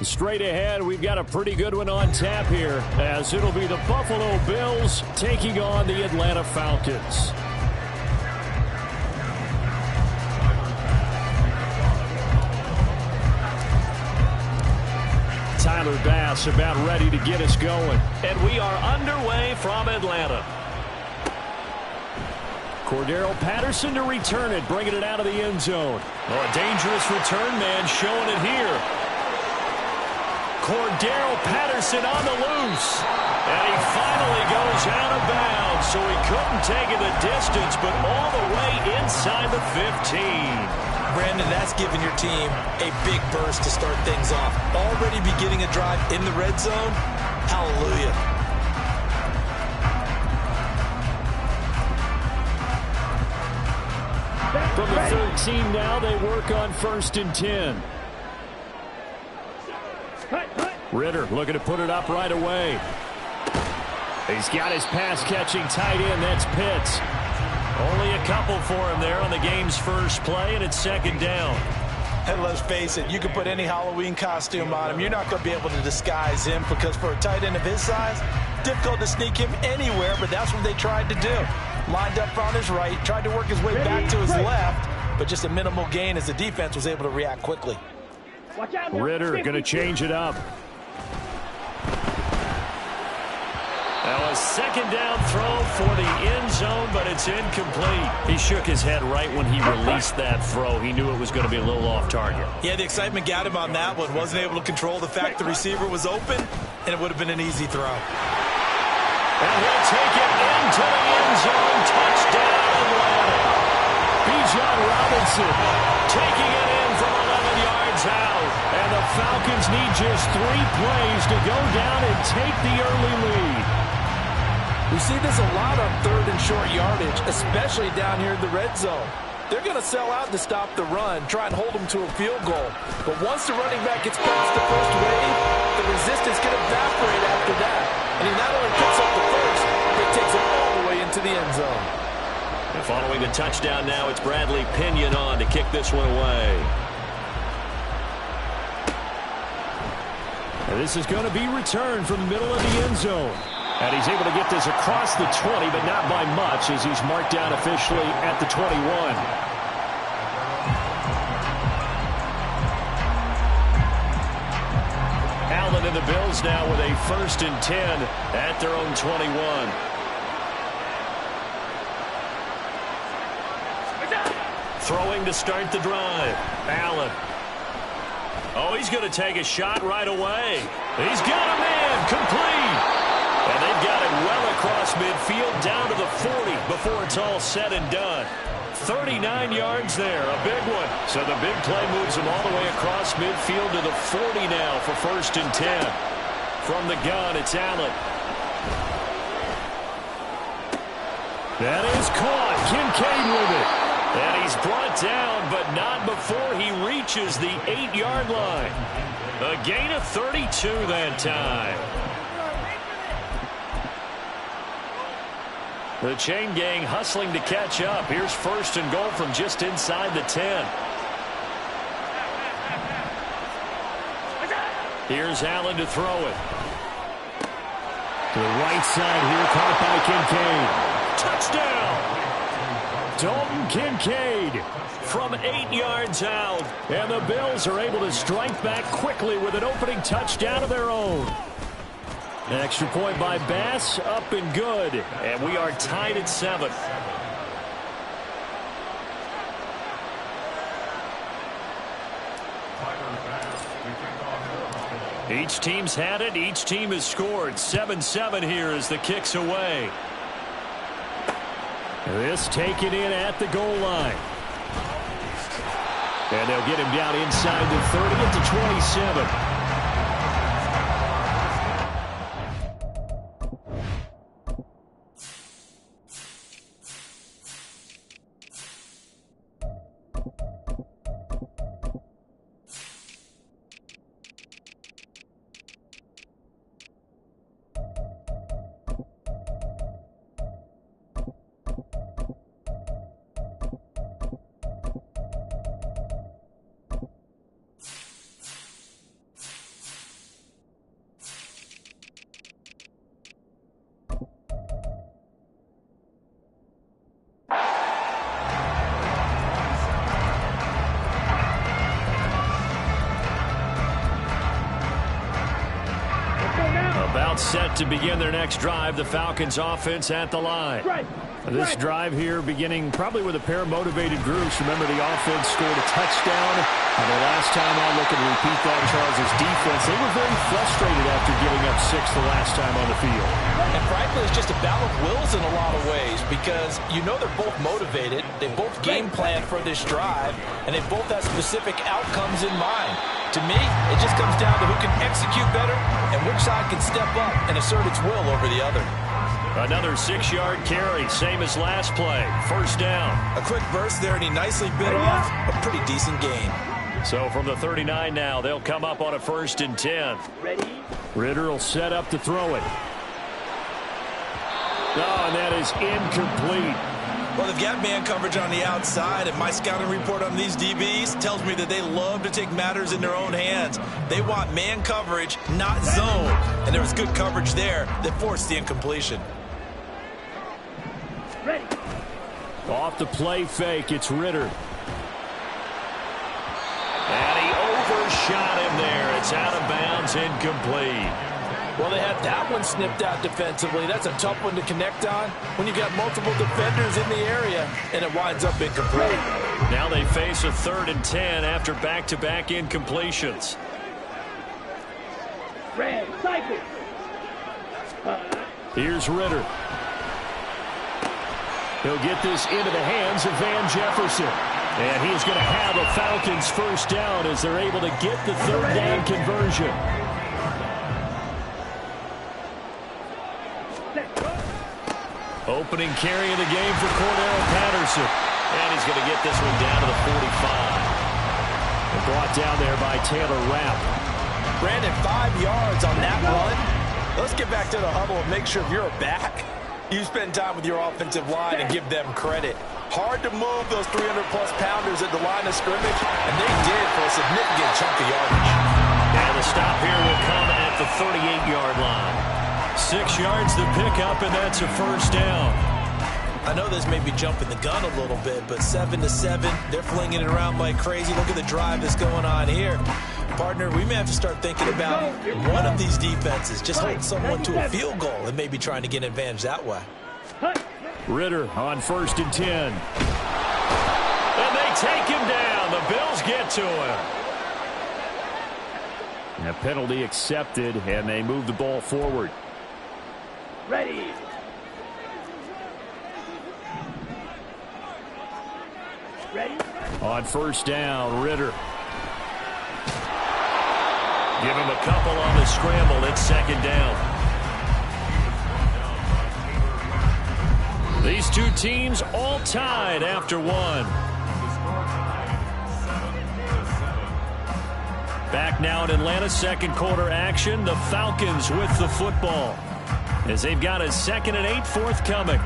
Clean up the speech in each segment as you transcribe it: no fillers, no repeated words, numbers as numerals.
Straight ahead, we've got a pretty good one on tap here, as it'll be the Buffalo Bills taking on the Atlanta Falcons. Tyler Bass about ready to get us going. And we are underway from Atlanta. Cordero Patterson to return it, bringing it out of the end zone. Oh, a dangerous return man showing it here. Cordero Patterson on the loose. And he finally goes out of bounds, so he couldn't take it the distance, but all the way inside the 15. Brandon, that's giving your team a big burst to start things off. Already beginning a drive in the red zone. Hallelujah. From the 13 now, they work on 1st and 10. Ritter looking to put it up right away. He's got his pass-catching tight end. That's Pitts. Only a couple for him there on the game's first play, and it's 2nd down. And let's face it, you can put any Halloween costume on him. You're not going to be able to disguise him because for a tight end of his size, difficult to sneak him anywhere, but that's what they tried to do. Lined up on his right, tried to work his way back to his left, but just a minimal gain as the defense was able to react quickly. Ritter going to change it up. Now a 2nd down throw for the end zone, but it's incomplete. He shook his head right when he released that throw. He knew it was going to be a little off target. Yeah, the excitement got him on that one. Wasn't able to control the fact the receiver was open, and it would have been an easy throw. And he'll take it into the end zone. Touchdown, Atlanta. Bijan Robinson Taking it in from 11 yards out. And the Falcons need just 3 plays to go down and take the early lead. We see this a lot on 3rd and short yardage, especially down here in the red zone. They're going to sell out to stop the run, try and hold them to a field goal. But once the running back gets past the first wave, the resistance can evaporate after that. And he not only picks up the first, but takes it all the way into the end zone. And following the touchdown now, it's Bradley Pinion on to kick this one away. And this is going to be returned from the middle of the end zone. And he's able to get this across the 20, but not by much, as he's marked down officially at the 21. Allen and the Bills now with a 1st and 10 at their own 21. Throwing to start the drive. Allen. Oh, he's going to take a shot right away. He's got a man. Complete. And they've got it well across midfield down to the 40 before it's all said and done. 39 yards there, a big one. So the big play moves him all the way across midfield to the 40 now for 1st and 10. From the gun, it's Allen. That is caught. Kincaid with it. And he's brought down, but not before he reaches the 8-yard line. A gain of 32 that time. The chain gang hustling to catch up. Here's 1st and goal from just inside the 10. Here's Allen to throw it. To the right side here, caught by Kincaid. Touchdown! Dalton Kincaid from 8 yards out. And the Bills are able to strike back quickly with an opening touchdown of their own. An extra point by Bass, up and good. And we are tied at 7. Each team's had it. Each team has scored. 7-7 here as the kick's away. This taken in at the goal line. And they'll get him down inside the 30 at the 27. About set to begin their next drive, the Falcons offense at the line. This drive here beginning probably with a pair of motivated groups. Remember, the offense scored a touchdown. And the last time I look and repeat that, Charles' defense, they were very frustrated after giving up 6 the last time on the field. And frankly, it's just a battle of wills in a lot of ways because you know they're both motivated. They both game plan for this drive, and they both have specific outcomes in mind. To me, it just comes down to who can execute better and which side can step up and assert its will over the other. Another 6-yard carry, same as last play. First down. A quick burst there, and he nicely bit off a pretty decent gain. So from the 39 now, they'll come up on a 1st and 10. Ritter will set up to throw it. Oh, and that is incomplete. Well, they've got man coverage on the outside, and my scouting report on these DBs tells me that they love to take matters in their own hands. They want man coverage, not zone. And there was good coverage there that forced the incompletion. Off the play fake, it's Ritter. And he overshot him there. It's out of bounds, incomplete. Well, they had that one snipped out defensively. That's a tough one to connect on when you've got multiple defenders in the area, and it winds up incomplete. Now they face a 3rd and 10 after back-to-back incompletions. Here's Ritter. He'll get this into the hands of Van Jefferson. And he's going to have a Falcons first down as they're able to get the 3rd down conversion. Opening carry of the game for Cordero Patterson. And he's going to get this one down to the 45. And brought down there by Taylor Rapp. Brandon, 5 yards on that run. Let's get back to the huddle and make sure if you're a back, you spend time with your offensive line and give them credit. Hard to move those 300-plus pounders at the line of scrimmage, and they did for a significant chunk of yardage. And the stop here will come at the 38-yard line. 6 yards the pickup, and that's a first down. I know this may be jumping the gun a little bit, but 7-7, they're flinging it around like crazy. Look at the drive that's going on here. Partner, we may have to start thinking about one of these defenses. Just hold someone to a field goal and maybe trying to get an advantage that way. Ritter on 1st and 10. And they take him down. The Bills get to him. And a penalty accepted, and they move the ball forward. Ready. On 1st down, Ritter. Give him a couple on the scramble. It's 2nd down. These two teams all tied after one. Back now in Atlanta, 2nd quarter action. The Falcons with the football as they've got a 2nd and 8 forthcoming.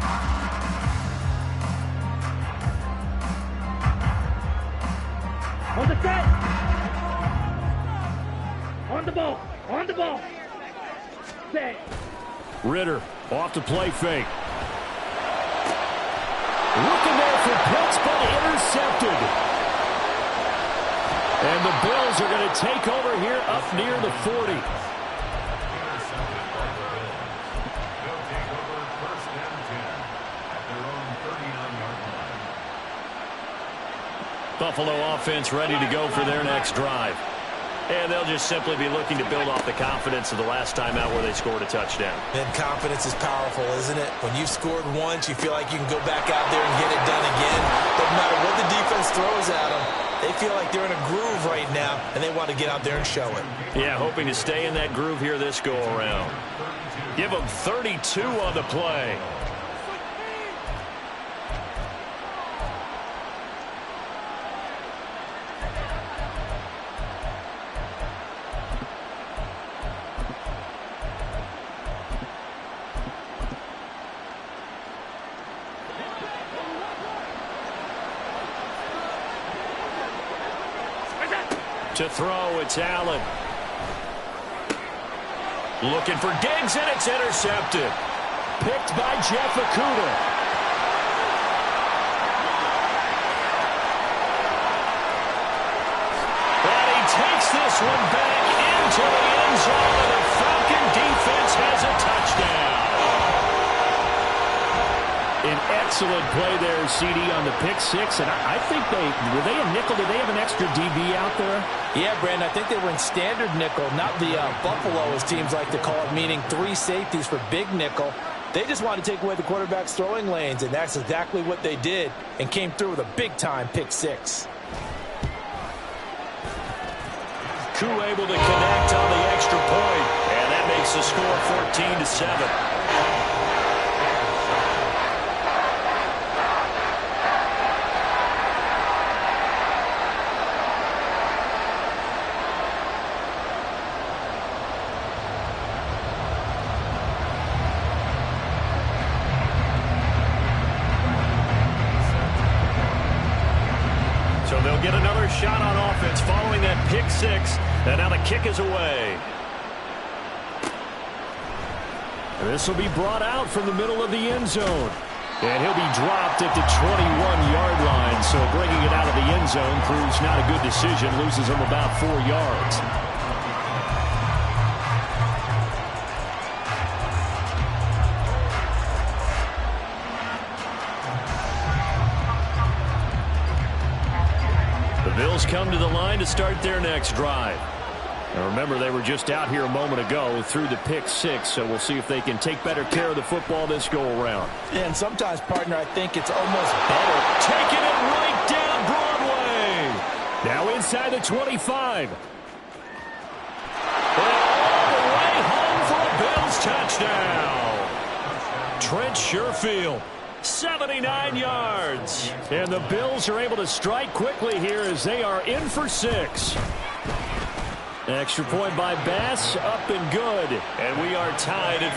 On the set. On the ball. On the ball. Set. Ritter off the play fake. Looking there for Pitts, but intercepted. And the Bills are going to take over here up near the 40. Buffalo offense ready to go for their next drive. And they'll just simply be looking to build off the confidence of the last time out where they scored a touchdown. And confidence is powerful, isn't it? When you've scored once, you feel like you can go back out there and get it done again. Doesn't matter what the defense throws at them. They feel like they're in a groove right now, and they want to get out there and show it. Yeah, hoping to stay in that groove here this go-around. Give them 32 on the play. To throw, it's Allen. Looking for Diggs, and it's intercepted. Picked by Jeff Okudah. And he takes this one back into the end zone, and the Falcon defense has excellent play there, CD, on the pick six. And I think were they a nickel? Did they have an extra DB out there? Yeah, Brandon, I think they were in standard nickel, not the Buffalo, as teams like to call it, meaning 3 safeties for big nickel. They just wanted to take away the quarterback's throwing lanes, and that's exactly what they did, and came through with a big-time pick six. Koo able to connect on the extra point, and that makes the score 14-7. Get another shot on offense following that pick six, and now the kick is away. This will be brought out from the middle of the end zone, and he'll be dropped at the 21-yard line. So bringing it out of the end zone proves not a good decision, loses him about 4 yards. Bills come to the line to start their next drive. Now remember, they were just out here a moment ago through the pick six, so we'll see if they can take better care of the football this go-around. Yeah, and sometimes, partner, I think it's almost better. Taking it right down Broadway. Now inside the 25. And all the way home for a Bills touchdown. Trent Sherfield. 79 yards. And the Bills are able to strike quickly here as they are in for 6. Extra point by Bass, up and good. And we are tied at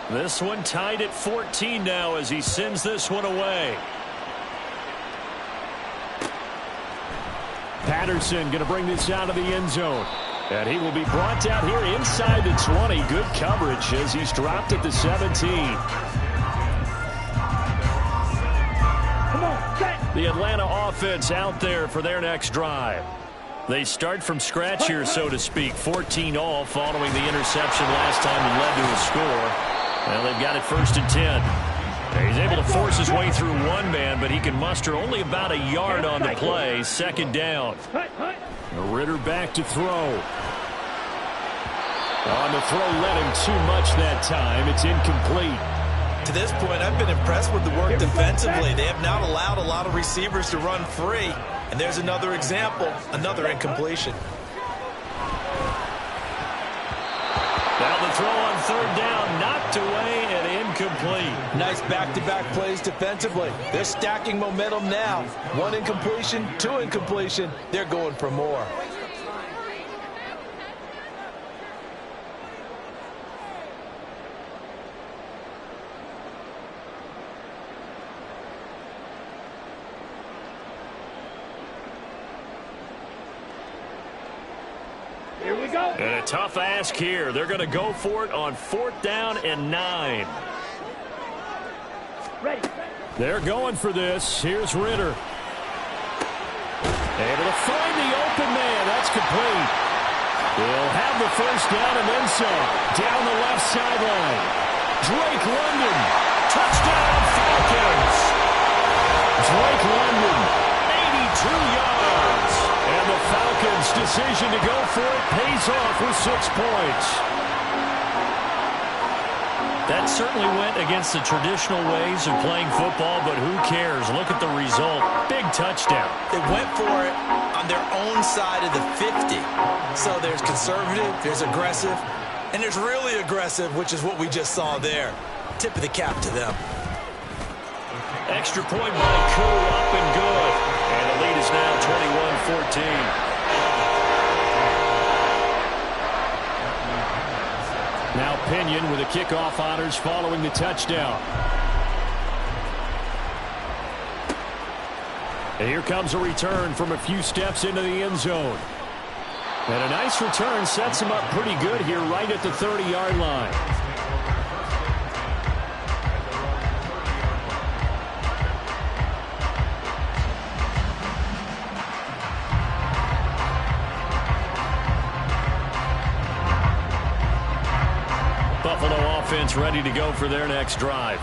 14. This one tied at 14 now as he sends this one away. Patterson going to bring this out of the end zone. And he will be brought down here inside the 20. Good coverage as he's dropped at the 17. Come on, set. The Atlanta offense out there for their next drive. They start from scratch here, so to speak. 14-all following the interception last time he led to a score. Well, they've got it 1st and 10. He's able to force his way through one man, but he can muster only about a yard on the play. 2nd down. Ritter back to throw. On the throw, led him too much that time. It's incomplete. To this point, I've been impressed with the work defensively. They have not allowed a lot of receivers to run free. And there's another example, another incompletion. Now the throw on 3rd down, knocked away and incomplete. Nice back-to-back plays defensively. They're stacking momentum now. 1 incompletion, 2 incompletion. They're going for more. Here we go. And a tough ask here. They're going to go for it on 4th down and 9. Ready. They're going for this. Here's Ritter. Able to find the open man. That's complete. They'll have the 1st down and then some. Down the left sideline. Drake London. Touchdown Falcons. Drake London. 82 yards. And the Falcons' decision to go for it pays off with 6 points. That certainly went against the traditional ways of playing football, but who cares? Look at the result. Big touchdown. They went for it on their own side of the 50. So there's conservative, there's aggressive, and there's really aggressive, which is what we just saw there. Tip of the cap to them. Extra point by Koo, up and good. And the lead is now 21-14. Now Pinion with the kickoff honors following the touchdown. And here comes a return from a few steps into the end zone. And a nice return sets him up pretty good here right at the 30-yard line. offense ready to go for their next drive.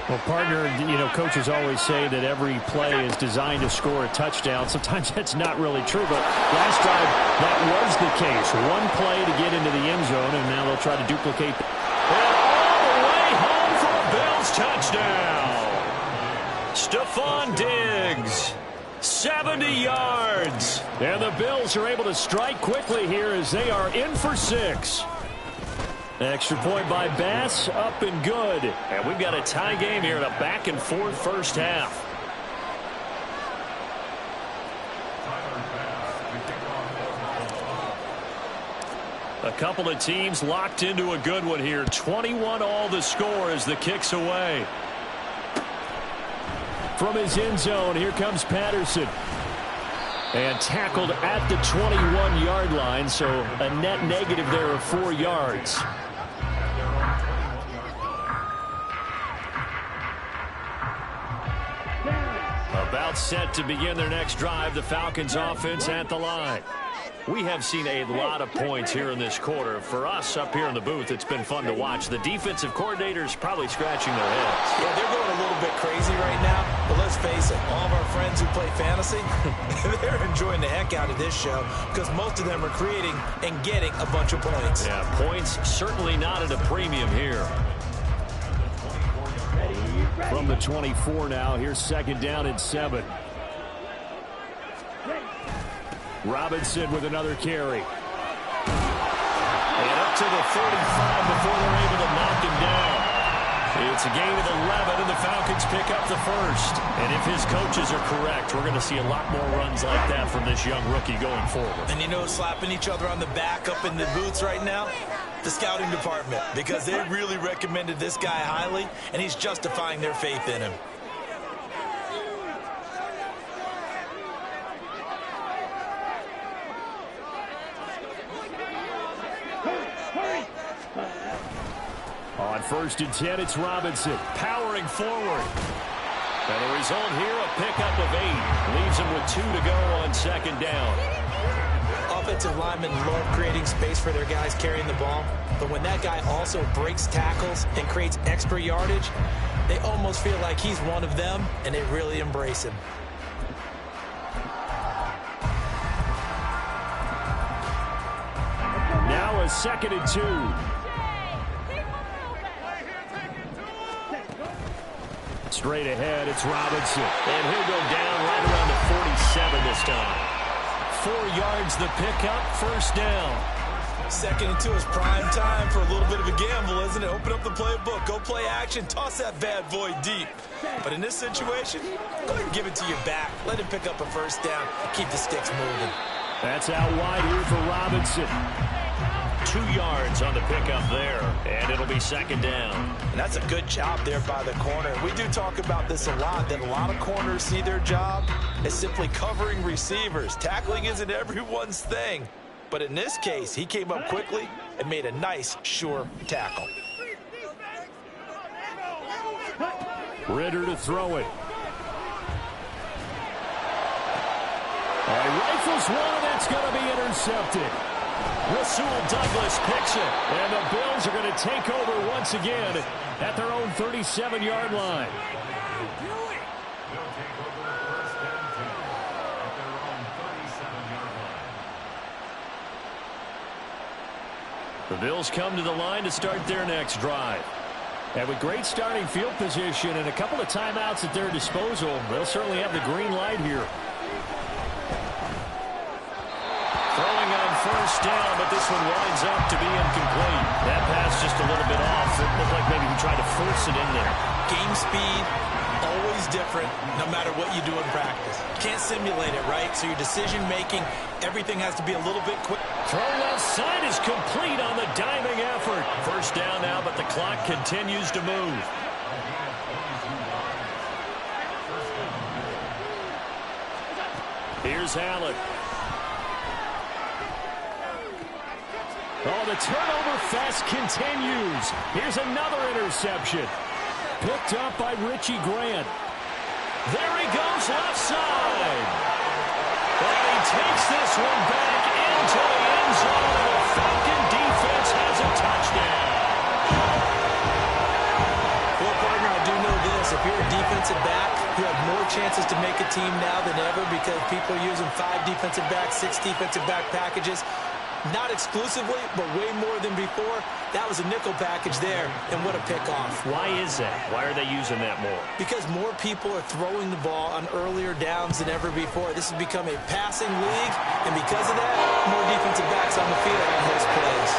Well, partner, coaches always say that every play is designed to score a touchdown. Sometimes that's not really true, but last drive, that was the case. One play to get into the end zone, and now they'll try to duplicate. And all the way home for a Bills touchdown. Stephon Diggs, 70 yards. And the Bills are able to strike quickly here as they are in for 6. Extra point by Bass, up and good. And we've got a tie game here in a back-and-forth first half. A couple of teams locked into a good one here. 21-all the score as the kick's away. From his end zone, here comes Patterson. And tackled at the 21-yard line, so a net negative there of 4 yards. About set to begin their next drive, the Falcons offense at the line. We have seen a lot of points here in this quarter. For us up here in the booth, it's been fun to watch. The defensive coordinators probably scratching their heads. Yeah, they're going a little bit crazy right now. But let's face it, all of our friends who play fantasy, they're enjoying the heck out of this show because most of them are creating and getting a bunch of points. Yeah, points certainly not at a premium here. From the 24 now, here's 2nd down and 7. Robinson with another carry. And up to the 35 before they're able to knock him down. It's a gain of 11, and the Falcons pick up the first. And if his coaches are correct, we're going to see a lot more runs like that from this young rookie going forward. And slapping each other on the back up in the booths right now? The scouting department, because they really recommended this guy highly, and he's justifying their faith in him. On 1st and 10, it's Robinson. Powering forward. And the result here, a pickup of 8. Leaves him with 2 to go on 2nd down. Offensive linemen love creating space for their guys carrying the ball, but when that guy also breaks tackles and creates extra yardage, they almost feel like he's one of them, and they really embrace him. Now a 2nd and 2. Straight ahead, it's Robinson. And he'll go down right around the 47 this time. 4 yards the pickup, 1st down. 2nd and 2 is prime time for a little bit of a gamble, isn't it? Open up the playbook, go play action, toss that bad boy deep. But in this situation, go ahead and give it to your back. Let him pick up a 1st down, keep the sticks moving. That's out wide here for Robinson. 2 yards on the pickup there, and it'll be 2nd down. And that's a good job there by the corner. We do talk about this a lot, that a lot of corners see their job as simply covering receivers. Tackling isn't everyone's thing. But in this case, he came up quickly and made a nice, sure tackle. Ritter to throw it. And rifles one, and that's going to be intercepted. Rasul Douglas picks it. And the Bills are going to take over once again at their own 37-yard line. The Bills come to the line to start their next drive. And with great starting field position and a couple of timeouts at their disposal, they'll certainly have the green light here. Throwing on 1st down, but this one winds up to be incomplete. That pass just a little bit off. It looked like maybe he tried to force it in there. Game speed, always different, no matter what you do in practice. Can't simulate it, right? So your decision-making, everything has to be a little bit quick. Throw left side is complete on the diving effort. 1st down now, but the clock continues to move. Here's Allen. Oh, the turnover fest continues. Here's another interception. Picked up by Richie Grant. There he goes left side. And he takes this one back into the end zone. And the Falcon defense has a touchdown. You have more chances to make a team now than ever because people are using 5 defensive backs, 6 defensive back packages. Not exclusively, but way more than before. That was a nickel package there, and what a pickoff. Why is that? Why are they using that more? Because more people are throwing the ball on earlier downs than ever before. This has become a passing league, and because of that, more defensive backs on the field on those plays.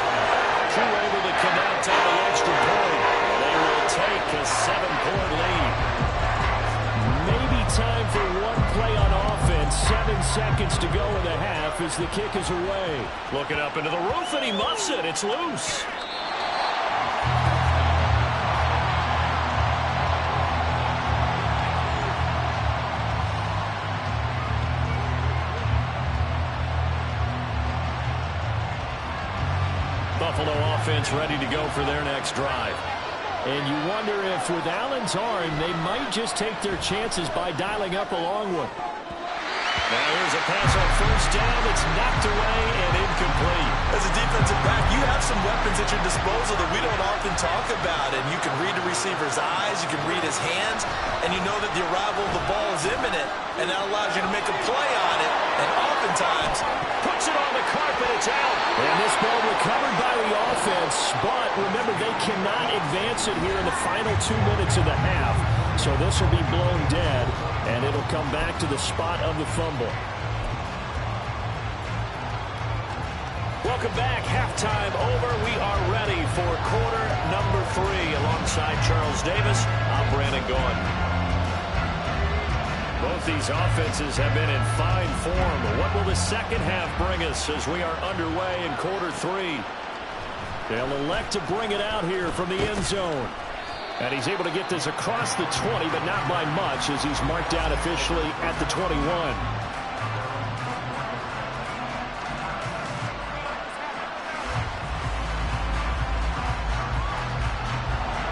Crew able to come out on the extra point. They will take a 7-point lead. Maybe time for one play on offense. 7 seconds to go in the half as the kick is away. Looking up into the roof, and he muffs it. It's loose. Buffalo offense ready to go for their next drive. And you wonder if with Allen's arm, they might just take their chances by dialing up a long one. Now here's a pass on first down. It's knocked away and incomplete. As a defensive back, you have some weapons at your disposal that we don't often talk about. And you can read the receiver's eyes, you can read his hands, and you know that the arrival of the ball is imminent. And that allows you to make a play on it. And oftentimes, Puts it on the carpet. It's out. And this ball recovered by the offense. But remember, they cannot advance it here in the final 2 minutes of the half. So this will be blown dead, and it'll come back to the spot of the fumble. Welcome back. Halftime over. We are ready for quarter number 3. Alongside Charles Davis, I'm Brandon Gaudin. Both these offenses have been in fine form. What will the second half bring us as we are underway in quarter 3? They'll elect to bring it out here from the end zone. And he's able to get this across the 20, but not by much as he's marked out officially at the 21.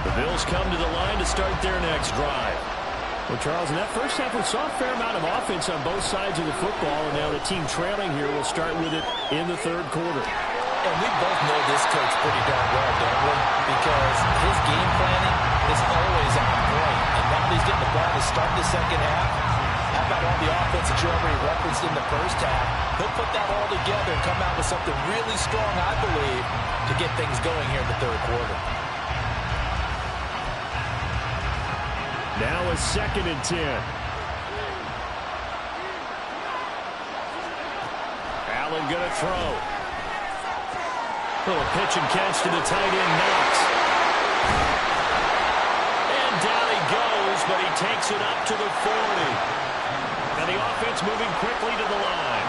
The Bills come to the line to start their next drive. Well, Charles, in that first half, we saw a fair amount of offense on both sides of the football, and now the team trailing here will start with it in the third quarter. and we both know this coach pretty darn well, don't we? Because his game planning is always on point. And now he's getting the ball to start the second half. How about all the offense that you already referenced in the first half? He'll put that all together and come out with something really strong, I believe, to get things going here in the third quarter. Now a 2nd and 10. Allen going to throw. Little pitch and catch to the tight end, Knox. And down he goes, but he takes it up to the 40. And the offense moving quickly to the line.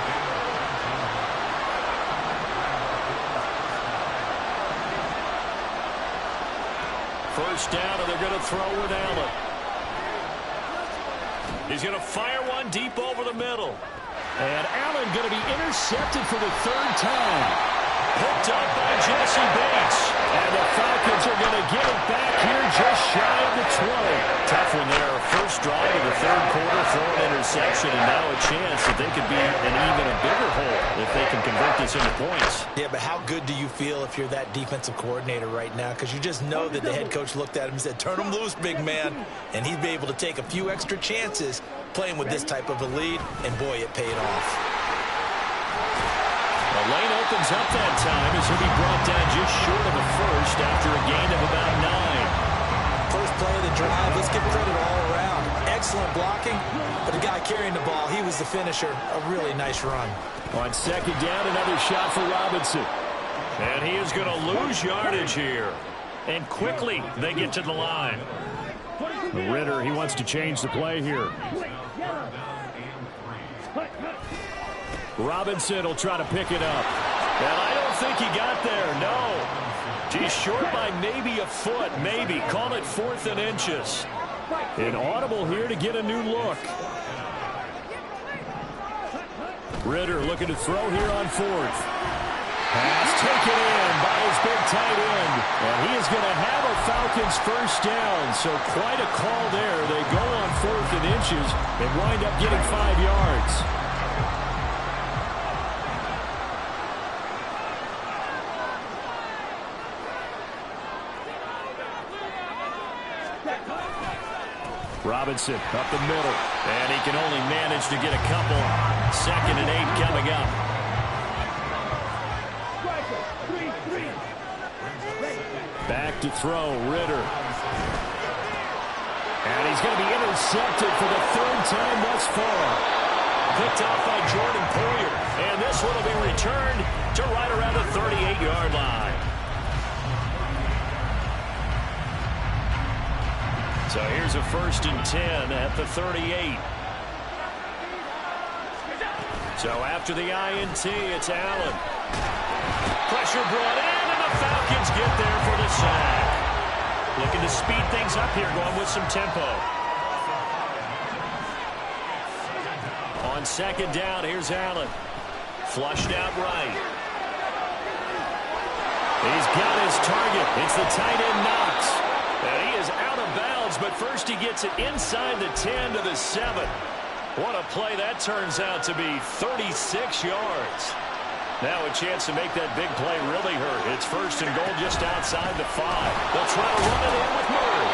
First down, and they're going to throw with Allen. He's going to fire one deep over the middle. And Allen going to be intercepted for the 3rd time. Picked up by Jesse Bates. And the Falcons are going to get it back here just shy of the 20. Tough one there. First drive of the 3rd quarter, throw an interception, and now a chance that they could be in even a bigger hole if they can convert this into points. Yeah, but how good do you feel if you're that defensive coordinator right now? Because you just know that the head coach looked at him and said, turn him loose, big man. And he'd be able to take a few extra chances playing with this type of a lead, and boy, it paid off. The lane opens up that time as he'll be brought down just short of the first after a gain of about 9. First play of the drive, let's give credit all around. Excellent blocking, but the guy carrying the ball, he was the finisher. A really nice run. On 2nd down, another shot for Robinson. And he is going to lose yardage here. And quickly they get to the line. Ritter, he wants to change the play here. Robinson will try to pick it up. And I don't think he got there, no. He's short by maybe a foot, maybe. Call it 4th and inches. An audible here to get a new look. Ritter looking to throw here on 4th. Pass taken in by his big tight end. And he is going to have a Falcons first down. So quite a call there. They go on 4th and inches and wind up getting 5 yards. Robinson up the middle. And he can only manage to get a couple. 2nd and 8 coming up. Back to throw, Ritter. And he's going to be intercepted for the 3rd time thus far. Picked off by Jordan Poyer. And this one will be returned to right around the 38-yard line. So here's a 1st and 10 at the 38. So after the INT, it's Allen. Pressure brought in, and the Falcons get there for the sack. Looking to speed things up here, going with some tempo. On 2nd down, here's Allen. Flushed out right. He's got his target. It's the tight end Knox. And he is out of bounds, but first he gets it inside the 10 to the 7. What a play that turns out to be, 36 yards. Now a chance to make that big play really hurt. It's 1st and goal just outside the 5. They'll try to run it in with Murray.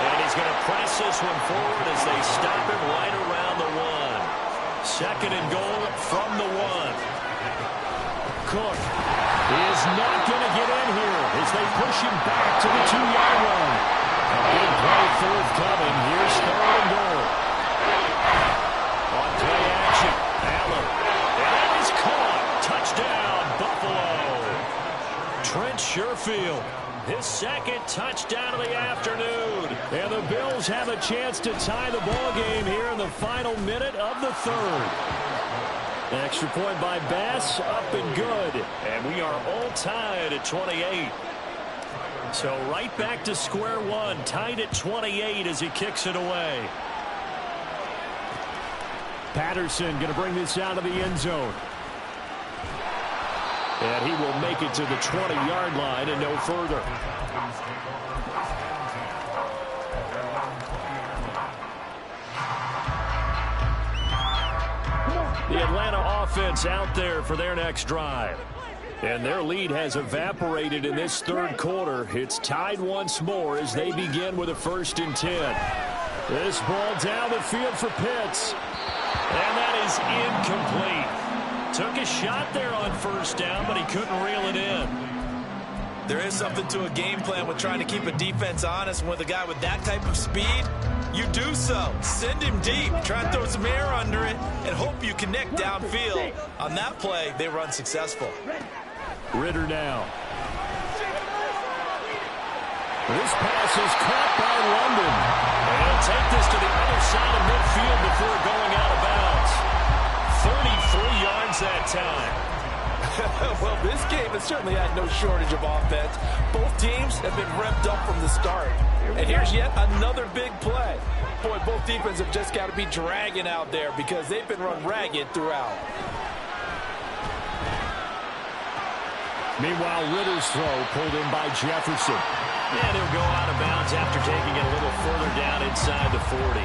And he's going to press this one forward as they stop him right around the 1. 2nd and goal from the 1. Cook is not going to get in here as they push him back to the 2-yard line. A big play forthcoming. Here's 3rd and goal. On play action, Allen. And that is caught. Touchdown, Buffalo. Trent Sherfield, his 2nd touchdown of the afternoon. And the Bills have a chance to tie the ball game here in the final minute of the 3rd. Extra point by Bass, up and good. And we are all tied at 28. So right back to square one, tied at 28 as he kicks it away. Patterson going to bring this out of the end zone. And he will make it to the 20-yard line and no further. The Atlanta offense out there for their next drive. And their lead has evaporated in this 3rd quarter. It's tied once more as they begin with a 1st and 10. This ball down the field for Pitts. And that is incomplete. Took a shot there on 1st down, but he couldn't reel it in. There is something to a game plan with trying to keep a defense honest. And with a guy with that type of speed, you do so. Send him deep. Try and throw some air under it and hope you connect downfield. On that play, they run successful. Ritter now. This pass is caught by London. And he'll take this to the other side of midfield before going out of bounds. 33 yards that time. Well, this game has certainly had no shortage of offense. Both teams have been revved up from the start. And here's yet another big play. Boy, both defenses have just got to be dragging out there because they've been run ragged throughout. Meanwhile, Ritter's throw pulled in by Jefferson. And he'll go out of bounds after taking it a little further down inside the 40.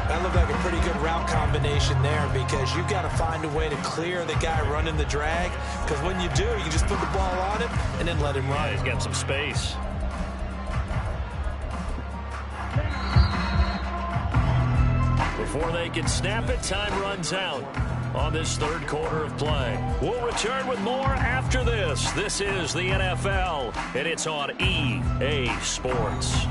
That looked like a pretty good route combination there because you've got to find a way to clear the guy running the drag. Because when you do, you just put the ball on him and then let him run. Yeah, he's got some space. Before they can snap it, time runs out on this 3rd quarter of play. We'll return with more after this. This is the NFL, and it's on EA Sports.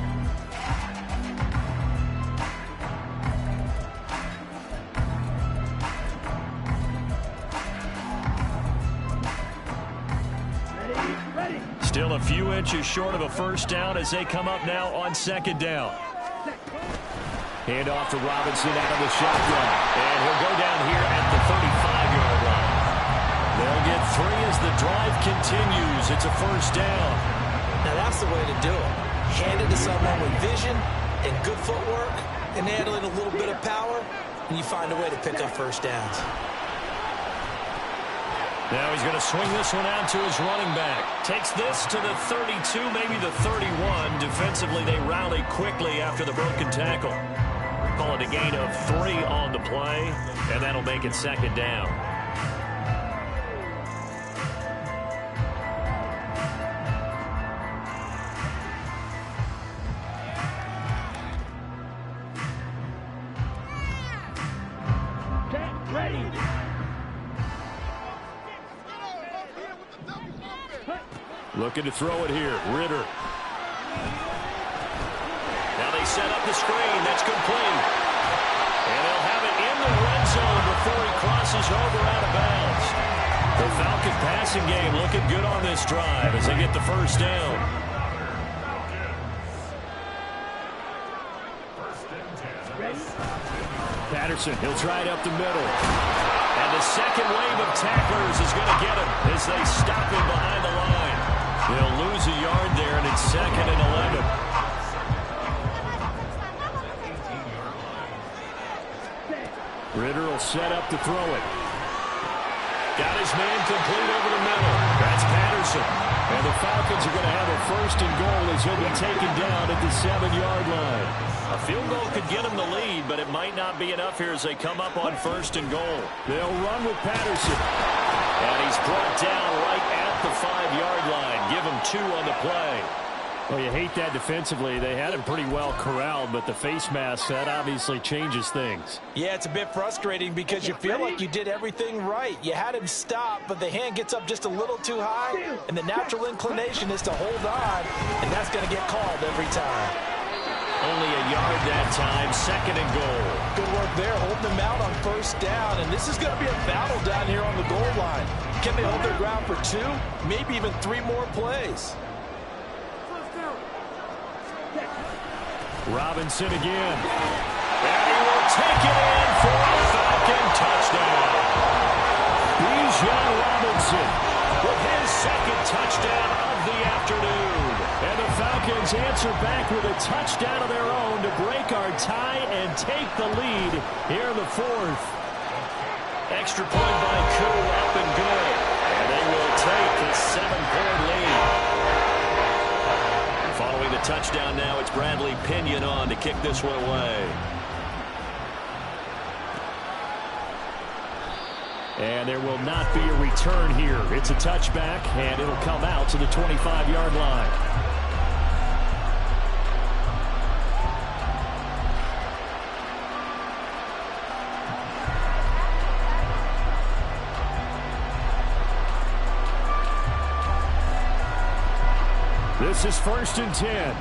Still a few inches short of a 1st down as they come up now on 2nd down. Hand off to Robinson out of the shotgun. And he'll go down here at the 35-yard line. They'll get 3 as the drive continues. It's a 1st down. Now that's the way to do it. Hand it to someone with vision and good footwork and add in a little bit of power, and you find a way to pick up 1st downs. Now he's going to swing this one out to his running back. Takes this to the 32, maybe the 31. Defensively, they rally quickly after the broken tackle. Call it a gain of 3 on the play, and that'll make it 2nd down. Ready. Looking to throw it here. Ritter. Now they set up the screen. That's complete. And they'll have it in the red zone before he crosses over out of bounds. The Falcon passing game looking good on this drive as they get the first down. Patterson, he'll try it up the middle. And the second wave of tacklers is going to get him as they stop him behind the line. They'll lose a yard there, and it's 2nd and 11. Ritter will set up to throw it. Got his man complete over the middle. That's Patterson. And the Falcons are going to have a 1st and goal as he'll be taken down at the 7-yard line. A field goal could get him the lead, but it might not be enough here as they come up on 1st and goal. They'll run with Patterson. And he's brought down right at the 5-yard line. Give him 2 on the play. Well, you hate that defensively. They had him pretty well corralled, but the face mask, that obviously changes things. Yeah, it's a bit frustrating because you feel like you did everything right. You had him stop, but the hand gets up just a little too high, and the natural inclination is to hold on, and that's going to get called every time. Only a yard that time, 2nd and goal. Good work there, holding them out on 1st down, and this is going to be a battle down here on the goal line. Can they hold their ground for 2, maybe even 3 more plays? Robinson again. And he will take it in for a Falcon touchdown. Bijan Robinson With his 2nd touchdown of the afternoon. And the Falcons answer back with a touchdown of their own to break our tie and take the lead here in the 4th. Extra point by Koo, up and good. And they will take a 7-point lead. Following the touchdown now, it's Bradley Pinion on to kick this one away. And there will not be a return here. It's a touchback, and it'll come out to the 25-yard line. This is 1st and 10.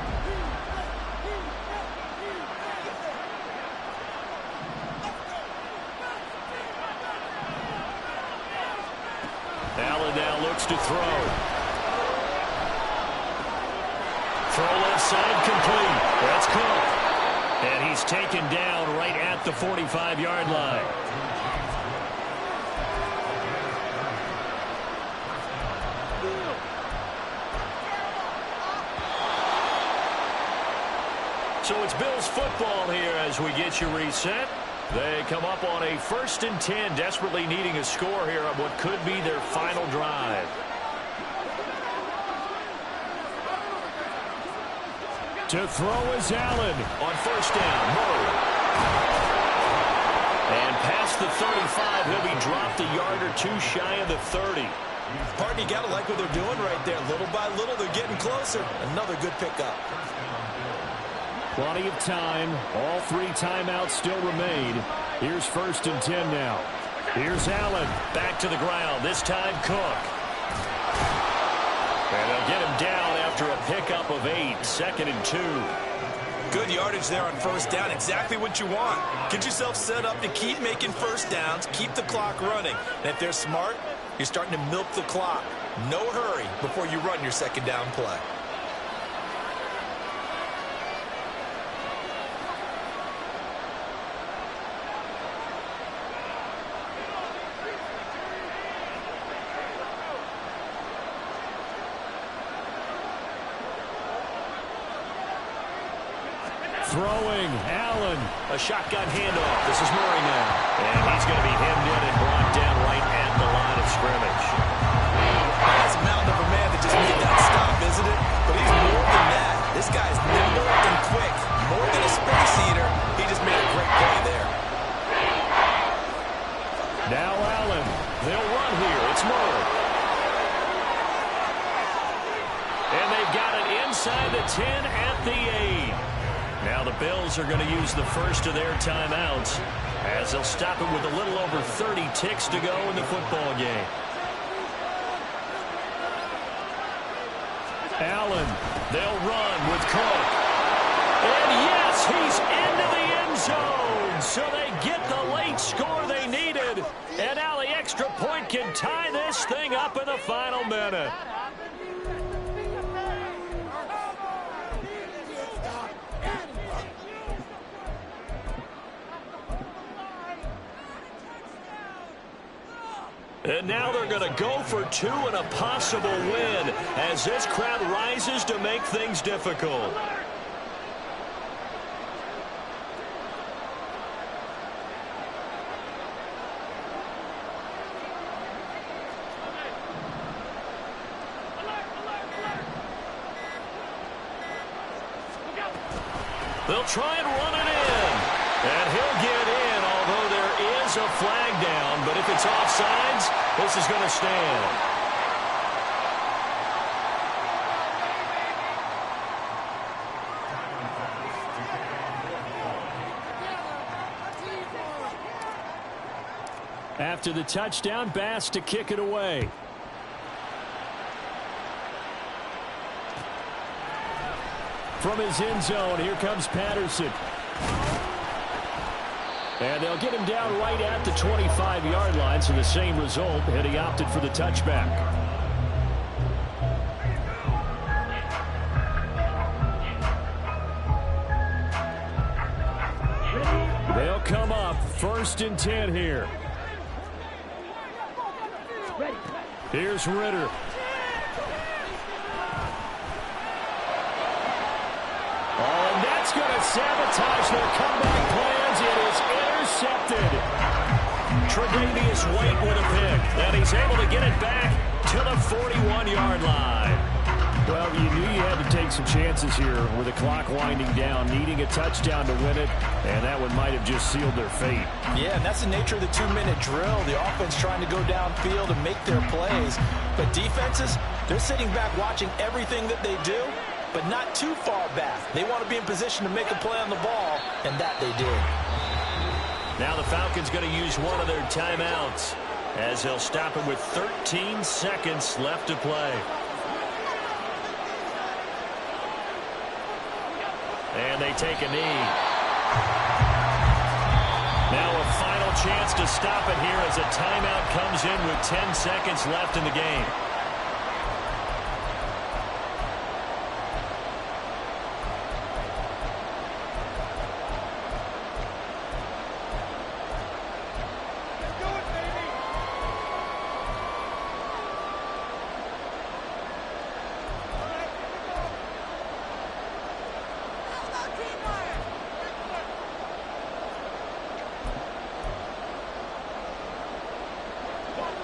Allen now looks to throw. Throw left side complete. That's Cook. And he's taken down right at the 45-yard line. So it's Bills football here as we get you reset. They come up on a 1st and 10, desperately needing a score here on what could be their final drive. To throw is Allen. On 1st down, Murray. And past the 35, he'll be dropped a yard or 2 shy of the 30. Partner, you got to like what they're doing right there. Little by little, they're getting closer. Another good pickup. Plenty of time. All 3 timeouts still remain. Here's 1st and 10 now. Here's Allen. Back to the ground. This time, Cook. And they'll get him down after a pickup of 8. 2nd and 2. Good yardage there on 1st down. Exactly what you want. Get yourself set up to keep making 1st downs. Keep the clock running. And if they're smart, you're starting to milk the clock. No hurry before you run your 2nd down play. Throwing, Allen. A shotgun handoff. This is Murray now. And he's going to be hemmed in and brought down right at the line of scrimmage. That's a mountain of a man that just made that stop, isn't it? But he's more than that. This guy's nimble and quick. More than a space eater. He just made a great play there. Now Allen. They'll run here. It's Murray. And they've got it inside the 10 at the 8. Now the Bills are going to use the first of their timeouts as they'll stop it with a little over 30 ticks to go in the football game. Allen, they'll run with Cook. And yes, he's into the end zone. So they get the late score they needed. And now the extra point can tie this thing up in the final minute. And now they're going to go for two and a possible win as this crowd rises to make things difficult. They'll try and run it in. And he'll get in, although there is a flag down. But if it's offsides, this is going to stand. After the touchdown, Bass to kick it away. From his end zone, here comes Patterson. And they'll get him down right at the 25-yard line, so the same result, and he opted for the touchback. They'll come up 1st and 10 here. Here's Ritter. Oh, and that's going to sabotage their comeback plans. It is intercepted. Tre'Davious White with a pick. And he's able to get it back to the 41-yard line. Well, you knew you had to take some chances here with the clock winding down, needing a touchdown to win it, and that one might have just sealed their fate. Yeah, and that's the nature of the 2-minute drill. The offense trying to go downfield and make their plays. But defenses, they're sitting back watching everything that they do, but not too far back. They want to be in position to make a play on the ball, and that they did. Now the Falcons going to use one of their timeouts as they'll stop it with 13 seconds left to play. And they take a knee. Now a final chance to stop it here as a timeout comes in with 10 seconds left in the game.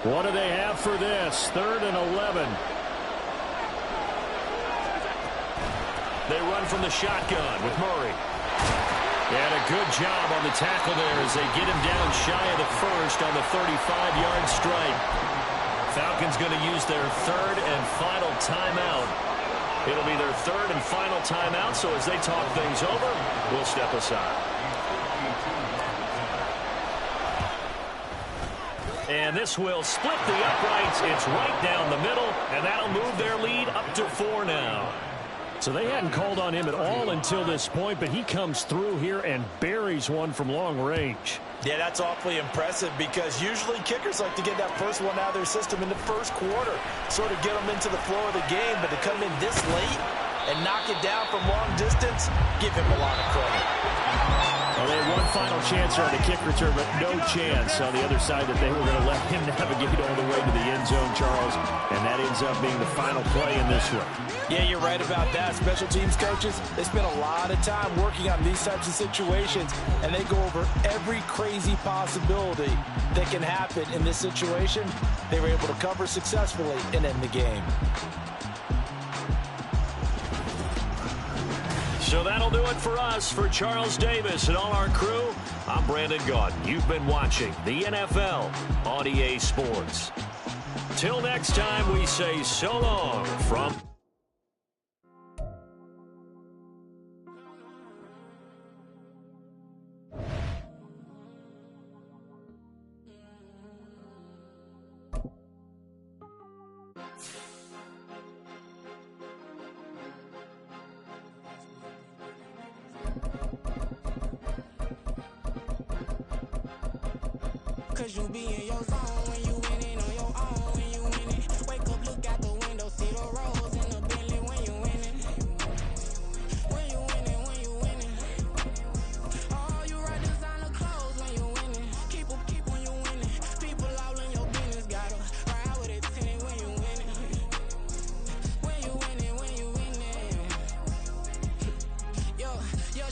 What do they have for this? 3rd and 11. They run from the shotgun with Murray. And a good job on the tackle there as they get him down shy of the first on the 35-yard strike. Falcons going to use their 3rd and final timeout. It'll be their 3rd and final timeout, so as they talk things over, we'll step aside. And this will split the uprights. It's right down the middle, and that'll move their lead up to 4 now. So they hadn't called on him at all until this point, but he comes through here and buries one from long range. Yeah, that's awfully impressive because usually kickers like to get that first one out of their system in the first quarter, sort of get them into the flow of the game, but to come in this late and knock it down from long distance, give him a lot of credit. Well, they had one final chance on the kick return, but no chance on the other side that they were going to let him navigate all the way to the end zone, Charles, and that ends up being the final play in this one. Yeah, you're right about that. Special teams coaches, they spend a lot of time working on these types of situations, and they go over every crazy possibility that can happen in this situation. They were able to cover successfully and end the game. So that'll do it for us. For Charles Davis and all our crew, I'm Brandon Gaudin. You've been watching the NFL on EA Sports. Till next time, we say so long from... Cause you be in your zone when you winning on your own. When you winning, wake up, look out the window, see the rose in the Bentley when you winning. When you winning, when you winning. Oh, you ride designer clothes when you winning. Keep when you winning. People all in your business, gotta ride with it tinted when you winning. When you winning, when you winning. Yo,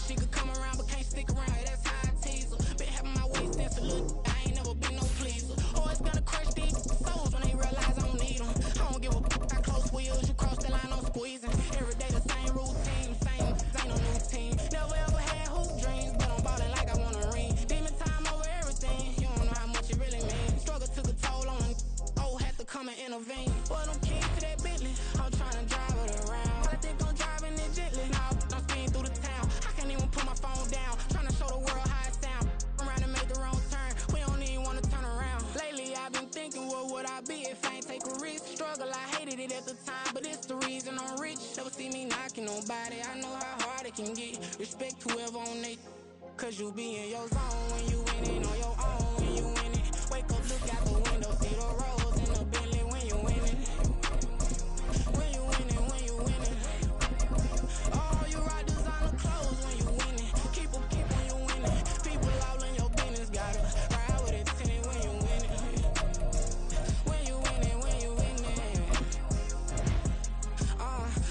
she could come around but can't stick around. That's how I tease her. Been having my waist since a little. I ain't never been no pleaser. Always gonna crush these souls when they realize I don't need them. I don't give a f*** how close wheels. You cross the line, I'm squeezing. Every day the same routine, ain't no new team. Never ever had hoop dreams, but I'm ballin' like I want a ring. Demon time over everything. You don't know how much it really means. Struggle took a toll on them. Oh, had to come and intervene. Boy, them keys to that Bentley. I'm trying to drive it around. I think I'm driving it gently. Now I'm speeding through the town. I can't even put my phone down. Trying to show the world how it sound. Around and make the wrong turn. We don't even want to turn around. Lately I've been thinking, what would I be if I ain't take a risk? Struggle, I hated it at the time, but it's the reason I'm rich. Never see me knocking nobody. I know how hard it can get. Respect whoever on they. Cause you be in your zone when you winning on your own. When you winning, wake up, look out the window, see the rose in the Bentley when you winning. When you winning, when you winning. Oh, you ride designer clothes when you winning. Keep when you winning. People all in your business, gotta ride with it tinted when you winning. When you winning, when you winning.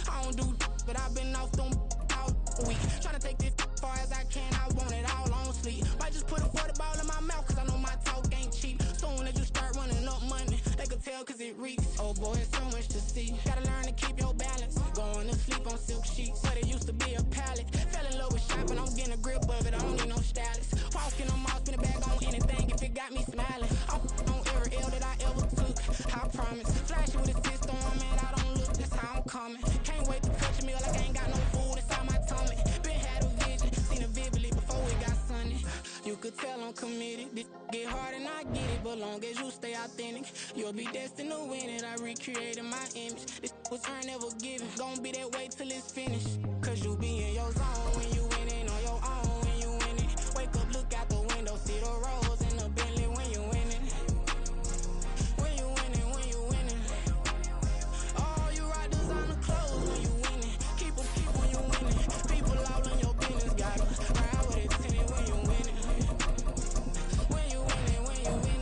I don't do but I've been off them all week. Tryna take this far as I can, I want it all on sleep. Might just put a 40 ball in my mouth, cause I know my talk ain't cheap. Soon as you start running up money, they could tell cause it reeks. Oh boy, it's so much to see. Gotta learn to keep your balance. Going to sleep on silk sheets, but it used to be a pallet. Fell in love with shopping, I'm getting a grip of it, I don't need no stylist. Walking on mouth, spin it back on anything if it got me smiling. I'm on every L that I ever took, I promise. Flashing with a system, man, I don't look, that's how I'm coming. Can't wait to touch a meal like I ain't got no food inside my tummy. Been had a vision, seen it vividly before it got sunny. You could tell I'm committed. This get hard and I get it, but long as you stay authentic, you'll be destined to win it. I recreated my image. This was earned, never given. Gonna be that way till it's finished. Cause you be in your zone when you winning on your own. When you winning, wake up, look out the window, see the rose in the Bentley when you winning. When you winning, when you winning. Oh, you ride designer clothes when you winning. Keep when you winning. People all in your business, gotta ride with it tinted when you winning. When you winning, when you winning.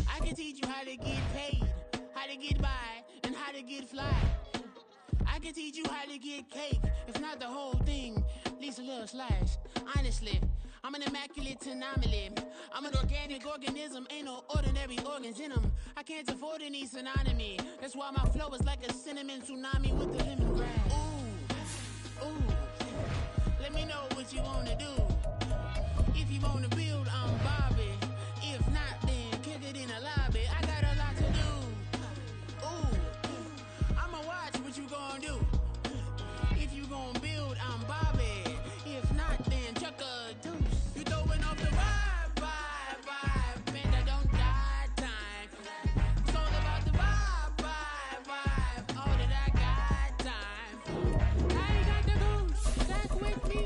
I can teach you how to get paid, how to get by, and how to get fly. I can teach you how to get cake, if not the whole thing, at least a little slice. Honestly, I'm an immaculate anomaly. I'm an organic organism, ain't no ordinary organs in them. I can't afford any synonymy. That's why my flow is like a cinnamon tsunami with the lemongrass. Ooh, let me know what you wanna do. If you wanna build, I'm Bobby. If not, then kick it in the lobby. I got a lot to do. Ooh, I'ma watch what you gonna do. If you gonna build, I'm Bobby. If not, then chuck a deuce. You throwing off the vibe, man, I don't die time. It's all about the vibe, all that I got time. I ain't got the goose, that's with me.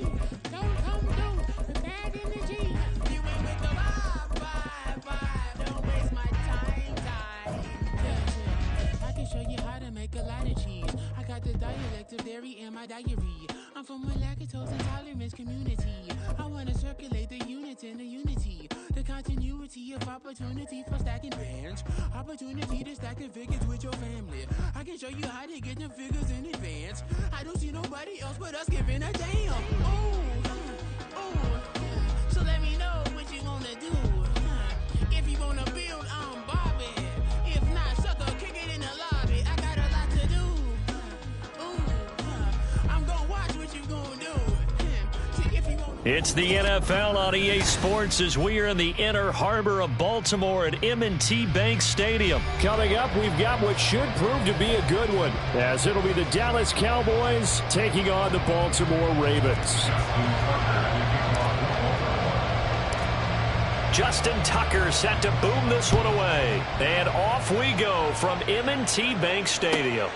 Don't come through the bad energy. You ain't with the vibe, don't waste my time. Yeah. I can show you how to make a lot of cheese. I got the dialect of dairy in my diary. I'm from a lactose intolerance community. I wanna circulate the units in the unity. The continuity of opportunity for stacking bands. Opportunity to stack the figures with your family. I can show you how to get the figures in advance. I don't see nobody else but us giving a damn. Ooh. So let me know what you wanna do. If you wanna build, I'm Bobby. If not, sucker, kick it in the lobby. I got a lot to do. Ooh, I'm gonna watch what you gonna do. See if you wanna It's the NFL on EA Sports as we are in the inner harbor of Baltimore at M&T Bank Stadium. Coming up, we've got what should prove to be a good one, as it'll be the Dallas Cowboys taking on the Baltimore Ravens. Justin Tucker set to boom this one away. And off we go from M&T Bank Stadium.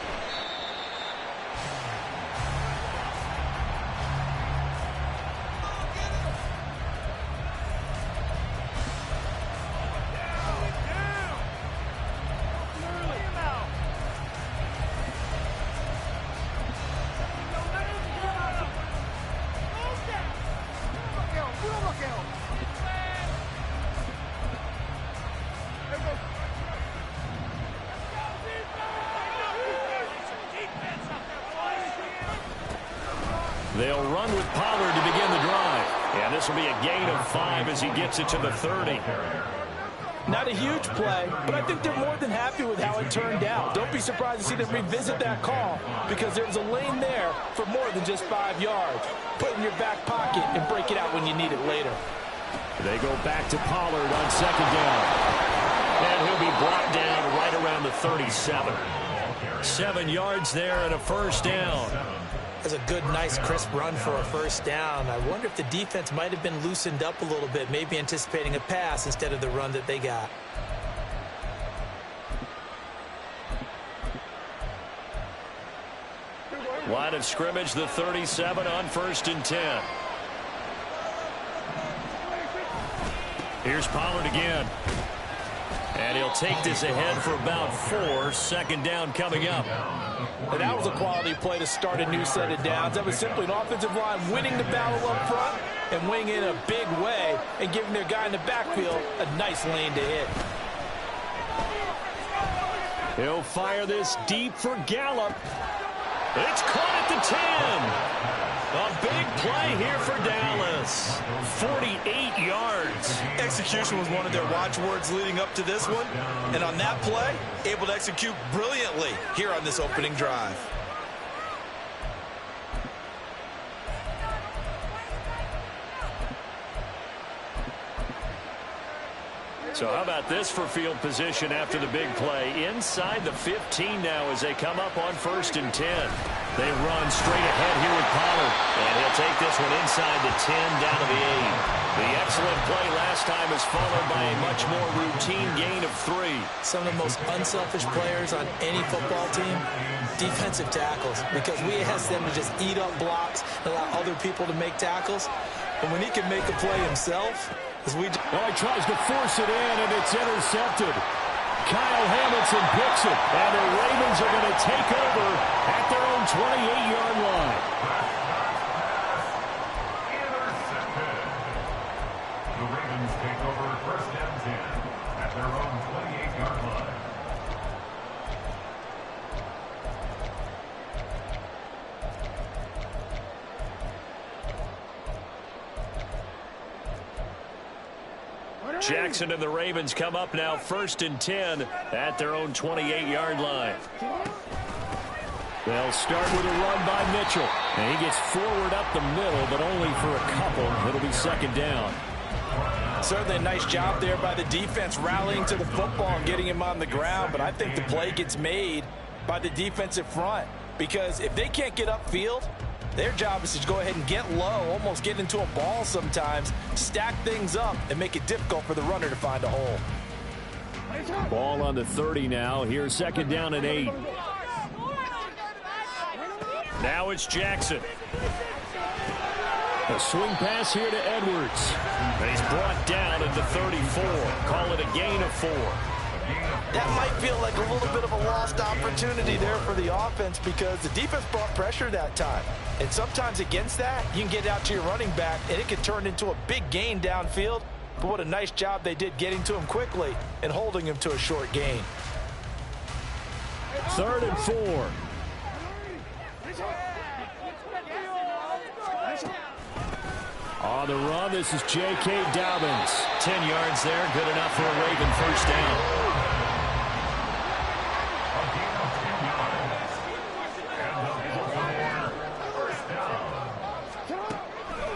They'll run with Pollard to begin the drive. And this will be a gain of 5 as he gets it to the 30. Not a huge play, but I think they're more than happy with how it turned out. Don't be surprised to see them revisit that call because there's a lane there for more than just 5 yards. Put it in your back pocket and break it out when you need it later. They go back to Pollard on second down. And he'll be brought down right around the 37. 7 yards there and a first down. That's a good, nice, crisp run for a first down. I wonder if the defense might have been loosened up a little bit, maybe anticipating a pass instead of the run that they got. Line of scrimmage, the 37 on 1st and 10. Here's Pollard again. And he'll take this ahead for about 4. Second down coming up. And that was a quality play to start a new set of downs. That was simply an offensive line winning the battle up front and winning in a big way and giving their guy in the backfield a nice lane to hit. He'll fire this deep for Gallup. It's caught at the 10. A big play here for Dallas. 48 yards. Execution was one of their watchwords leading up to this one. And on that play, able to execute brilliantly here on this opening drive. So how about this for field position after the big play? Inside the 15 now as they come up on 1st and 10. They run straight ahead here with Pollard. And he'll take this one inside the 10 down to the 8. The excellent play last time is followed by a much more routine gain of 3. Some of the most unselfish players on any football team, defensive tackles, because we ask them to just eat up blocks and allow other people to make tackles. And when he can make a play himself, he tries to force it in, and it's intercepted. Kyle Hamilton picks it, and the Ravens are going to take over at their own 28-yard line. The Ravens take over 1st and 10 at their own 28-yard line. Jackson and the Ravens come up now 1st and 10 at their own 28-yard line. They'll start with a run by Mitchell. And he gets forward up the middle, but only for a couple. It'll be second down. Certainly a nice job there by the defense rallying to the football and getting him on the ground. But I think the play gets made by the defensive front. Because if they can't get upfield, their job is to go ahead and get low, almost get into a ball sometimes, stack things up, and make it difficult for the runner to find a hole. Ball on the 30 now. Here's second down and 8. Now it's Jackson. A swing pass here to Edwards. And he's brought down at the 34. Call it a gain of 4. That might feel like a little bit of a lost opportunity there for the offense because the defense brought pressure that time. And sometimes against that, you can get out to your running back, and it can turn into a big gain downfield. But what a nice job they did getting to him quickly and holding him to a short gain. 3rd and 4. On the run, this is J.K. Dobbins. 10 yards there, good enough for a Raven first down.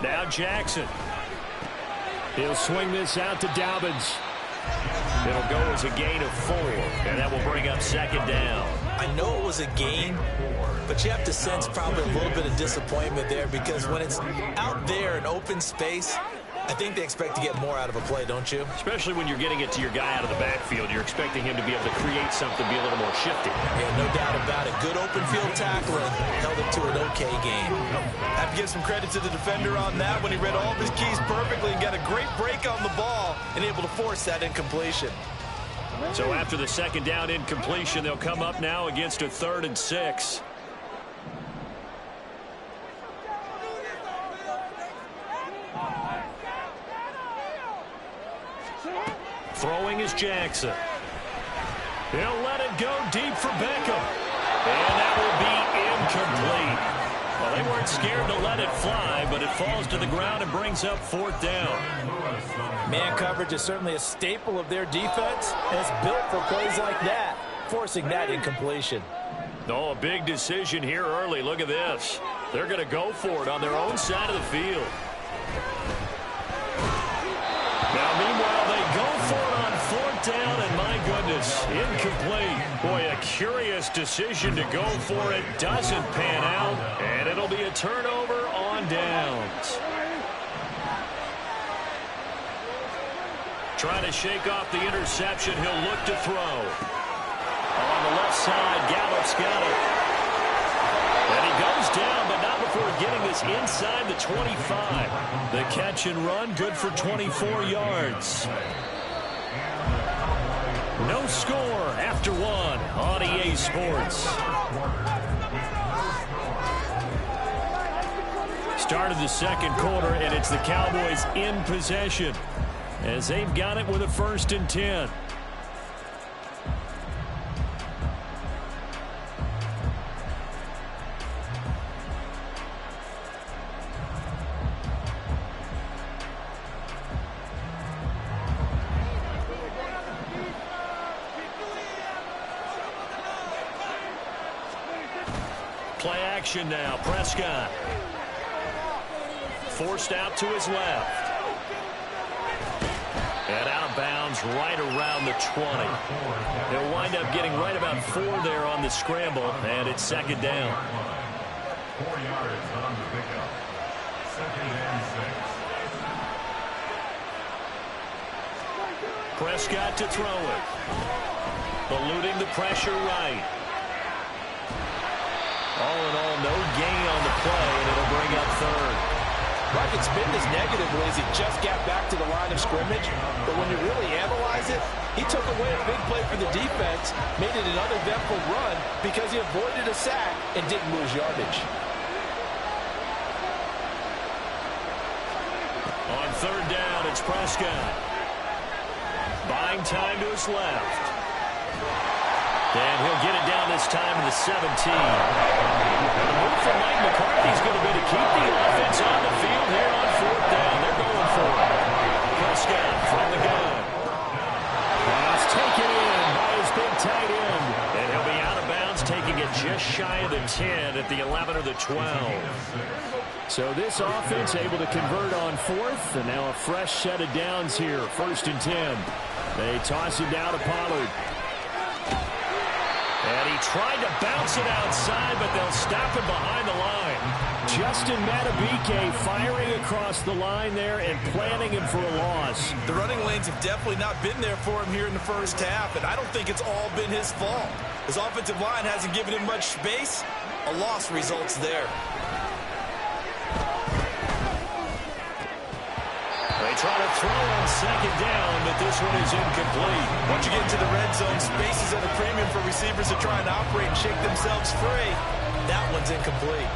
Now Now Jackson. He'll swing this out to Dobbins. It'll go as a gain of 4, and that will bring up second down. I know it was a gain, but you have to sense probably a little bit of disappointment there because when it's out there in open space, I think they expect to get more out of a play, don't you? Especially when you're getting it to your guy out of the backfield. You're expecting him to be able to create something, be a little more shifty. Yeah, no doubt about it. Good open field tackling held it to an okay game. I have to give some credit to the defender on that when he read all of his keys perfectly and got a great break on the ball and able to force that incompletion. So after the second down incompletion, they'll come up now against a 3rd and 6. Throwing is Jackson. He'll let it go deep for Beckham. And that will be incomplete. Well, they weren't scared to let it fly, but it falls to the ground and brings up 4th down. Man coverage is certainly a staple of their defense, and it's built for plays like that, forcing that incompletion. Oh, a big decision here early. Look at this. They're going to go for it on their own side of the field. Now, meanwhile, they go for it on 4th down, and my goodness, incomplete. Boy, a curious decision to go for it. Doesn't pan out, and it'll be a turnover on downs. Trying to shake off the interception. He'll look to throw. On the left side, Gallup's got it. And he goes down, but not before getting this inside the 25. The catch and run, good for 24 yards. No score after 1 on EA Sports. Start of the second quarter, and it's the Cowboys in possession as they've got it with a 1st and 10. Play action now. Prescott. Forced out to his left. And out of bounds right around the 20. They'll wind up getting right about 4 there on the scramble, and it's second down. 4 yards on the pickup. 2nd and 6. Prescott to throw it. Eluding the pressure right. All in all, no gain on the play, and it'll bring up 3rd. I could spin this negatively as he just got back to the line of scrimmage, but when you really analyze it, he took away a big play for the defense, made it an uneventful run because he avoided a sack and didn't lose yardage. On 3rd down, it's Prescott. Buying time to his left. And he'll get it down this time to the 17. And the move from Mike McCarthy is going to be to keep the offense on the field here on 4th down. They're going for it. Prescott from the gun. Pass taken in by his big tight end. And he'll be out of bounds, taking it just shy of the 10 at the 11 or the 12. So this offense able to convert on 4th, and now a fresh set of downs here. 1st and 10. They toss it down to Pollard. And he tried to bounce it outside, but they'll stop him behind the line. Justin Madubuike firing across the line there and planning him for a loss. The running lanes have definitely not been there for him here in the first half, and I don't think it's all been his fault. His offensive line hasn't given him much space. A loss results there. They try to throw on 2nd down, but this one is incomplete. Once you get into the red zone, space is at a premium for receivers that try and operate and shake themselves free. That one's incomplete.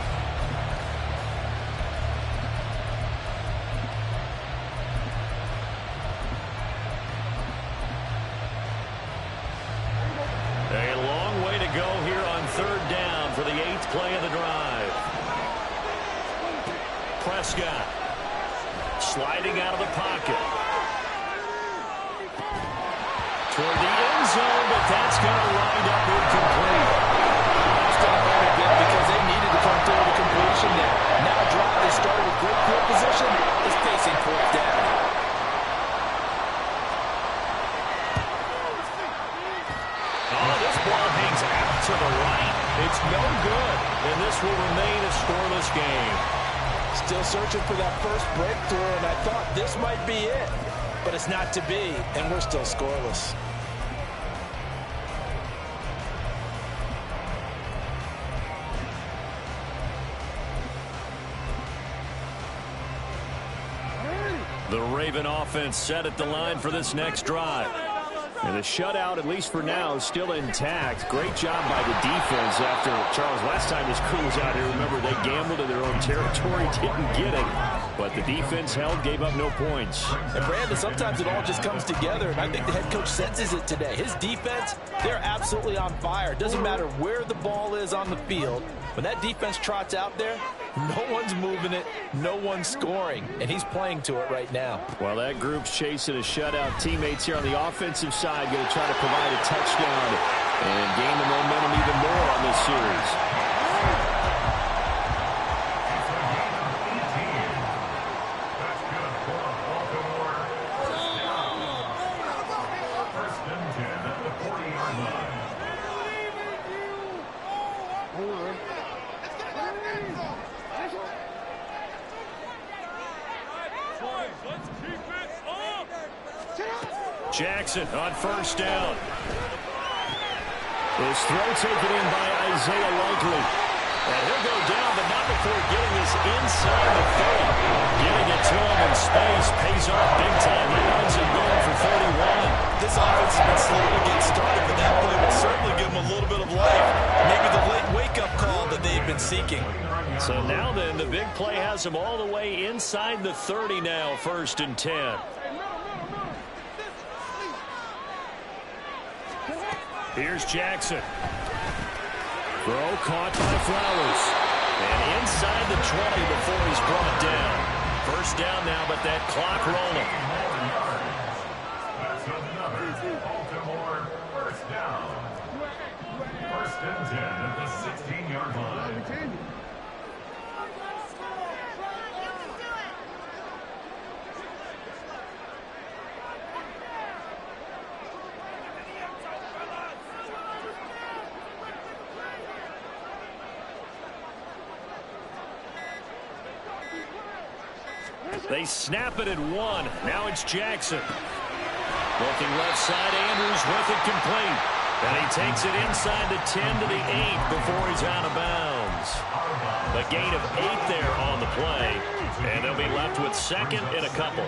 A long way to go here on 3rd down for the 8th play of the drive. Prescott sliding out of the pocket. Toward the end zone, but that's going to wind up incomplete. Stop that a bit because they needed to come through the completion there. Now drive, they started with great field position, to the right. It's no good, and this will remain a scoreless game. Still searching for that first breakthrough, and I thought this might be it. But it's not to be, and we're still scoreless. The Raven offense set at the line for this next drive. And the shutout, at least for now, is still intact. Great job by the defense after, Charles, last time this crew was out here, remember, they gambled in their own territory, didn't get it. But the defense held, gave up no points. And, Brandon, sometimes it all just comes together, and I think the head coach senses it today. His defense, they're absolutely on fire. It doesn't matter where the ball is on the field. When that defense trots out there, no one's moving it, no one's scoring, and he's playing to it right now. Well, that group's chasing a shutout. Teammates here on the offensive side going to try to provide a touchdown and gain the momentum even more on this series. Jackson on first down. This throw taken in by Isaiah Likely. And he'll go down, but not before getting this inside the 30. Getting it to him in space pays off big time. He runs it going for 41. This offense has been slow to get started, but that play would certainly give them a little bit of life. Maybe the late wake-up call that they've been seeking. So now then, the big play has them all the way inside the 30 now, 1st and 10. Here's Jackson. Throw caught by Flowers. And inside the 20 before he's brought down. First down now, but that clock rolling. That's another Baltimore first down. 1st and 10 at the 16-yard line. They snap it at 1. Now it's Jackson. Looking left side, Andrews with it complete. And he takes it inside the 10 to the 8 before he's out of bounds. A gain of 8 there on the play. And they'll be left with 2nd and a couple.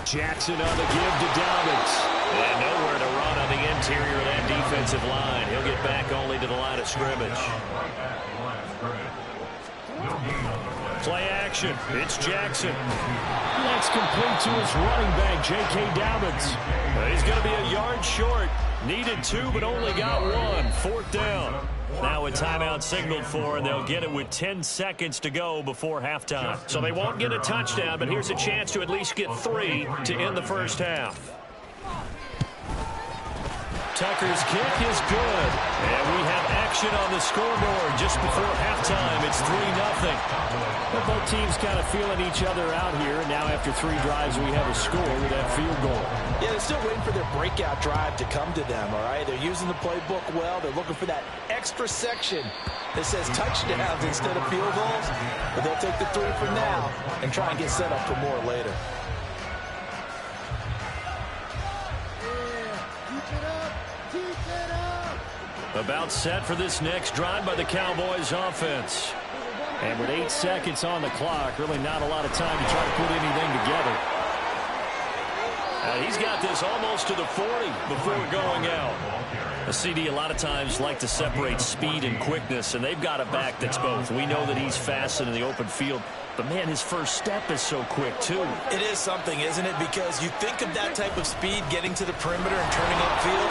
Jackson on the give to Dobbins. And nowhere to run on the interior of that defensive line. He'll get back only to the line of scrimmage. Play action. It's Jackson. That's complete to his running back, J.K. Dobbins. He's going to be a yard short. Needed 2, but only got 1. 4th down. Now a timeout signaled for, and they'll get it with 10 seconds to go before halftime. So they won't get a touchdown, but here's a chance to at least get 3 to end the first half. Tucker's kick is good. And we have action on the scoreboard just before halftime. It's 3-0. Well, both teams kind of feeling each other out here. Now after 3 drives, we have a score with that field goal. Yeah, they're still waiting for their breakout drive to come to them, all right? They're using the playbook well. They're looking for that extra section that says touchdowns instead of field goals. But they'll take the 3 for now and try and get set up for more later. About set for this next drive by the Cowboys offense. And with 8 seconds on the clock, really not a lot of time to try to put anything together. He's got this almost to the 40 before going out. A CD a lot of times like to separate speed and quickness, and they've got a back that's both. We know that he's fast in the open field, but, man, his first step is so quick, too. It is something, isn't it? Because you think of that type of speed getting to the perimeter and turning upfield,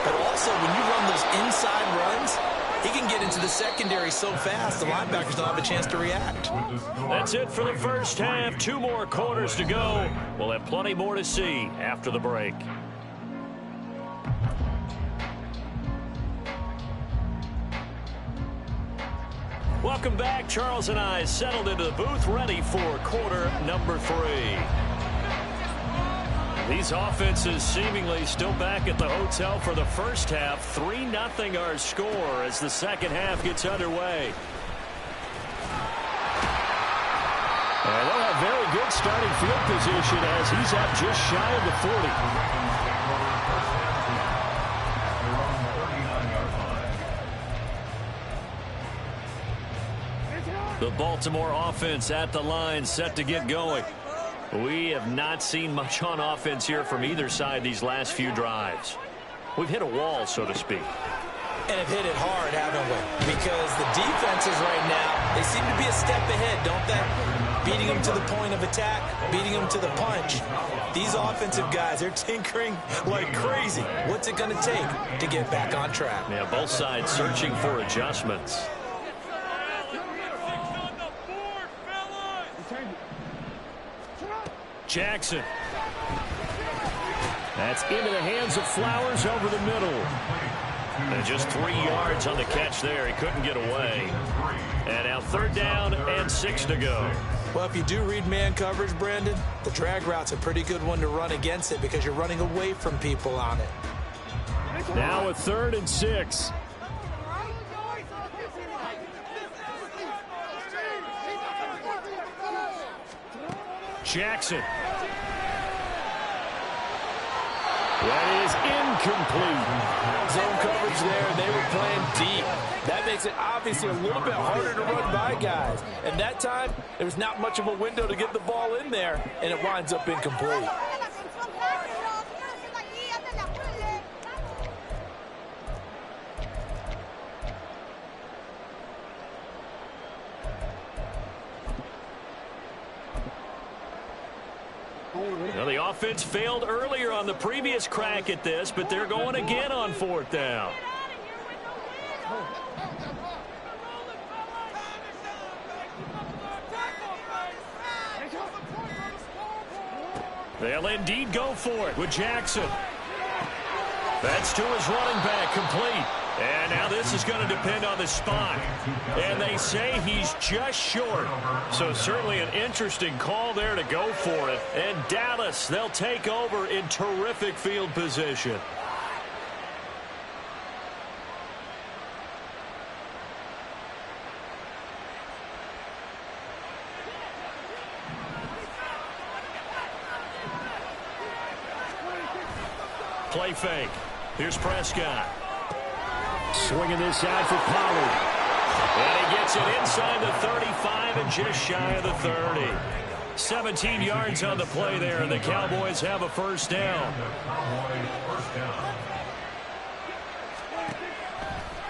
but also when you run those inside runs, he can get into the secondary so fast the linebackers don't have a chance to react. That's it for the first half. 2 more quarters to go. We'll have plenty more to see after the break. Welcome back. Charles and I settled into the booth ready for quarter number 3. These offenses seemingly still back at the hotel for the first half. 3-0 our score as the second half gets underway. And they'll have very good starting field position as he's up just shy of the 40. The Baltimore offense at the line, set to get going. We have not seen much on offense here from either side these last few drives. We've hit a wall, so to speak. And have hit it hard, haven't we? Because the defenses right now, they seem to be a step ahead, don't they? Beating them to the point of attack, beating them to the punch. These offensive guys, they're tinkering like crazy. What's it going to take to get back on track? Yeah, both sides searching for adjustments. Jackson. That's into the hands of Flowers over the middle. And just 3 yards on the catch there. He couldn't get away. And now 3rd down and 6 to go. Well, if you do read man coverage, Brandon, the drag route's a pretty good one to run against it because you're running away from people on it. Now a 3rd and 6. Jackson. That is incomplete. Zone coverage there, and they were playing deep. That makes it obviously a little bit harder to run by guys. And that time, there was not much of a window to get the ball in there, and it winds up incomplete. Now, the offense failed earlier on the previous crack at this, but they're going again on 4th down. They'll indeed go for it with Jackson. That's to his running back, complete. And now this is going to depend on the spot. And they say he's just short. So certainly an interesting call there to go for it. And Dallas, they'll take over in terrific field position. Play fake. Here's Prescott. Swinging this out for Pollard. And he gets it inside the 35 and just shy of the 30. 17 yards on the play there, and the Cowboys have a 1st down.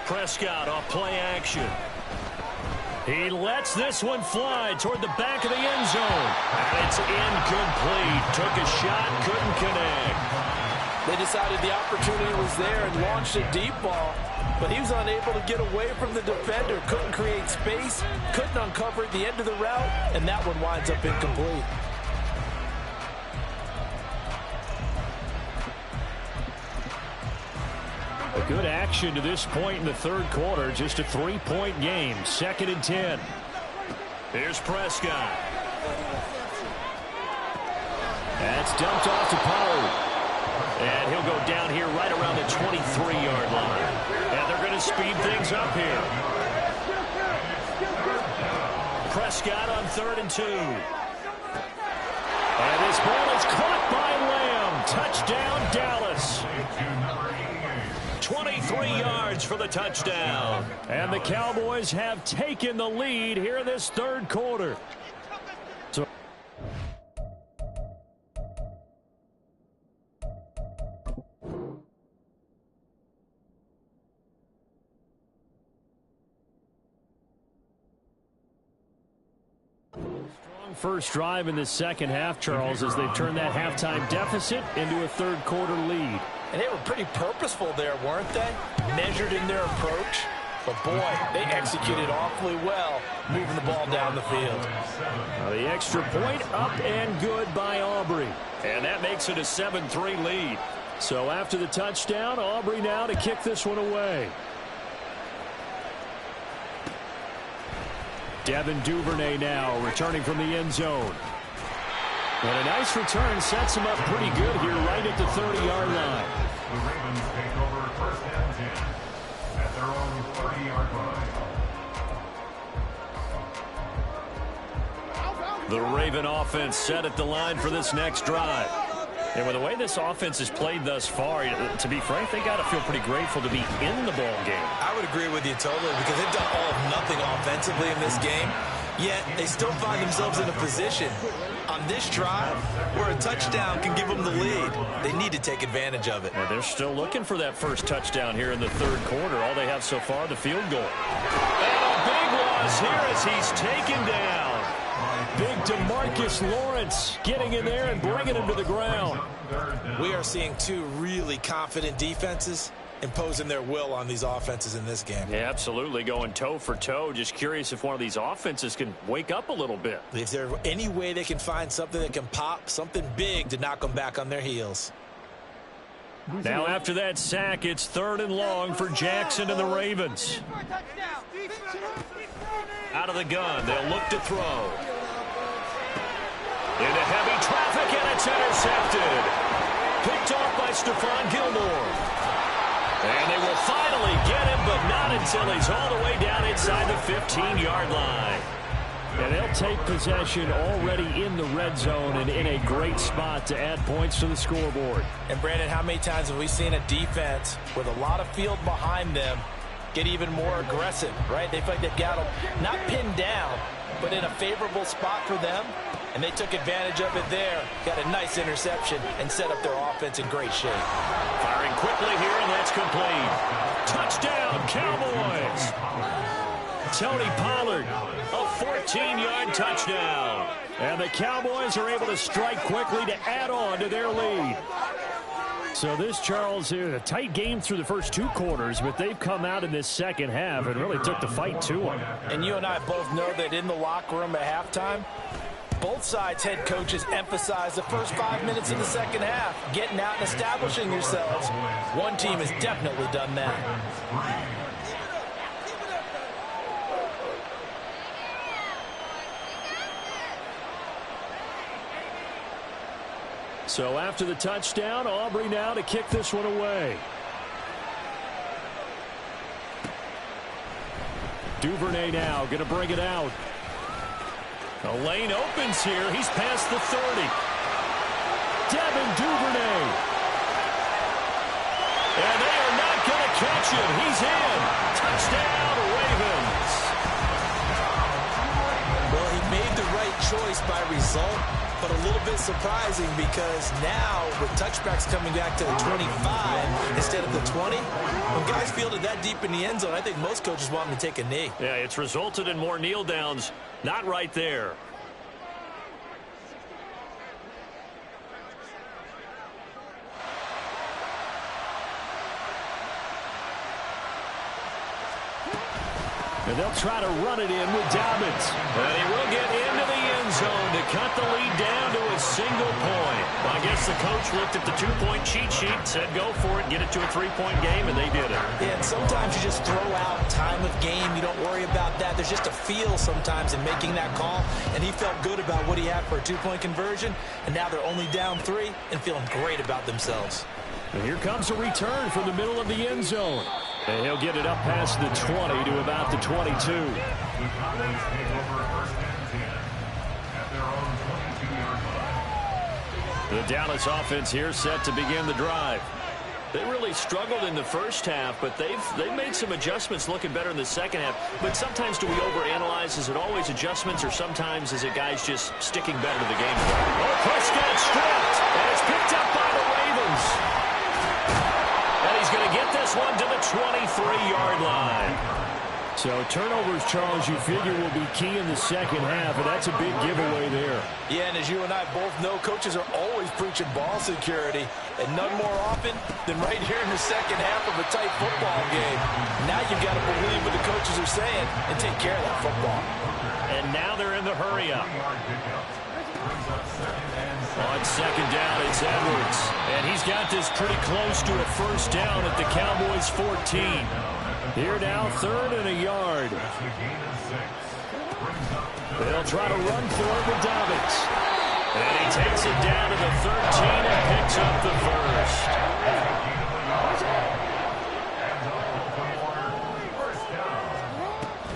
Prescott off play action. He lets this one fly toward the back of the end zone. And it's incomplete. Took a shot, couldn't connect. They decided the opportunity was there and launched a deep ball, but he was unable to get away from the defender, couldn't create space, couldn't uncover at the end of the route, and that one winds up incomplete. A good action to this point in the 3rd quarter, just a 3-point game, 2nd and 10. Here's Prescott. That's dumped off to Pollard. And he'll go down here right around the 23-yard line. And they're going to speed things up here. Prescott on 3rd and 2. And this ball is caught by Lamb. Touchdown, Dallas. 23 yards for the touchdown. And the Cowboys have taken the lead here in this 3rd quarter. So first drive in the second half, Charles, as they've turned that halftime deficit into a 3rd quarter lead. And they were pretty purposeful there, weren't they? Measured in their approach. But, boy, they executed awfully well moving the ball down the field. The extra point up and good by Aubrey. And that makes it a 7-3 lead. So after the touchdown, Aubrey now to kick this one away. Devin Duvernay now returning from the end zone. And a nice return sets him up pretty good here right at the 30-yard line. The Ravens take over 1st and 10 at their own 30-yard line. The Raven offense set at the line for this next drive. And with the way this offense has played thus far, to be frank, they got to feel pretty grateful to be in the ball game. I would agree with you totally because they've done all of nothing offensively in this game, yet they still find themselves in a position on this drive where a touchdown can give them the lead. They need to take advantage of it. And they're still looking for that first touchdown here in the third quarter. All they have so far, the field goal. And a big loss here as he's taken down. Big DeMarcus Lawrence getting in there and bringing him to the ground. We are seeing two really confident defenses imposing their will on these offenses in this game. Yeah, absolutely, going toe for toe. Just curious if one of these offenses can wake up a little bit. If there's any way they can find something that can pop, something big to knock them back on their heels. Now after that sack, it's 3rd and long for Jackson and the Ravens. Out of the gun, they'll look to throw. Into heavy traffic, and it's intercepted. Picked off by Stephon Gilmore. And they will finally get him, but not until he's all the way down inside the 15-yard line. And they'll take possession already in the red zone and in a great spot to add points to the scoreboard. And, Brandon, how many times have we seen a defense with a lot of field behind them get even more aggressive, right? They feel like they've got them not pinned down, but in a favorable spot for them. And they took advantage of it there. Got a nice interception and set up their offense in great shape. Firing quickly here, and that's complete. Touchdown, Cowboys. Tony Pollard, a 14-yard touchdown. And the Cowboys are able to strike quickly to add on to their lead. So this, Charles, is a tight game through the first 2 quarters, but they've come out in this second half and really took the fight to them. And you and I both know that in the locker room at halftime, both sides' head coaches emphasize the first 5 minutes of the second half, getting out and establishing yourselves. One team has definitely done that. So after the touchdown, Aubrey now to kick this one away. Duvernay now going to bring it out. A lane opens here. He's past the 30. Devin Duvernay. And they are not going to catch him. He's in. Touchdown, Ravens. Well, he made the right choice by result, but a little bit surprising because now with touchbacks coming back to the 25 instead of the 20, when guys fielded that deep in the end zone, I think most coaches want them to take a knee. Yeah, it's resulted in more kneel downs. Not right there. And they'll try to run it in with Dobbins. And he will get into the end zone to cut the lead down to a single point. Well, I guess the coach looked at the 2-point cheat sheet, said go for it, get it to a 3-point game, and they did it. Yeah, and sometimes you just throw out time of game. You don't worry about that. There's just a feel sometimes in making that call, and he felt good about what he had for a 2-point conversion, and now they're only down 3 and feeling great about themselves. And here comes a return from the middle of the end zone. And he'll get it up past the 20 to about the 22. The Cowboys take over 1st and 10 at their own 22-yard line. The Dallas offense here set to begin the drive. They really struggled in the first half, but they've made some adjustments looking better in the second half. But sometimes do we overanalyze? Is it always adjustments, or sometimes is it guys just sticking better to the game? Oh, Prescott stripped, and it's picked up by the Ravens. And he's going to get this one to the 23-yard line. So turnovers, Charles, you figure will be key in the second half, and that's a big giveaway there. Yeah, and as you and I both know, coaches are always preaching ball security, and none more often than right here in the second half of a tight football game. Now you've got to believe what the coaches are saying and take care of that football. And now they're in the hurry-up. On second down, it's Edwards. And he's got this pretty close to a first down at the Cowboys' 14. Here now, 3rd and a yard. They'll try to run for it with Dobbins. And he takes it down to the 13 and picks up the first.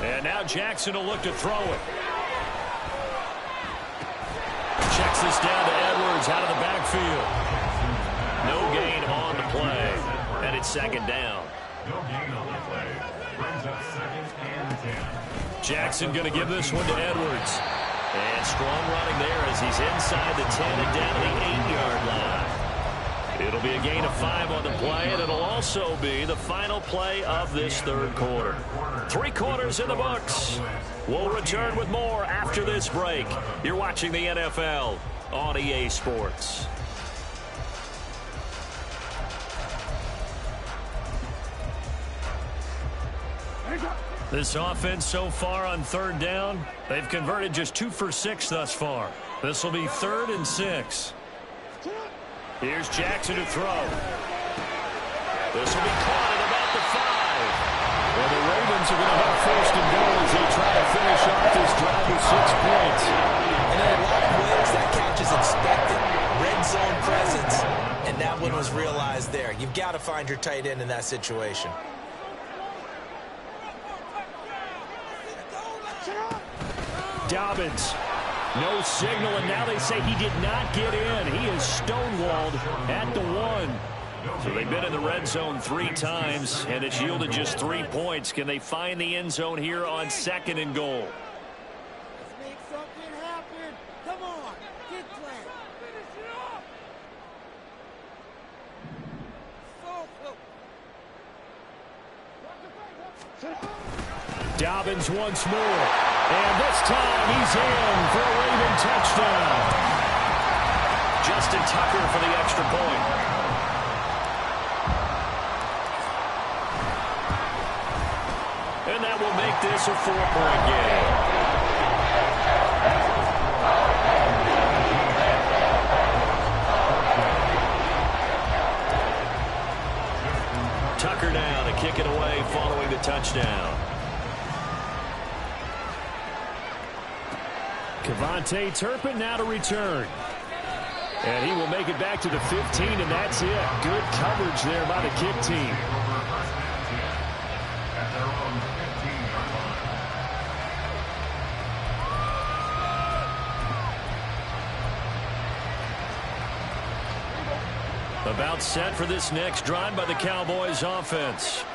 And now Jackson will look to throw it. Checks this down to Edwards out of the backfield. No gain on the play. And it's second down. No gain on the play. Brings up second and 10. Jackson going to give this one to Edwards. And strong running there as he's inside the 10 and down to the 8-yard line. It'll be a gain of 5 on the play, and it'll also be the final play of this third quarter. 3 quarters in the books. We'll return with more after this break. You're watching the NFL on EA Sports. This offense so far on third down, they've converted just 2 for 6 thus far. This will be 3rd and 6. Here's Jackson to throw. This will be caught at about the 5. Well, the Ravens are going to have 1st and goal as they try to finish off this drive with 6 points. And in a lot of ways, that catch is expected. Red zone presence, and that one was realized there. You've got to find your tight end in that situation. Dobbins, no signal, and now they say he did not get in. He is stonewalled at the 1. So they've been in the red zone 3 times, and it's yielded just 3 points. Can they find the end zone here on 2nd and goal? Let's make something happen. Come on, get playing. Finish it up. Dobbins once more. And this time he's in for a Raven touchdown. Justin Tucker for the extra point. And that will make this a 4-point game. Tucker now to kick it away following the touchdown. KaVontae Turpin now to return. And he will make it back to the 15, and that's it. Good coverage there by the kick team. About set for this next drive by the Cowboys offense.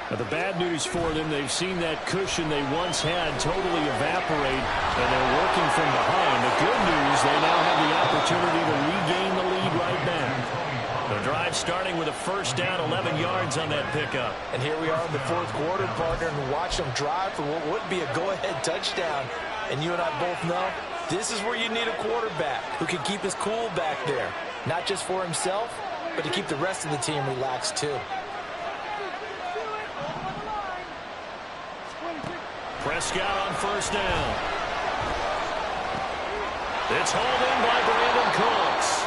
Now, the bad news for them, they've seen that cushion they once had totally evaporate, and they're working from behind. The good news, they now have the opportunity to regain the lead right back. The drive starting with a 1st down, 11 yards on that pickup. And here we are in the 4th quarter, partner, and watch them drive for what would be a go-ahead touchdown. And you and I both know this is where you need a quarterback who can keep his cool back there. Not just for himself, but to keep the rest of the team relaxed too. Prescott on 1st down. It's hauled in by Brandon Cooks.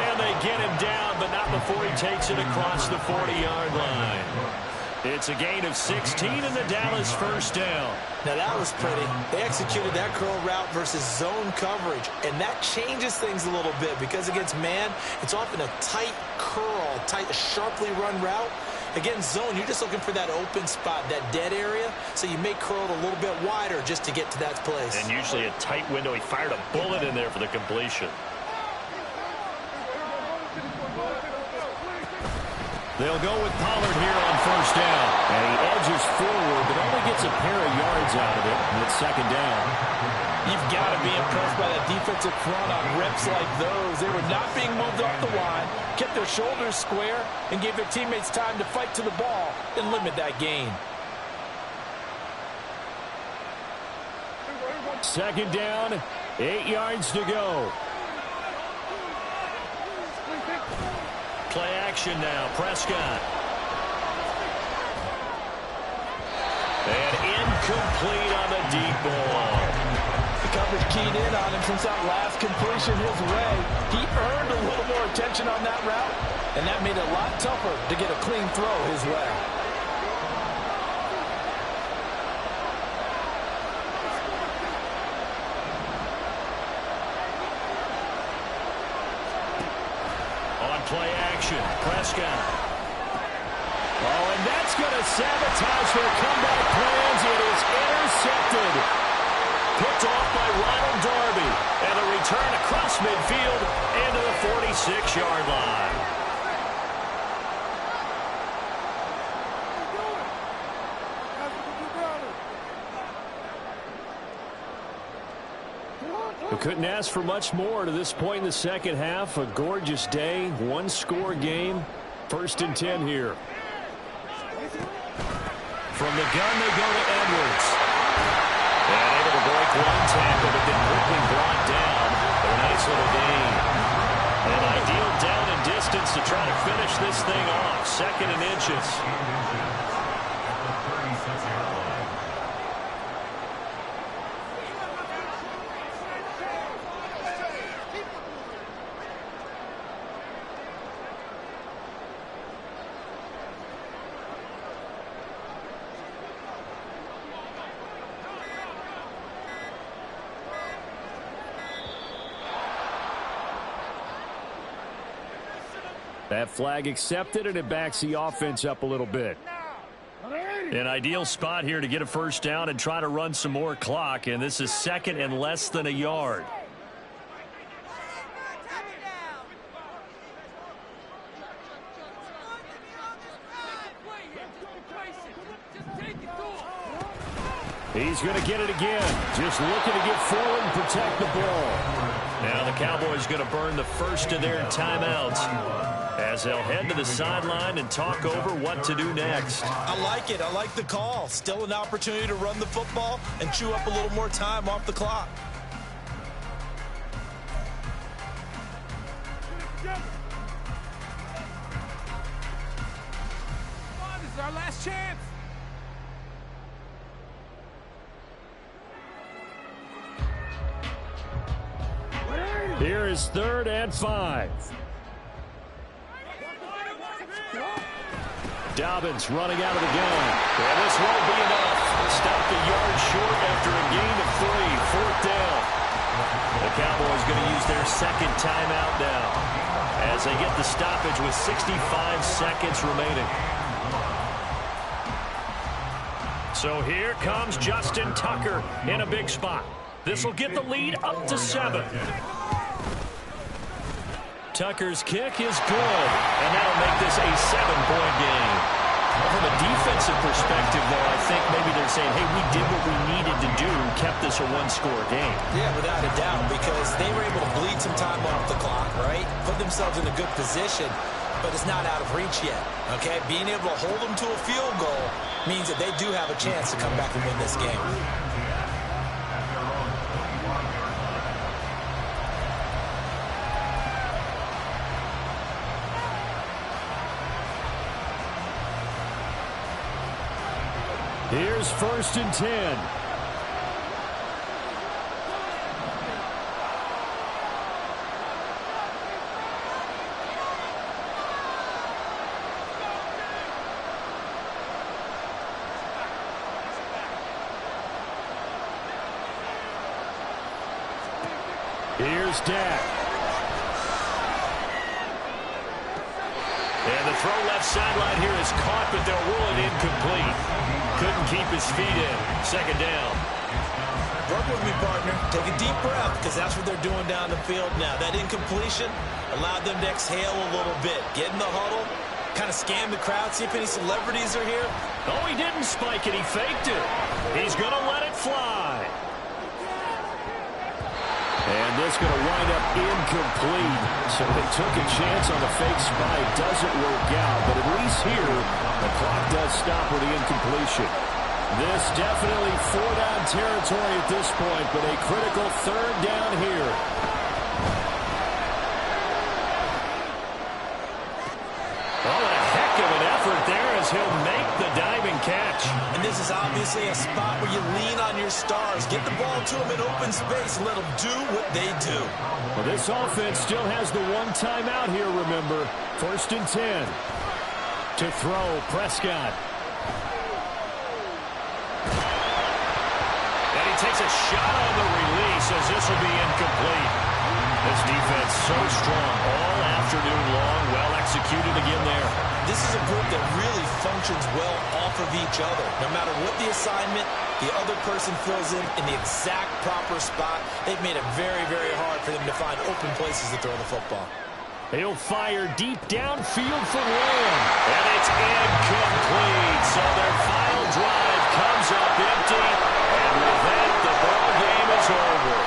And they get him down, but not before he takes it across the 40-yard line. It's a gain of 16 in the Dallas 1st down. Now that was pretty. They executed that curl route versus zone coverage, and that changes things a little bit because against man, it's often a tight curl, tight, sharply run route. Against zone, you're just looking for that open spot, that dead area, so you may curl it a little bit wider just to get to that place. And usually a tight window. He fired a bullet in there for the completion. They'll go with Pollard here on 1st down. And he edges forward, but only gets a pair of yards out of it. And it's 2nd down. You've got to be impressed by that defensive front on reps like those. They were not being moved off the line, kept their shoulders square, and gave their teammates time to fight to the ball and limit that gain. 2nd down, 8 yards to go. Play action now, Prescott. And incomplete on the deep ball. The coverage keyed in on him since that last completion his way. He earned a little more attention on that route, and that made it a lot tougher to get a clean throw his way. play action. Prescott. Oh, and that's going to sabotage their comeback plans. It is intercepted. Picked off by Ronald Darby. And a return across midfield into the 46-yard line. We couldn't ask for much more to this point in the second half. A gorgeous day, one-score game. 1st and 10 here. From the gun, they go to Edwards. And able to break one tackle, but then quickly brought down for a nice little gain. An ideal down and distance to try to finish this thing off. 2nd and inches. That flag accepted, and it backs the offense up a little bit. An ideal spot here to get a first down and try to run some more clock, and this is 2nd and less than a yard. He's going to get it again. Just looking to get forward and protect the ball. Now the Cowboys going to burn the first of their timeouts as they'll head to the sideline and talk over what to do next. I like it. I like the call. Still an opportunity to run the football and chew up a little more time off the clock. Come on, this is our last chance. Here is 3rd and 5. Dobbins running out of the gun. And this won't be enough. Stopped a yard short after a gain of 3. 4th down. The Cowboys going to use their 2nd timeout now as they get the stoppage with 65 seconds remaining. So here comes Justin Tucker in a big spot. This will get the lead up to 7. Tucker's kick is good, and that'll make this a 7-point game. From a defensive perspective, though, I think maybe they're saying, hey, we did what we needed to do, kept this a one-score game. Yeah, without a doubt, because they were able to bleed some time off the clock, right? Put themselves in a good position, but it's not out of reach yet, okay? Being able to hold them to a field goal means that they do have a chance to come back and win this game. Here's 1st and 10. Here's Dak. And the throw left sideline here is caught, but they'll rule it incomplete. Couldn't keep his feet in. 2nd down. Work with me, partner. Take a deep breath, because that's what they're doing down the field now. That incompletion allowed them to exhale a little bit. Get in the huddle, kind of scan the crowd, see if any celebrities are here. Oh, he didn't spike it. He faked it. He's going to let it fly. And this going to wind up incomplete. So they took a chance on the fake spike. Doesn't work out. But at least here, the clock does stop with the incompletion. This definitely 4-down territory at this point, but a critical 3rd down here. Oh, and a heck of an effort there as he'll make the diving catch. And this is obviously a spot where you lean on your stars. Get the ball to them in open space. Let them do what they do. Well, this offense still has the 1 timeout here, remember. 1st and 10. To throw, Prescott. And he takes a shot on the release as this will be incomplete. This defense so strong all after afternoon long. Well executed again there. This is a group that really functions well off of each other. No matter what the assignment, the other person fills in the exact proper spot. They've made it very, very hard for them to find open places to throw the football. He'll fire deep downfield for Lamb. And it's incomplete. So their final drive comes up empty. And with that, the ball game is over.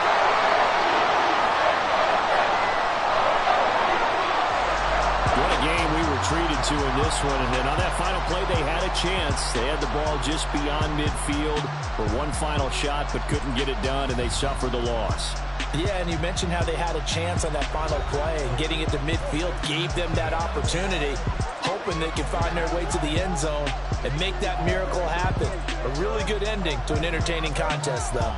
What a game we were treated to in this one. And then on that final play, they had a chance. They had the ball just beyond midfield for one final shot, but couldn't get it done, and they suffered the loss. Yeah, and you mentioned how they had a chance on that final play, and getting it to midfield gave them that opportunity, hoping they could find their way to the end zone and make that miracle happen. A really good ending to an entertaining contest, though.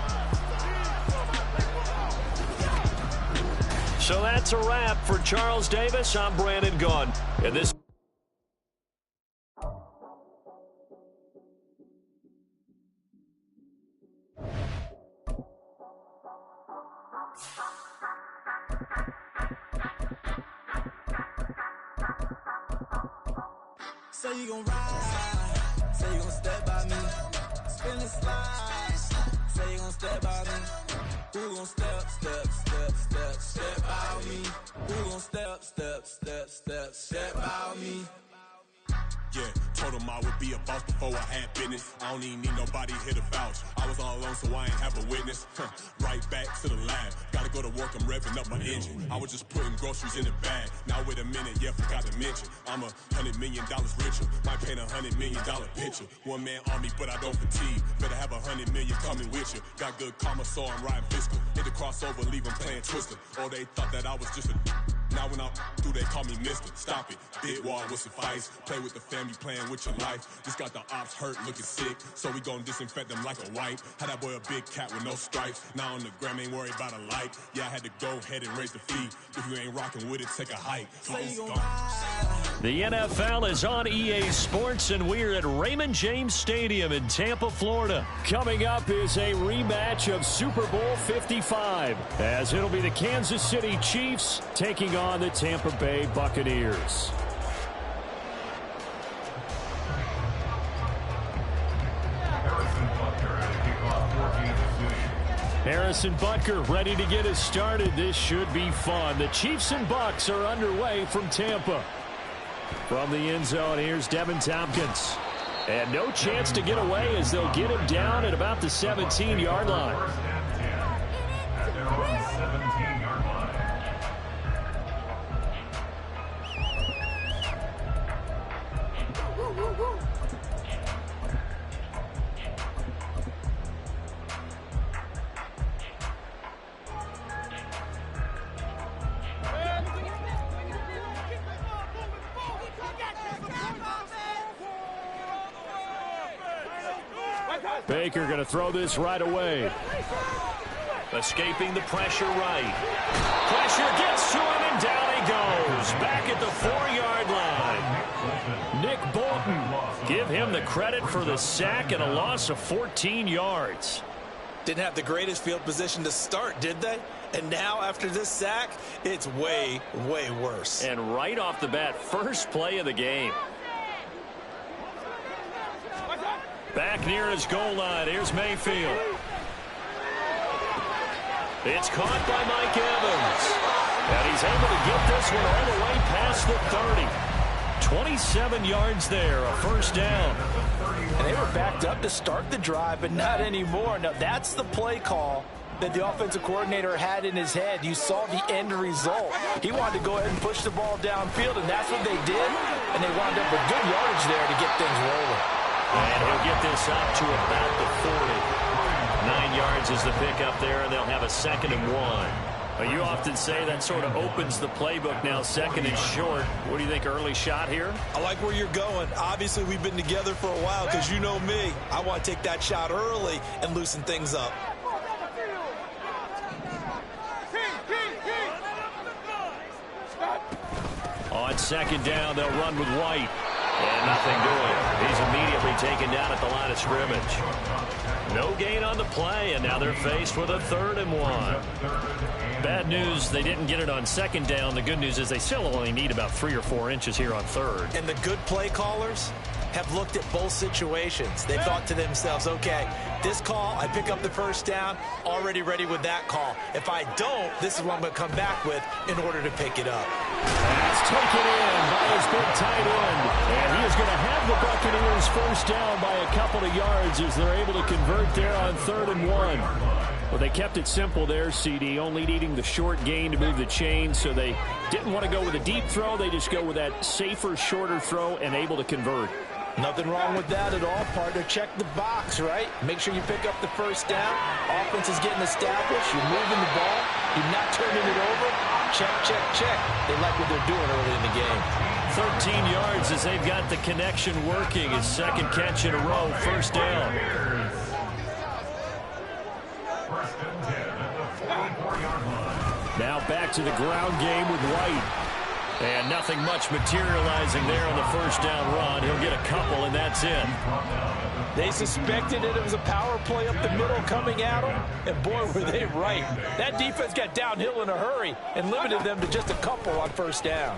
So that's a wrap for Charles Davis. I'm Brandon Gaudin. And this Say you gon' ride, say you gon' step by me, spin and slide, say you gon' step by me, who gon' step by me, who gon' step by me. Yeah, told him I would be a boss before I had business. I don't even need nobody here to vouch. I was all alone, so I ain't have a witness. Right back to the lab. Gotta go to work, I'm revving up my engine. I was just putting groceries in the bag. Now wait a minute, yeah, forgot to mention. I'm $100 million richer. Might paint $100 million picture. One man army, but I don't fatigue. Better have 100 million coming with you. Got good karma, so I'm riding fiscal. Hit the crossover, leave them playing Twister. Or they thought that I was just a... Now when I'm through, they call me Mister. Stop it. Big wall would suffice. Play with the family, playing with your life. Just got the ops hurt, looking sick. So we gon' disinfect them like a wipe. Had that boy a big cat with no stripes. Now on the gram, ain't worried about a light. Yeah, I had to go ahead and raise the fee. If you ain't rocking with it, take a hike. The NFL is on EA Sports, and we're at Raymond James Stadium in Tampa, Florida. Coming up is a rematch of Super Bowl 55, as it'll be the Kansas City Chiefs taking on the Tampa Bay Buccaneers. Harrison Butker ready to get us started. This should be fun. The Chiefs and Bucs are underway from Tampa. From the end zone, here's Devin Tompkins. And no chance to get away as they'll get him down at about the 17-yard line. At their own 17-yard line. Baker going to throw this right away. Escaping the pressure right. Pressure gets to him, and down he goes. Back at the 4-yard line. Nick Bolton. Give him the credit for the sack and a loss of 14 yards. Didn't have the greatest field position to start, did they? And now, after this sack, it's way, way worse. And right off the bat, first play of the game. Back near his goal line. Here's Mayfield. It's caught by Mike Evans. And he's able to get this one all the way past the 30. 27 yards there, a first down. And they were backed up to start the drive, but not anymore. Now, that's the play call that the offensive coordinator had in his head. You saw the end result. He wanted to go ahead and push the ball downfield, and that's what they did. And they wound up with good yardage there to get things rolling. And he'll get this up to about the 40. 9 yards is the pickup there, and they'll have a 2nd and 1. You often say that sort of opens the playbook now, 2nd and short. What do you think, early shot here? I like where you're going. Obviously, we've been together for a while because you know me. I want to take that shot early and loosen things up. On 2nd down, they'll run with White. And nothing doing. He's immediately taken down at the line of scrimmage. No gain on the play, and now they're faced with a 3rd and 1. Bad news, they didn't get it on 2nd down. The good news is they still only need about 3 or 4 inches here on 3rd. And the good play callers have looked at both situations. They thought to themselves, okay, this call, I pick up the 1st down, already ready with that call. If I don't, this is what I'm going to come back with in order to pick it up. That's taken in by his big tight end. And he is going to have the Buccaneers 1st down by a couple of yards as they're able to convert there on 3rd and 1. Well, they kept it simple there, CD, only needing the short gain to move the chain, so they didn't want to go with a deep throw. They just go with that safer, shorter throw and able to convert. Nothing wrong with that at all, partner. Check the box, right? Make sure you pick up the 1st down. Offense is getting established. You're moving the ball. You're not turning it over. Check, check, check. They like what they're doing early in the game. 13 yards as they've got the connection working. His 2nd catch in a row, 1st down. 1st and 10 at the 44-yard line. Now back to the ground game with White. And nothing much materializing there on the 1st down run. He'll get a couple, and that's it. They suspected it was a power play up the middle coming at them, and boy, were they right. That defense got downhill in a hurry and limited them to just a couple on 1st down.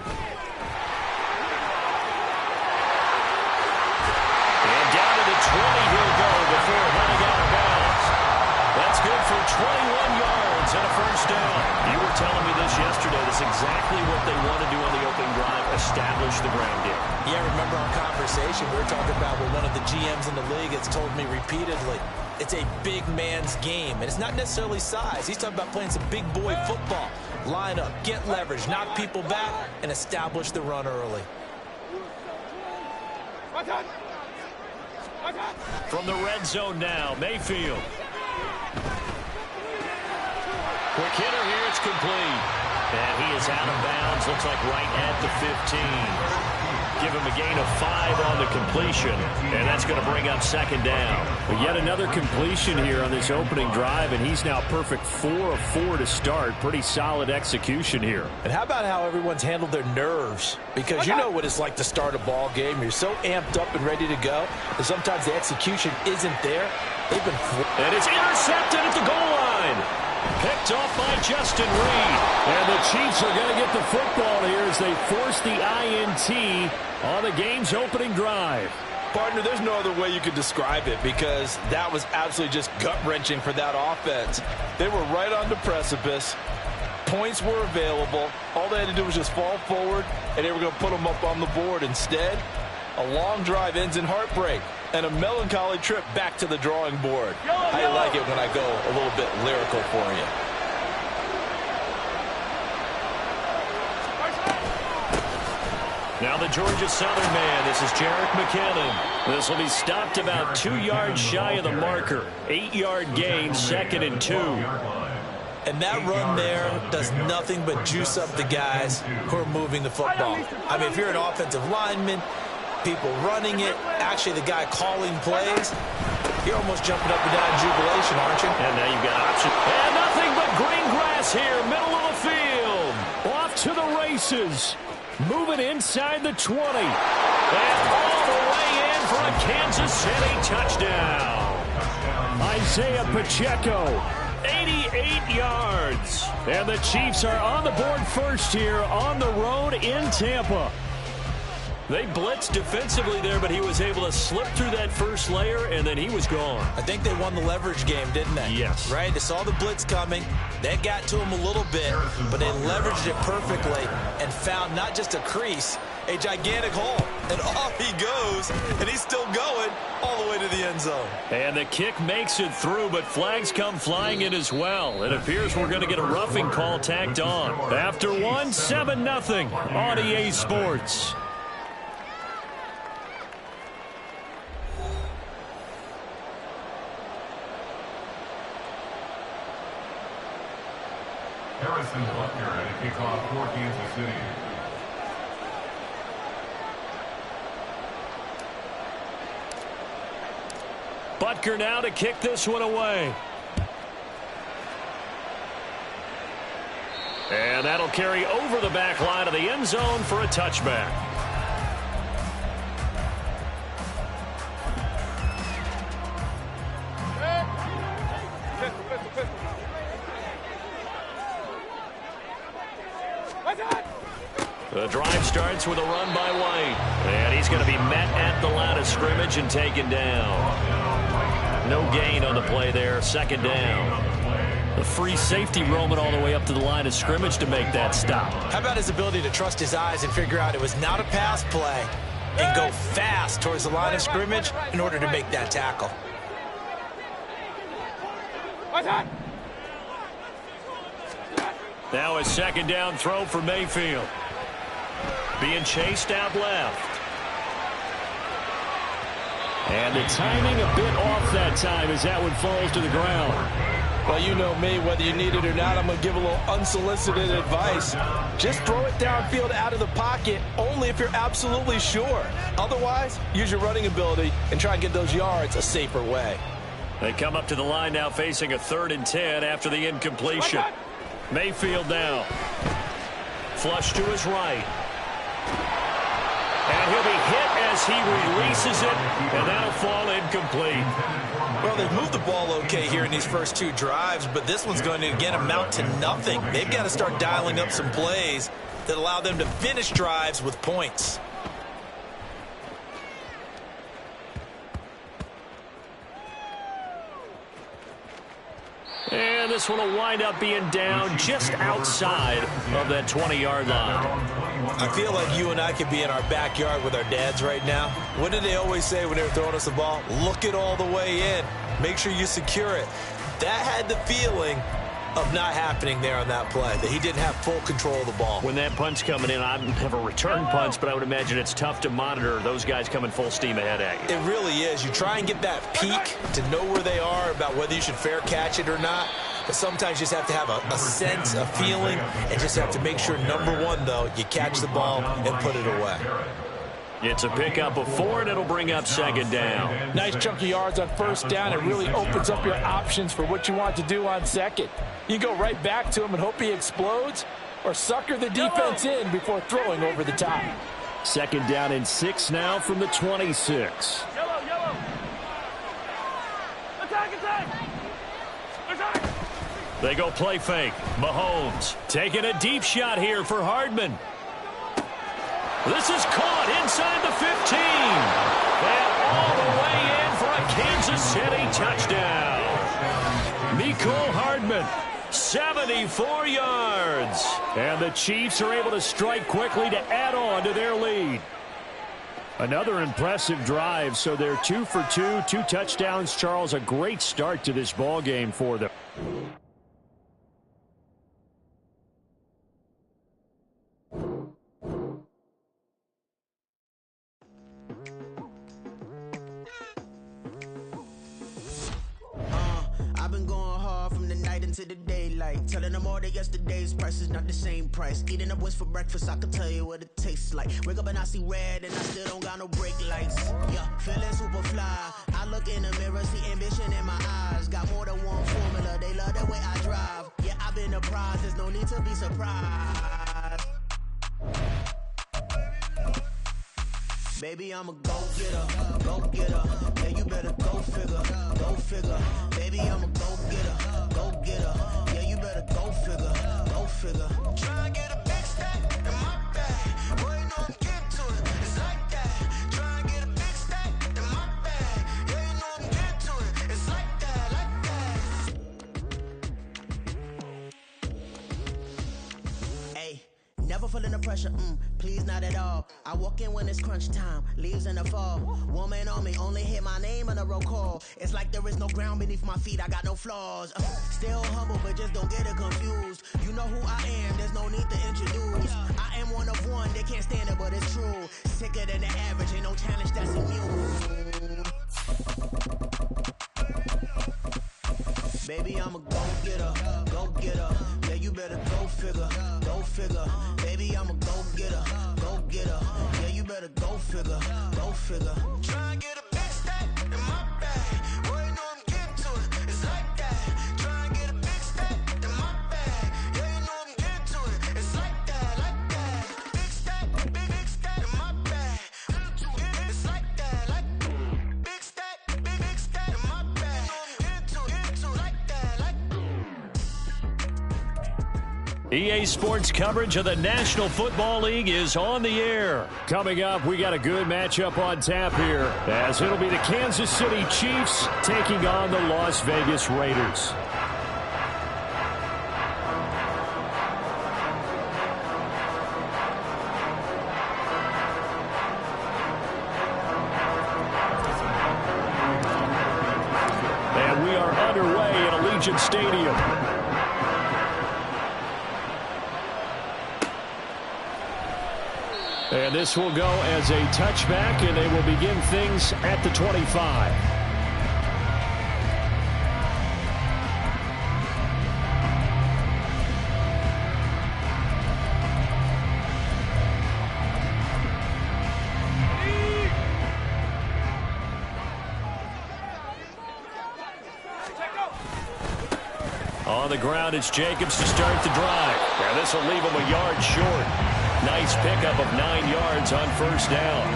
And down to the 20 he'll go before running out of bounds. That's good for 21 yards and a 1st down. You were telling me this yesterday. That's exactly what they want to do on the opening drive, establish the ground game. Yeah, remember our conversation we were talking about with one of the GMs in the league that's told me repeatedly, it's a big man's game, and it's not necessarily size. He's talking about playing some big boy football. Line up, get leverage, knock people back, and establish the run early. From the red zone now, Mayfield. Quick hitter here, it's complete. And he is out of bounds, looks like right at the 15. Give him a gain of 5 on the completion, and that's going to bring up 2nd down. But yet another completion here on this opening drive, and he's now perfect 4 of 4 to start. Pretty solid execution here. And how about how everyone's handled their nerves? Because you know what it's like to start a ball game. You're so amped up and ready to go, and sometimes the execution isn't there. They've been... And it's intercepted at the goal line. Picked off by Justin Reed. And the Chiefs are going to get the football here as they force the INT on the game's opening drive. Partner, there's no other way you could describe it because that was absolutely just gut-wrenching for that offense. They were right on the precipice. Points were available. All they had to do was just fall forward, and they were going to put them up on the board. Instead, a long drive ends in heartbreak and a melancholy trip back to the drawing board. I like it when I go a little bit lyrical for you. Now the Georgia Southern man, this is Jerick McKinnon. This will be stopped about 2 yards shy of the marker. 8-yard gain, 2nd and 2. And that run there does nothing but juice up the guys who are moving the football. I mean, if you're an offensive lineman, people running it, actually the guy calling plays, you're almost jumping up and down in jubilation, aren't you? And now you've got options. And nothing but green grass here, middle of the field. Off to the races. Moving inside the 20. And all the way in for a Kansas City touchdown. Isaiah Pacheco. 88 yards. And the Chiefs are on the board first here on the road in Tampa. They blitzed defensively there, but he was able to slip through that first layer, and then he was gone. I think they won the leverage game, didn't they? Yes. Right? They saw the blitz coming. That got to him a little bit, but they leveraged it perfectly and found not just a crease, a gigantic hole. And off he goes, and he's still going all the way to the end zone. And the kick makes it through, but flags come flying in as well. It appears we're going to get a roughing call tacked on. After one, 7-0 on EA Sports. Harrison Butker at a kickoff for Kansas City. Butker now to kick this one away. And that'll carry over the back line of the end zone for a touchback. The drive starts with a run by White. And he's going to be met at the line of scrimmage and taken down. No gain on the play there. Second down. The free safety roaming all the way up to the line of scrimmage to make that stop. How about his ability to trust his eyes and figure out it was not a pass play and go fast towards the line of scrimmage in order to make that tackle. Now a second down throw for Mayfield. Being chased out left. And the timing a bit off that time as that one falls to the ground. Well, you know me, whether you need it or not, I'm going to give a little unsolicited advice. Just throw it downfield out of the pocket only if you're absolutely sure. Otherwise, use your running ability and try and get those yards a safer way. They come up to the line now facing a 3rd and 10 after the incompletion. Mayfield now. Flush to his right. And he'll be hit as he releases it, and that'll fall incomplete. Well, they've moved the ball okay here in these first 2 drives, but this one's going to, again, amount to nothing. They've got to start dialing up some plays that allow them to finish drives with points. And this one will wind up being down just outside of that 20-yard line. I feel like you and I could be in our backyard with our dads right now. What did they always say when they were throwing us the ball? Look it all the way in. Make sure you secure it. That had the feeling of not happening there on that play, that he didn't have full control of the ball. When that punt's coming in, I've never returned punts, but I would imagine it's tough to monitor those guys coming full steam ahead at you. It really is. You try and get that peek to know where they are, about whether you should fair catch it or not. But sometimes you just have to have a sense, a feeling, and just have to make sure, number one, though, you catch the ball and put it away. It's a pickup of 4, and it'll bring up second down. Nice chunk of yards on first down. It really opens up your options for what you want to do on second. You go right back to him and hope he explodes, or sucker the defense in before throwing over the top. Second down and 6 now from the 26. They go play fake. Mahomes taking a deep shot here for Hardman. This is caught inside the 15. And all the way in for a Kansas City touchdown. Mecole Hardman, 74 yards. And the Chiefs are able to strike quickly to add on to their lead. Another impressive drive, so they're 2 for 2, 2 touchdowns. Charles, a great start to this ball game for them. I've been going hard from the night into the daylight, telling them all that yesterday's price is not the same price. Eating up what's for breakfast, I can tell you what it tastes like. Wake up and I see red and I still don't got no brake lights. Yeah, feeling super fly. I look in the mirror, see ambition in my eyes. Got more than one formula, they love the way I drive. Yeah, I've been a prize, there's no need to be surprised. Baby, I'm a go-getter, go-getter. Yeah, you better go figure, go figure. Baby, I'm a go-getter, go-getter. Yeah, you better go figure, go figure. Try and get a big stack in my bag. Boy, you know I'm getting to it, it's like that. Try and get a big stack in my bag. Yeah, you know I'm getting to it, it's like that, like that. Hey, never feeling the pressure, please not at all. I walk in when it's crunch time, leaves in the fall. Woman on me, only hit my name on a roll call. It's like there is no ground beneath my feet, I got no flaws. Still humble, but just don't get it confused. You know who I am, there's no need to introduce. I am one of one, they can't stand it, but it's true. Sicker than the average, ain't no challenge that's immune. Baby, I'm a go-getter, go-getter. Yeah, you better go figure, go figure. Baby, I'm a go-getter, go-getter. Yeah, you better go figure, go figure. Try and get a big stack in my bag. Boy, you know I'm getting to it, it's like that. Try and get a big stack in my bag. Yeah, you know I'm getting to it, it's like that, like that. Big stack, big stack in my bag. It's like that, like big stack in my bag. Get to it like that, like. EA Sports coverage of the National Football League is on the air. Coming up, we got a good matchup on tap here, as it'll be the Kansas City Chiefs taking on the Las Vegas Raiders. And we are underway at Allegiant Stadium. And this will go as a touchback, and they will begin things at the 25. On the ground, it's Jacobs to start the drive. And this will leave him a yard short. Nice pickup of 9 yards on first down.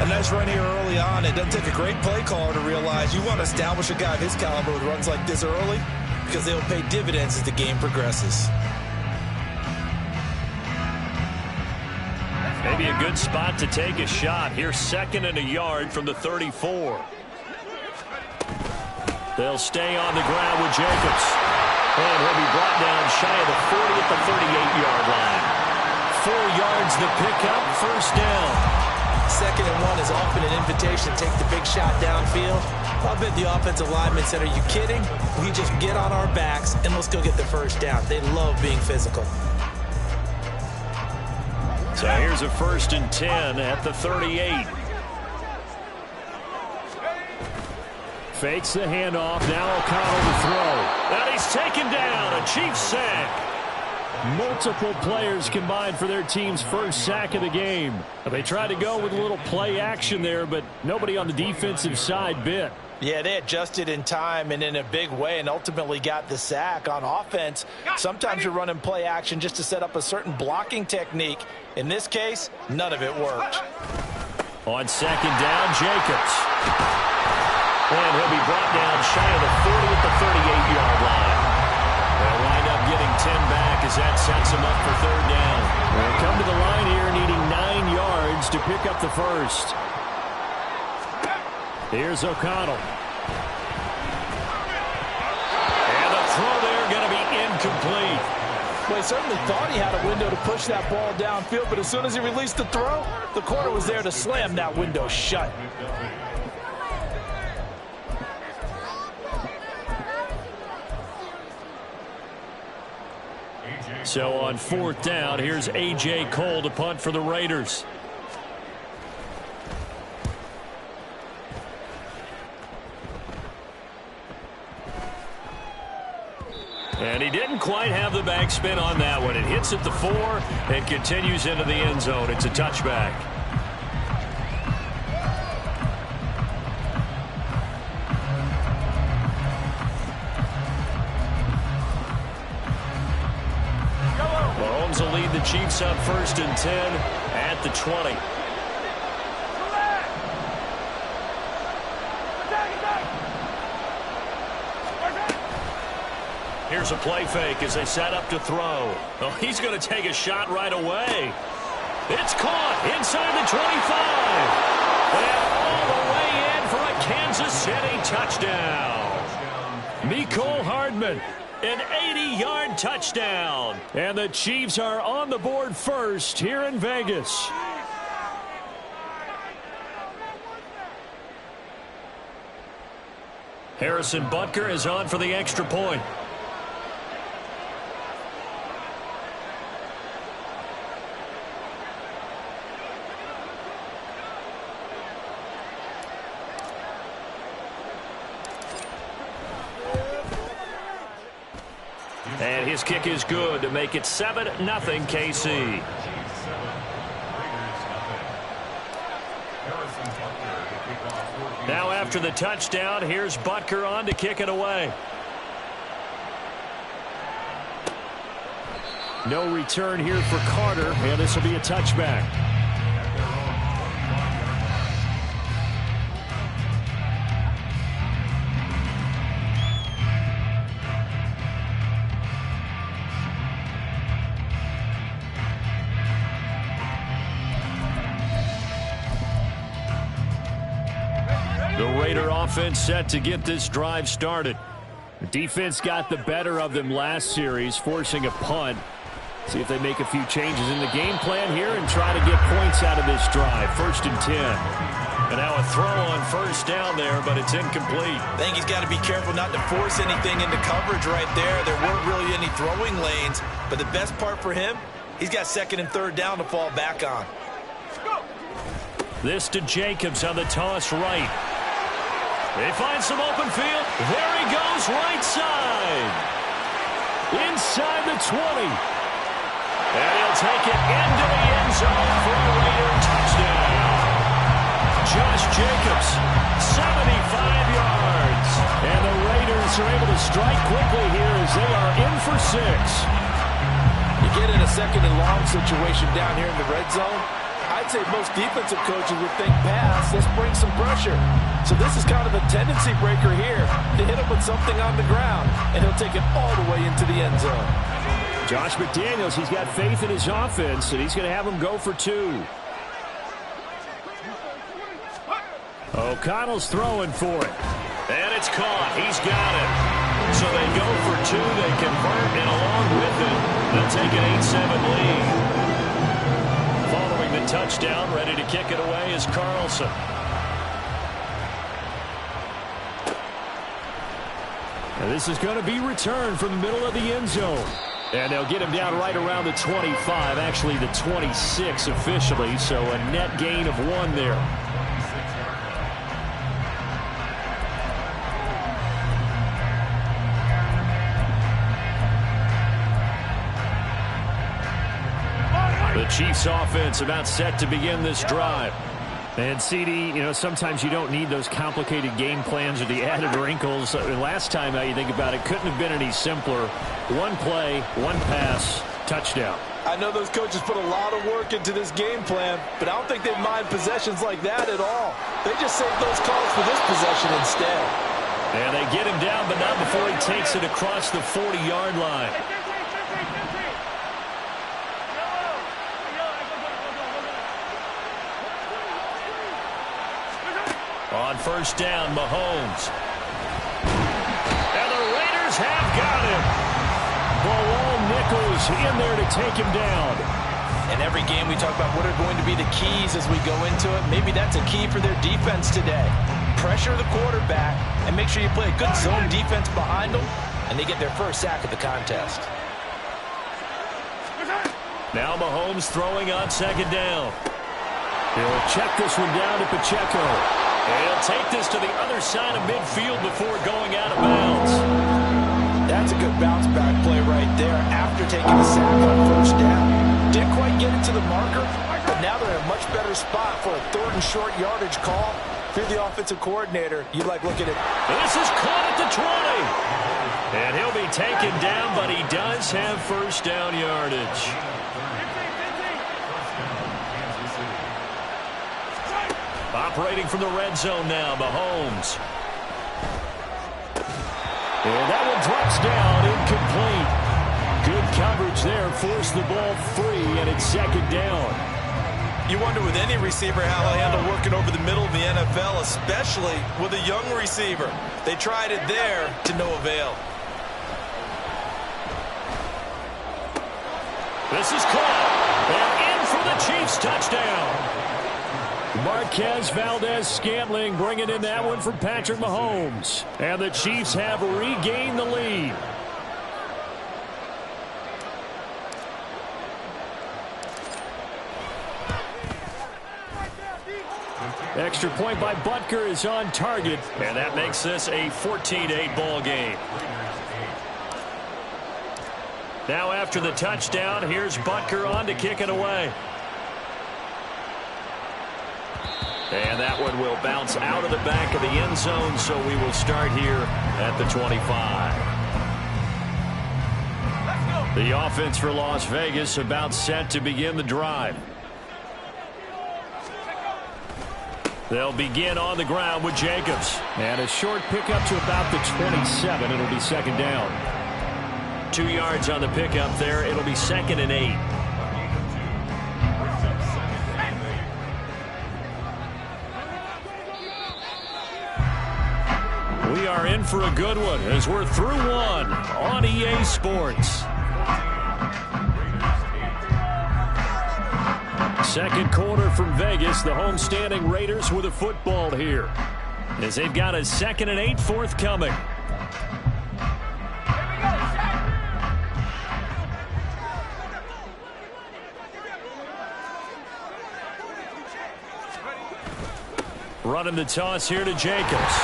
A nice run here early on. It doesn't take a great play caller to realize you want to establish a guy of his caliber with runs like this early because they'll pay dividends as the game progresses. Maybe a good spot to take a shot. Here's 2nd and a yard from the 34. They'll stay on the ground with Jacobs. And he'll be brought down shy of the 40 at the 38-yard line. 4 yards the pickup, first down. 2nd and 1 is often an invitation to take the big shot downfield. I bet the offensive linemen said, are you kidding? We just get on our backs and let's go get the first down. They love being physical. So here's a 1st and 10 at the 38. Fakes the handoff. Now O'Connell to throw. And he's taken down. A Chiefs sack. Multiple players combined for their team's first sack of the game. They tried to go with a little play action there, but nobody on the defensive side bit. Yeah, they adjusted in time and in a big way and ultimately got the sack. On offense, sometimes you're running play action just to set up a certain blocking technique. In this case, none of it worked. On 2nd down, Jacobs. And he'll be brought down shy of the 40 at the 38-yard line. They'll wind up getting 10 back as that sets him up for 3rd down. They'll come to the line here needing 9 yards to pick up the first. Here's O'Connell. And the throw there going to be incomplete. Well, he certainly thought he had a window to push that ball downfield, but as soon as he released the throw, the corner was there to slam that window shut. So on 4th down, here's A.J. Cole to punt for the Raiders. And he didn't quite have the backspin on that one. It hits at the 4 and continues into the end zone. It's a touchback. Mahomes will lead the Chiefs up 1st and 10 at the 20. Here's a play fake as they set up to throw. Oh, he's going to take a shot right away. It's caught inside the 25. And all the way in for a Kansas City touchdown. Mecole Hardman, an 80-yard touchdown. And the Chiefs are on the board first here in Vegas. Harrison Butker is on for the extra point. And his kick is good to make it 7-0 KC. Now after the touchdown, here's Butker on to kick it away. No return here for Carter, and this will be a touchback. Raider offense set to get this drive started. The defense got the better of them last series, forcing a punt. See if they make a few changes in the game plan here and try to get points out of this drive. 1st and 10. And now a throw on 1st down there, but it's incomplete. I think he's got to be careful not to force anything into coverage right there. There weren't really any throwing lanes, but the best part for him, he's got 2nd and 3rd down to fall back on. This to Jacobs on the toss right. They find some open field. There he goes, right side. Inside the 20. And he'll take it into the end zone for a Raider touchdown. Josh Jacobs, 75 yards. And the Raiders are able to strike quickly here as they are in for 6. You get in a 2nd and long situation down here in the red zone, I'd say most defensive coaches would think pass, let's bring some pressure. So this is kind of a tendency breaker here to hit him with something on the ground, and he'll take it all the way into the end zone. Josh McDaniels, he's got faith in his offense, and he's going to have him go for 2. O'Connell's throwing for it. And it's caught. He's got it. So they go for 2. They convert, and along with it, they'll take an 8-7 lead. Following the touchdown, ready to kick it away is Carlson. And this is going to be returned from the middle of the end zone. And they'll get him down right around the 25, actually the 26 officially, so a net gain of 1 there. The Chiefs offense about set to begin this drive. And CD, you know, sometimes you don't need those complicated game plans or the added wrinkles. Last time you think about it, couldn't have been any simpler. 1 play, 1 pass, touchdown. I know those coaches put a lot of work into this game plan, but I don't think they mind possessions like that at all. They just save those calls for this possession instead. And they get him down, but not before he takes it across the 40-yard line. On 1st down, Mahomes. And the Raiders have got him. Bilal Nichols in there to take him down. In every game we talk about what are going to be the keys as we go into it. Maybe that's a key for their defense today. Pressure the quarterback and make sure you play a good zone defense behind them, and they get their first sack of the contest. Now Mahomes throwing on 2nd down. He'll check this one down to Pacheco. And he'll take this to the other side of midfield before going out of bounds. That's a good bounce back play right there after taking a sack on 1st down. Didn't quite get it to the marker, but now they're in a much better spot for a 3rd and short yardage call. If you're the offensive coordinator, you like looking at... This is caught at the 20. And he'll be taken down, but he does have 1st down yardage. Operating from the red zone now, Mahomes. And that one drops down, incomplete. Good coverage there, forced the ball free, and it's 2nd down. You wonder with any receiver how they handle working over the middle of the NFL, especially with a young receiver. They tried it there to no avail. This is caught. And in for the Chiefs touchdown. Marquez Valdez-Scantling bringing in that one from Patrick Mahomes. And the Chiefs have regained the lead. Extra point by Butker is on target. And that makes this a 14-8 ball game. Now after the touchdown, here's Butker on to kick it away. And that one will bounce out of the back of the end zone, so we will start here at the 25. The offense for Las Vegas about set to begin the drive. They'll begin on the ground with Jacobs. And a short pickup to about the 27. It'll be 2nd down. 2 yards on the pickup there. It'll be 2nd and 8. We are in for a good one as we're through one on EA Sports. Second quarter from Vegas. The homestanding Raiders with a football here as they've got a 2nd and 8 forthcoming. Running the toss here to Jacobs.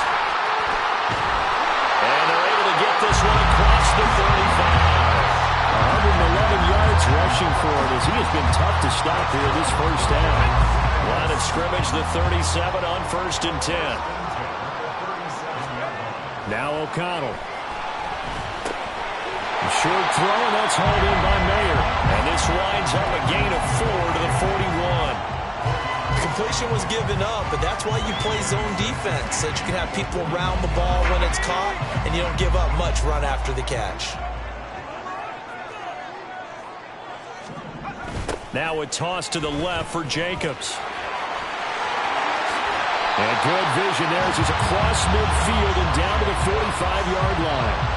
And they're able to get this one across the 35. 111 yards rushing for it as he has been tough to stop here this first half. Line of scrimmage, the 37 on 1st and 10. Now O'Connell. A short throw, and that's hauled in by Mayer. And this winds up a gain of 4 to the 41. Completion was given up, but that's why you play zone defense, so that you can have people around the ball when it's caught, and you don't give up much run after the catch. Now a toss to the left for Jacobs. And good vision there as he's across midfield and down to the 45-yard line.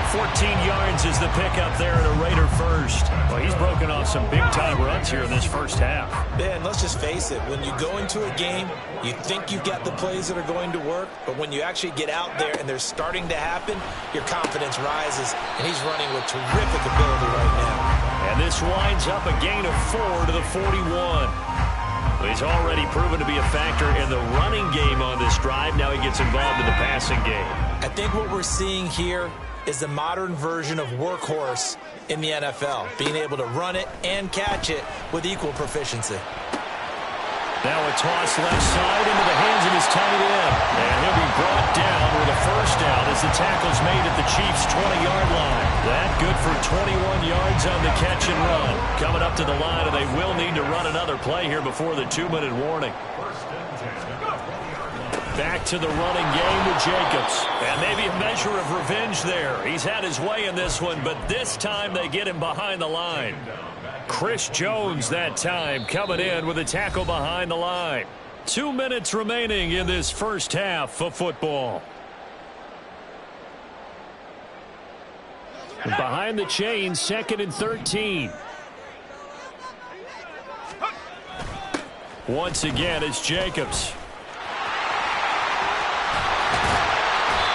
14 yards is the pickup there at a Raider first. Well, he's broken off some big-time runs here in this first half. Yeah, and let's just face it. When you go into a game, you think you've got the plays that are going to work, but when you actually get out there and they're starting to happen, your confidence rises, and he's running with terrific ability right now. And this winds up a gain of 4 to the 41. He's already proven to be a factor in the running game on this drive. Now he gets involved in the passing game. I think what we're seeing here is the modern version of workhorse in the NFL, being able to run it and catch it with equal proficiency. Now a toss left side into the hands of his tight end. And he'll be brought down with a first down as the tackle's made at the Chiefs' 20-yard line. That good for 21 yards on the catch and run. Coming up to the line, and they will need to run another play here before the 2-minute warning. Back to the running game with Jacobs. And maybe a measure of revenge there. He's had his way in this one, but this time they get him behind the line. Chris Jones that time coming in with a tackle behind the line. 2 minutes remaining in this first half of football. Behind the chains, 2nd and 13. Once again, it's Jacobs.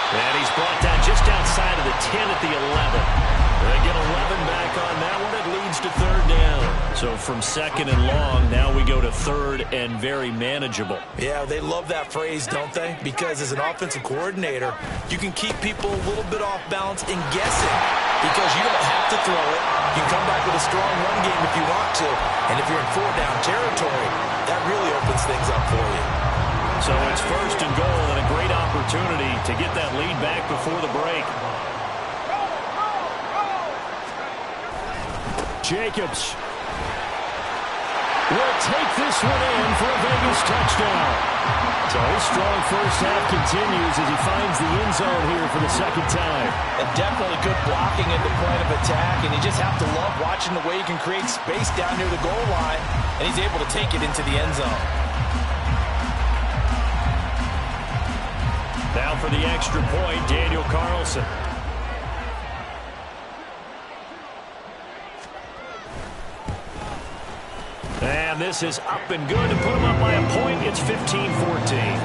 And he's brought down just outside of the 10 at the 11. They get 11 back on that one. It leads to 3rd down. So from 2nd and long, now we go to 3rd and very manageable. Yeah, they love that phrase, don't they? Because as an offensive coordinator, you can keep people a little bit off balance and guessing because you don't have to throw it. You can come back with a strong run game if you want to. And if you're in 4-down territory, that really opens things up for you. So it's 1st and goal and a great opportunity to get that lead back before the break. Jacobs will take this one in for a Vegas touchdown. So his strong first half continues as he finds the end zone here for the 2nd time. And definitely good blocking at the point of attack, and you just have to love watching the way he can create space down near the goal line, and he's able to take it into the end zone. Now for the extra point, Daniel Carlson. And this is up and good to put him up by a point. It's 15-14.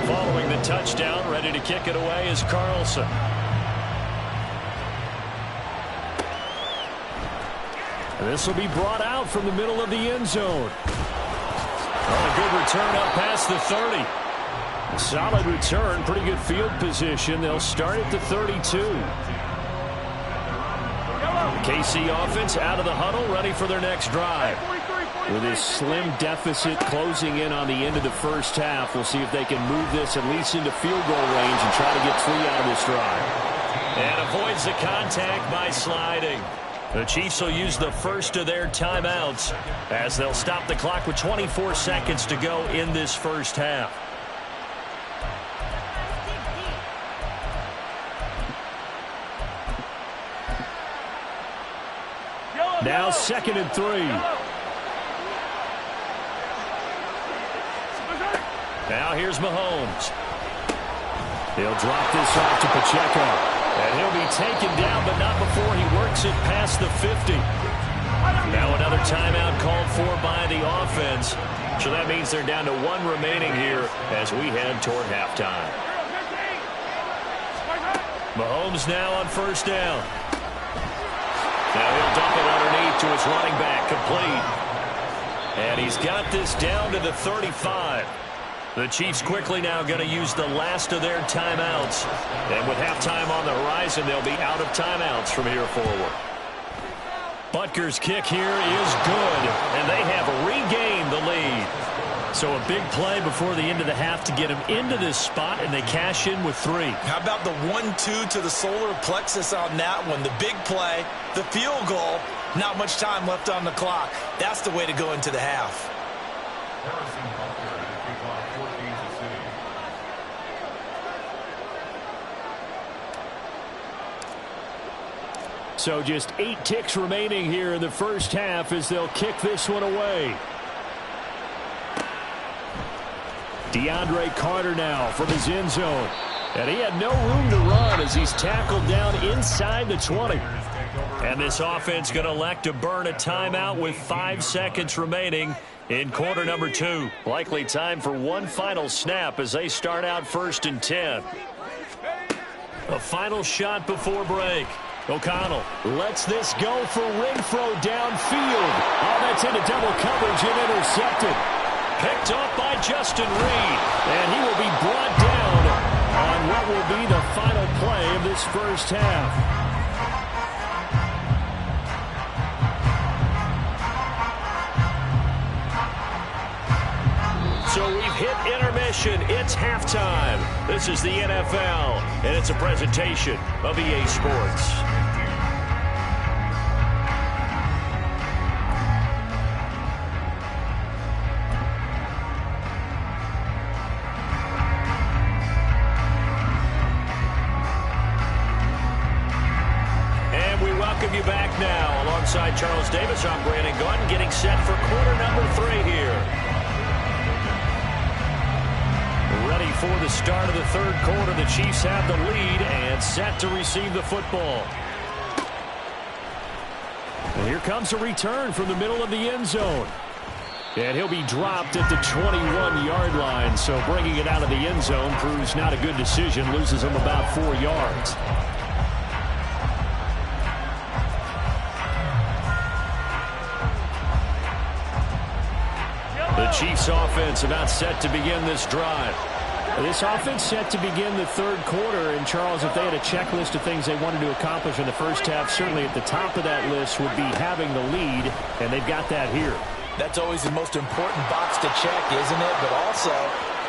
Following the touchdown, ready to kick it away is Carlson. This will be brought out from the middle of the end zone. A good return up past the 30. Solid return, pretty good field position. They'll start at the 32. The KC offense out of the huddle, ready for their next drive. With this slim deficit closing in on the end of the first half, we'll see if they can move this at least into field goal range and try to get 3 out of this drive. And avoids the contact by sliding. The Chiefs will use the first of their timeouts as they'll stop the clock with 24 seconds to go in this first half. Now 2nd and 3. Now here's Mahomes. He'll drop this off to Pacheco. And he'll be taken down, but not before he works it past the 50. Now another timeout called for by the offense. So that means they're down to 1 remaining here as we head toward halftime. Mahomes now on first down. Now he'll dump it underneath to his running back, complete. And he's got this down to the 35. The Chiefs quickly now going to use the last of their timeouts. And with halftime on the horizon, they'll be out of timeouts from here forward. Butker's kick here is good, and they have regained the lead. So a big play before the end of the half to get him into this spot, and they cash in with 3. How about the 1-2 to the solar plexus on that one? The big play, the field goal, not much time left on the clock. That's the way to go into the half. So just 8 ticks remaining here in the first half as they'll kick this one away. DeAndre Carter now from his end zone. And he had no room to run as he's tackled down inside the 20. And this offense going to elect to burn a timeout with 5 seconds remaining in quarter number 2. Likely time for one final snap as they start out 1st and 10. A final shot before break. O'Connell lets this go for Renfro downfield. Oh, that's into double coverage and intercepted. Picked up by Justin Reed. And he will be brought down on what will be the final play of this first half. So we've hit intermission. It's halftime. This is the NFL, and it's a presentation of EA Sports. And we welcome you back now. Alongside Charles Davis, I'm Brandon Gunn, getting set for quarter number 3 here. Ready for the start of the 3rd quarter. The Chiefs have the lead and set to receive the football. And here comes a return from the middle of the end zone. And he'll be dropped at the 21-yard line. So bringing it out of the end zone proves not a good decision. Loses him about 4 yards. The Chiefs offense about set to begin this drive. This offense set to begin the 3rd quarter. And, Charles, if they had a checklist of things they wanted to accomplish in the first half, certainly at the top of that list would be having the lead, and they've got that here. That's always the most important box to check, isn't it? But also,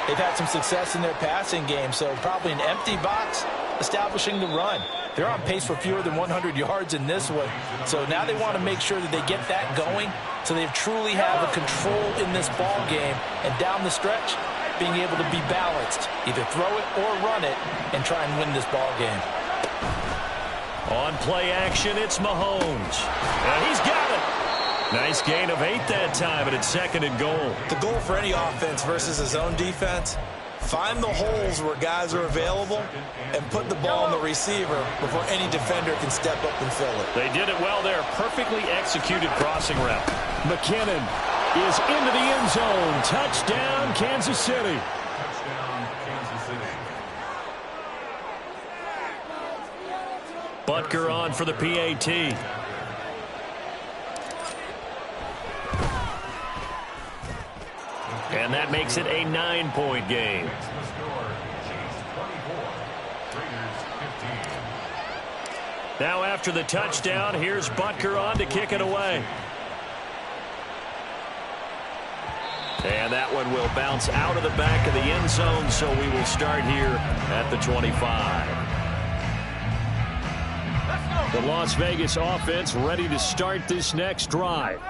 they've had some success in their passing game, so probably an empty box establishing the run. They're on pace for fewer than 100 yards in this one. So now they want to make sure that they get that going so they truly have a control in this ball game. And down the stretch, being able to be balanced, either throw it or run it, and try and win this ball game. On play action, it's Mahomes. And he's got it. Nice gain of 8 that time, and it's 2nd and goal. The goal for any offense versus a zone defense, find the holes where guys are available and put the ball on the receiver before any defender can step up and fill it. They did it well there. Perfectly executed crossing route. McKinnon is into the end zone. Touchdown, Kansas City. Butker on for the PAT. And that makes it a 9-point game. Now after the touchdown, here's Butker on to kick it away. And that one will bounce out of the back of the end zone, so we will start here at the 25. The Las Vegas offense ready to start this next drive.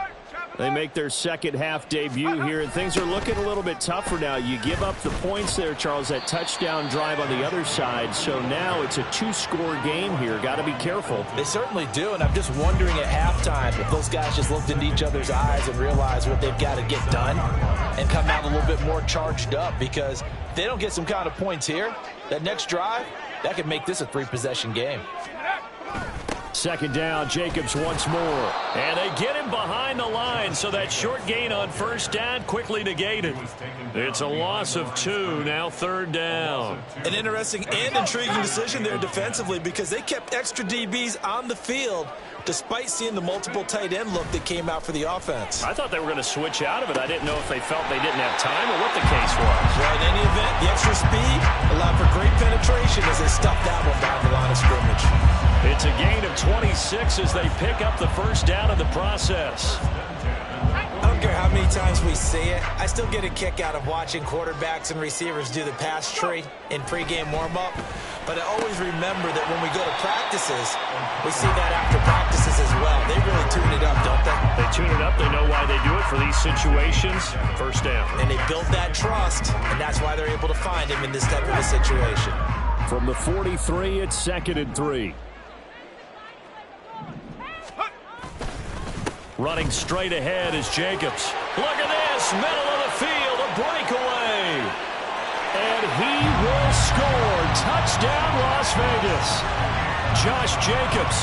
They make their second half debut here, and things are looking a little bit tougher now. You give up the points there, Charles, that touchdown drive on the other side. So now it's a 2-score game here. Got to be careful. They certainly do, and I'm just wondering at halftime if those guys just looked into each other's eyes and realized what they've got to get done and come out a little bit more charged up, because if they don't get some kind of points here, that next drive, that could make this a 3-possession game. Second down, Jacobs once more. And they get him behind the line, so that short gain on first down quickly negated. It's a loss of 2, now third down. An interesting and intriguing decision there defensively, because they kept extra DBs on the field despite seeing the multiple tight end look that came out for the offense. I thought they were going to switch out of it. I didn't know if they felt they didn't have time or what the case was. Well, in any event, the extra speed allowed for great penetration as they stuffed that one down the line of scrimmage. It's a gain of 26 as they pick up the first down in the process. I don't care how many times we see it. I still get a kick out of watching quarterbacks and receivers do the pass tree in pregame warm-up. But I always remember that when we go to practices, we see that after practices as well. They really tune it up, don't they? They tune it up. They know why they do it for these situations. First down. And they build that trust, and that's why they're able to find him in this type of a situation. From the 43, it's 2nd and 3. Running straight ahead is Jacobs. Look at this, middle of the field, a breakaway. And he will score. Touchdown, Las Vegas. Josh Jacobs,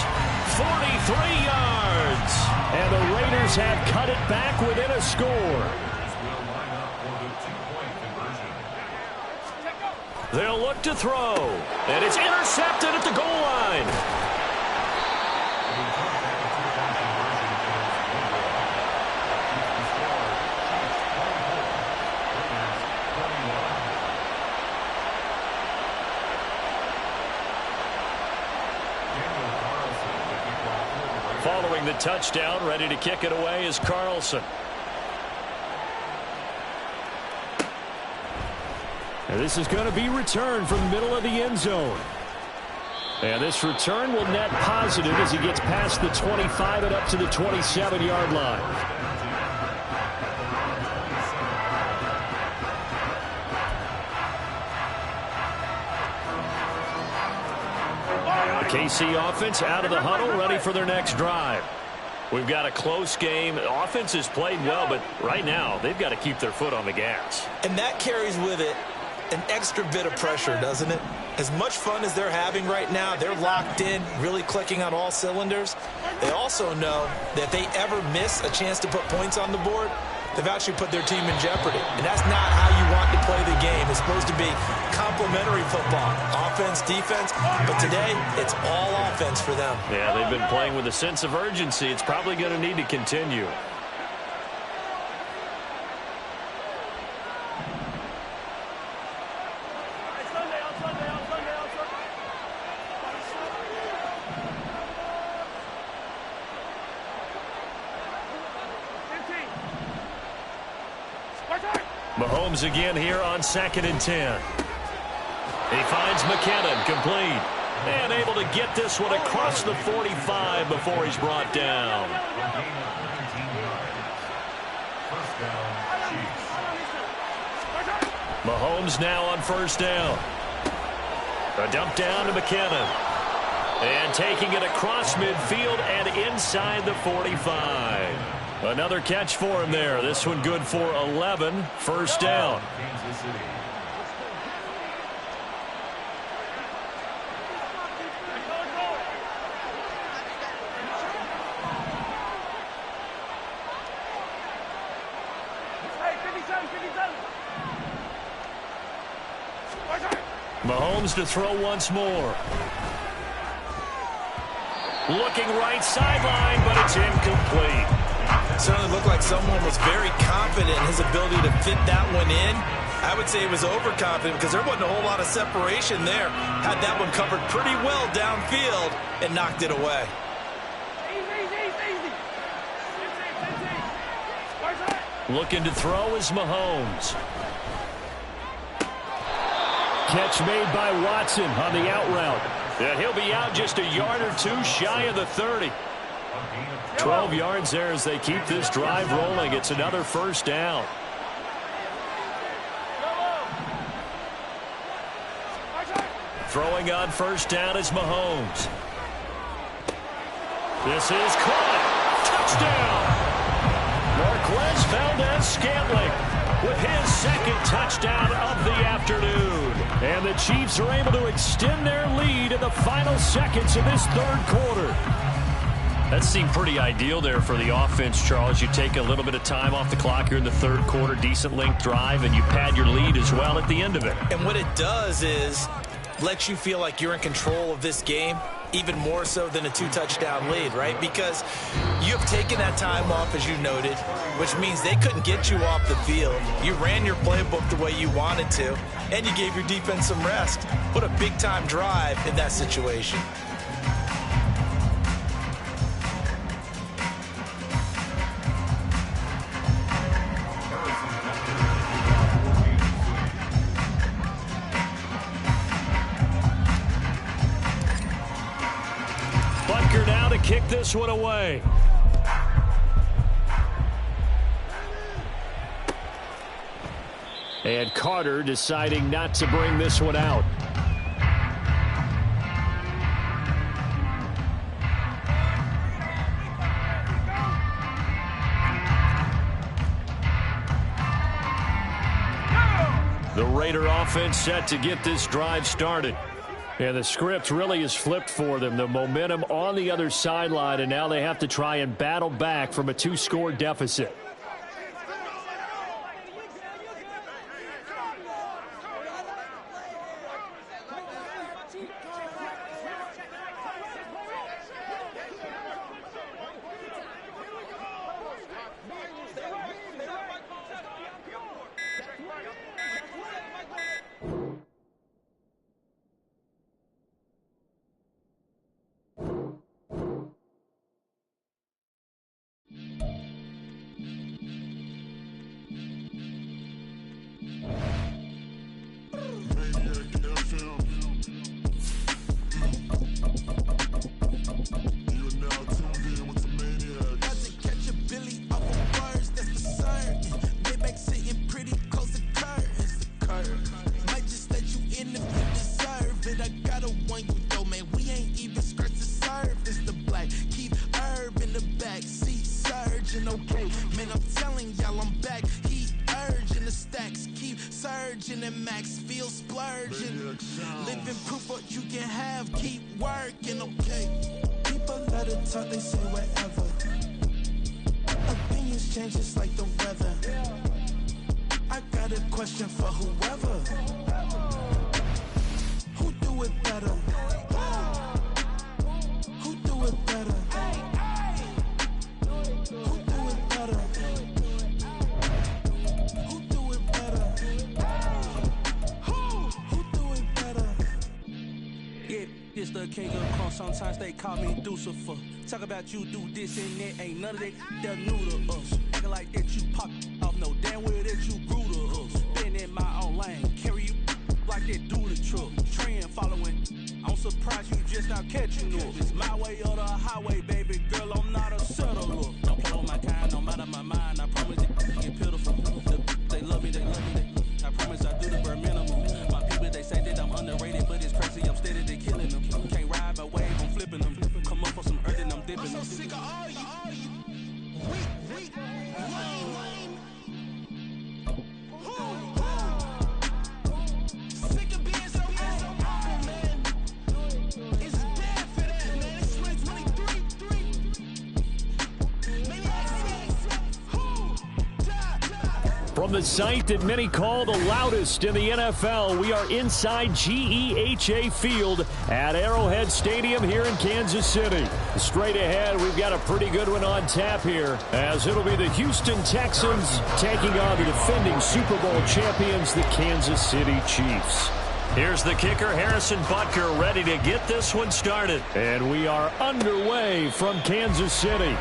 43 yards. And the Raiders have cut it back within a score. They'll look to throw. And it's intercepted at the goal line. Following the touchdown, ready to kick it away is Carlson. And this is going to be returned from the middle of the end zone. And this return will net positive as he gets past the 25 and up to the 27-yard line. KC offense out of the huddle, ready for their next drive. We've got a close game. The offense has played well, but right now they've got to keep their foot on the gas. And that carries with it an extra bit of pressure, doesn't it? As much fun as they're having right now, they're locked in, really clicking on all cylinders. They also know that if they ever miss a chance to put points on the board, they've actually put their team in jeopardy. And that's not how you want to play the game. It's supposed to be complementary football, offense, defense. But today, it's all offense for them. Yeah, they've been playing with a sense of urgency. It's probably going to need to continue. Mahomes again here on 2nd and 10. He finds McKinnon, complete. And able to get this one across the 45 before he's brought down. Mahomes now on first down. A dump down to McKinnon. And taking it across midfield and inside the 45. Another catch for him there. This one good for 11. First down. Mahomes to throw once more. Looking right sideline, but it's incomplete. Certainly looked like someone was very confident in his ability to fit that one in. I would say he was overconfident because there wasn't a whole lot of separation there. Had that one covered pretty well downfield and knocked it away. Looking to throw is Mahomes. Catch made by Watson on the out route. And he'll be out just a yard or two shy of the 30. 12 yards there as they keep this drive rolling. It's another first down. Throwing on first down is Mahomes. This is caught. Touchdown. Marquez Valdez-Scantling with his second touchdown of the afternoon. And the Chiefs are able to extend their lead in the final seconds of this third quarter. That seemed pretty ideal there for the offense, Charles. You take a little bit of time off the clock here in the third quarter, decent length drive, and you pad your lead as well at the end of it. And what it does is let you feel like you're in control of this game, even more so than a 2-touchdown lead, right? Because you have taken that time off, as you noted, which means they couldn't get you off the field. You ran your playbook the way you wanted to, and you gave your defense some rest. What a big-time drive in that situation. Kick this one away. And Carter deciding not to bring this one out. The Raider offense set to get this drive started. And the script really is flipped for them. The momentum on the other sideline, and now they have to try and battle back from a 2-score deficit. Sometimes they call me Lucifer. Talk about you do this and that. Ain't none of that they're new to us. Acting like that you pop off. No damn well that you grew to us. Been in my own lane. Carry you like that do the truck. Trend following. I'm surprised you just not catching up. It's my way or the highway, baby girl. I'm not a settler. Don't play with my kind, no matter my mind. I promise it get pitiful. They love me, they love me. I promise I do the bare minimum. My people, they say that I'm underrated, but it's crazy. I'm steady, they killing them. Can't ride my wave, I'm flipping them. Come up for some earth and I'm dipping them. I'm so sick of all you. Weak, lame. Sick of being so awful, man. It's bad for that, man. It's 2023. Maybe From the site that many call the loudest in the NFL, we are inside GEHA Field at Arrowhead Stadium here in Kansas City. Straight ahead, we've got a pretty good one on tap here, as it'll be the Houston Texans taking on the defending Super Bowl champions, the Kansas City Chiefs. Here's the kicker, Harrison Butker, ready to get this one started. And we are underway from Kansas City.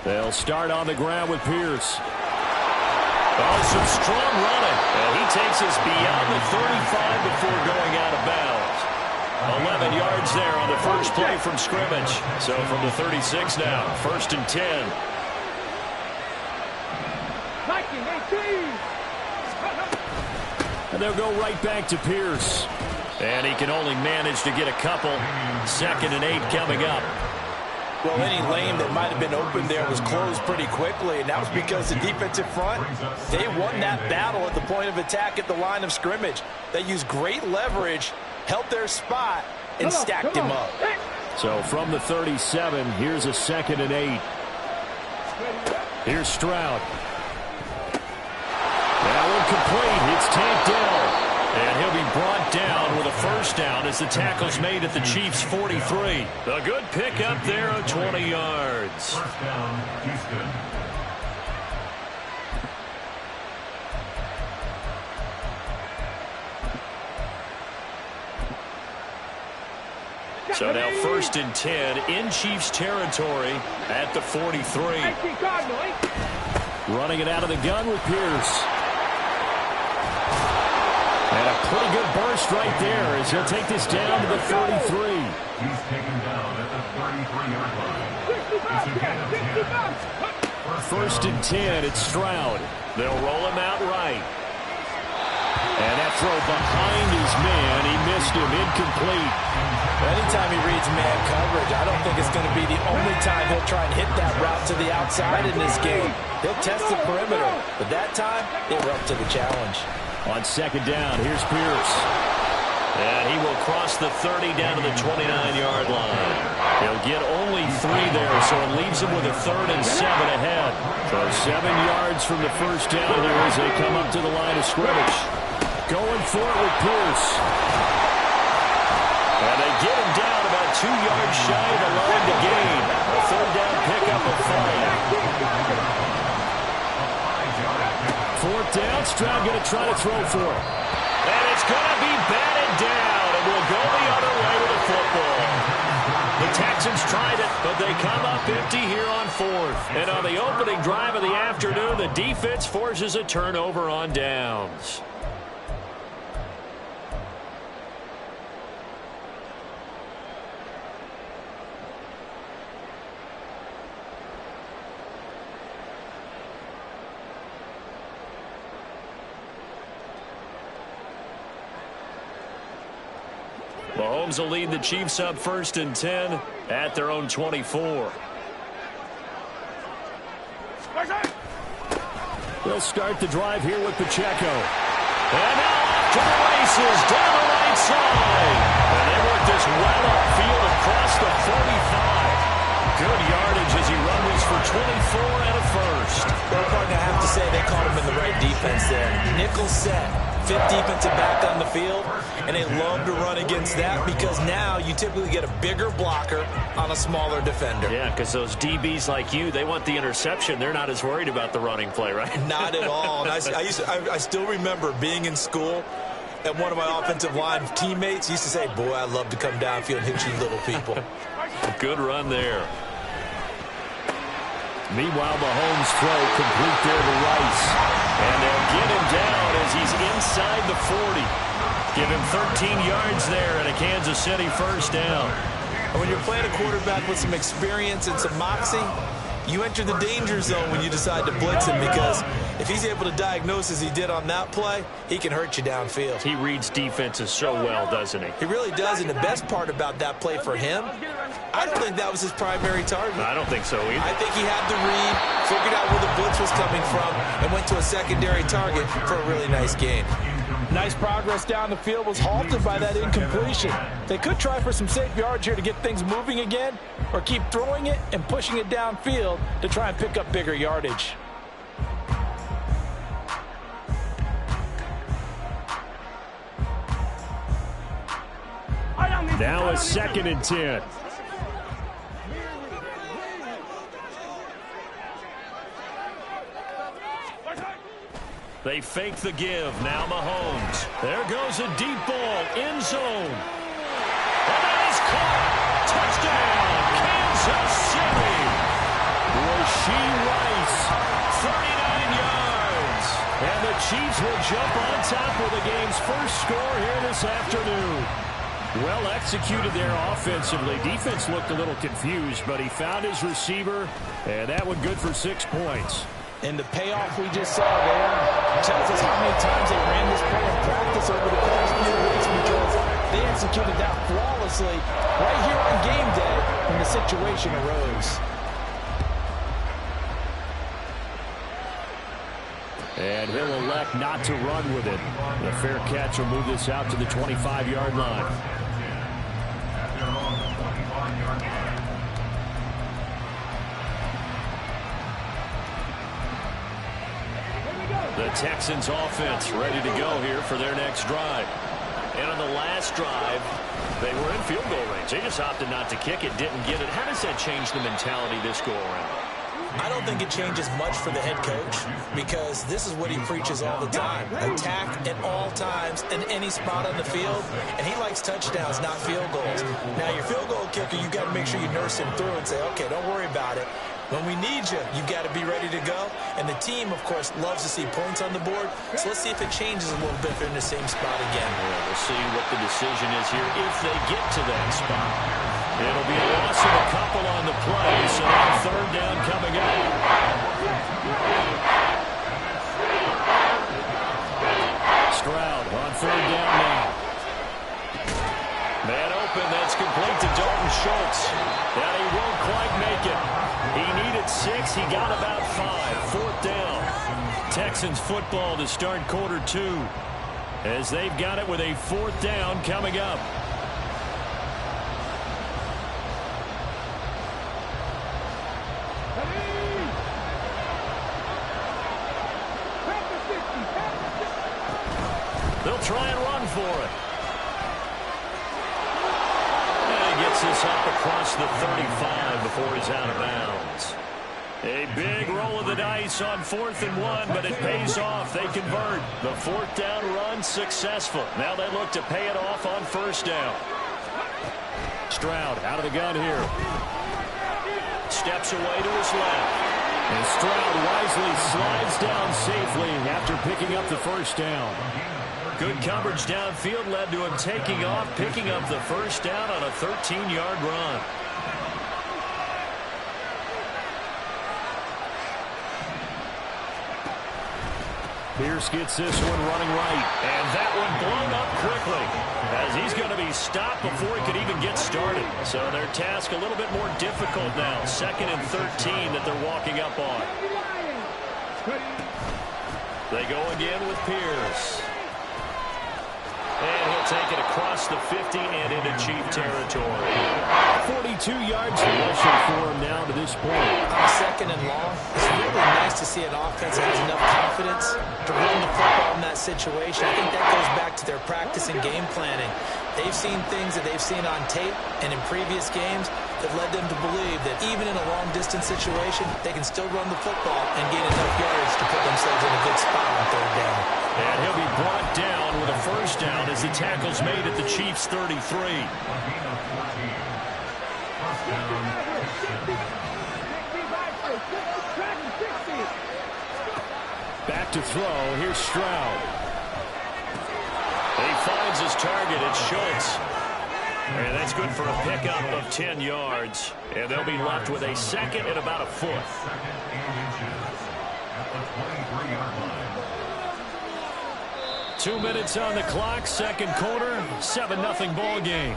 They'll start on the ground with Pierce. Oh, some strong running. And he takes us beyond the 35 before going out of bounds. 11 yards there on the first play from scrimmage. So from the 36 now, 1st and 10. And they'll go right back to Pierce. And he can only manage to get a couple. 2nd and 8 coming up. Well, any lane that might have been open there was closed pretty quickly, and that was because the defensive front, they won that battle at the point of attack at the line of scrimmage. They used great leverage, held their spot, and stacked him up. So from the 37, here's a 2nd and 8. Here's Stroud. That one complete. It's tapped down. And he'll be brought down with a 1st down as the tackle's made at the Chiefs' 43. A good pick up there of 20 yards. 1st down, Houston. So now 1st and 10 in Chiefs territory at the 43. Running it out of the gun with Pierce. And a pretty good burst right there as he'll take this down to the 33. He's taken down at the 33-yard line. It's a gain of 10. 1st and 10, it's Stroud. They'll roll him out right. And that throw behind his man, he missed him, incomplete. Anytime he reads man coverage, I don't think it's going to be the only time he'll try and hit that route to the outside in this game. He'll test the perimeter, but that time, they were up to the challenge. On 2nd down, here's Pierce. And he will cross the 30 down to the 29-yard line. He'll get only 3 there, so it leaves him with a 3rd and 7 ahead. So 7 yards from the 1st down here as they come up to the line of scrimmage. Going for it with Pierce. And they get him down about 2 yards shy of the line to gain. A 3rd down pickup of 5. 4th down, Stroud going to try to throw for it. And it's going to be batted down, and we'll go the other way with the football. The Texans tried it, but they come up empty here on 4th. And on the opening drive of the afternoon, the defense forces a turnover on downs. Mahomes will lead the Chiefs up 1st and 10 at their own 24. They'll start the drive here with Pacheco. And now off to the races down the right side. And they work this well upfield across the 45. Good yardage as he rumbles for 24 and a 1st. Well, partner, I have to say they caught him in the right defense there. Nickel set. 5th defensive back on the field, and they love to run against that because now you typically get a bigger blocker on a smaller defender. Yeah, because those DBs like you, they want the interception. They're not as worried about the running play, right? Not at all. And I still remember being in school, and one of my offensive line teammates used to say, boy, I'd love to come downfield and hit you little people. Good run there. Meanwhile, Mahomes' throw complete there to Rice. And they'll get him down as he's inside the 40. Give him 13 yards there and a Kansas City 1st down. And when you're playing a quarterback with some experience and some moxie, you enter the danger zone when you decide to blitz him because if he's able to diagnose as he did on that play, he can hurt you downfield. He reads defenses so well, doesn't he? He really does, and the best part about that play for him, I don't think that was his primary target. I don't think so either. I think he had the read, figured out where the blitz was coming from, and went to a secondary target for a really nice gain. Nice progress down the field was halted by that incompletion. They could try for some safe yards here to get things moving again, or keep throwing it and pushing it downfield to try and pick up bigger yardage. Now a 2nd and 10. They fake the give. Now Mahomes. There goes a deep ball. End zone. And that is caught. Touchdown, Kansas City. Chiefs will jump on top with the game's first score here this afternoon. Well executed there offensively. Defense looked a little confused, but he found his receiver, and that one good for 6 points. And the payoff we just saw there tells us how many times they ran this play in practice over the past few weeks, because they executed that flawlessly right here on game day when the situation arose. And he'll elect not to run with it. The fair catch will move this out to the 25-yard line. The Texans offense ready to go here for their next drive. And on the last drive, they were in field goal range. They just opted not to kick it, didn't get it. How does that change the mentality this go around? I don't think it changes much for the head coach, because this is what he preaches all the time. Attack at all times in any spot on the field, and he likes touchdowns, not field goals. Now, your field goal kicker, you've got to make sure you nurse him through and say, okay, don't worry about it. When we need you, you've got to be ready to go. And the team, of course, loves to see points on the board. So let's see if it changes a little bit if they're in the same spot again. Yeah, we'll see what the decision is here if they get to that spot. It'll be a loss of a couple on the play, so now third down coming up. Stroud on third down now. Man open, that's complete to Dalton Schultz. And he won't quite make it. He needed 6, he got about 5. Fourth down. Texans football to start quarter 2, as they've got it with a fourth down coming up. They'll try and run for it. And he gets this up across the 35 before he's out of bounds. A big roll of the dice on 4th and 1, but it pays off. They convert. The fourth down run successful. Now they look to pay it off on first down. Stroud out of the gun here. Steps away to his left. And Stroud wisely slides down safely after picking up the first down. Good coverage downfield led to him taking off, picking up the first down on a 13-yard run. Pierce gets this one running right. And that one blown up quickly, as he's going to be stopped before he could even get started. So their task a little bit more difficult now. 2nd and 13 that they're walking up on. They go again with Pierce. And he'll take it across the 50 and into Chief territory. 42 yards rushing for him now to this point. On 2nd and long, it's really nice to see an offense that has enough confidence to run the football in that situation. I think that goes back to their practice and game planning. They've seen things that they've seen on tape and in previous games that led them to believe that even in a long-distance situation, they can still run the football and gain enough yards to put themselves in a good spot on third down. And he'll be brought down with a first down as the tackle's made at the Chiefs' 33. Back to throw. Here's Stroud. He finds his target. It's Schultz. And that's good for a pickup of 10 yards. And they'll be left with a 2nd and about a 4th. 2 minutes on the clock, 2nd quarter, 7-0 ball game.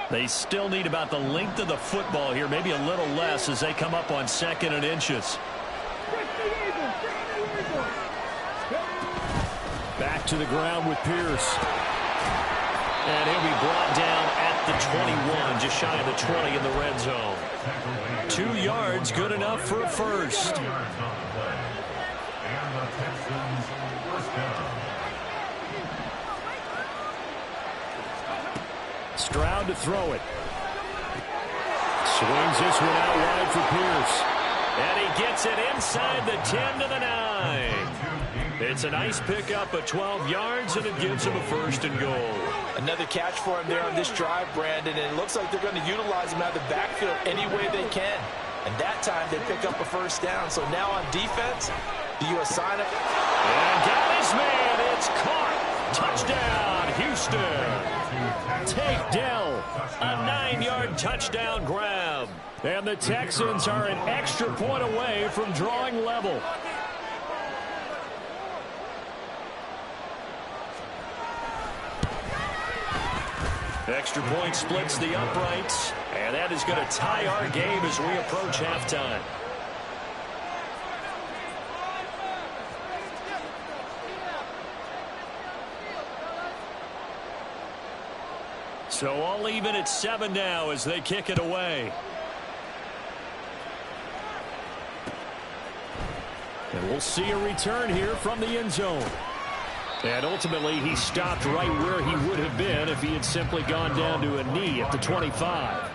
They still need about the length of the football here, maybe a little less as they come up on 2nd and inches. Back to the ground with Pierce. And he'll be brought down at the 21, just shy of the 20 in the red zone. 2 yards, good enough for a first. Stroud to throw it. Swings this one out wide for Pierce. And he gets it inside the 10 to the 9. It's a nice pickup of 12 yards, and it gives him a 1st and goal. Another catch for him there on this drive, Brandon, and it looks like they're going to utilize him out of the backfield any way they can. And that time they pick up a 1st down. So now on defense, do you assign him? And got his man. It's caught. Touchdown, Houston. Take Dell. A 9-yard touchdown grab. And the Texans are an extra point away from drawing level. Extra point splits the uprights, and that is going to tie our game as we approach halftime. So all even at 7 now as they kick it away. And we'll see a return here from the end zone. And ultimately, he stopped right where he would have been if he had simply gone down to a knee at the 25.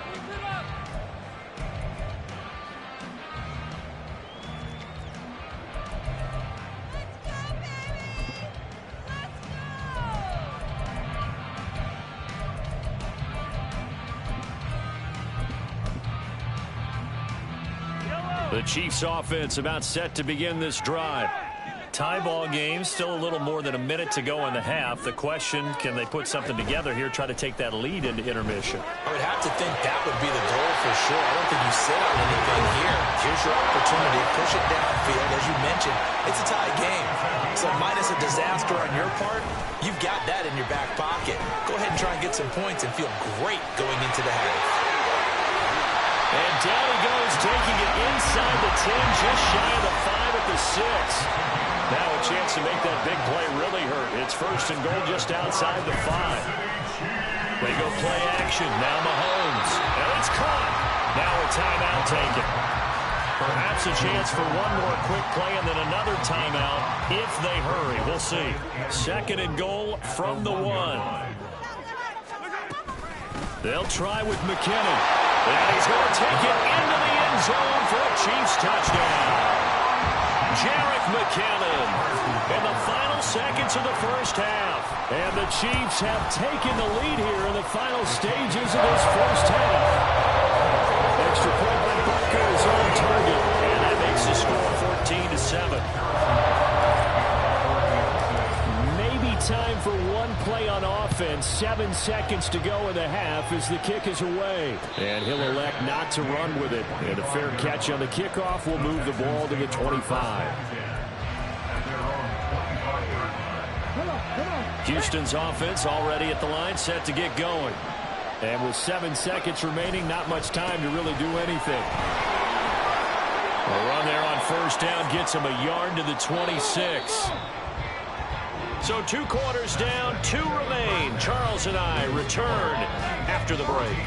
The Chiefs offense about set to begin this drive. Tie ball game, still a little more than a minute to go in the half. The question, can they put something together here, try to take that lead into intermission? I would have to think that would be the goal for sure. I don't think you sit on anything here. Here's your opportunity. Push it downfield. As you mentioned, it's a tie game. So minus a disaster on your part, you've got that in your back pocket. Go ahead and try and get some points and feel great going into the half. And down he goes, taking it inside the 10, just shy of the 5 at the 6. Now a chance to make that big play really hurt. It's 1st and goal just outside the 5. They go play action. Now Mahomes. And it's caught. Now a timeout taken. Perhaps a chance for one more quick play and then another timeout if they hurry. We'll see. 2nd and goal from the 1. They'll try with McKinnon. And he's going to take it into the end zone for a Chiefs touchdown. Jerick McKinnon in the final seconds of the 1st half. And the Chiefs have taken the lead here in the final stages of this 1st half. Extra point by Butker is on target. And that makes the score 14-7. Time for one play on offense. 7 seconds to go in the half as the kick is away. And he'll elect not to run with it. And a fair catch on the kickoff will move the ball to the 25. Houston's offense already at the line, set to get going. And with 7 seconds remaining, not much time to really do anything. A run there on 1st down gets him a yard to the 26. So 2 quarters down, 2 remain. Charles and I return after the break.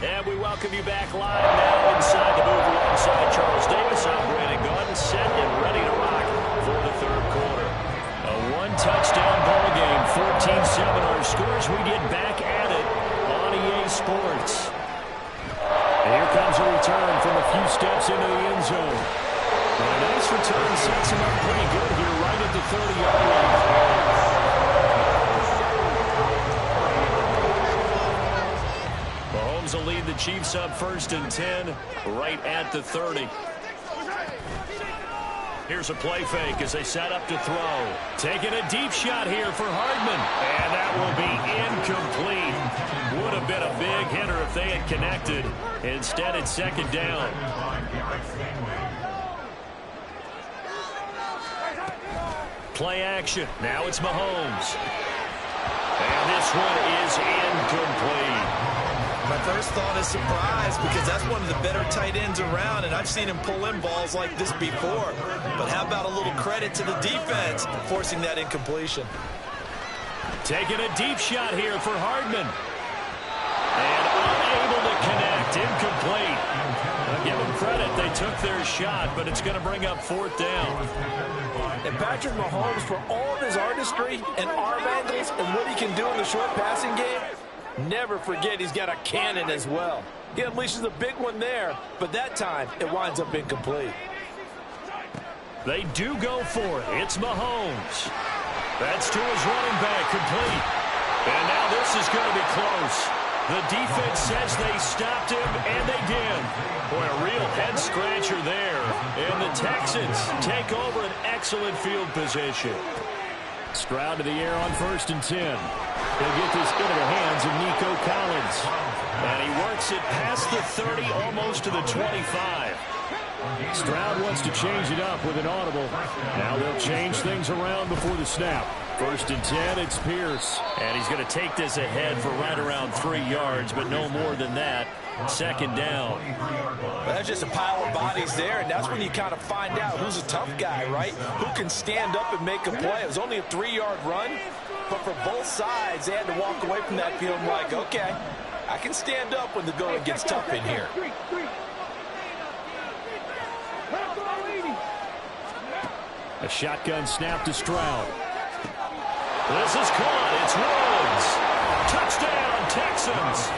And we welcome you back live now inside the booth alongside Charles Davis. I'm Brandon Gaudin, set and ready to rock for the 3rd quarter. A 1-touchdown ball game, 14-7 our scores. We get back at it on EA Sports. And here comes a return from a few steps into the end zone. And a nice return sets him up pretty good here right at the 30-yard line. Mahomes will lead the Chiefs up 1st and 10 right at the 30. Here's a play fake as they set up to throw. Taking a deep shot here for Hardman. And that will be incomplete. Would have been a big hitter if they had connected. Instead, it's 2nd down. Play action. Now it's Mahomes. And this one is incomplete. My first thought is surprise because that's one of the better tight ends around, and I've seen him pull in balls like this before. But how about a little credit to the defense forcing that incompletion? Taking a deep shot here for Hardman. And unable to connect. Incomplete. A Give them credit. They took their shot, but it's going to bring up 4th down. And Patrick Mahomes, for all of his artistry and arm angles and what he can do in the short passing game, never forget he's got a cannon as well. He unleashes a big one there, but that time it winds up incomplete. They do go for it. It's Mahomes. That's to his running back, complete. And now this is going to be close. The defense says they stopped him, and they did. Boy, a real head-scratcher there. And the Texans take over an excellent field position. Stroud to the air on 1st and 10. He'll get this into the hands of Nico Collins. And he works it past the 30, almost to the 25. Stroud wants to change it up with an audible. Now they'll change things around before the snap. 1st and 10, it's Pierce. And he's going to take this ahead for right around 3 yards, but no more than that. 2nd down. Well, that's just a pile of bodies there, and that's when you kind of find out who's a tough guy, right? Who can stand up and make a play. It was only a 3-yard run, but for both sides, they had to walk away from that field like, okay, I can stand up when the going gets tough in here. A shotgun snap to Stroud. This is caught. It's Woods. Touchdown, Texans.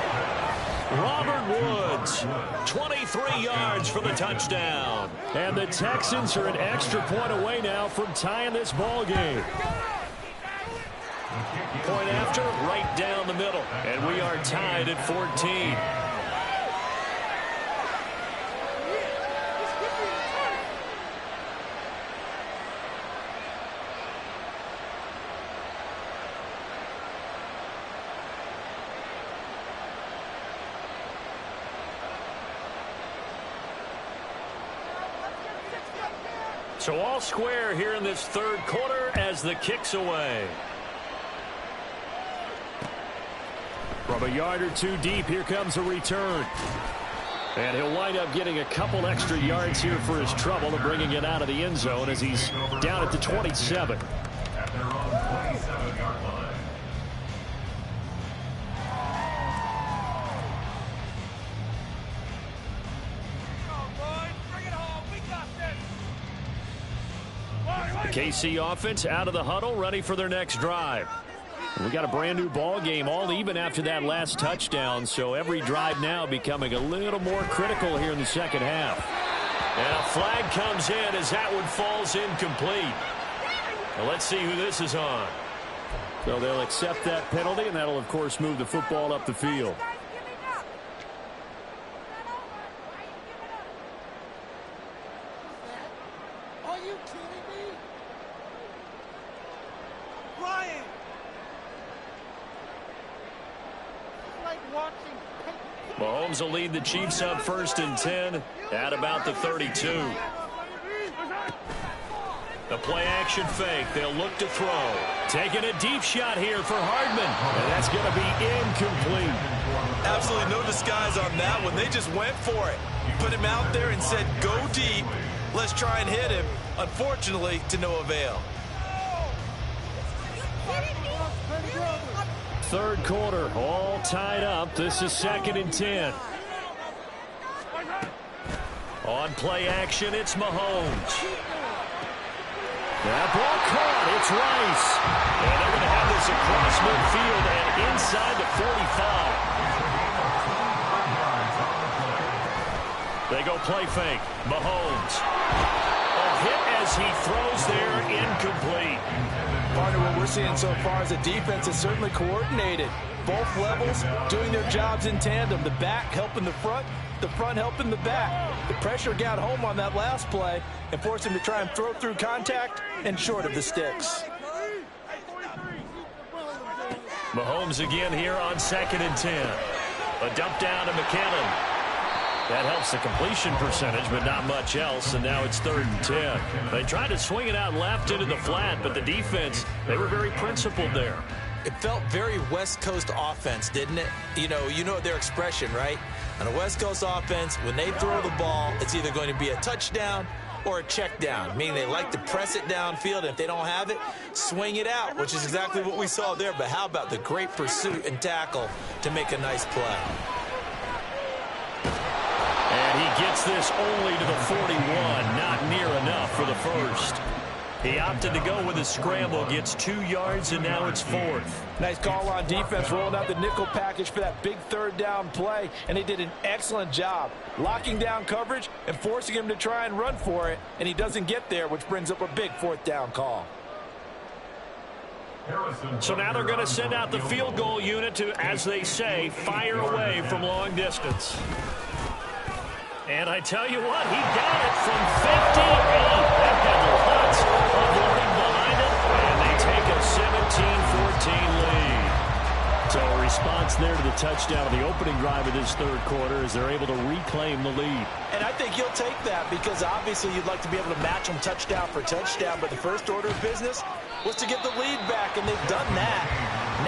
Robert Woods, 23 yards for the touchdown. And the Texans are an extra point away now from tying this ball game. Point after, right down the middle. And we are tied at 14. So all square here in this 3rd quarter as the kick's away. From a yard or 2 deep, here comes a return. And he'll wind up getting a couple extra yards here for his trouble and bringing it out of the end zone as he's down at the 27. At their own 27-yard line. The KC offense out of the huddle, ready for their next drive. We got a brand new ball game, all even after that last touchdown, so every drive now becoming a little more critical here in the 2nd half. And a flag comes in as that one falls incomplete. Now let's see who this is on. So they'll accept that penalty, and that'll, of course, move the football up the field. Are you kidding me? Ryan! Like watching. Mahomes will lead the Chiefs up 1st and 10 at about the 32. The play action fake. They'll look to throw. Taking a deep shot here for Hardman. And that's going to be incomplete. Absolutely no disguise on that one. They just went for it. Put him out there and said, go deep. Let's try and hit him. Unfortunately, to no avail. 3rd quarter, all tied up. This is 2nd and 10. On play action, it's Mahomes. That ball caught. It's Rice. And they're going to have this across midfield and inside the 45. They go play fake. Mahomes. A hit as he throws there, incomplete. Partner, what we're seeing so far is the defense is certainly coordinated. Both levels doing their jobs in tandem. The back helping the front helping the back. The pressure got home on that last play and forced him to try and throw through contact and short of the sticks. Mahomes again here on 2nd and 10. A dump down to McKinnon. That helps the completion percentage, but not much else, and now it's 3rd and 10. They tried to swing it out left into the flat, but the defense, they were very principled there. It felt very West Coast offense, didn't it? You know their expression, right? On a West Coast offense, when they throw the ball, it's either going to be a touchdown or a check down, meaning they like to press it downfield, and if they don't have it, swing it out, which is exactly what we saw there. But how about the great pursuit and tackle to make a nice play? And he gets gets this only to the 41. Not near enough for the first. He opted to go with a scramble, gets 2 yards, and now it's 4th. Nice call on defense, rolling out the nickel package for that big third down play, and they did an excellent job locking down coverage and forcing him to try and run for it, and he doesn't get there, which brings up a big 4th down call. So now they're going to send out the field goal unit to, as they say, fire away from long distance. And I tell you what, he got it from 58. That had lots of running behind it, and they take a 17-14 lead. So a response there to the touchdown on the opening drive of this third quarter as they're able to reclaim the lead. And I think you'll take that because obviously you'd like to be able to match them touchdown for touchdown, but the first order of business was to get the lead back, and they've done that.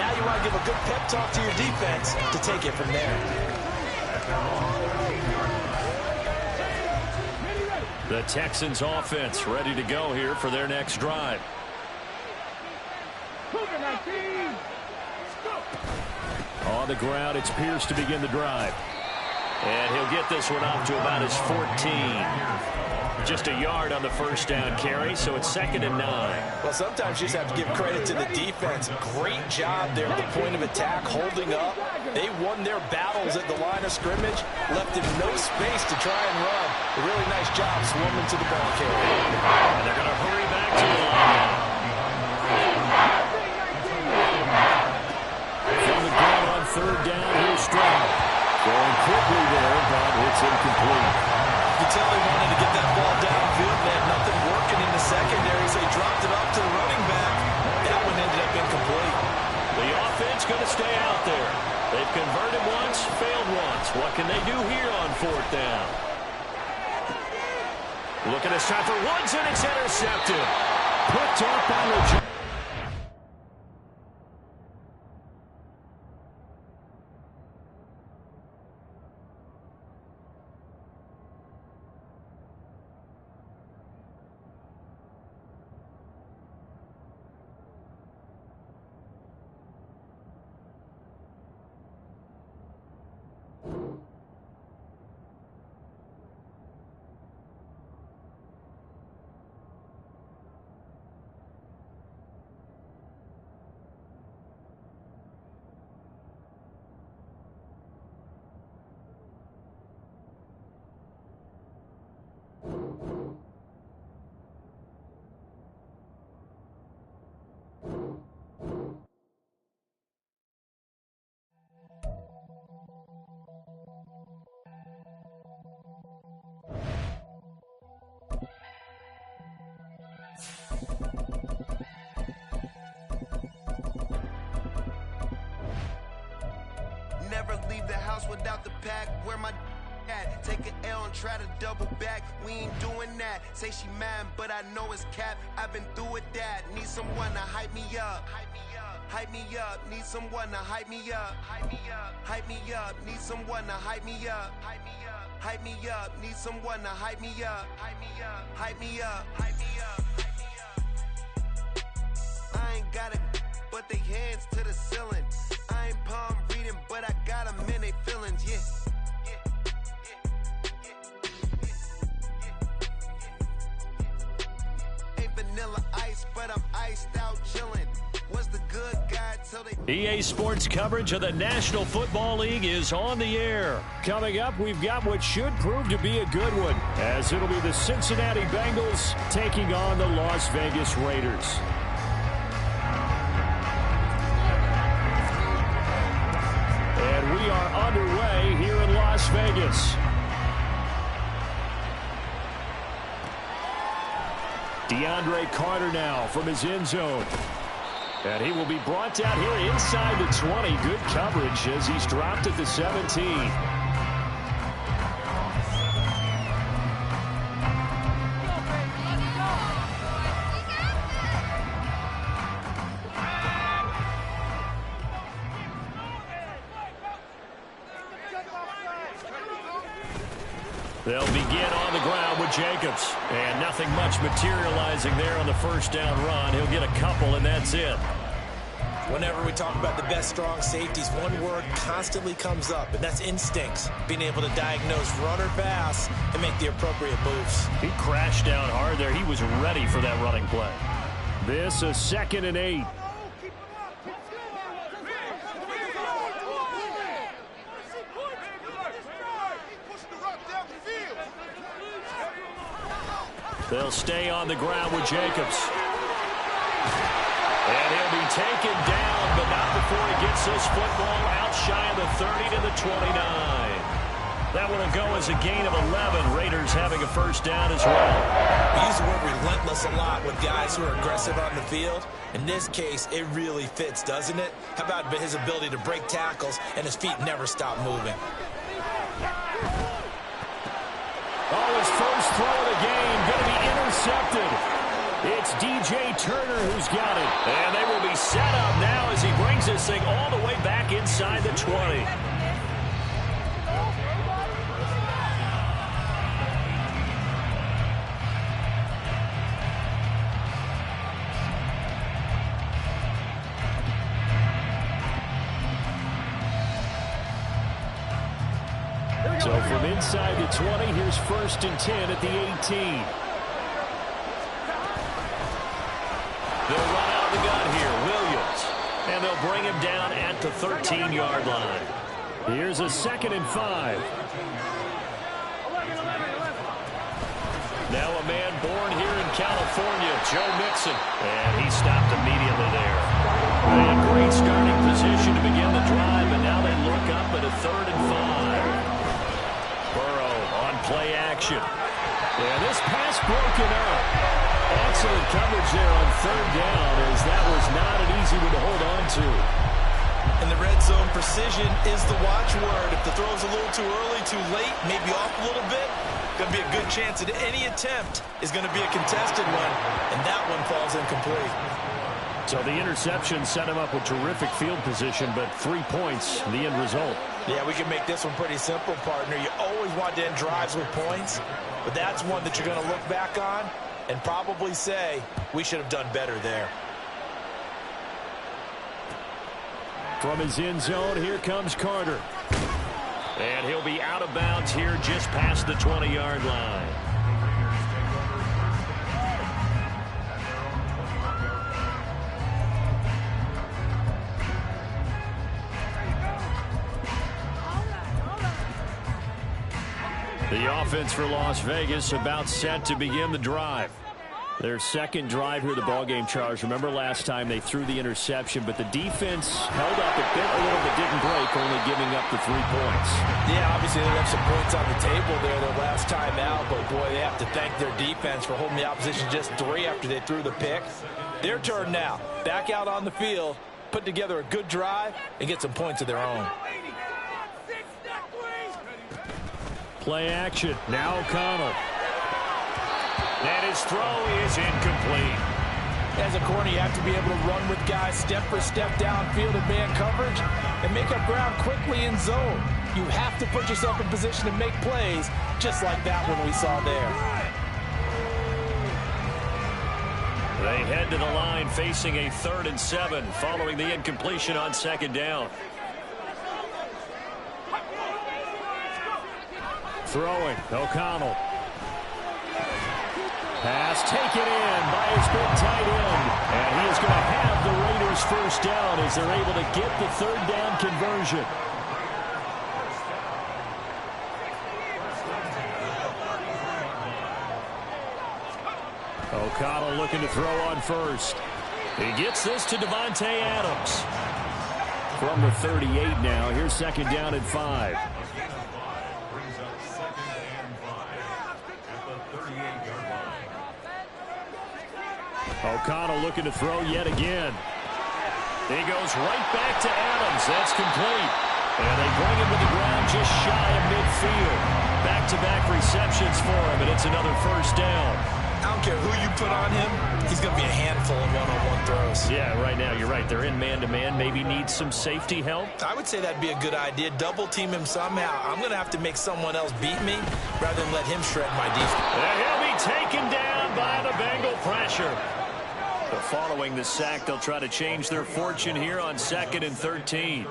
Now you want to give a good pep talk to your defense to take it from there. The Texans offense ready to go here for their next drive. On the ground, it's Pierce to begin the drive. And he'll get this one off to about his 14. Just a yard on the first down carry, so it's 2nd and 9. Well, sometimes you just have to give credit to the defense. Great job there at the point of attack, holding up. They won their battles at the line of scrimmage, left him no space to try and run. A really nice job swarming to the ball carrier. And they're going to hurry back to the line. From the gun on 3rd down, here's Stroud. Going quickly there, but it's incomplete. You can tell they wanted to get that ball downfield. They had nothing working in the secondary, so he dropped it off to the running back. That one ended up incomplete. The offense going to stay out there. They've converted once, failed once. What can they do here on 4th down? Looking this time for Woods, and it's intercepted. Picked up on the... Never leave the house without the pack. Where my at? Take an L and try to double back. We ain't doing that. Say she mad, but I know it's cap. I've been through with that. Need someone to hype me up. Hype me up. Need someone to hype me up. Hype me up. Hype me up. Need someone to hype me up. Hype me up. Hype me up. Need someone to hype me up. Hype me up. Hype me up. Hype me up. Hype me up. I ain't got it, but they hands to the ceiling. I ain't palm reading, but I got them in they feelings, yeah. Ain't vanilla ice, but I'm iced out chilling. Was the good guy till they... EA Sports coverage of the National Football League is on the air. Coming up, we've got what should prove to be a good one, as it'll be the Cincinnati Bengals taking on the Las Vegas Raiders. And we are underway here in Las Vegas. DeAndre Carter now from his end zone. And he will be brought down here inside the 20. Good coverage as he's dropped at the 17. They'll begin on the ground with Jacobs. And nothing much materializing there on the first down run. He'll get a couple, and that's it. Whenever we talk about the best strong safeties, one word constantly comes up, and that's instincts. Being able to diagnose run or pass and make the appropriate moves. He crashed down hard there. He was ready for that running play. This is 2nd and 8. They'll stay on the ground with Jacobs. And he'll be taken down, but not before he gets this football out shy of the 30 to the 29. That one will go as a gain of 11. Raiders having a first down as well. We use the word relentless a lot with guys who are aggressive on the field. In this case, it really fits, doesn't it? How about his ability to break tackles and his feet never stop moving? Oh, his first throw of the game going to be intercepted. It's DJ Turner who's got it. And they will be set up now as he brings this thing all the way back inside the 20. So from inside the 20, here's 1st and 10 at the 18. They'll run out of the gun here, Williams. And they'll bring him down at the 13-yard line. Here's a 2nd and 5. Now a man born here in California, Joe Mixon. And he stopped immediately there. A great starting position to begin the drive, and now they look up at a 3rd and 5. Burrow on play action. Yeah, this pass broken up. Excellent coverage there on 3rd down, as that was not an easy one to hold on to. In the red zone, precision is the watchword. If the throw's a little too early, too late, maybe off a little bit, going to be a good chance that any attempt is going to be a contested one, and that one falls incomplete. So the interception set him up with terrific field position, but 3 points, the end result. Yeah, we can make this one pretty simple, partner. You always want to end drives with points, but that's one that you're going to look back on and probably say, we should have done better there. From his end zone, here comes Carter. And he'll be out of bounds here just past the 20-yard line. The offense for Las Vegas about set to begin the drive. Their second drive here, the ballgame, Charles. Remember last time they threw the interception, but the defense held up a little bit, didn't break, only giving up the 3 points. Yeah, obviously they have some points on the table there their last time out, but boy, they have to thank their defense for holding the opposition just 3 after they threw the pick. Their turn now. Back out on the field, put together a good drive, and get some points of their own. Play action. Now O'Connell. And his throw is incomplete. As a corner, you have to be able to run with guys step for step downfield in man coverage and make up ground quickly in zone. You have to put yourself in position to make plays, just like that one we saw there. They head to the line facing a 3rd and 7 following the incompletion on 2nd down. Throwing, O'Connell. Pass taken in by his big tight end. And he is going to have the Raiders first down as they're able to get the 3rd down conversion. O'Connell looking to throw on first. He gets this to Devontae Adams. From the 38 now, here's 2nd down and 5. O'Connell looking to throw yet again. He goes right back to Adams. That's complete. And they bring him to the ground just shy of midfield. Back-to-back receptions for him, and it's another first down. I don't care who you put on him, he's going to be a handful of one-on-one throws. Yeah, right now, you're right. They're in man-to-man. Maybe needs some safety help. I would say that'd be a good idea. Double-team him somehow. I'm going to have to make someone else beat me rather than let him shred my defense. And he'll be taken down by the Bengal pressure. But following the sack, they'll try to change their fortune here on 2nd and 13.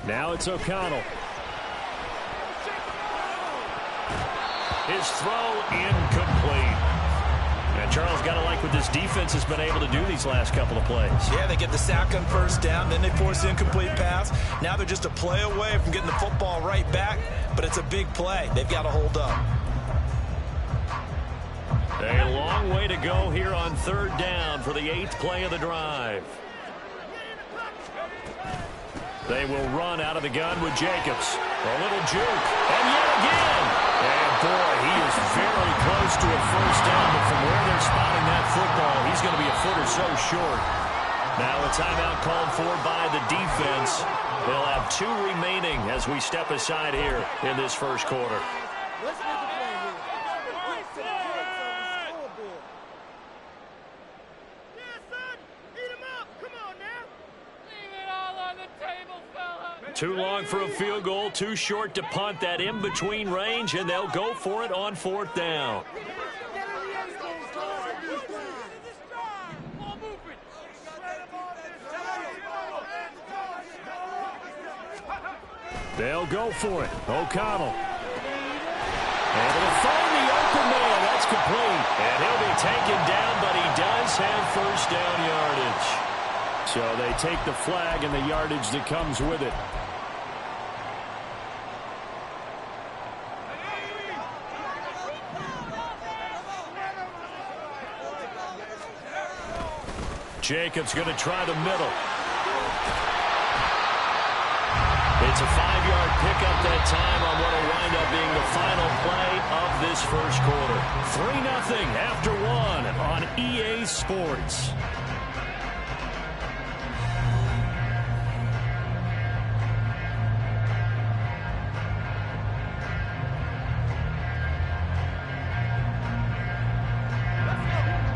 Now it's O'Connell. His throw incomplete. And Charles, got to like what this defense has been able to do these last couple of plays. Yeah, they get the sack on first down, then they force the incomplete pass. Now they're just a play away from getting the football right back, but it's a big play. They've got to hold up. A long way to go here on 3rd down for the 8th play of the drive. They will run out of the gun with Jacobs. A little juke. And yet again. And boy, he is very close to a first down. But from where they're spotting that football, he's going to be a foot or so short. Now a timeout called for by the defense. They'll have 2 remaining as we step aside here in this first quarter. Too long for a field goal, too short to punt. That in-between range, and they'll go for it on 4th down. They'll go for it. O'Connell. And it'll find the open man. That's complete. And he'll be taken down, but he does have first down yardage. So they take the flag and the yardage that comes with it. Jacobs going to try the middle. It's a 5-yard pickup that time on what will wind up being the final play of this first quarter. 3-0 after 1 on EA Sports.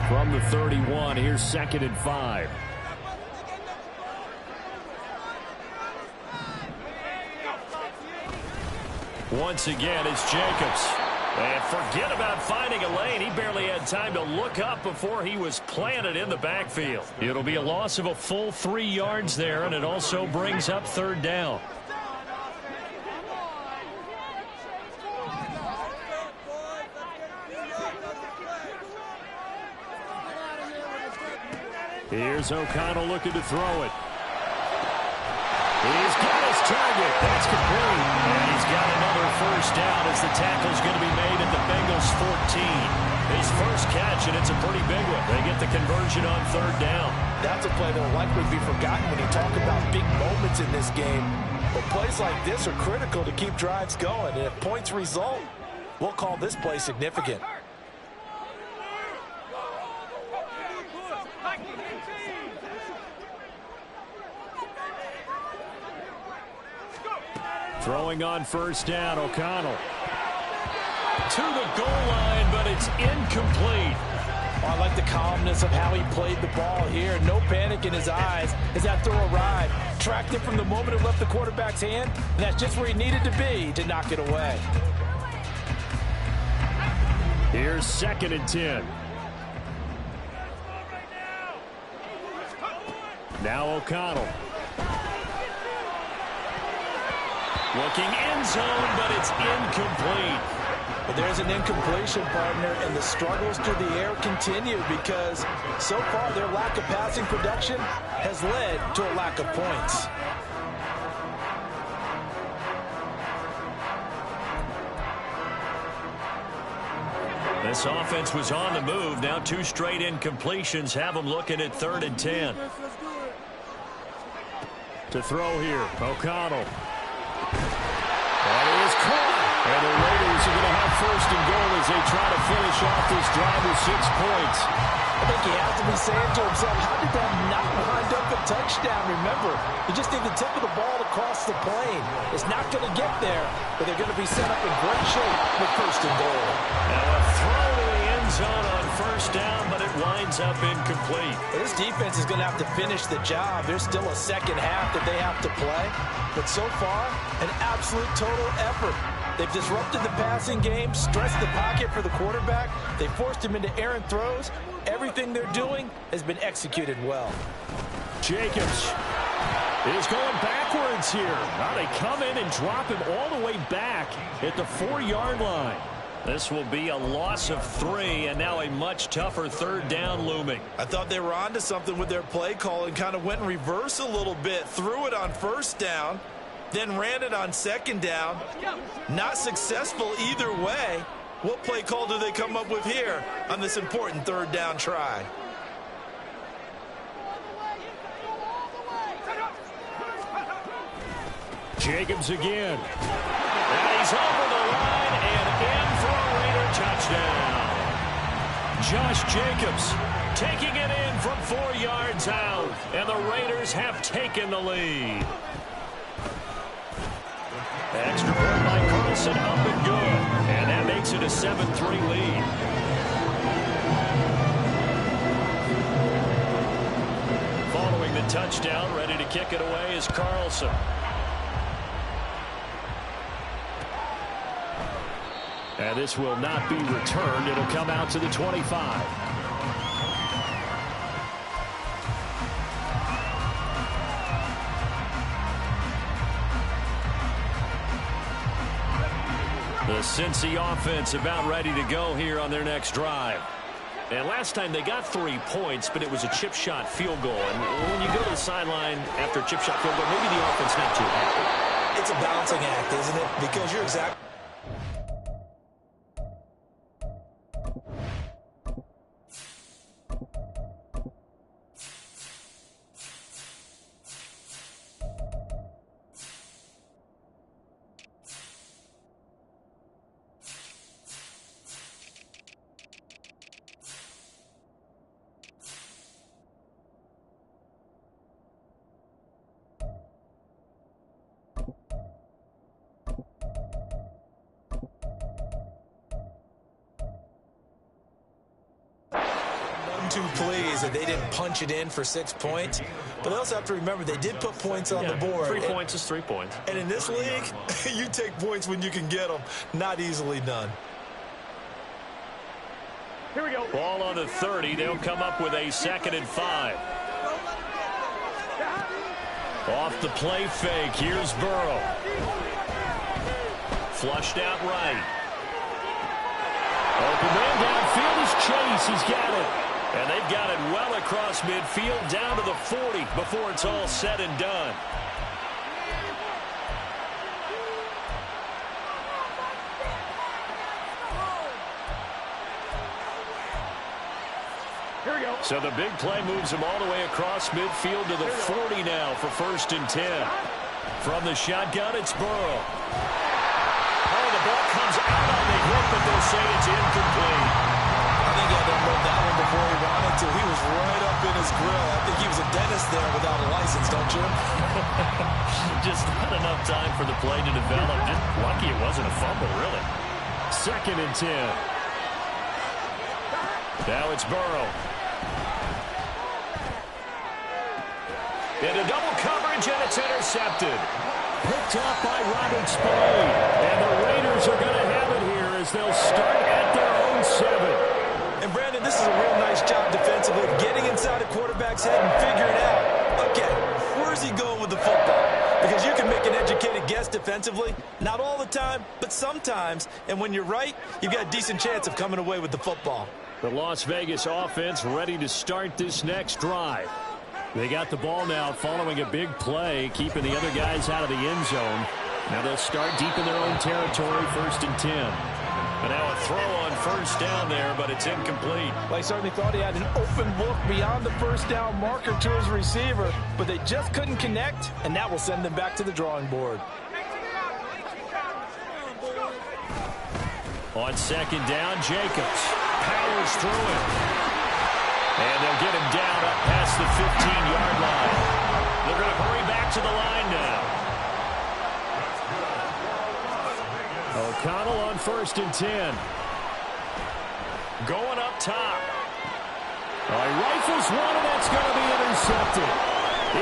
From the 31, here's 2nd and 5. Once again, it's Jacobs. And forget about finding a lane. He barely had time to look up before he was planted in the backfield. It'll be a loss of a full 3 yards there, and it also brings up 3rd down. Here's O'Connell looking to throw it. He's got his target. That's complete. And he's got another first down as the tackle's going to be made at the Bengals 14. His first catch, and it's a pretty big one. They get the conversion on 3rd down. That's a play that will likely be forgotten when you talk about big moments in this game. But plays like this are critical to keep drives going. And if points result, we'll call this play significant. Throwing on first down, O'Connell. To the goal line, but it's incomplete. Oh, I like the calmness of how he played the ball here. No panic in his eyes as that throw arrived. Tracked it from the moment it left the quarterback's hand, and that's just where he needed to be to knock it away. Here's 2nd and 10. Now O'Connell. Looking end zone, but it's incomplete. But there's an incompletion, partner, and the struggles through the air continue because so far their lack of passing production has led to a lack of points. This offense was on the move. Now 2 straight incompletions have them looking at 3rd and 10. To throw here, O'Connell. That is caught. And the Raiders are going to have 1st and goal as they try to finish off this drive with 6 points. I think he has to be saying to himself, how did that not wind up a touchdown? Remember, you just need the tip of the ball to cross the plane. It's not going to get there, but they're going to be set up in great shape with 1st and goal. Now a throw to the end end zone on first down, but it winds up incomplete. This defense is going to have to finish the job. There's still a second half that they have to play. But so far, an absolute total effort. They've disrupted the passing game, stretched the pocket for the quarterback. They forced him into errant throws. Everything they're doing has been executed well. Jacobs is going backwards here. Now they come in and drop him all the way back at the 4-yard line. This will be a loss of 3, and now a much tougher third down looming. I thought they were onto something with their play call and kind of went in reverse a little bit. Threw it on first down, then ran it on second down. Not successful either way. What play call do they come up with here on this important third down try? Jacobs again. And he's over the line and in for a Raider touchdown. Josh Jacobs taking it in from 4 yards out, and the Raiders have taken the lead. Extra point by Carlson, up and good. And that makes it a 7-3 lead. Following the touchdown, ready to kick it away is Carlson. And this will not be returned. It'll come out to the 25. The Cincy offense about ready to go here on their next drive. And last time they got 3 points, but it was a chip shot field goal. And when you go to the sideline after a chip shot field goal, maybe the offense not too happy. It's a balancing act, isn't it? Because you're exactly... too pleased that they didn't punch it in for 6 points. But they also have to remember they did put points on the board. 3 points is 3 points. And in this league, you take points when you can get them. Not easily done. Here we go. Ball on the 30. They'll come up with a 2nd and 5. Off the play fake. Here's Burrow. Flushed out right. Open man downfield is Chase. He's got it. And they've got it well across midfield down to the 40 before it's all said and done. Here we go. So the big play moves him all the way across midfield to the 40 now for 1st and 10. From the shotgun, it's Burrow. Oh, the ball comes out on the hit, but they'll say it's incomplete. I think he had to unload that one before he wanted to. He was right up in his grill. I think he was a dentist there without a license, don't you? Just not enough time for the play to develop. Just lucky it wasn't a fumble, really. 2nd and 10. Now it's Burrow. Into double coverage, and it's intercepted. Picked off by Robert Spillane. And the Raiders are going to have it here as they'll start at their own 7. And, Brandon, this is a real nice job defensively, getting inside a quarterback's head and figuring out, okay, where's he going with the football? Because you can make an educated guess defensively. Not all the time, but sometimes. And when you're right, you've got a decent chance of coming away with the football. The Las Vegas offense ready to start this next drive. They got the ball now following a big play, keeping the other guys out of the end zone. Now they'll start deep in their own territory, 1st and 10. And now a throw on first down there, but it's incomplete. Well, he certainly thought he had an open look beyond the first down marker to his receiver, but they just couldn't connect, and that will send them back to the drawing board. On 2nd down, Jacobs powers through it. And they'll get him down up past the 15-yard line. They're going to hurry back to the line now. O'Connell on 1st and 10. going up top. He rifles one, and that's going to be intercepted.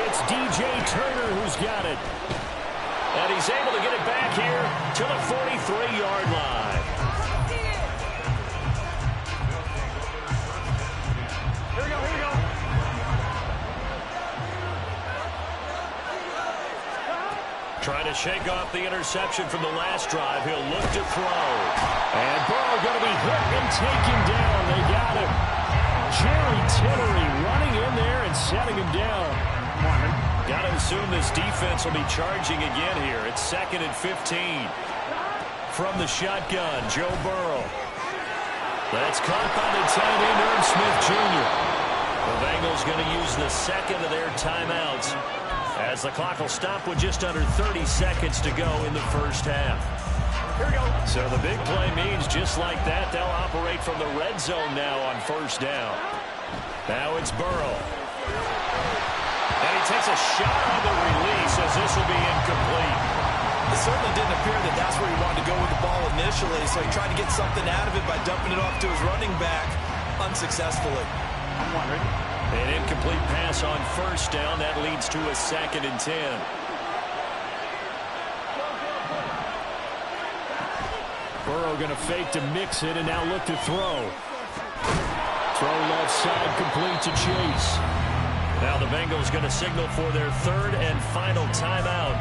It's DJ Turner who's got it. And he's able to get it back here to the 43-yard line. Here we go. Trying to shake off the interception from the last drive. He'll look to throw. And Burrow going to be hit and taken down. They got him. Jerry Tillery running in there and setting him down. Got to assume this defense will be charging again here. It's 2nd and 15. From the shotgun, Joe Burrow. That's caught by the tight end, Irv Smith Jr. The Bengals going to use the second of their timeouts as the clock will stop with just under 30 seconds to go in the first half. Here we go. So the big play means just like that, they'll operate from the red zone now on first down. Now it's Burrow. And he takes a shot on the release as this will be incomplete. It certainly didn't appear that that's where he wanted to go with the ball initially, so he tried to get something out of it by dumping it off to his running back unsuccessfully. I'm wondering. An incomplete pass on first down. That leads to a 2nd and 10. Burrow going to fake to mix it and now look to throw. Throw left side complete to Chase. Now the Bengals going to signal for their 3rd and final timeout.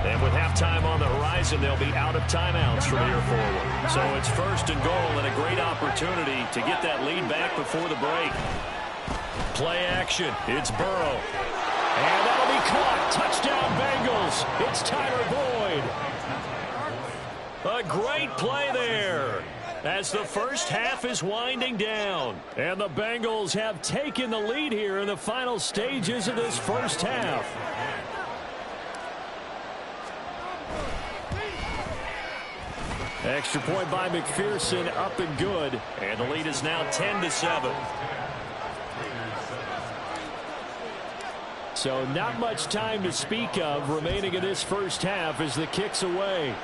And with halftime on the horizon, they'll be out of timeouts from here forward. So it's 1st and goal and a great opportunity to get that lead back before the break. Play action. It's Burrow. And that'll be caught. Touchdown Bengals. It's Tyler Boyd. A great play there as the first half is winding down. And the Bengals have taken the lead here in the final stages of this first half. Extra point by McPherson, up and good. And the lead is now 10-7. So not much time to speak of remaining in this first half as the kick's away.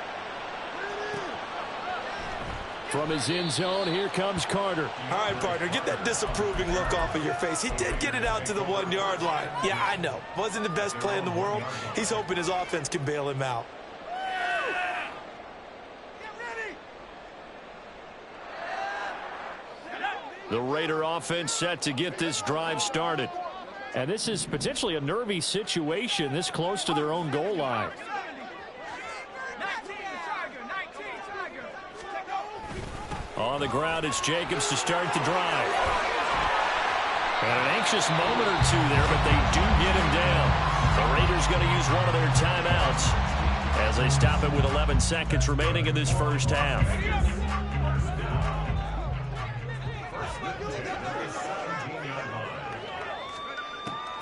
From his end zone, here comes Carter. All right, partner, get that disapproving look off of your face. He did get it out to the 1-yard line. Yeah, I know. Wasn't the best play in the world. He's hoping his offense can bail him out. The Raider offense set to get this drive started. And this is potentially a nervy situation this close to their own goal line. On the ground, it's Jacobs to start the drive. And an anxious moment or two there, but they do get him down. The Raiders going to use one of their timeouts as they stop it with 11 seconds remaining in this first half.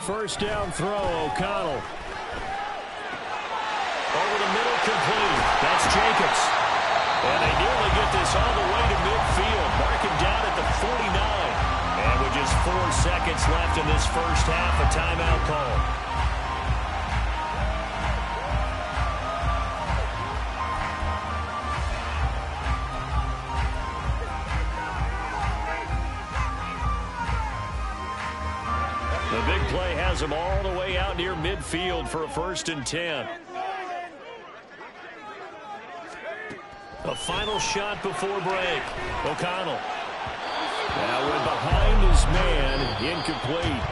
First down throw, O'Connell. Over the middle, complete. That's Jacobs. And they nearly get this all the way to midfield. Mark him down at the 49. And with just 4 seconds left in this first half, a timeout call. The big play has him all the way out near midfield for a 1st and 10. A final shot before break. O'Connell. Now we're behind his man. Incomplete.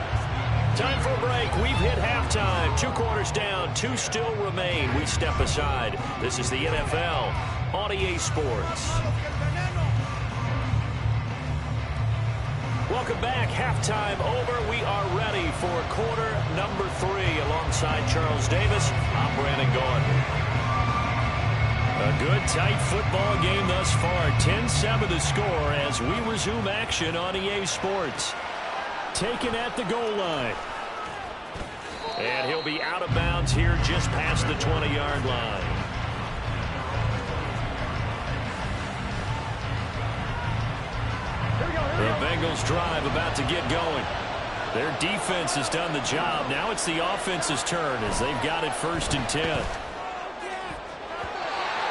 Time for a break. We've hit halftime. 2 quarters down. 2 still remain. We step aside. This is the NFL on EA Sports. Welcome back. Halftime over. We are ready for quarter number 3 alongside Charles Davis. I'm Brandon Gordon. A good, tight football game thus far. 10-7 the score as we resume action on EA Sports. Taken at the goal line. And he'll be out of bounds here just past the 20-yard line. The Bengals drive about to get going. Their defense has done the job. Now it's the offense's turn as they've got it 1st and 10.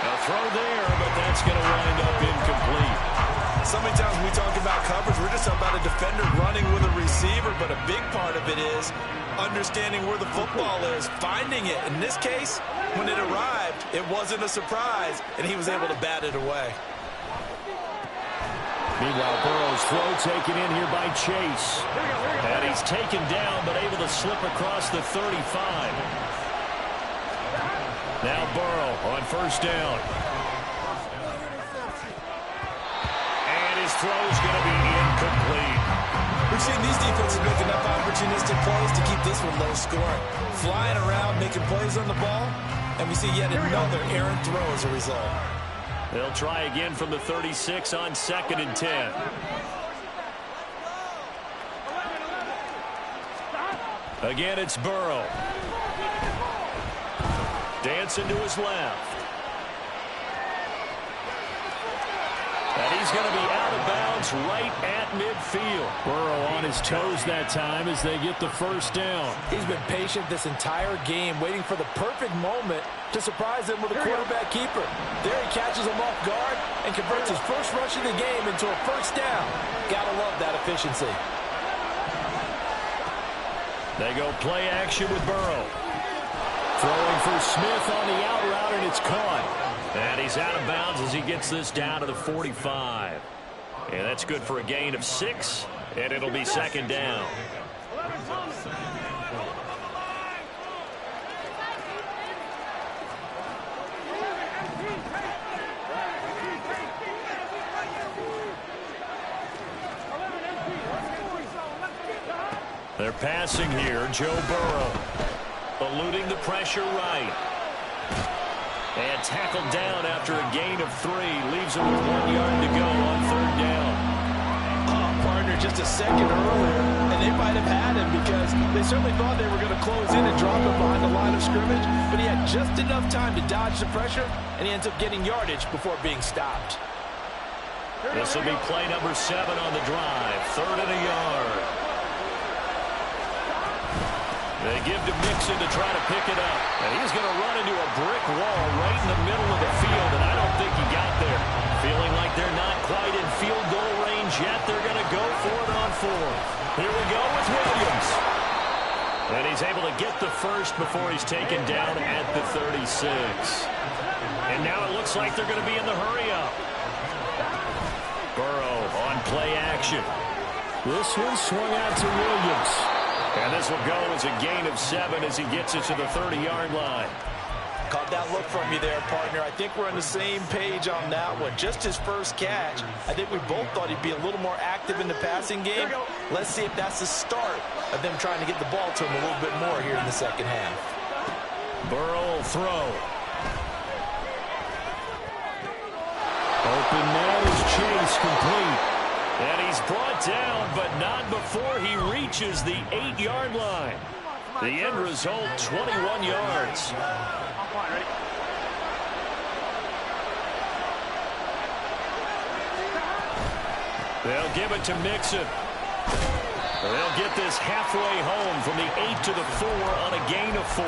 A throw there, but that's going to wind up incomplete. So many times when we talk about coverage, we're just about a defender running with a receiver, but a big part of it is understanding where the football is, finding it. In this case, when it arrived, it wasn't a surprise, and he was able to bat it away. Meanwhile, Burrow's throw taken in here by Chase. And he's taken down, but able to slip across the 35. Now Burrow on first down. And his throw's going to be incomplete. We've seen these defenses make enough opportunistic plays to keep this one low scoring. Flying around, making plays on the ball, and we see yet another errant throw as a result. They'll try again from the 36 on 2nd and 10. Again, it's Burrow. Dancing to his left. And he's going to be out of bounds right at midfield. Burrow on his toes that time as they get the first down. He's been patient this entire game, waiting for the perfect moment to surprise them with a quarterback keeper. There he catches him off guard and converts his first rush of the game into a first down. Gotta love that efficiency. They go play action with Burrow. Throwing for Smith on the out route, and it's caught. And he's out of bounds as he gets this down to the 45. And that's good for a gain of 6, and it'll be 2nd down. They're passing here. Joe Burrow eluding the pressure right. And tackled down after a gain of 3. Leaves him with 1 yard to go on 3rd down. Partner just a second earlier, and they might have had him because they certainly thought they were going to close in and drop him behind the line of scrimmage, but he had just enough time to dodge the pressure, and he ends up getting yardage before being stopped. This will be play number 7 on the drive. 3rd and a yard. They give to Mixon to try to pick it up. And he's going to run into a brick wall right in the middle of the field, and I don't think he got there. Feeling like they're not quite in field goal range yet. They're going to go for it on 4th. Here we go with Williams. And he's able to get the first before he's taken down at the 36. And now it looks like they're going to be in the hurry-up. Burrow on play action. This one swung out to Williams. And this will go as a gain of 7 as he gets it to the 30-yard line. Caught that look from you there, partner. I think we're on the same page on that one. Just his first catch. I think we both thought he'd be a little more active in the passing game. Let's see if that's the start of them trying to get the ball to him a little bit more here in the second half. Burrow will throw. Open man is Chase, complete. And he's brought down, but not before he reaches the 8-yard line. The end result, 21 yards. They'll give it to Mixon. They'll get this halfway home from the 8 to the 4 on a gain of 4.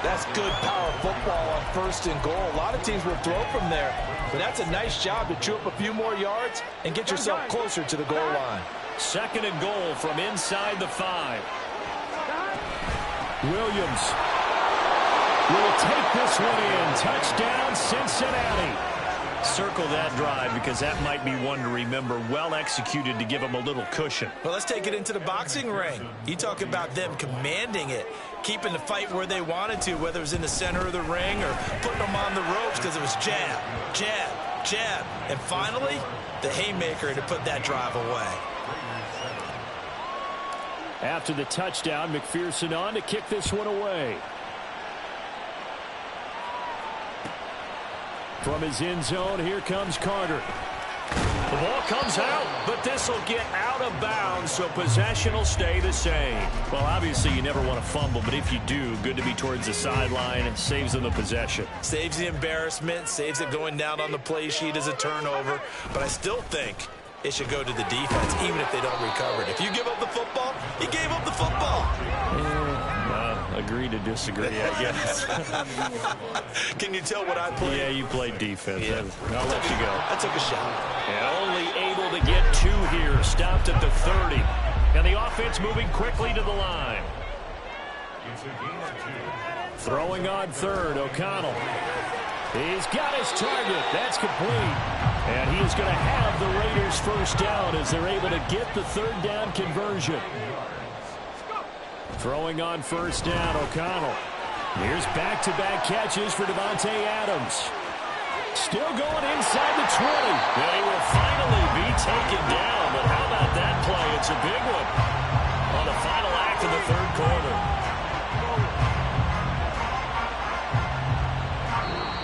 That's good power football on 1st and goal. A lot of teams will throw from there, but that's a nice job to chew up a few more yards and get yourself closer to the goal line. 2nd and goal from inside the 5. Williams will take this one in. Touchdown, Cincinnati. Circle that drive because that might be one to remember. Well executed to give them a little cushion. Well, let's take it into the boxing ring. You talk about them commanding it, keeping the fight where they wanted to, whether it was in the center of the ring or putting them on the ropes because it was jab, jab, jab. And finally, the haymaker to put that drive away. After the touchdown, McPherson on to kick this one away. From his end zone, here comes Carter. The ball comes out, but this will get out of bounds, so possession will stay the same. Well, obviously, you never want to fumble, but if you do, good to be towards the sideline. It saves them the possession. Saves the embarrassment, saves it going down on the play sheet as a turnover. But I still think it should go to the defense, even if they don't recover it. If you give up the football, you gave up the football. agree to disagree, I guess. Can you tell what I played? Yeah, you played defense. Yeah. I'll let you go. I took a shot. And only able to get 2 here. Stopped at the 30. And the offense moving quickly to the line. Throwing on third, O'Connell. He's got his target. That's complete. And he is going to have the Raiders first down as they're able to get the third down conversion. Throwing on first down, O'Connell. Here's back-to-back catches for Davante Adams. Still going inside the 20. And he will finally be taken down. But how about that play? It's a big one on the final act of the third quarter.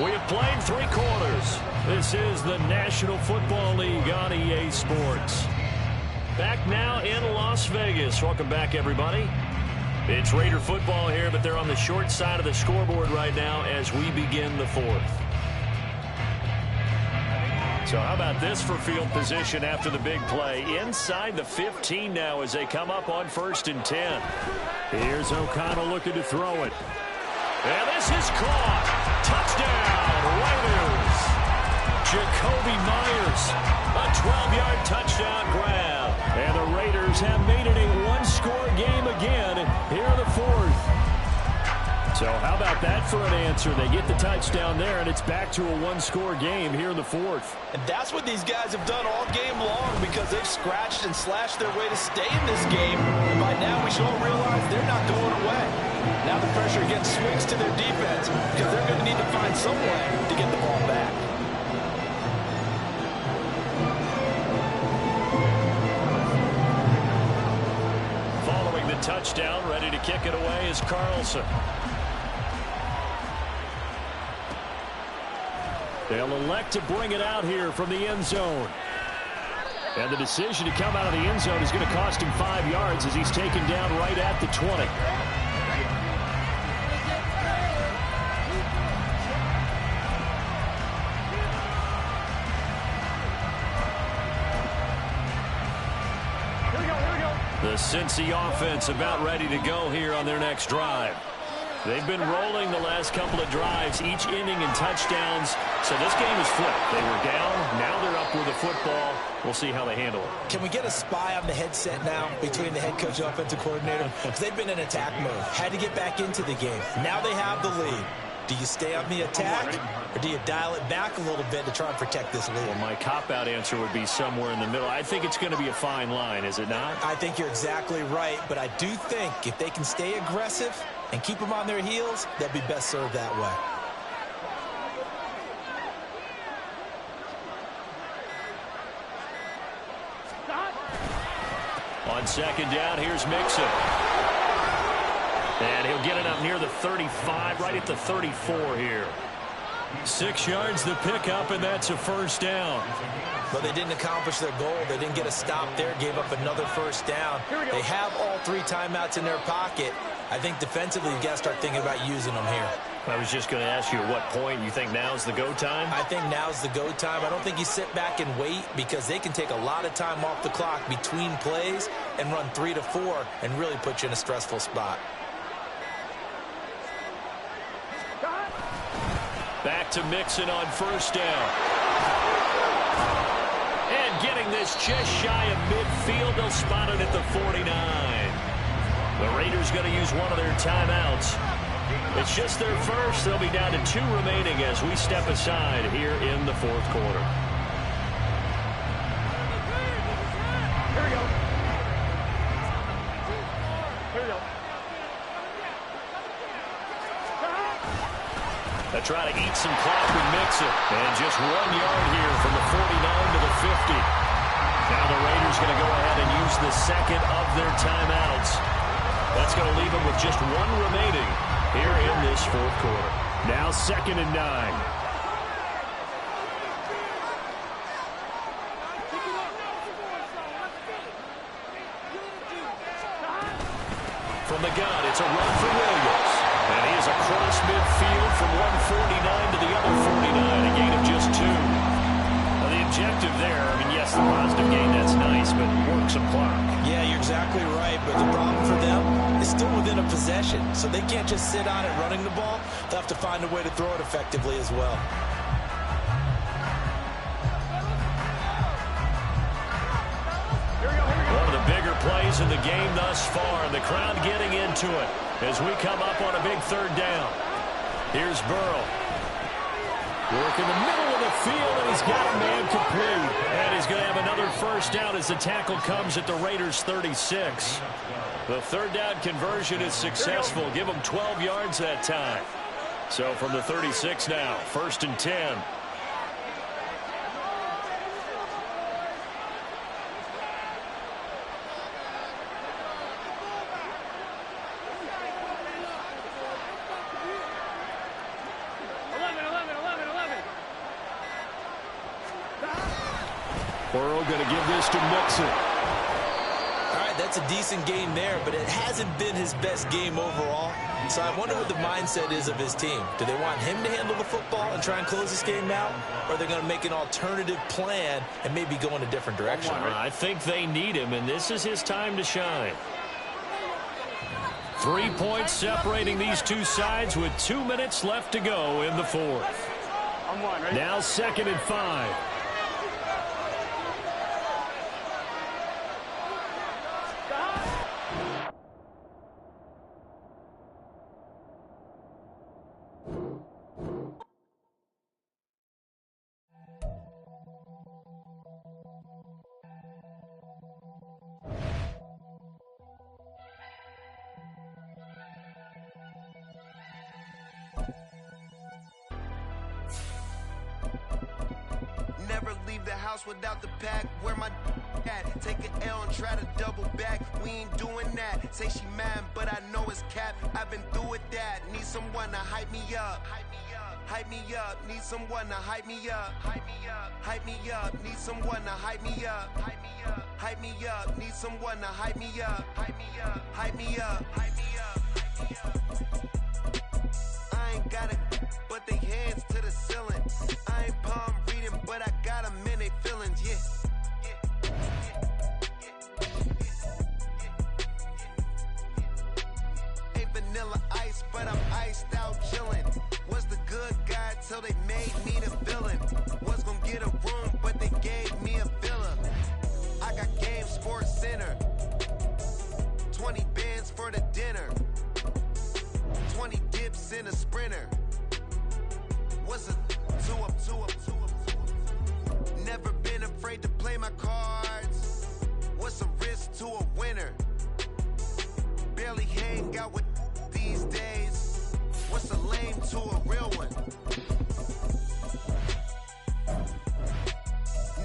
We have played 3 quarters. This is the National Football League on EA Sports. Back now in Las Vegas. Welcome back, everybody. It's Raider football here, but they're on the short side of the scoreboard right now as we begin the 4th. So how about this for field position after the big play? Inside the 15 now as they come up on 1st and 10. Here's O'Connell looking to throw it. And this is caught. Touchdown, Raiders. Jacoby Myers, a 12-yard touchdown grab. And the Raiders have made it a one-score game again here in the 4th. So how about that for an answer? They get the touchdown there, and it's back to a one-score game here in the 4th. And that's what these guys have done all game long because they've scratched and slashed their way to stay in this game. And by now we should all realize they're not going away. Now the pressure again swings to their defense because they're going to need to find some way to get the ball back. Following the touchdown, ready to kick it away is Carlson. They'll elect to bring it out here from the end zone. And the decision to come out of the end zone is going to cost him 5 yards as he's taken down right at the 20. The Cincy offense about ready to go here on their next drive. They've been rolling the last couple of drives, each inning in touchdowns. So this game is flipped. They were down. Now they're up with the football. We'll see how they handle it. Can we get a spy on the headset now between the head coach and offensive coordinator? Because they've been in attack mode. Had to get back into the game. Now they have the lead. Do you stay on the attack, or do you dial it back a little bit to try and protect this lead? Well, my cop-out answer would be somewhere in the middle. I think it's going to be a fine line, is it not? I think you're exactly right, but I do think if they can stay aggressive and keep them on their heels, they'll be best served that way. On 2nd down, here's Mixon. And he'll get it up near the 35, right at the 34 here. 6 yards the pickup, and that's a first down. But they didn't accomplish their goal. They didn't get a stop there, gave up another first down. They have all 3 timeouts in their pocket. I think defensively you've got to start thinking about using them here. I was just going to ask you at what point you think now's the go time? I think now's the go time. I don't think you sit back and wait because they can take a lot of time off the clock between plays and run 3 to 4 and really put you in a stressful spot. Back to Mixon on first down. And getting this just shy of midfield, they'll spot it at the 49. The Raiders going to use one of their timeouts. It's just their first. They'll be down to 2 remaining as we step aside here in the 4th quarter. Here we go. Here we go. They try to eat some clock with Mixon. And just 1 yard here from the 49 to the 50. Now the Raiders going to go ahead and use the second of their timeouts. That's going to leave them with just 1 remaining here in this 4th quarter. Now 2nd and 9. From the gun, it's a run for Williams. And he is across midfield from 149 to the other 49, a gain of just 2. Well, the objective there, I mean, yes, the positive gain, that's nice, but work some clock. Yeah, you're exactly right, but the problem for them is still within a possession, so they can't just sit on it running the ball. They'll have to find a way to throw it effectively as well. One of the bigger plays in the game thus far, and the crowd getting into it as we come up on a big third down. Here's Burrow. Work in the middle of the field, and he's got a man complete. And he's going to have another first down as the tackle comes at the Raiders' 36. The third down conversion is successful. Give them 12 yards that time. So from the 36 now, 1st and 10. Burrow going to give this to Mixon. All right, that's a decent game there, but it hasn't been his best game overall. So I wonder what the mindset is of his team. Do they want him to handle the football and try and close this game out? Or are they going to make an alternative plan and maybe go in a different direction? I think they need him, and this is his time to shine. 3 points separating these two sides with 2 minutes left to go in the fourth. Now 2nd and 5. Never leave the house without the pack. Where my at? Take an L and try to double back. We ain't doing that. Say she mad, but I know it's cap. I've been through with that. Need someone to hype me up. Hype me up. Need someone to hype me up. Hype me up. Hype me up. Need someone to hype me up. Hype me up. Hype me up. Need someone to hype me up. Hype me up. Hype me up. Hype me up. I ain't got it, but they hands to the ceiling. I ain't palm reading, but I got them in they feelings, yeah. Ain't vanilla ice, but I'm iced out chillin'. Was the good guy till they made me the villain. Was gonna get a room, but they gave me a villa. I got Game Sports Center. 20 bands for the dinner. 20 dips in a sprinter. What's a 2 up, 2 up, 2 up, 2 up? Never been afraid to play my cards. What's a risk to a winner? Barely hang out with these days. What's a lame to a real one?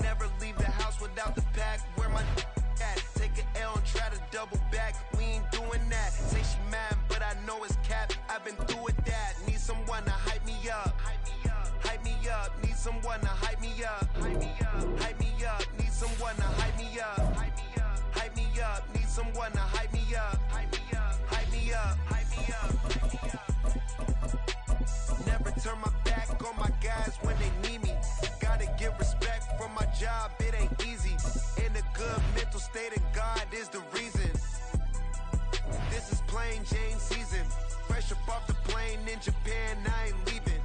Never leave the house without the pack. Where my at? Take an L and try to double back. We ain't doing that. Say she mad, but I know it's cap. I've been through with that. Need someone to hype me up. Hype me up. Need someone to hype me up. Hype me up. Hype me up. Need someone to hype me up. Hype me up. Hype me up. Need someone to hype me up. Hype me up. Hype me up. Hype me up. Hype me up. Never turn my back on my guys when they need me. Gotta give respect for my job. It ain't easy. In a good mental state, and God is the reason. This is plain Jane season. Fresh up off the plane in Japan, I ain't leaving.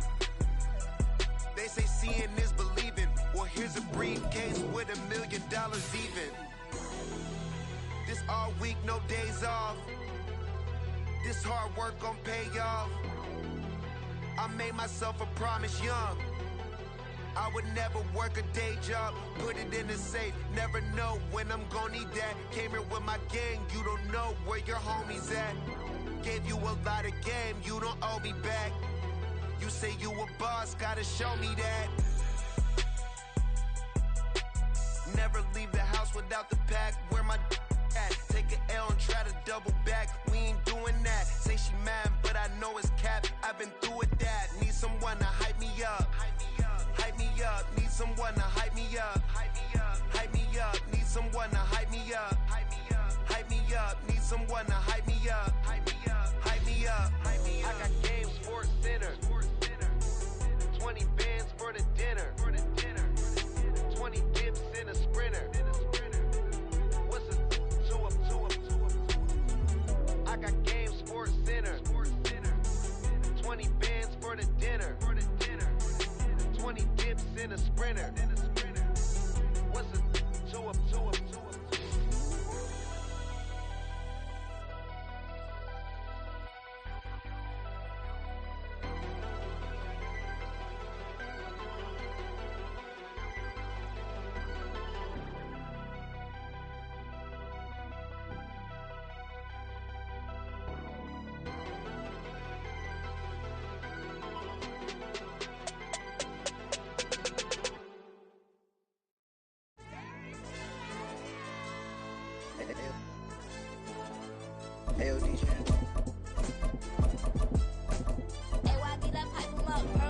They say seeing is believing. Well, here's a briefcase with $1 million even. This all week, no days off. This hard work gon' pay off. I made myself a promise young. I would never work a day job, put it in the safe. Never know when I'm gonna need that. Came here with my gang, you don't know where your homies at. Gave you a lot of game, you don't owe me back. You say you a boss, gotta show me that. Never leave the house without the pack. Where my at? Take an L and try to double back. We ain't doing that. Say she mad, but I know it's cap. I've been through with that. Need someone to hype me up. Hype me up. Need someone to hype me up. Hype me up. Hype me up. Need someone to hype me up. Hype me up. Hype me up. Need someone to hype me up. Hype me up. Hype me up. Hype me up. I got Game Sports Center. 20 bands for the dinner. 20 dips in a sprinter. What's a 2 up, 2 up, 2 up, 2 up? I got chips in a sprinter. What's a to a Hey, DJ. Hey, why get that pipe him up, bro?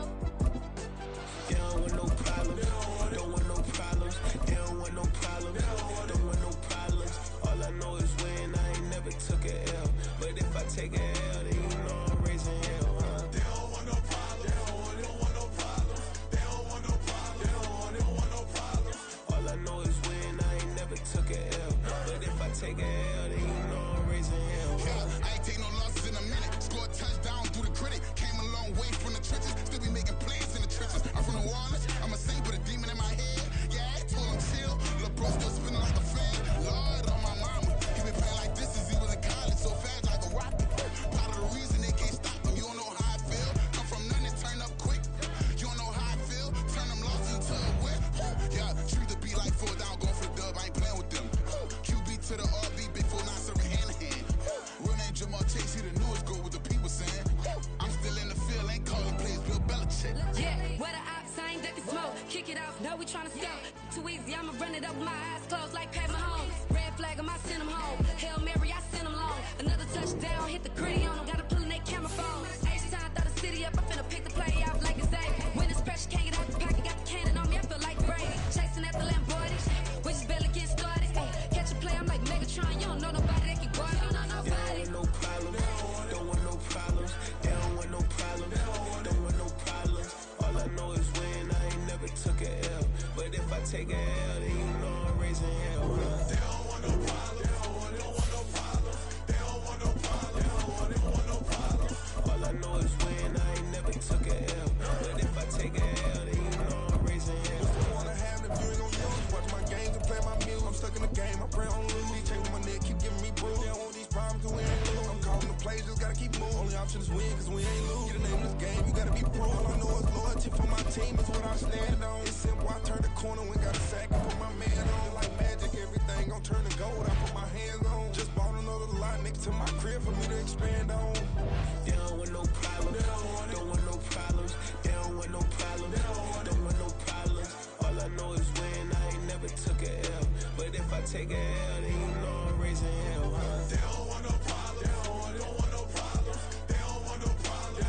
They don't want no problems. Don't want no problems. They don't want no problems. Don't want no problems. All I know is when I ain't never took a L. But if I take a L, then you know I'm raising hell, huh? They don't want no problems. They don't want no problems. They don't want no problems. They don't want no problems. All I know is when I ain't never took a L. But if I take a L, then you know I'm raising hell. I ain't take no losses in a minute. Scored a touchdown through the critic. Came a long way from the trenches. Still be making plays in the trenches. I'm from New Orleans. I'm a saint with a demon in my head. Yeah, I told him chill. Lil' bro still spinning like a fan. Lord on my mama. He been playing like this since he was in college. So fast like a rocket. Part of the reason they can't stop him. You don't know how I feel. Come from nothing and turn up quick. You don't know how I feel. Turn them losses into a whip. Yeah, treat the beat like 4 down. Going for the dub. I ain't playing with them. QB to the RB. Big 4-9 serving hand to hand. Real name Jamar Chase, he the newest goal with the people saying. I'm still in the field, ain't calling plays, Bill Belichick. Yeah, where the ops, I ain't ducking smoke. Kick it off, no, we tryna score. Too easy, I'ma run it up with my eyes closed like Pat Mahomes. Red flag, I send him home. Hail Mary, I send him long. Another touchdown, hit the gritty on him. Gotta pull in that camera phone. H-time, throw the city up, I'm finna pick the play off like it's Xavier. When it's pressure, can't get out the pocket, got the cannon on me, I feel like Brady. Chasing at the Lamborghini, we just barely get started. Ay, catch a play, I'm like Megatron, you don't know nobody that can guard me, you don't know nobody. No problems. Don't want no problems. They don't want no problems. Don't want no problems. All I know is when I ain't never took a L. But if I take a L, then you know I'm raising hell, huh? They don't want no problems. They don't want no problems. They don't want no problems. They don't want no problems. All I know is when I ain't never took a L. But if I take a L, then you know I'm raising hell. Don't wanna have the view, gon' use. Watch my games and play my music. I'm stuck in the game, I pray on lose. DJ with my neck, keep giving me bruise. They don't want these problems, cause we ain't lose. I'm calling the plays, just gotta keep moving. Only option is win, cause we ain't lose. Get a name in this game, you gotta be pro. All I know is loyalty for my team is what I stand on. It's simple, I turn the corner, when got a sack, I put my man on. Like magic, everything gon' turn to gold, I put my hands on. Just bought another lot next to my crib for me to expand on. They don't want no problems. Don't want no problems. They don't want no problems. Don't want no problems. All I know is when I ain't never took a L. But if I take a L, then you know I'm raising hell, huh? They don't want no problems. They don't want no problems. They don't want no problems. They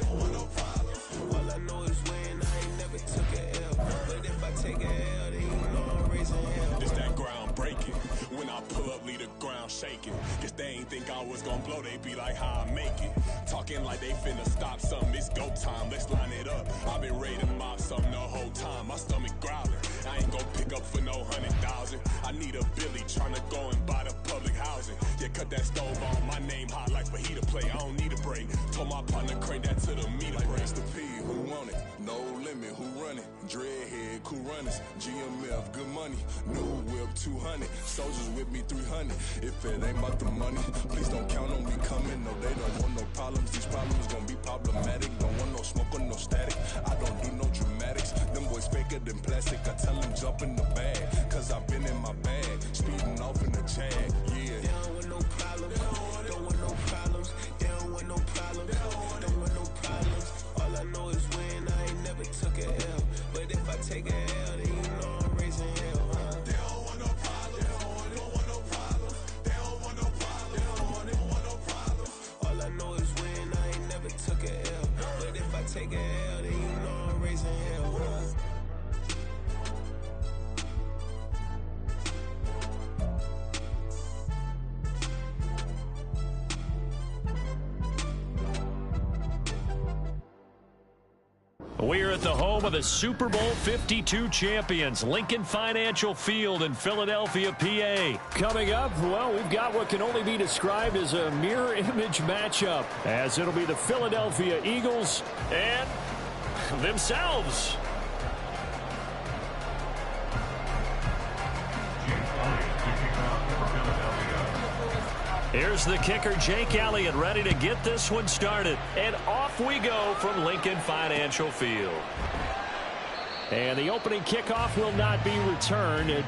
don't want no problems. All I know is when I ain't never took a L. But if I take a L, then you know I'm raising hell. It's that ground breaking. When I pull up, leave the ground shaking. Guess they ain't think I was gonna blow, they be like, how I make it. Talking like they finna stop something, it's go time, let's line it up. I've been ready to mob something the whole time, my stomach growling. I ain't gon' pick up for no 100,000. I need a Billy tryna go and buy the public housing. Yeah, cut that stove on, my name hot like fajita play, I don't need a break. Told my partner crank that to the meter break. Mr. P, who want it? No limit, who run it? Dreadhead, cool runners, GMF, good money. New whip, 200. Soldiers with me, 300. If it ain't about the money, please don't count on me coming. No, they don't want no problems. These problems gon' be problematic. Don't want no smoke or no static. I don't do no dramatics. Them boys faker than plastic. I tell them jump in the bag, cause I've been in my bag. Speeding off in the Jag, yeah. They don't want no problems. Don't want no problems. They don't want no problems. Don't want no problems. All I know is when I ain't never took a L. But if I take a L, then you know I'm raising hell, huh? They don't want no problems. They don't want no problems. They don't want no problems. They don't want no problems. All I know is when I ain't never took a L. But if I take a L, then you know I'm raising hell, huh? We're at the home of the Super Bowl 52 champions, Lincoln Financial Field in Philadelphia, PA. Coming up, well, we've got what can only be described as a mirror image matchup, as it'll be the Philadelphia Eagles and themselves. Here's the kicker, Jake Elliott, ready to get this one started. And off we go from Lincoln Financial Field. And the opening kickoff will not be returned.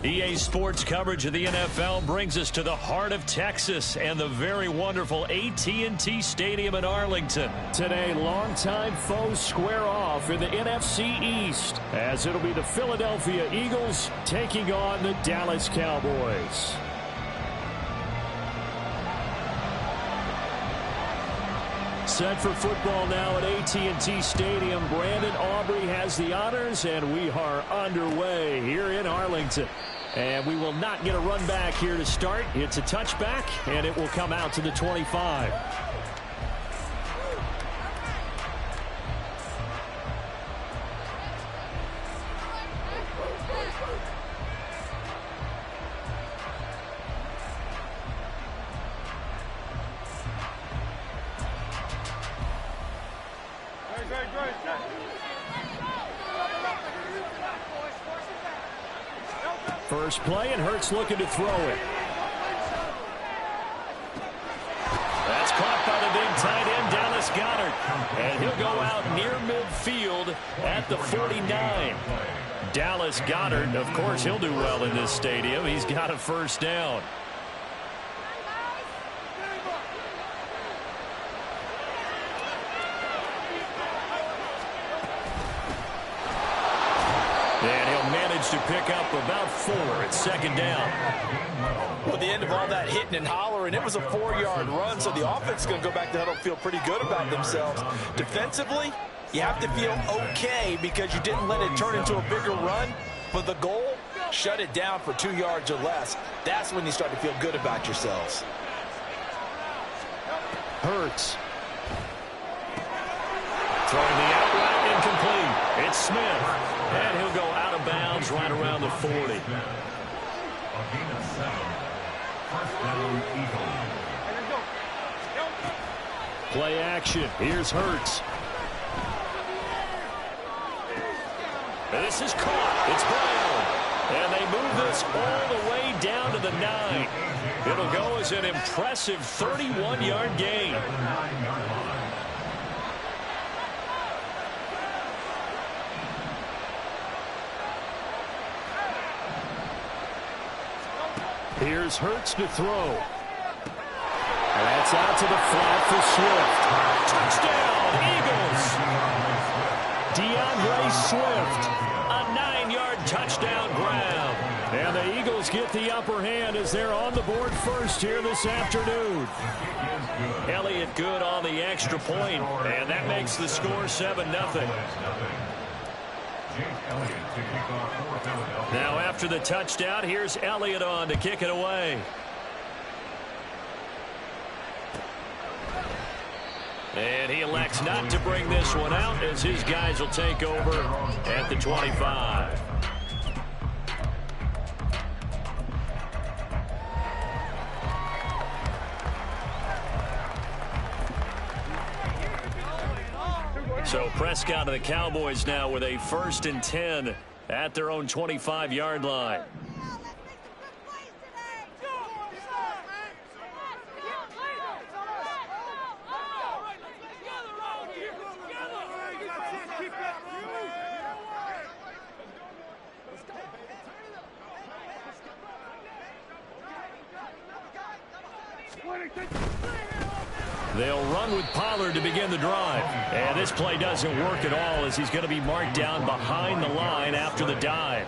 EA Sports coverage of the NFL brings us to the heart of Texas and the very wonderful AT&T Stadium in Arlington. Today, longtime foes square off in the NFC East, as it'll be the Philadelphia Eagles taking on the Dallas Cowboys. Set for football now at AT&T Stadium. Brandon Aubrey has the honors, and we are underway here in Arlington. And we will not get a run back here to start. It's a touchback, and it will come out to the 25. First play, and Hurts looking to throw it. That's caught by the big tight end, Dallas Goedert. And he'll go out near midfield at the 49. Dallas Goedert, of course, he'll do well in this stadium. He's got a first down. To pick up about 4 at second down. Well, at the end of all that hitting and hollering, it was a 4-yard run, so the offense is going to go back to huddle, feel pretty good about themselves. Defensively, you have to feel okay because you didn't let it turn into a bigger run, but the goal, shut it down for 2 yards or less. That's when you start to feel good about yourselves. Hurts. Throwing the out route, incomplete. It's Smith, and he'll go out of bounds right around the 40. Play action. Here's Hurts. This is caught. It's Brown. And they move this all the way down to the 9. It'll go as an impressive 31-yard gain. Here's Hurts to throw. That's out to the flat for Swift. Touchdown, Eagles. DeAndre Swift. A 9-yard touchdown grab. And the Eagles get the upper hand as they're on the board first here this afternoon. Elliott good on the extra point, and that makes the score 7-0. Now after the touchdown, here's Elliott on to kick it away. And he elects not to bring this one out as his guys will take over at the 25. Prescott and the Cowboys now with a 1st and 10 at their own 25-yard line. They'll run with Pollard to begin the drive. And this play doesn't work at all as he's going to be marked down behind the line after the dive.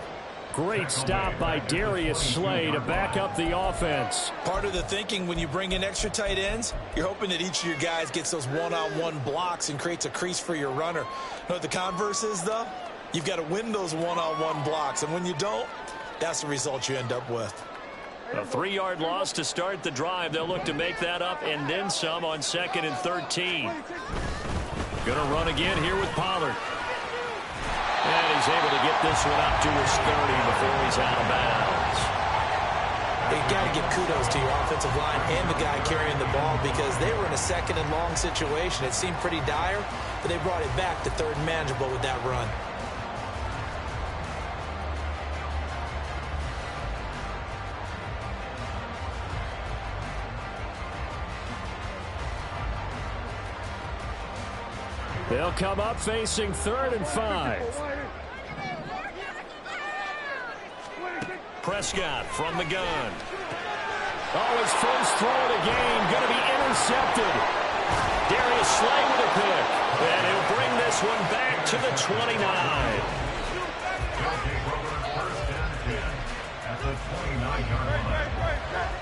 Great stop by Darius Slay to back up the offense. Part of the thinking when you bring in extra tight ends, you're hoping that each of your guys gets those one-on-one blocks and creates a crease for your runner. You know what the converse is, though? You've got to win those one-on-one blocks, and when you don't, that's the result you end up with. A 3-yard loss to start the drive. They'll look to make that up and then some on 2nd and 13. Going to run again here with Pollard. And he's able to get this one up to his 30 before he's out of bounds. You got to give kudos to your offensive line and the guy carrying the ball because they were in a 2nd and long situation. It seemed pretty dire, but they brought it back to 3rd and manageable with that run. They'll come up facing 3rd and 5. Prescott from the gun. Oh, his first throw of the game going to be intercepted. Darius Slay with a pick. And he'll bring this one back to the 29. At the 29-yard line.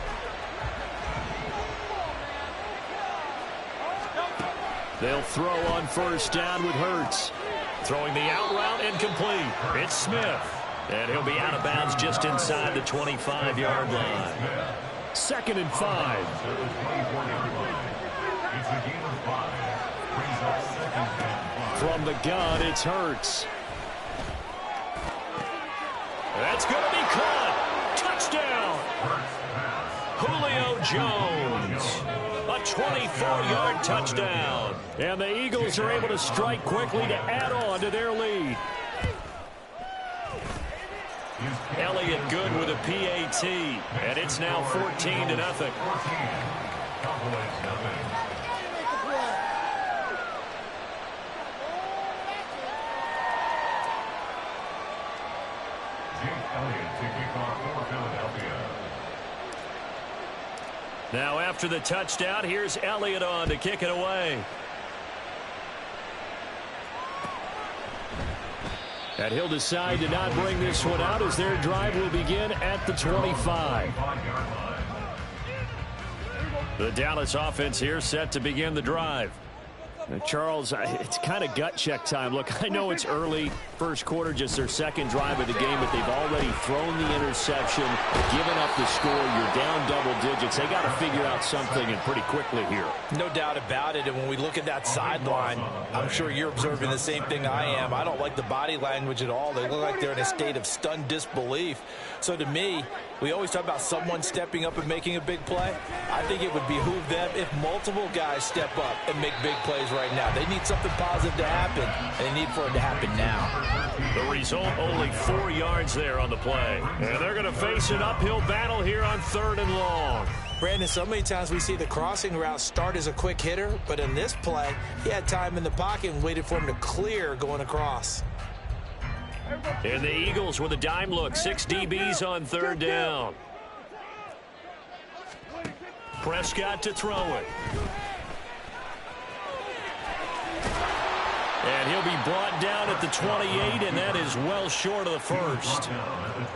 They'll throw on 1st down with Hurts. Throwing the out route incomplete. It's Smith. And he'll be out of bounds just inside the 25-yard line. 2nd and 5. From the gun, it's Hurts. That's going to be caught. Touchdown. Julio Jones. A 24-yard touchdown. And the Eagles are able to strike quickly to add on to their lead. Elliott good with a PAT. And it's now 14-0. Now after the touchdown, here's Elliott on to kick it away. And he'll decide to not bring this one out as their drive will begin at the 25. The Dallas offense here set to begin the drive. Now, Charles, it's kind of gut check time. Look, I know it's early, first quarter, just their 2nd drive of the game, but they've already thrown the interception, given up the score. You're down double digits. They got to figure out something and pretty quickly here. No doubt about it. And when we look at that sideline, I'm sure you're observing the same thing I am. I don't like the body language at all. They look like they're in a state of stunned disbelief. So to me, we always talk about someone stepping up and making a big play. I think it would behoove them if multiple guys step up and make big plays right now. They need something positive to happen, and they need for it to happen now. The result, only 4 yards there on the play. And they're going to face an uphill battle here on 3rd and long. Brandon, so many times we see the crossing route start as a quick hitter, but in this play, he had time in the pocket and waited for him to clear going across. And the Eagles with a dime look. 6 DBs on 3rd down. Prescott to throw it. And he'll be brought down at the 28, and that is well short of the first.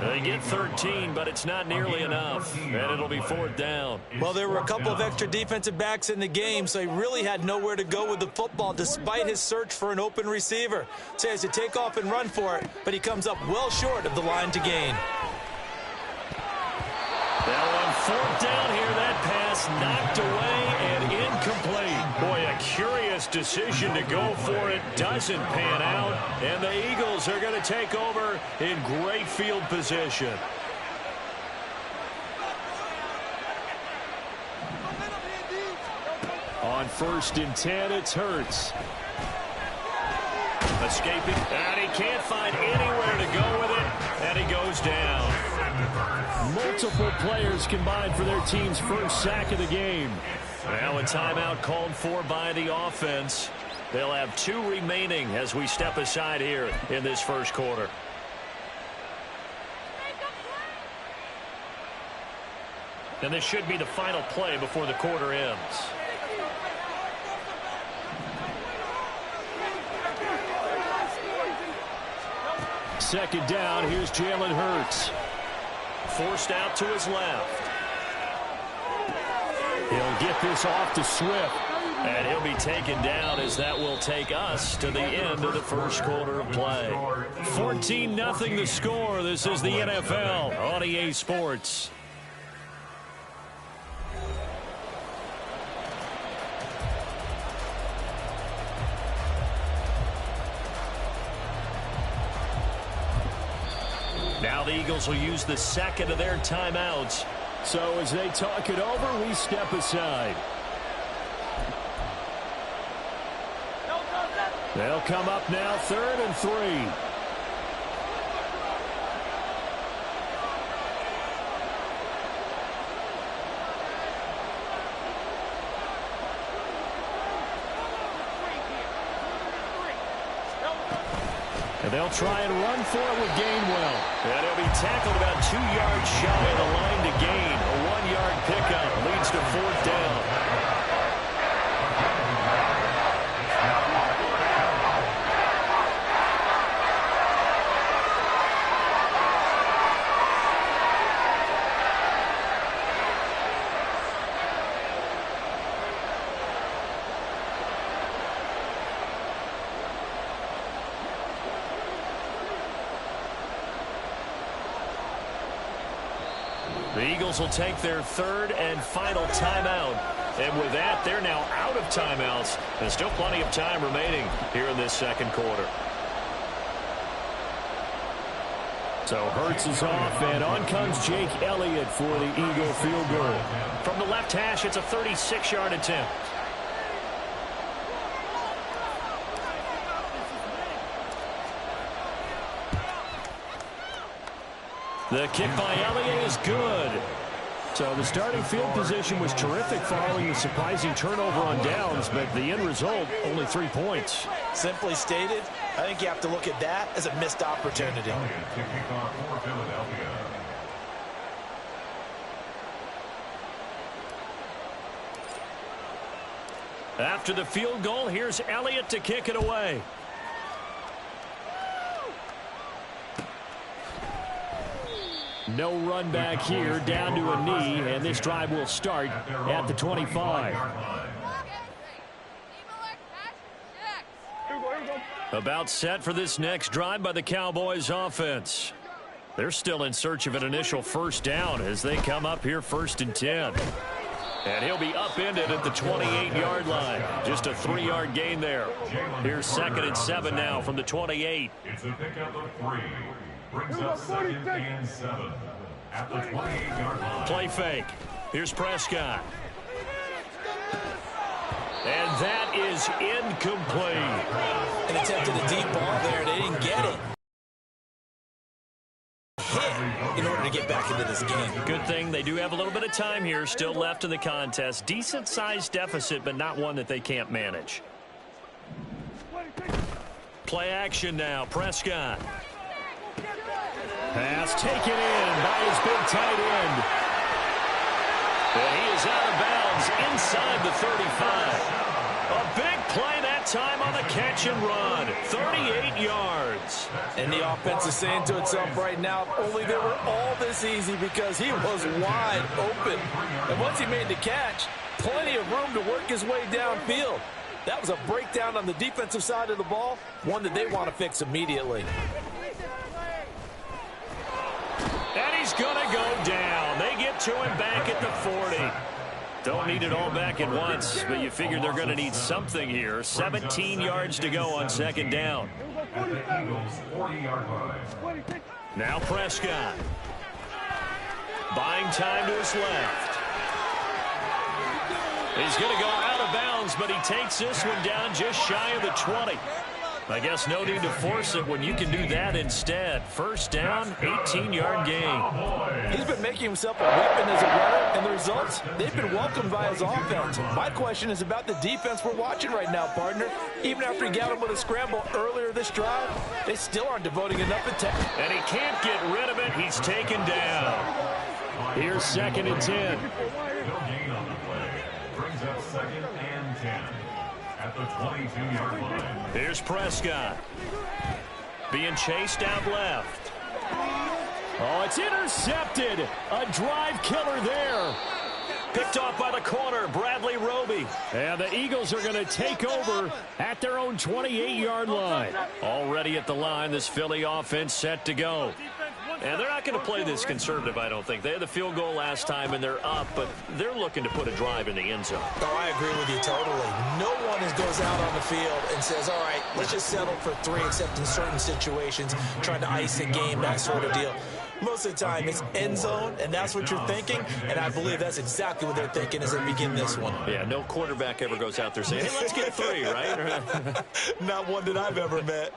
They get 13, but it's not nearly enough, and it'll be 4th down. Well, there were a couple of extra defensive backs in the game, so he really had nowhere to go with the football despite his search for an open receiver. So he has to take off and run for it, but he comes up well short of the line to gain. Now on 4th down here, that pass knocked away and incomplete. Boy, a curious decision to go for it. Doesn't pan out. And the Eagles are going to take over in great field position. On 1st and 10, it's Hurts. Escaping, and he can't find anywhere to go with it, and he goes down. Multiple players combined for their team's first sack of the game. Now a timeout called for by the offense. They'll have 2 remaining as we step aside here in this first quarter. And this should be the final play before the quarter ends. Second down, here's Jalen Hurts. Forced out to his left. He'll get this off to Swift. And he'll be taken down as that will take us to the end of the first quarter of play. 14-0 the score. This is the NFL on EA Sports. Now the Eagles will use the second of their timeouts. So as they talk it over, we step aside. They'll come up now, 3rd and 3. And they'll try and run for it with Gainwell. And he'll be tackled about 2 yards shy of the line to gain. A 1-yard pickup leads to 4th down. The Eagles will take their 3rd and final timeout. And with that, they're now out of timeouts. There's still plenty of time remaining here in this second quarter. So Hurts is off, and on comes Jake Elliott for the Eagle field goal. From the left hash, it's a 36-yard attempt. The kick by Elliott is good. So the starting field position was terrific following the surprising turnover on downs, but the end result, only 3 points. Simply stated, I think you have to look at that as a missed opportunity. After the field goal, here's Elliott to kick it away. No run back here, down to a knee, and this drive will start at the 25. About set for this next drive by the Cowboys offense. They're still in search of an initial first down as they come up here 1st and 10. And he'll be upended at the 28-yard line. Just a 3-yard gain there. Here's 2nd and 7 now from the 28. It's a pickup of 3. Brings up 2nd and 7 at the 28-yard line. Play fake. Here's Prescott. And that is incomplete. An attempt at a deep ball there. They didn't get it. Hit in order to get back into this game. Good thing they do have a little bit of time here still left in the contest. Decent-sized deficit, but not one that they can't manage. Play action now. Prescott. Pass taken in by his big tight end. And he is out of bounds inside the 35. A big play that time on the catch and run. 38 yards. And the offense is saying to itself right now, if only they were all this easy, because he was wide open. And once he made the catch, plenty of room to work his way downfield. That was a breakdown on the defensive side of the ball, one that they want to fix immediately. And he's going to go down. They get to him back at the 40. Don't need it all back at once, but you figure they're going to need something here. 17 yards to go on 2nd down. At the Eagles' 40-yard line. Now Prescott. Buying time to his left. He's going to go out of bounds, but he takes this one down just shy of the 20. I guess no need to force it when you can do that instead. First down, 18-yard gain. He's been making himself a weapon as a runner, and the results, they've been welcomed by his offense. My question is about the defense we're watching right now, partner. Even after he got him with a scramble earlier this drive, they still aren't devoting enough attention. And he can't get rid of it. He's taken down. Here's 2nd and 10. No gain on the play. Brings up 2nd and 10 at the 22-yard line. Here's Prescott. Being chased out left. Oh, it's intercepted. A drive killer there. Picked off by the corner, Bradley Roby. And the Eagles are going to take over at their own 28-yard line. Already at the line, this Philly offense set to go. And they're not going to play this conservative, I don't think. They had the field goal last time, and they're up, but they're looking to put a drive in the end zone. Oh, I agree with you totally. No one goes out on the field and says, all right, let's just settle for 3, except in certain situations, trying to ice a game, that sort of deal. Most of the time, it's end zone, and that's what you're thinking, and I believe that's exactly what they're thinking as they begin this one. Yeah, no quarterback ever goes out there saying, hey, let's get 3, right? Not one that I've ever met.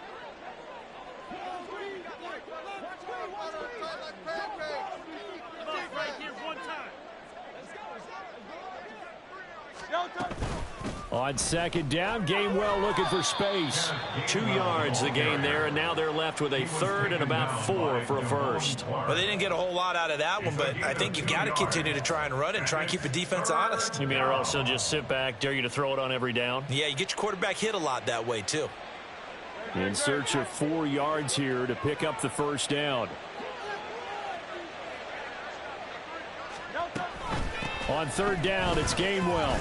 On 2nd down, Gainwell looking for space. 2 yards the gain there, and now they're left with a 3rd and about 4 for a first. Well, they didn't get a whole lot out of that one, but I think you got to continue to try and run and try and keep the defense honest. You mean or also just sit back, dare you to throw it on every down? Yeah, you get your quarterback hit a lot that way, too. In search of 4 yards here to pick up the first down. On 3rd down, it's Gainwell.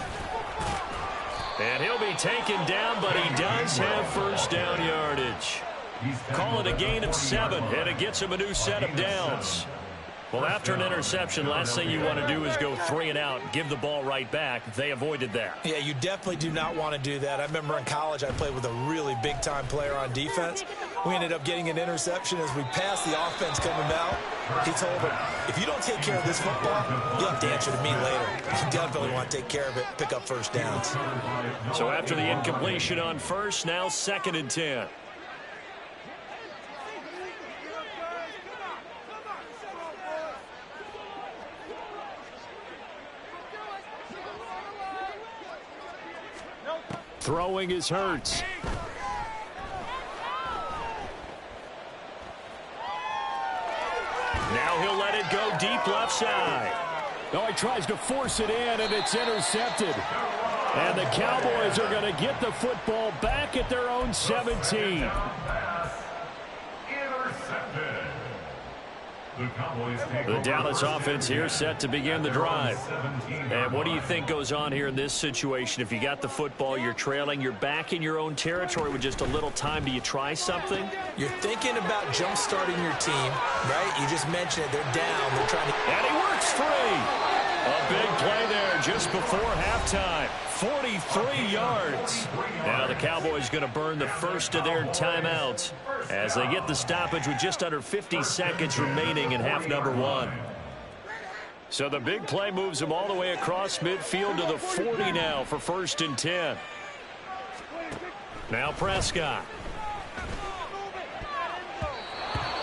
And he'll be taken down, but he does have first down yardage. Call it a gain of 7, and it gets him a new set of downs. Well, after an interception, last thing you want to do is go 3 and out, give the ball right back. They avoided that. Yeah, you definitely do not want to do that. I remember in college I played with a really big-time player on defense. We ended up getting an interception as we passed the offense coming out. He told him, if you don't take care of this football, you'll have to answer to me later. You definitely want to take care of it, pick up first downs. So after the incompletion on first, now 2nd and 10. Throwing is Hurts. Now he'll let it go deep left side. No, he tries to force it in, and it's intercepted. And the Cowboys are going to get the football back at their own 17. The Dallas offense here set to begin the drive. And what do you think goes on here in this situation? If you got the football, you're trailing, you're back in your own territory with just a little time. Do you try something? You're thinking about jump-starting your team, right? You just mentioned it. They're down. They're trying to... And he works free. A big play there just before halftime. 43 yards. Now the Cowboys going to burn the first of their timeouts as they get the stoppage with just under 50 seconds remaining in half number 1. So the big play moves them all the way across midfield to the 40 now for 1st and 10. Now Prescott.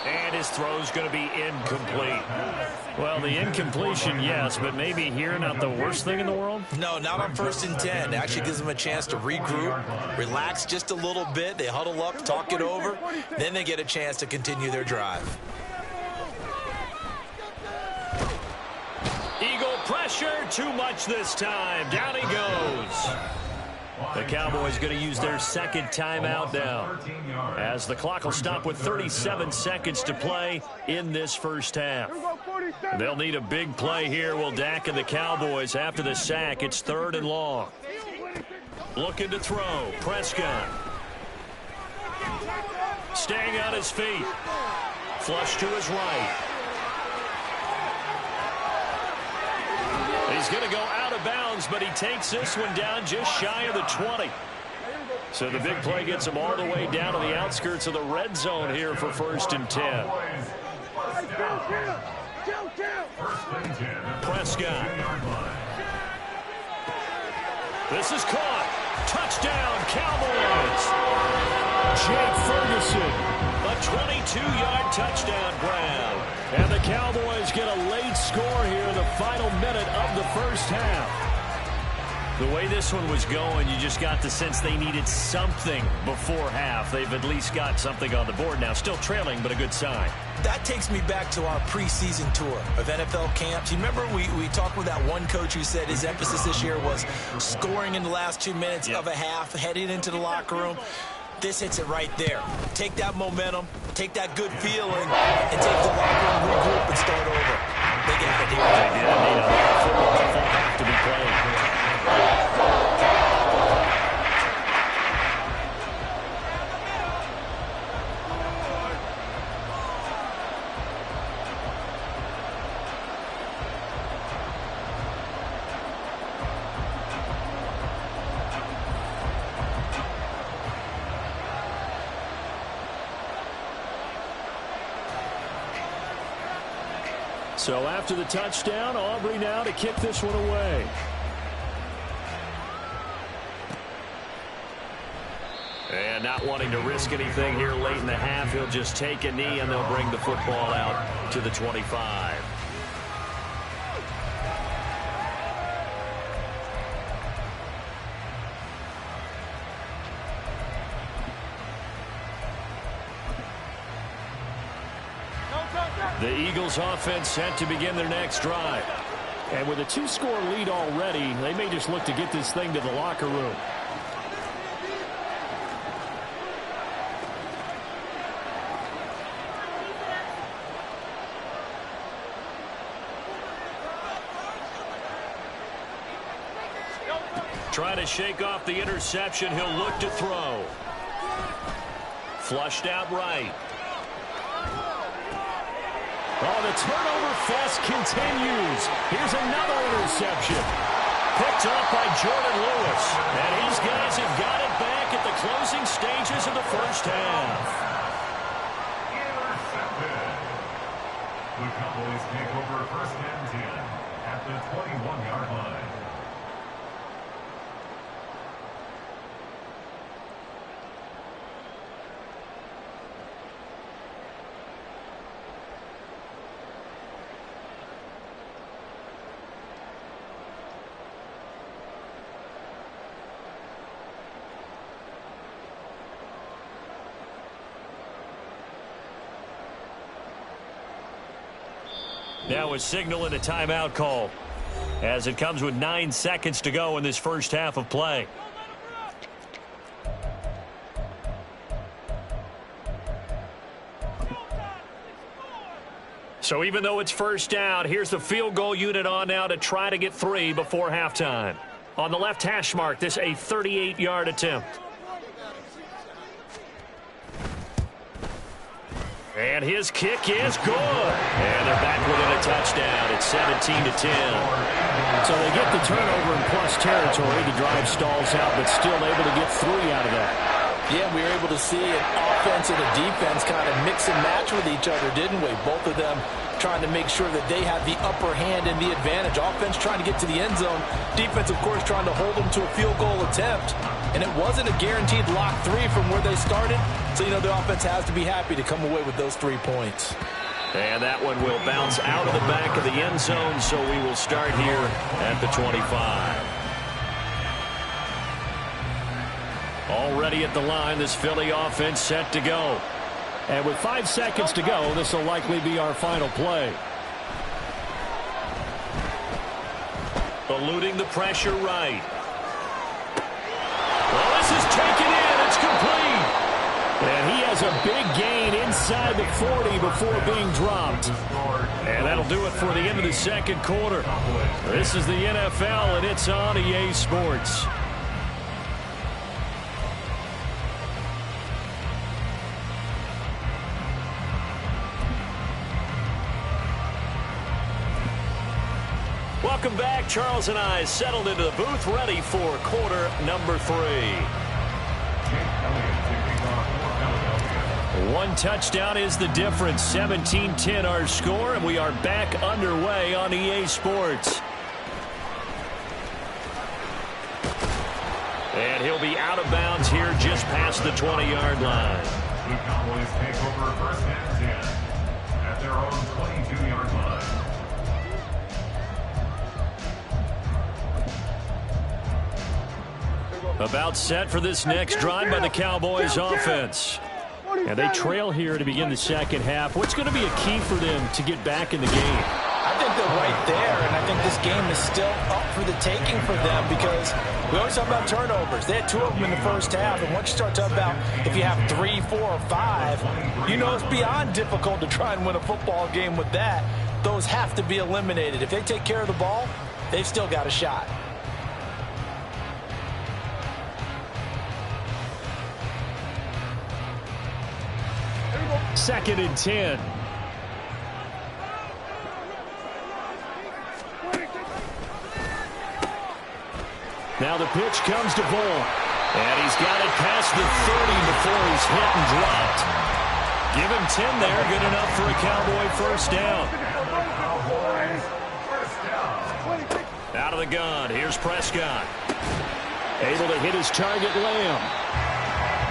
And his throw's going to be incomplete. Well, the incompletion, yes, but maybe here not the worst thing in the world? No, not on 1st and 10. It actually gives them a chance to regroup, relax just a little bit. They huddle up, talk it over. Then they get a chance to continue their drive. Eagle pressure, too much this time. Down he goes. The Cowboys going to use their 2nd timeout now, as the clock will stop with 37 seconds to play in this first half. They'll need a big play here. Will Dak and the Cowboys after the sack. It's 3rd and long. Looking to throw. Prescott. Staying on his feet. Flush to his right. He's going to go out of bounds, but he takes this one down just shy of the 20. So the big play gets him all the way down to the outskirts of the red zone here for 1st and 10. Prescott. This is caught. Touchdown, Cowboys. Jake Ferguson. A 22-yard touchdown grab. And the Cowboys get a late score here in the final minute of the first half. The way this one was going, you just got the sense they needed something before half. They've at least got something on the board now. Still trailing, but a good sign. That takes me back to our preseason tour of NFL camps. You remember we talked with that one coach who said his emphasis this year was scoring in the last 2 minutes of a half, heading into the locker room. This hits it right there. Take that momentum, take that good feeling, and take the locker room, regroup, and start over. They get it here. They did. They need a full half to be played. So after the touchdown, Aubrey now to kick this one away. And not wanting to risk anything here late in the half, he'll just take a knee and they'll bring the football out to the 25. The Eagles offense set to begin their next drive. And with a 2-score lead already, they may just look to get this thing to the locker room. Trying to shake off the interception, he'll look to throw. Flushed out right. Oh, the turnover fest continues. Here's another interception. Picked up by Jordan Lewis. And these guys have got it back at the closing stages of the first half. Intercepted. The Cowboys take over first and 10 at the 21-yard line. Now a signal and a timeout call as it comes with 9 seconds to go in this first half of play. So even though it's first down, here's the field goal unit on now to try to get 3 before halftime. On the left hash mark, this a 38-yard attempt. And his kick is good. And they're back within a touchdown. It's 17-10. So they get the turnover in plus territory. The drive stalls out, but still able to get 3 out of that. Yeah, we were able to see an offense and a defense kind of mix and match with each other, didn't we? Both of them trying to make sure that they have the upper hand and the advantage. Offense trying to get to the end zone. Defense, of course, trying to hold them to a field goal attempt. And it wasn't a guaranteed lock 3 from where they started. So, you know, the offense has to be happy to come away with those 3 points. And that one will bounce out of the back of the end zone, so we will start here at the 25. Already at the line, this Philly offense set to go. And with 5 seconds to go, this will likely be our final play. Eluding the pressure right. Well, this is taken in. It's complete. And he has a big gain inside the 40 before being dropped. And that'll do it for the end of the second quarter. This is the NFL, and it's on EA Sports. Welcome back. Charles and I settled into the booth, ready for quarter number 3. One touchdown is the difference. 17-10 our score, and we are back underway on EA Sports. And he'll be out of bounds here just past the 20-yard line. The Cowboys take over first and 10 at their own 22-yard line. About set for this next drive by the Cowboys offense. And they trail here to begin the second half. What's going to be a key for them to get back in the game? I think they're right there, and I think this game is still up for the taking for them because we always talk about turnovers. They had 2 of them in the first half, and once you start talking about if you have 3, 4, or 5, you know it's beyond difficult to try and win a football game with that. Those have to be eliminated. If they take care of the ball, they've still got a shot. Second and 10. Now the pitch comes to Vaughn. And he's got it past the 30 before he's hit and dropped. Give him 10 there. Good enough for a Cowboy first down. Out of the gun. Here's Prescott. Able to hit his target, Lamb.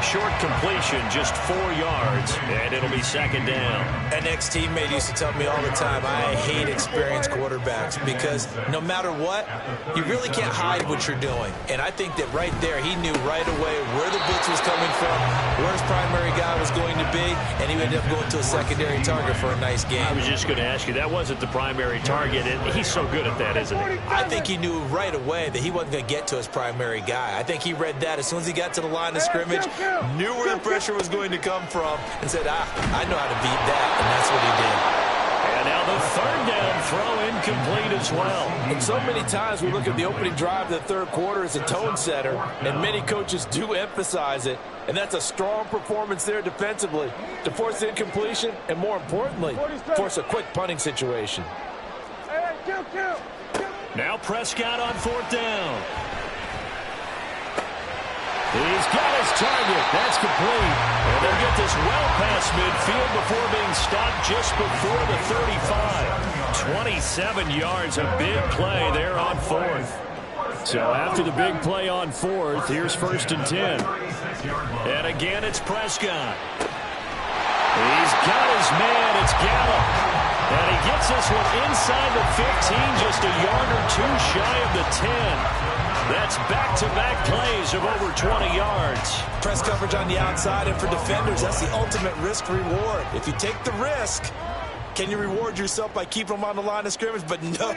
Short completion, just 4 yards, and it'll be second down. An ex-teammate used to tell me all the time, I hate experienced quarterbacks because no matter what, you really can't hide what you're doing. And I think that right there, he knew right away where the blitz was coming from, where his primary guy was going to be, and he ended up going to a secondary target for a nice game. I was just going to ask you, that wasn't the primary target, and he's so good at that, isn't he? I think he knew right away that he wasn't going to get to his primary guy. I think he read that as soon as he got to the line of scrimmage, knew where the pressure was going to come from, and said, I know how to beat that, and that's what he did. And now the third down throw incomplete as well. And so many times we look at the opening drive of the third quarter as a tone setter, and many coaches do emphasize it, and that's a strong performance there defensively to force incompletion and, more importantly, force a quick punting situation. Now Prescott on fourth down. He's got his target. That's complete. And they'll get this well past midfield before being stopped just before the 35. 27 yards, a big play there on fourth. So after the big play on fourth, here's first and 10. And again, it's Prescott. He's got his man. It's Gallup. And he gets this one inside the 15, just a yard or two shy of the 10. That's back-to-back plays of over 20 yards. Press coverage on the outside, and for defenders, that's the ultimate risk-reward. If you take the risk, can you reward yourself by keeping them on the line of scrimmage? But no,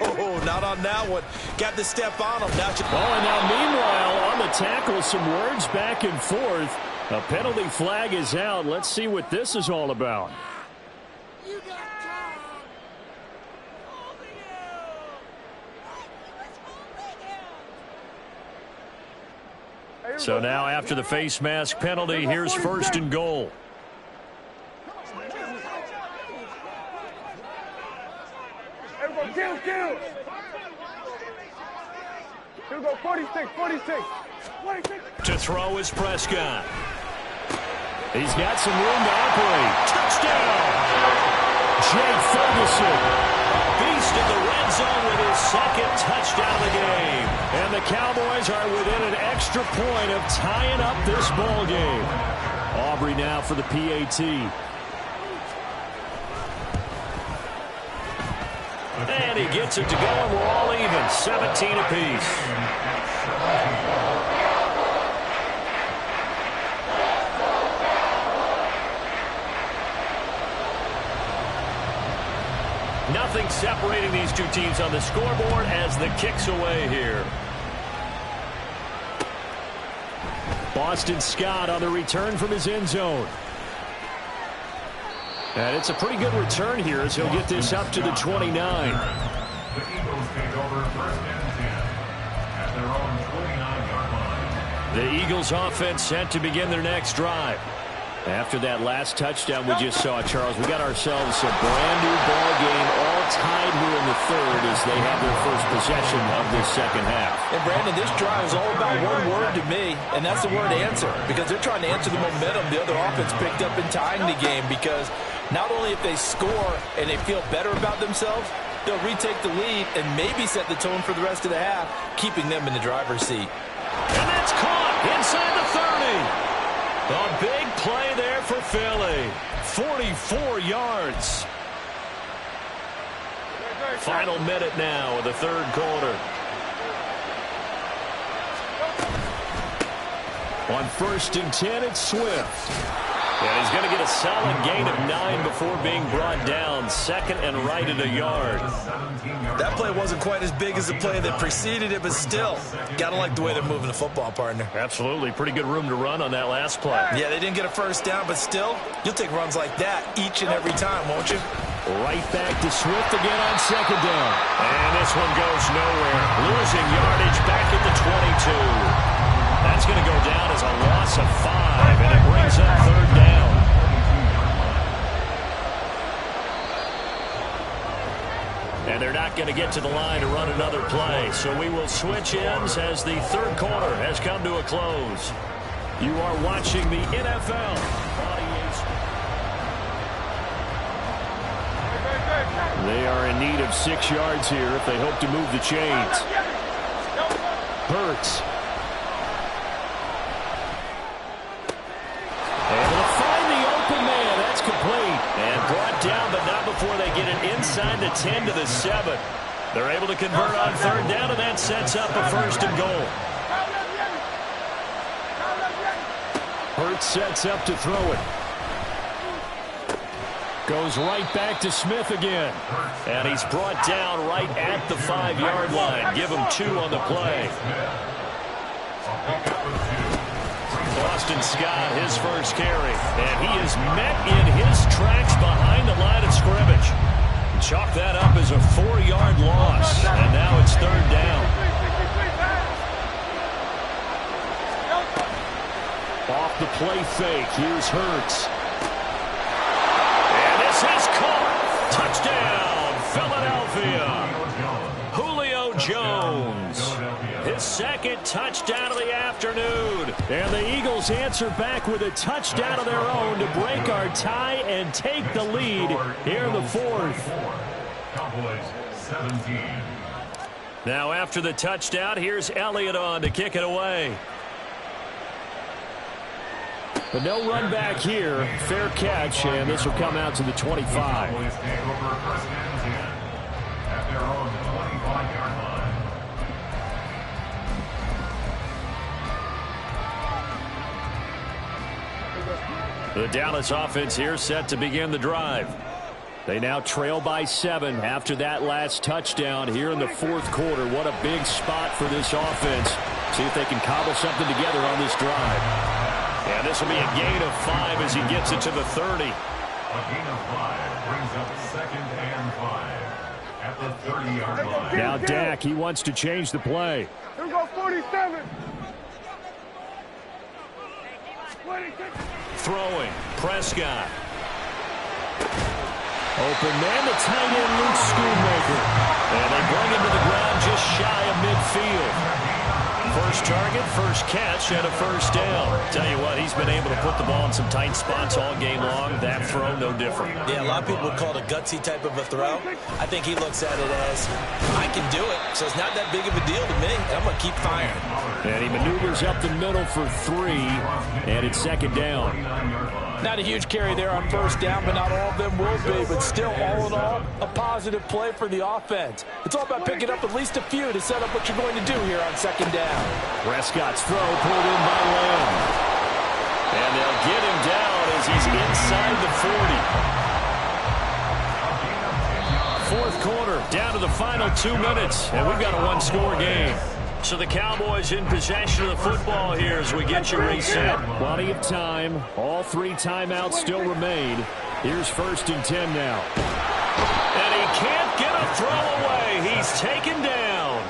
not on that one. Got to step on them. Now, and now meanwhile, on the tackle, some words back and forth. A penalty flag is out. Let's see what this is all about. So now after the face mask penalty, here's first and goal. Here we go, 46. To throw is Prescott. He's got some room to operate. Touchdown! Jake Ferguson. Beast in the red zone with his second touchdown of the game. And the Cowboys are within an extra point of tying up this ball game. Aubrey now for the PAT. And he gets it to go, and we're all even. 17 apiece. Nothing separating these two teams on the scoreboard as the kick's away here. Boston Scott on the return from his end zone. And it's a pretty good return here as he'll get this up to the 29. The Eagles take over first and 10 at their own 29-yard line. The Eagles offense set to begin their next drive. After that last touchdown we just saw, Charles, we got ourselves a brand new ball game, all tied here in the third as they have their first possession of this second half. And Brandon, this drive is all about one word to me, and that's the word answer, because they're trying to answer the momentum the other offense picked up in tying the game, because not only if they score and they feel better about themselves, they'll retake the lead and maybe set the tone for the rest of the half, keeping them in the driver's seat. And that's caught. Inside the 30. A big play there for Philly. 44 yards. Final minute now of the third quarter. On 1st and 10, it's Swift. And he's going to get a solid gain of 9 before being brought down. 2nd and right at a yard. That play wasn't quite as big as the play that preceded it, but still, got to like the way they're moving the football, partner. Absolutely. Pretty good room to run on that last play. Yeah, they didn't get a first down, but still, you'll take runs like that each and every time, won't you? Right back to Swift again on 2nd down. And this one goes nowhere. Losing yardage back at the 22. That's going to go down as a loss of 5, and it brings up 3rd down. And they're not going to get to the line to run another play, so we will switch ends as the third quarter has come to a close. You are watching the NFL. They are in need of 6 yards here if they hope to move the chains. Hurts. And brought down, but not before they get it inside the 10 to the 7. They're able to convert on 3rd down, and that sets up a 1st and goal. Hurts sets up to throw it. Goes right back to Smith again. And he's brought down right at the 5-yard line. Give him 2 on the play. Boston Scott, his first carry. And he is met in his tracks behind the line of scrimmage. Chalk that up as a 4-yard loss. And now it's 3rd down. Off the play fake. Here's Hurts. And this is caught. Touchdown, Philadelphia. Julio Jones. His 2nd touchdown of the afternoon. And the Eagles answer back with a touchdown of their own to break our tie and take the lead here in the 4th. Cowboys 17. Now after the touchdown, here's Elliott on to kick it away. But no run back here. Fair catch, and this will come out to the 25. Cowboys take over 1st and 10 at their own 25-yard line. The Dallas offense here set to begin the drive. They now trail by 7 after that last touchdown here in the 4th quarter. What a big spot for this offense. See if they can cobble something together on this drive. And this will be a gain of 5 as he gets it to the 30. A gain of 5 brings up 2nd and 5 at the 30-yard line. Now Dak, he wants to change the play. Here we go, 47. Throwing, Prescott. Open man, the tight end, Luke Schoonmaker. And they bring him to the ground just shy of midfield. First target, first catch, and a 1st down. Tell you what, he's been able to put the ball in some tight spots all game long. That throw, no different. Yeah, a lot of people would call it a gutsy type of a throw. I think he looks at it as, I can do it, so it's not that big of a deal to me, and I'm going to keep firing. And he maneuvers up the middle for 3, and it's 2nd down. Not a huge carry there on 1st down, but not all of them will be. But still, all in all, a positive play for the offense. It's all about picking up at least a few to set up what you're going to do here on 2nd down. Prescott's throw pulled in by Lamb. And they'll get him down as he's inside the 40. 4th quarter, down to the final 2 minutes, and we've got a 1-score game. So the Cowboys in possession of the football here as we get you reset. Plenty of time. All 3 timeouts still remain. Here's 1st and 10 now. And he can't get a throw away. He's taken down.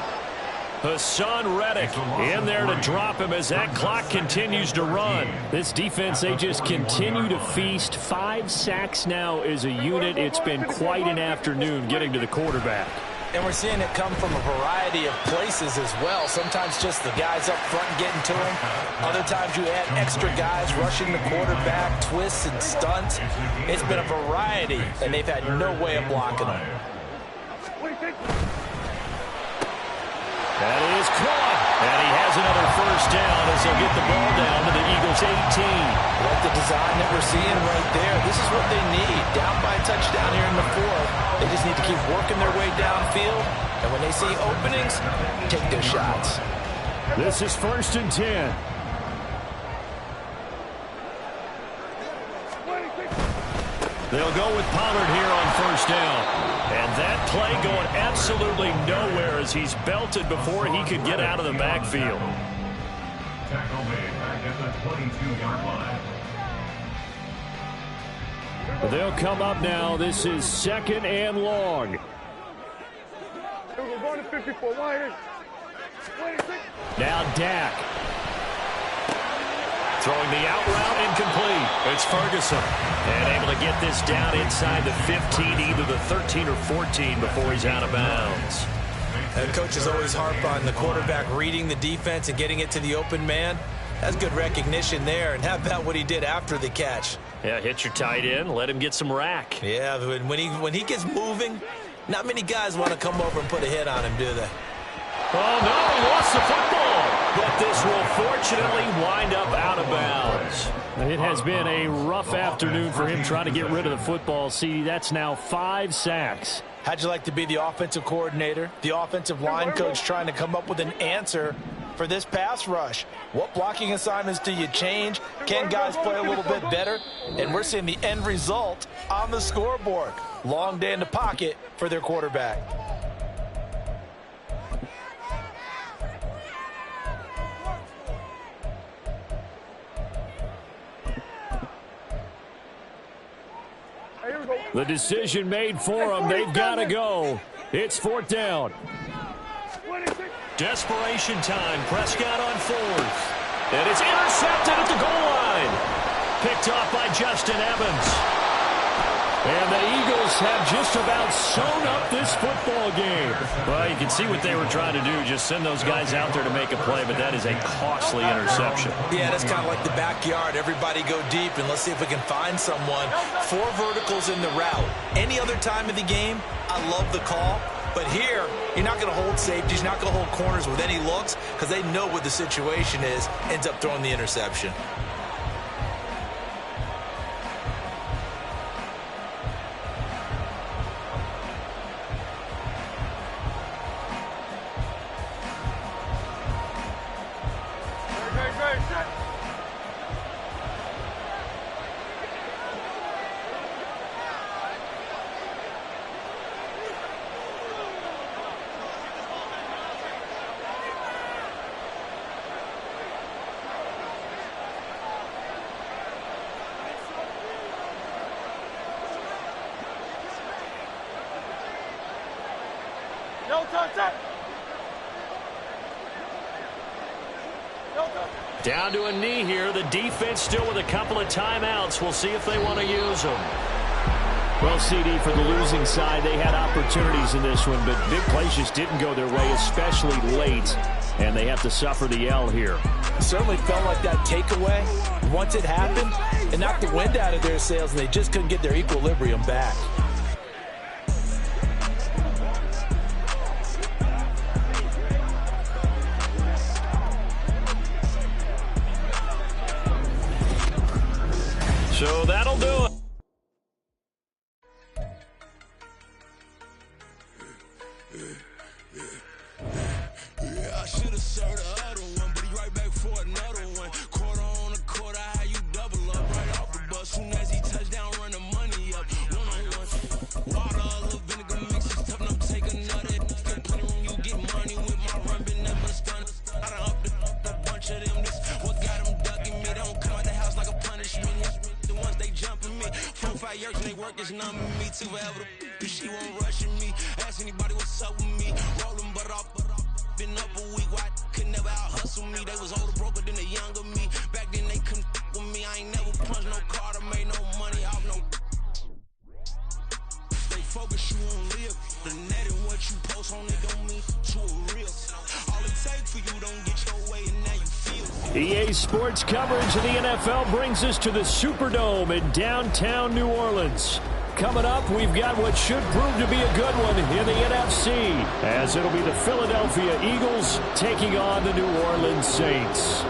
Hassan Reddick in there to drop him as that clock continues to run. This defense, they just continue to feast. 5 sacks now as a unit. It's been quite an afternoon getting to the quarterback. And we're seeing it come from a variety of places as well. Sometimes just the guys up front getting to him. Other times you add extra guys rushing the quarterback, twists and stunts. It's been a variety, and they've had no way of blocking them. That is caught. And he has another first down as they'll get the ball down to the Eagles' 18. I like the design that we're seeing right there. This is what they need. Down by a touchdown here in the fourth. They just need to keep working their way downfield. And when they see openings, take their shots. This is 1st and 10. They'll go with Pollard here on first down. And that play going absolutely nowhere as he's belted before he could get out of the backfield. Tackle made back at the 22-yard line. They'll come up now. This is 2nd and long. We're going to 54. Now Dak. Throwing the out route incomplete. It's Ferguson. And able to get this down inside the 15, either the 13 or 14 before he's out of bounds. And coaches always harp on the quarterback reading the defense and getting it to the open man. That's good recognition there. And how about what he did after the catch? Yeah, hit your tight end, let him get some rack. Yeah, when he gets moving, not many guys want to come over and put a hit on him, do they? Oh, no, he lost the football. But this will fortunately wind up out of bounds. It has been a rough afternoon for him trying to get rid of the football. See, that's now 5 sacks. How'd you like to be the offensive coordinator, the offensive line coach trying to come up with an answer for this pass rush? What blocking assignments do you change? Can guys play a little bit better? And we're seeing the end result on the scoreboard. Long day in the pocket for their quarterback. The decision made for them. They've got to go. It's 4th down. Desperation time. Prescott on 4th. And it's intercepted at the goal line. Picked off by Justin Evans. And the Eagles have just about sewn up this football game. Well, you can see what they were trying to do. Just send those guys out there to make a play, but that is a costly interception. Yeah, that's kind of like the backyard. Everybody go deep, and let's see if we can find someone. 4 verticals in the route. Any other time of the game, I love the call. But here, you're not going to hold safeties. You're not going to hold corners with any looks because they know what the situation is. Ends up throwing the interception. Down to a knee here. The defense still with a couple of timeouts. We'll see if they want to use them. Well, CD, for the losing side, they had opportunities in this one, but big plays just didn't go their way, especially late, and they have to suffer the L here. It certainly felt like that takeaway. Once it happened, it knocked the wind out of their sails, and they just couldn't get their equilibrium back. So that'll do it. Yeah, I should have served the other one, but he right back for another one. Quarter on a quarter, how you double up right off the bus. Soon as he touch down, run the money up. One-on-one. Water, a little vinegar mix is tough enough to take another. Get plenty room, you get money with my run, been never stunned. I done upped a bunch of them. This what got them ducking me. They don't come out the house like a punishment. The ones they jumping me. 4-5 years and they work is numbing me too forever. She won't rushing me. Ask anybody what's up with me. Rolling butt off. Been up a week, why could never out hustle me? They was older, broker than the younger me. Back then they couldn't with me. I ain't never punched no card or made no money off no. They focus you on live. The net and what you post on it don't mean to a real. All it takes for you don't get your way and now you feel. EA Sports coverage of the NFL brings us to the Superdome in downtown New Orleans. coming up, we've got what should prove to be a good one in the NFC, as it'll be the Philadelphia Eagles taking on the New Orleans Saints.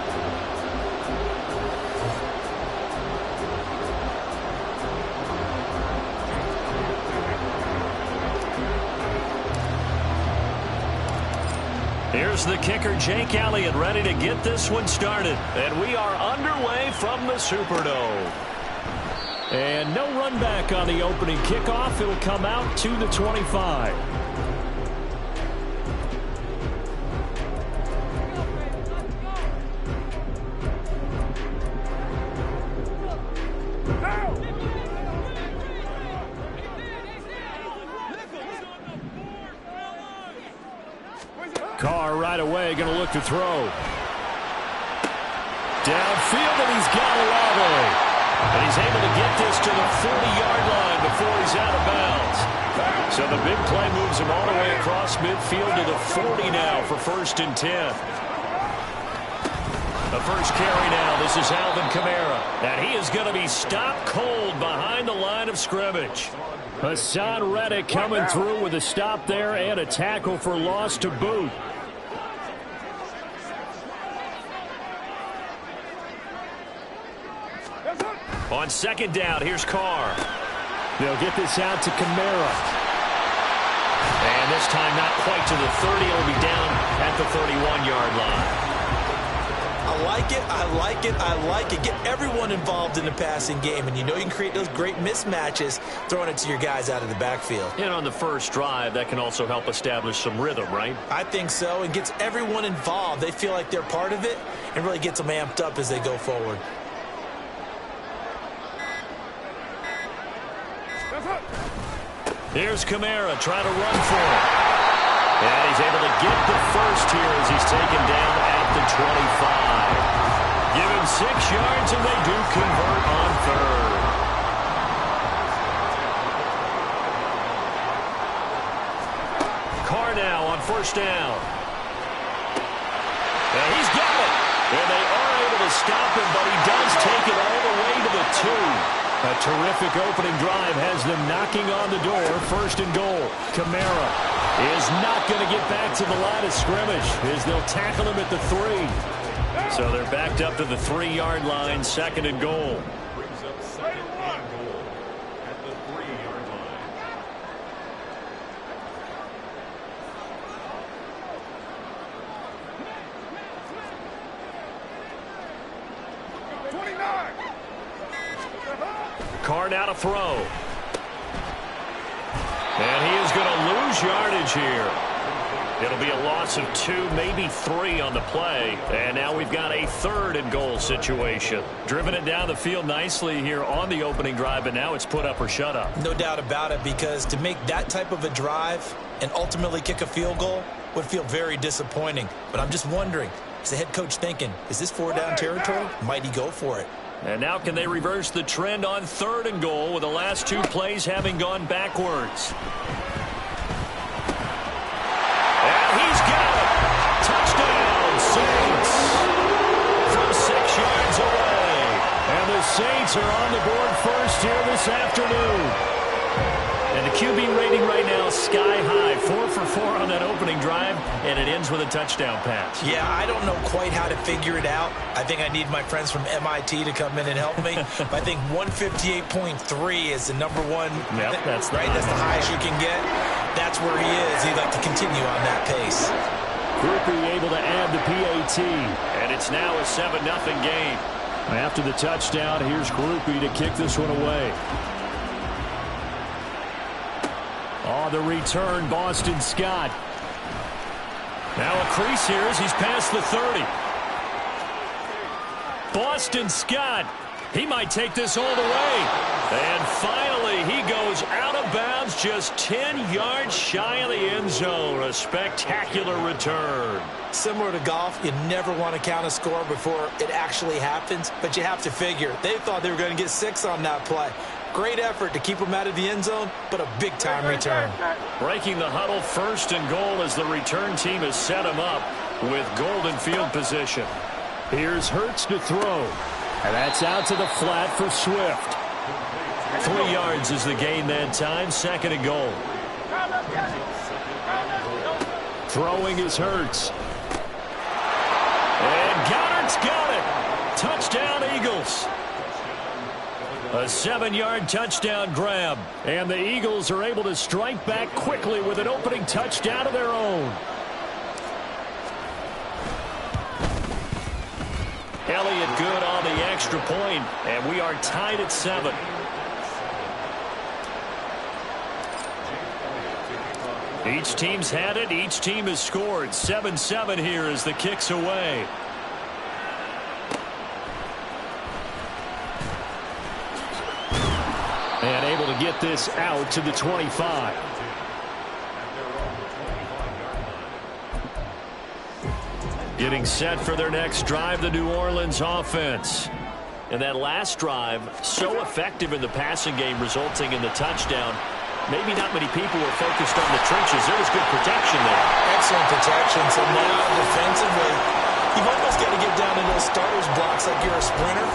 Here's the kicker, Jake Elliott, ready to get this one started. And we are underway from the Superdome. And no run back on the opening kickoff. It'll come out to the 25. Carr right away, going to look to throw. Downfield, and he's got Olave. And he's able to get this to the 40-yard line before he's out of bounds. So the big play moves him all the way across midfield to the 40 now for 1st and 10. The first carry now. This is Alvin Kamara. And he is going to be stopped cold behind the line of scrimmage. Hassan Reddick coming through with a stop there and a tackle for loss to boot. On 2nd down, here's Carr. They'll get this out to Kamara. And this time not quite to the 30. It'll be down at the 31-yard line. I like it, I like it, I like it. Get everyone involved in the passing game, and you know you can create those great mismatches throwing it to your guys out of the backfield. And on the first drive, that can also help establish some rhythm, right? I think so. It gets everyone involved. They feel like they're part of it and really gets them amped up as they go forward. Here's Kamara trying to run for it. And he's able to get the first here as he's taken down at the 25. Give him 6 yards, and they do convert on 3rd. Carr now on 1st down. And he's got it. And they are able to stop him, but he does take it all the way to the 2. A terrific opening drive has them knocking on the door. 1st and goal. Kamara is not going to get back to the line of scrimmage as they'll tackle him at the 3. So they're backed up to the 3-yard line. 2nd and goal. Brings up 2nd and goal at the 3-yard line. Carr now to throw. And he is going to lose yardage here. It'll be a loss of 2, maybe 3 on the play. And now we've got a 3rd and goal situation. Driven it down the field nicely here on the opening drive, and now it's put up or shut up. No doubt about it, because to make that type of a drive and ultimately kick a field goal would feel very disappointing. But I'm just wondering, is the head coach thinking, is this 4-down territory? Might he go for it? And now can they reverse the trend on 3rd and goal with the last 2 plays having gone backwards? And he's got it. Touchdown, Saints. From 6 yards away. And the Saints are on the board first here this afternoon. And the QB rating right now sky high. 4 for 4 on that opening drive, and it ends with a touchdown pass. Yeah, I don't know quite how to figure it out. I think I need my friends from MIT to come in and help me. But I think 158.3 is the number one. Yep, that's right. That's the highest you can get. That's where he is. He'd like to continue on that pace. Grupe able to add the PAT. And it's now a 7-0 game. After the touchdown, here's Grupe to kick this one away. On the return, Boston Scott. Now a crease here as he's past the 30. Boston Scott, he might take this all the way. And finally, he goes out of bounds just 10 yards shy of the end zone. A spectacular return. Similar to golf, you never want to count a score before it actually happens, but you have to figure. They thought they were going to get 6 on that play. Great effort to keep him out of the end zone, but a big-time return. Breaking the huddle, 1st and goal as the return team has set him up with golden field position. Here's Hurts to throw. And that's out to the flat for Swift. 3 yards is the gain that time. 2nd and goal. Throwing is Hurts. And Goddard's got it. Touchdown, Eagles. A 7-yard touchdown grab. And the Eagles are able to strike back quickly with an opening touchdown of their own. Elliott good on the extra point, and we are tied at 7. Each team's had it. Each team has scored. 7-7 here as the kick's away. And able to get this out to the 25. Getting set for their next drive, the New Orleans offense. And that last drive, so effective in the passing game, resulting in the touchdown. Maybe not many people were focused on the trenches. There was good protection there. Excellent protection. So now defensively, you've almost got to get down to those starters blocks like you're a sprinter.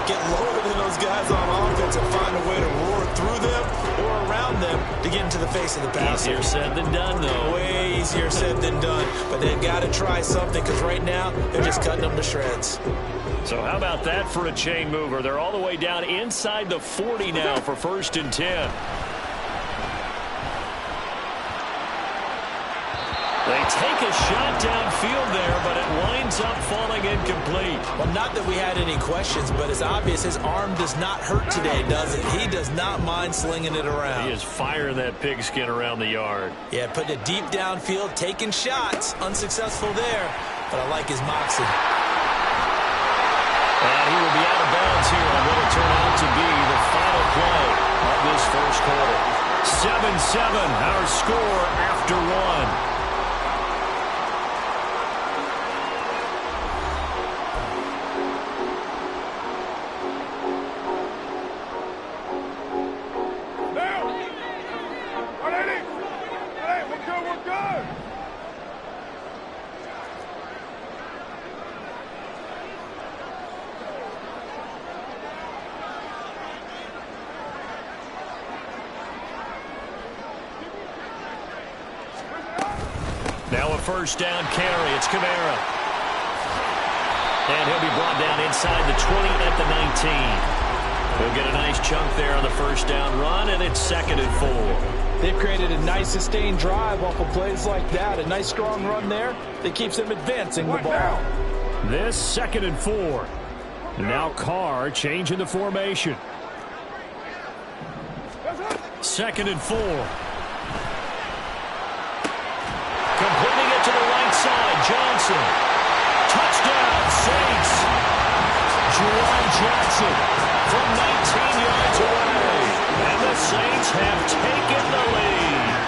Get lower than those guys on offense and find a way to roar through them or around them to get into the face of the passer. Easier said than done, though. Way easier said than done. But they've got to try something because right now they're just cutting them to shreds. So how about that for a chain mover? They're all the way down inside the 40 now for 1st and 10. They take a shot downfield there, but it winds up falling incomplete. Well, not that we had any questions, but it's obvious his arm does not hurt today, does it? He does not mind slinging it around. He is firing that pigskin around the yard. Yeah, putting it deep downfield, taking shots. Unsuccessful there, but I like his moxie. And he will be out of bounds here on what will turn out to be the final play of this first quarter. 7-7, our score after 1. Now a first down carry. It's Kamara. And he'll be brought down inside the 20 at the 19. He'll get a nice chunk there on the first down run, and it's 2nd and 4. They've created a nice sustained drive off of plays like that. A nice strong run there that keeps them advancing the ball. This 2nd and 4. Now Carr changing the formation. 2nd and 4. Completing it to the right side. Johnson. Touchdown, Saints. Juwan Jackson from 19 yards away. And the Saints have taken the lead.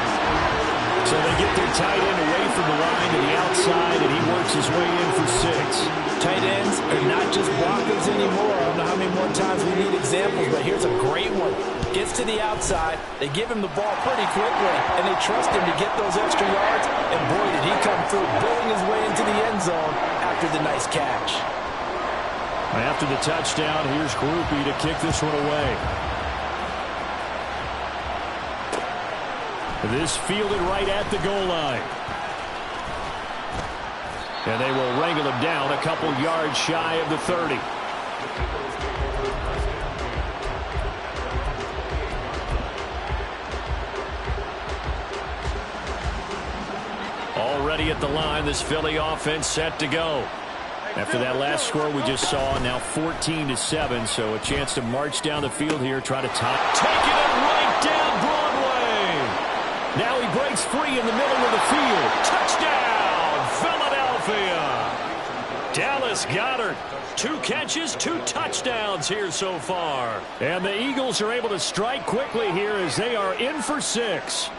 So they get their tight end away from the line to the outside, and he works his way in for 6. Tight ends are not just blockers anymore. I don't know how many more times we need examples, but here's a great one. Gets to the outside, they give him the ball pretty quickly, and they trust him to get those extra yards, and boy, did he come through, bulling his way into the end zone after the nice catch. After the touchdown, here's Groupie to kick this one away. This fielded right at the goal line. And they will wrangle him down a couple yards shy of the 30. Already at the line, this Philly offense set to go. After that last score we just saw, now 14-7, so a chance to march down the field here, try to top. Taking it right down Broadway. Now he breaks free in the middle of the field. Touchdown, Philadelphia. Dallas Goedert, 2 catches, 2 touchdowns here so far. And the Eagles are able to strike quickly here as they are in for 6.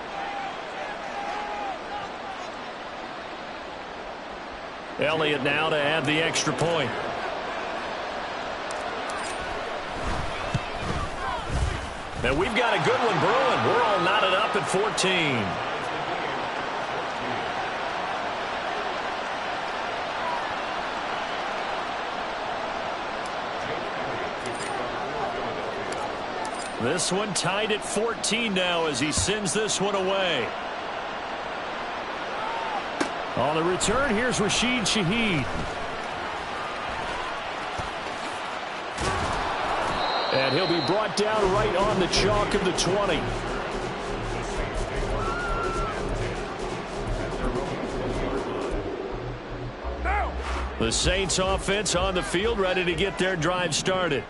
Elliott now to add the extra point. And we've got a good one brewing. We're all knotted up at 14. This one tied at 14 now as he sends this one away. On the return, here's Rashid Shaheed. And he'll be brought down right on the chalk of the 20. The Saints offense on the field, ready to get their drive started.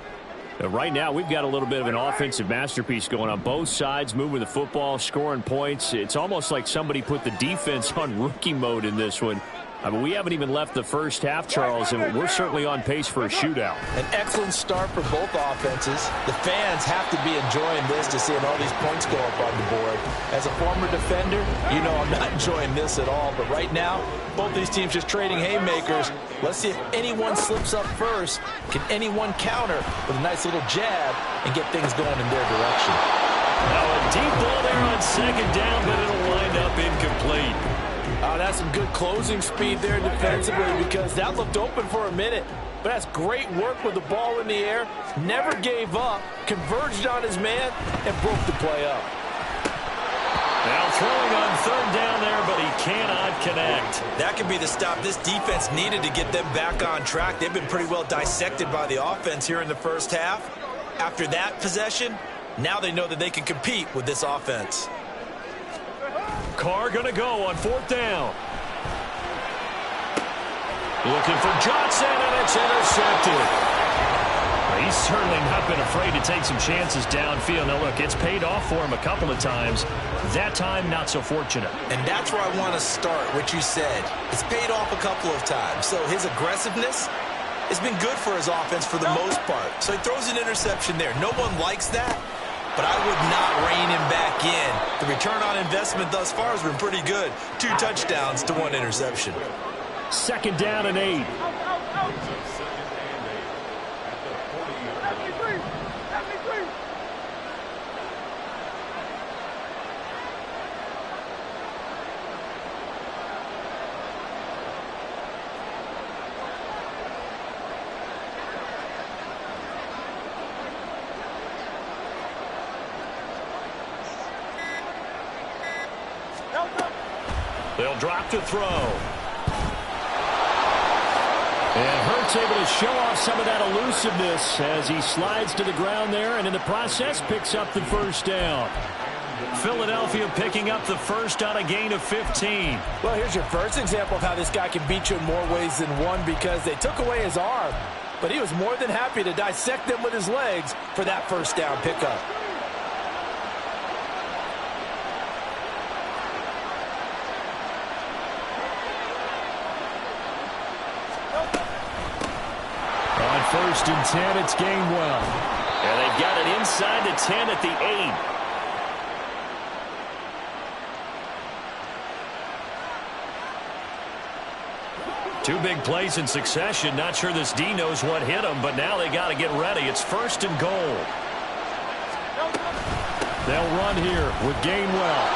Right now, we've got a little bit of an offensive masterpiece going on both sides, moving the football, scoring points. It's almost like somebody put the defense on rookie mode in this one. I mean, we haven't even left the first half, Charles, and we're certainly on pace for a shootout. An excellent start for both offenses. The fans have to be enjoying this to seeing all these points go up on the board. As a former defender, you know I'm not enjoying this at all. But right now, both these teams just trading haymakers. Let's see if anyone slips up first. Can anyone counter with a nice little jab and get things going in their direction? Now a deep ball there on second down, but it'll wind up incomplete. That's some good closing speed there defensively because that looked open for a minute. But that's great work with the ball in the air. Never gave up, converged on his man, and broke the play up. Now throwing on third down there, but he cannot connect. That could be the stop this defense needed to get them back on track. They've been pretty well dissected by the offense here in the first half. After that possession, now they know that they can compete with this offense. Carr going to go on fourth down. Looking for Johnson, and it's intercepted. He's certainly not been afraid to take some chances downfield. Now, look, it's paid off for him a couple of times. That time, not so fortunate. And that's where I want to start, what you said. It's paid off a couple of times. So his aggressiveness has been good for his offense for the most part. So he throws an interception there. No one likes that. But I would not rein him back in. The return on investment thus far has been pretty good. 2 touchdowns to 1 interception. Second down and 8. They'll drop to throw. And Hurts able to show off some of that elusiveness as he slides to the ground there and in the process picks up the first down. Philadelphia picking up the first on a gain of 15. Well, here's your first example of how this guy can beat you in more ways than one because they took away his arm. But he was more than happy to dissect them with his legs for that first down pickup. First and 10, it's Gainwell. And they've got it inside the 10 at the 8. Two big plays in succession. Not sure this D knows what hit him, but now they got to get ready. It's first and goal. They'll run here with Gainwell.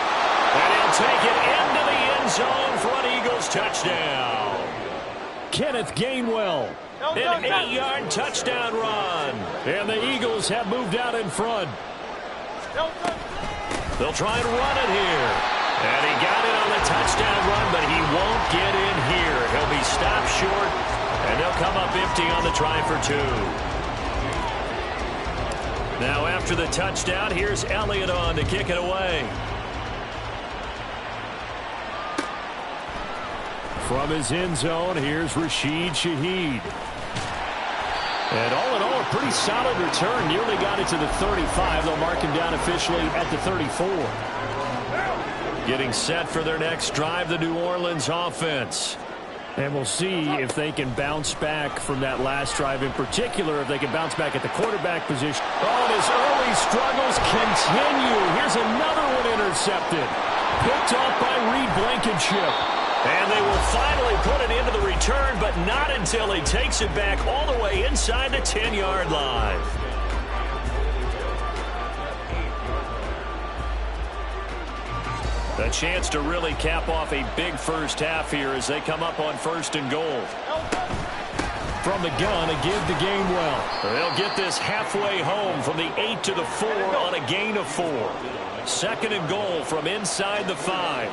And he'll take it into the end zone for an Eagles touchdown. Kenneth Gainwell. An 8-yard touchdown run. And the Eagles have moved out in front. They'll try and run it here. And he got it on the touchdown run, but he won't get in here. He'll be stopped short, and they'll come up empty on the try for 2. Now after the touchdown, here's Elliott on to kick it away. From his end zone, here's Rashid Shaheed. And all in all, a pretty solid return. Nearly got it to the 35. They'll mark him down officially at the 34. Getting set for their next drive, the New Orleans offense. And we'll see if they can bounce back from that last drive. In particular, if they can bounce back at the quarterback position. Oh, and his early struggles continue. Here's another one intercepted. Picked off by Reed Blankenship. And they will finally put it into the return, but not until he takes it back all the way inside the 10-yard line. A chance to really cap off a big first half here as they come up on first and goal. from the gun to give the game well. They'll get this halfway home from the 8 to the 4 on a gain of 4. 2nd and goal from inside the 5.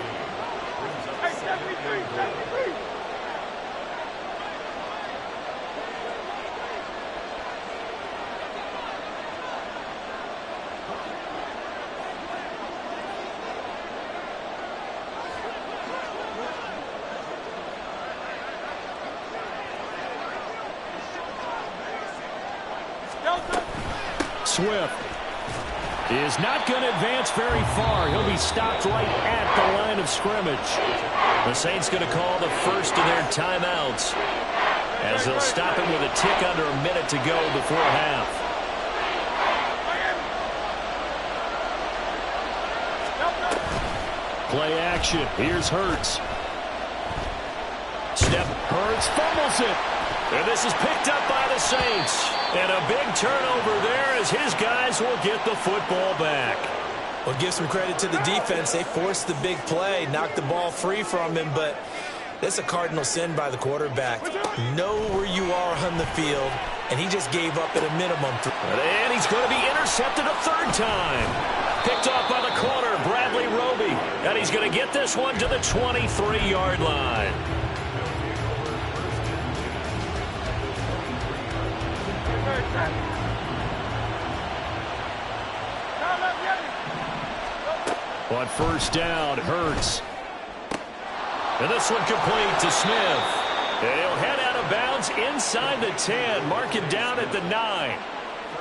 Swift is not going to advance very far. He'll be stopped right at the line of scrimmage. The Saints going to call the first of their timeouts as they'll stop him with a tick under a minute to go before half. Play action. Here's Hurts. Step. Hurts fumbles it. And this is picked up by the Saints. And a big turnover there as his guys will get the football back. Well, give some credit to the defense. They forced the big play, knocked the ball free from him, but that's a cardinal sin by the quarterback. Know where you are on the field, and he just gave up at a minimum. And he's going to be intercepted a 3rd time. Picked off by the corner, Bradley Roby. And he's going to get this one to the 23-yard line. On 1st down, Hurts. And this one complete to Smith. And he'll head out of bounds inside the 10. Mark him down at the 9.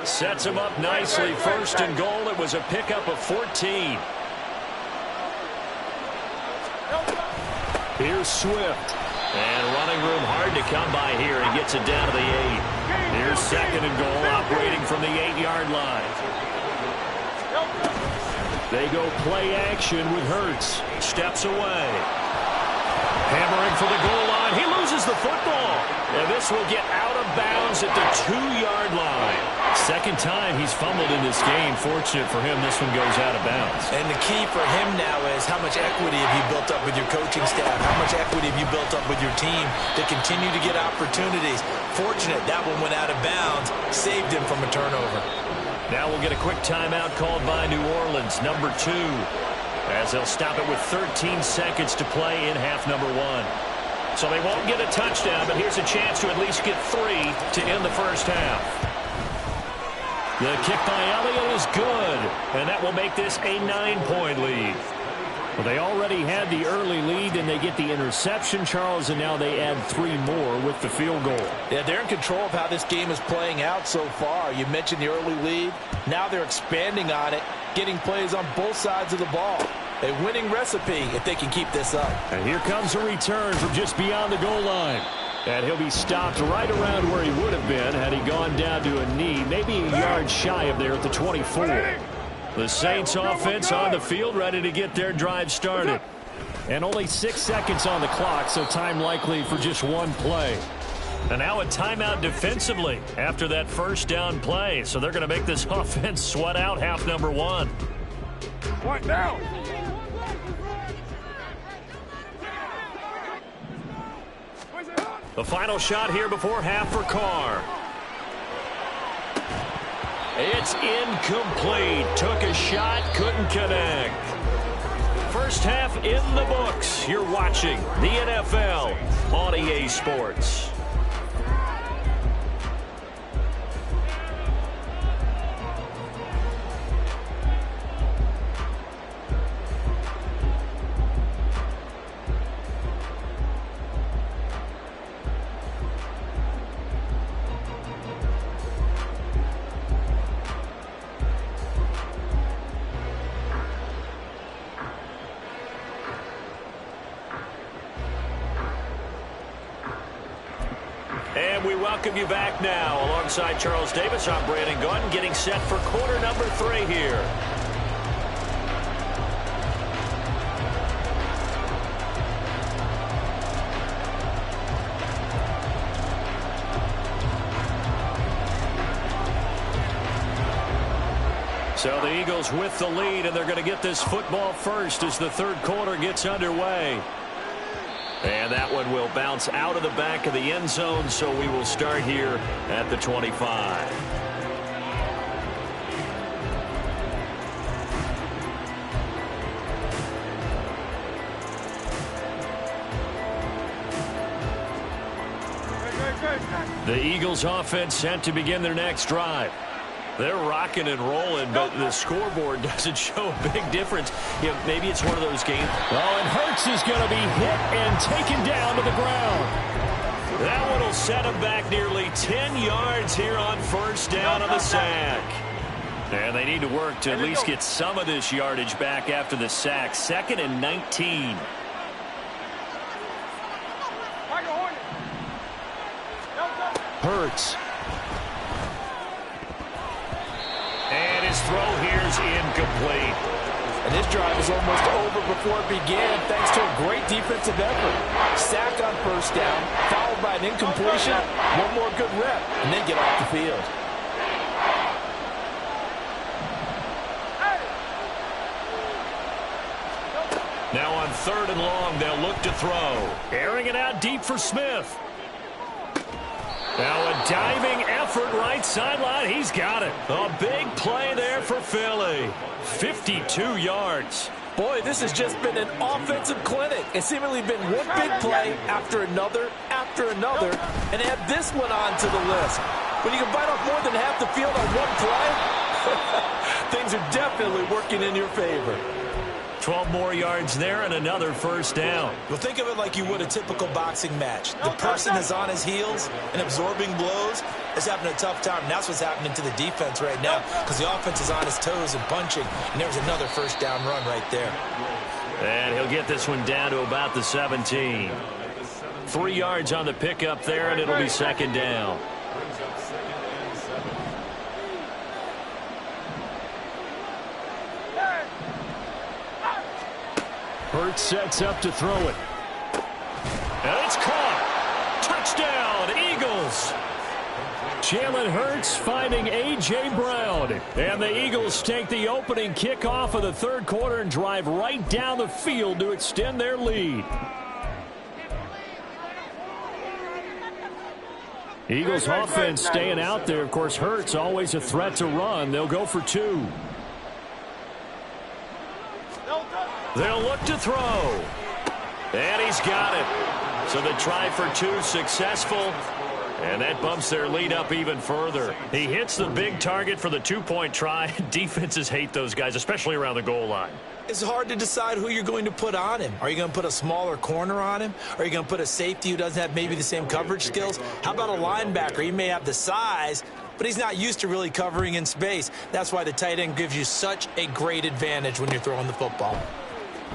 Sets him up nicely. 1st and goal. It was a pickup of 14. Here's Swift. And running room hard to come by here. He gets it down to the 8. Here's 2nd and goal, operating from the 8-yard line. They go play action with Hurts. Steps away. Hammering for the goal line. He loses the football. And this will get out of bounds at the 2-yard line. 2nd time he's fumbled in this game. Fortunate for him, this one goes out of bounds. And the key for him now is how much equity have you built up with your coaching staff? How much equity have you built up with your team to continue to get opportunities? Fortunate that one went out of bounds, saved him from a turnover. Now we'll get a quick timeout called by New Orleans, number 2, as they'll stop it with 13 seconds to play in half number 1. So they won't get a touchdown, but here's a chance to at least get 3 to end the first half. The kick by Elliott is good, and that will make this a 9-point lead. Well, they already had the early lead, and they get the interception, Charles, and now they add 3 more with the field goal. Yeah, they're in control of how this game is playing out so far. You mentioned the early lead. Now they're expanding on it, getting plays on both sides of the ball. A winning recipe if they can keep this up. And here comes a return from just beyond the goal line. And he'll be stopped right around where he would have been had he gone down to a knee, maybe a yard shy of there at the 24. The Saints offense on the field, ready to get their drive started. And only 6 seconds on the clock, so time likely for just one play. And now a timeout defensively after that first down play. So they're going to make this offense sweat out half number 1. Point down. The final shot here before half for Carr. It's incomplete. Took a shot, couldn't connect. First half in the books. You're watching the NFL on EA Sports. And we welcome you back now. Alongside Charles Davis, I'm Brandon Gaudin, getting set for quarter number 3 here. So the Eagles with the lead, and they're going to get this football first as the third quarter gets underway. And that one will bounce out of the back of the end zone, so we will start here at the 25. The Eagles offense set to begin their next drive. They're rocking and rolling, but the scoreboard doesn't show a big difference. You know, maybe it's one of those games. Oh, and Hurts is going to be hit and taken down to the ground. That one will set him back nearly 10 yards here on first down on the sack. And they need to work to at least get some of this yardage back after the sack. 2nd and 19. Hurts. And his throw here is incomplete. And this drive is almost over before it began thanks to a great defensive effort. Sack on first down, followed by an incompletion, one more good rep, and then get off the field. Now on 3rd and long, they'll look to throw. Airing it out deep for Smith. Now a diving effort right sideline. He's got it. A big play there for Philly. 52 yards. Boy, this has just been an offensive clinic. It's seemingly been one big play after another, and add this one on to the list. When you can bite off more than half the field on one play, things are definitely working in your favor. 12 more yards there and another first down. Well, think of it like you would a typical boxing match. The person is on his heels and absorbing blows is having a tough time. And that's what's happening to the defense right now because the offense is on his toes and punching. And there's another first down run right there. And he'll get this one down to about the 17. 3 yards on the pickup there, and it'll be 2nd down. Hurts sets up to throw it. And it's caught. Touchdown, Eagles. Jalen Hurts finding A.J. Brown. And the Eagles take the opening kickoff of the 3rd quarter and drive right down the field to extend their lead. Eagles offense staying out there. Of course, Hurts always a threat to run. They'll go for 2. They'll look to throw. And he's got it. So the try for 2 successful. And that bumps their lead up even further. He hits the big target for the 2-point try. Defenses hate those guys, especially around the goal line. It's hard to decide who you're going to put on him. Are you going to put a smaller corner on him? Are you going to put a safety who doesn't have maybe the same coverage skills? How about a linebacker? He may have the size, but he's not used to really covering in space. That's why the tight end gives you such a great advantage when you're throwing the football.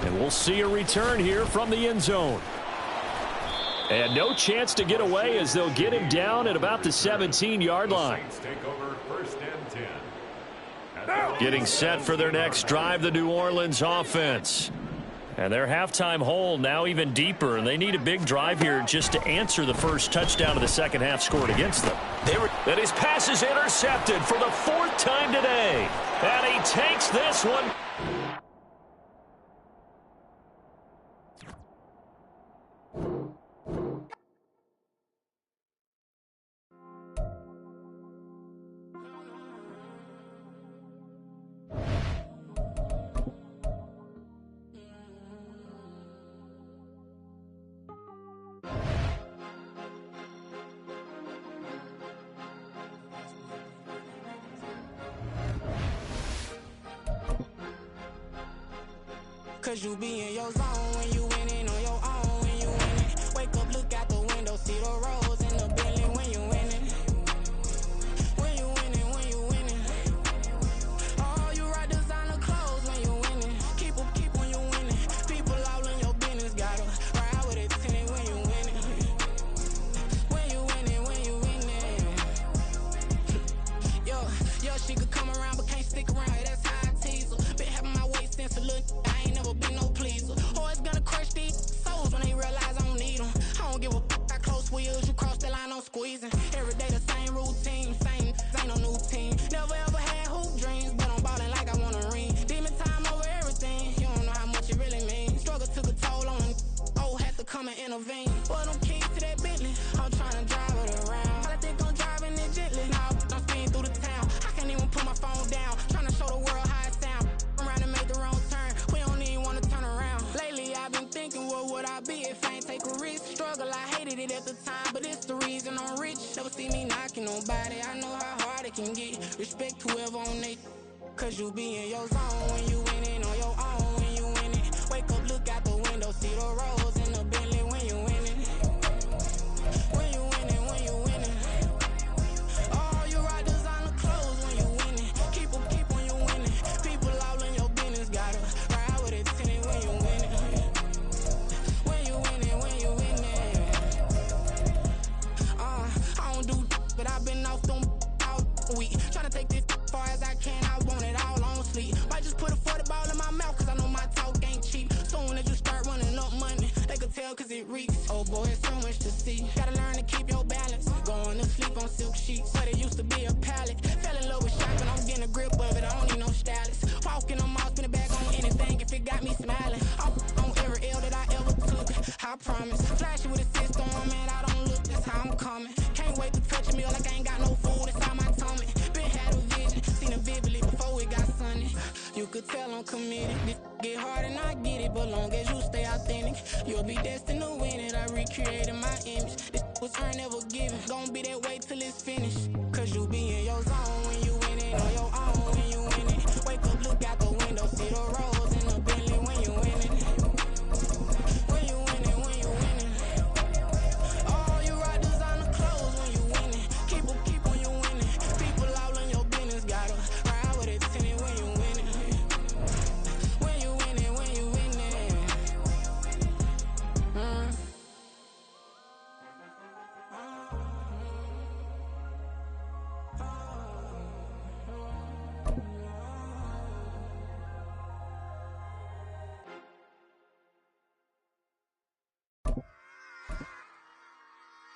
And we'll see a return here from the end zone. And no chance to get away as they'll get him down at about the 17-yard line. Getting set for their next drive, the New Orleans offense. And their halftime hole now even deeper, and they need a big drive here just to answer the first touchdown of the second half scored against them. And his pass is intercepted for the 4th time today. And he takes this one. Cause you be in your zone when you winning on your own when you winning. Wake up, look out the window, see the rose in the Bentley when you winning. When you winning, when you winning. Oh, you rock designer clothes when you winning. Keep when you winning. People all in your business, gotta ride with it tinted when you winning. When you winning, when you winning. Yo, she could come around but can't stick around. That's how I tease her. Been having my waist since a little. I ain't never been no pleaser. Always gonna crush these souls when they realize I don't need them. I don't give a f***. Got close wheels, you cross Cause you be in your zone when you winning on your own when you winning. Wake up, look out the window, see the rose in the Bentley when you winning. When you winning, when you winning. Oh, you rock designer clothes when you winning. Keep on you winning. People all in your business, gotta ride with it tinted when you winning. When you winning, when you winning. I don't do but I've been off them all week. Tryna take this far as I can, I want it all on sleep. Might just put a 40 ball in my mouth, cause I know my talk ain't cheap. Soon as you start running up money, they could tell cause it reeks. Oh boy, it's so much to see. Gotta learn to keep your balance. Going to sleep on silk sheets, but it used to be a pallet. Fell in love with shopping, I'm getting a grip of it, I don't need no stylist. Walking on mouth, spin it back on anything if it got me smiling. I'm on every L that I ever took, I promise. Flashy with a system, man, I don't look, that's how I'm coming. Can't wait to touch a meal like I ain't got no food inside my tummy. Been had a vision, seen it vividly before it got sunny. You could tell I'm committed. This get hard and I get it, but long as you stay authentic, you'll be destined to win it. I recreated my image. This was earned, never given. Gonna be that way till it's finished. Cause you be in your zone when you win it on your own when you win it. Wake up, look out the window, see the rose in the Bentley when you win it. When you winning, when you winning. Oh, you rock designer clothes when you winning. Keep on you winning. People all in your business, gotta ride with it tinted when you winning. When you winning, when you winning.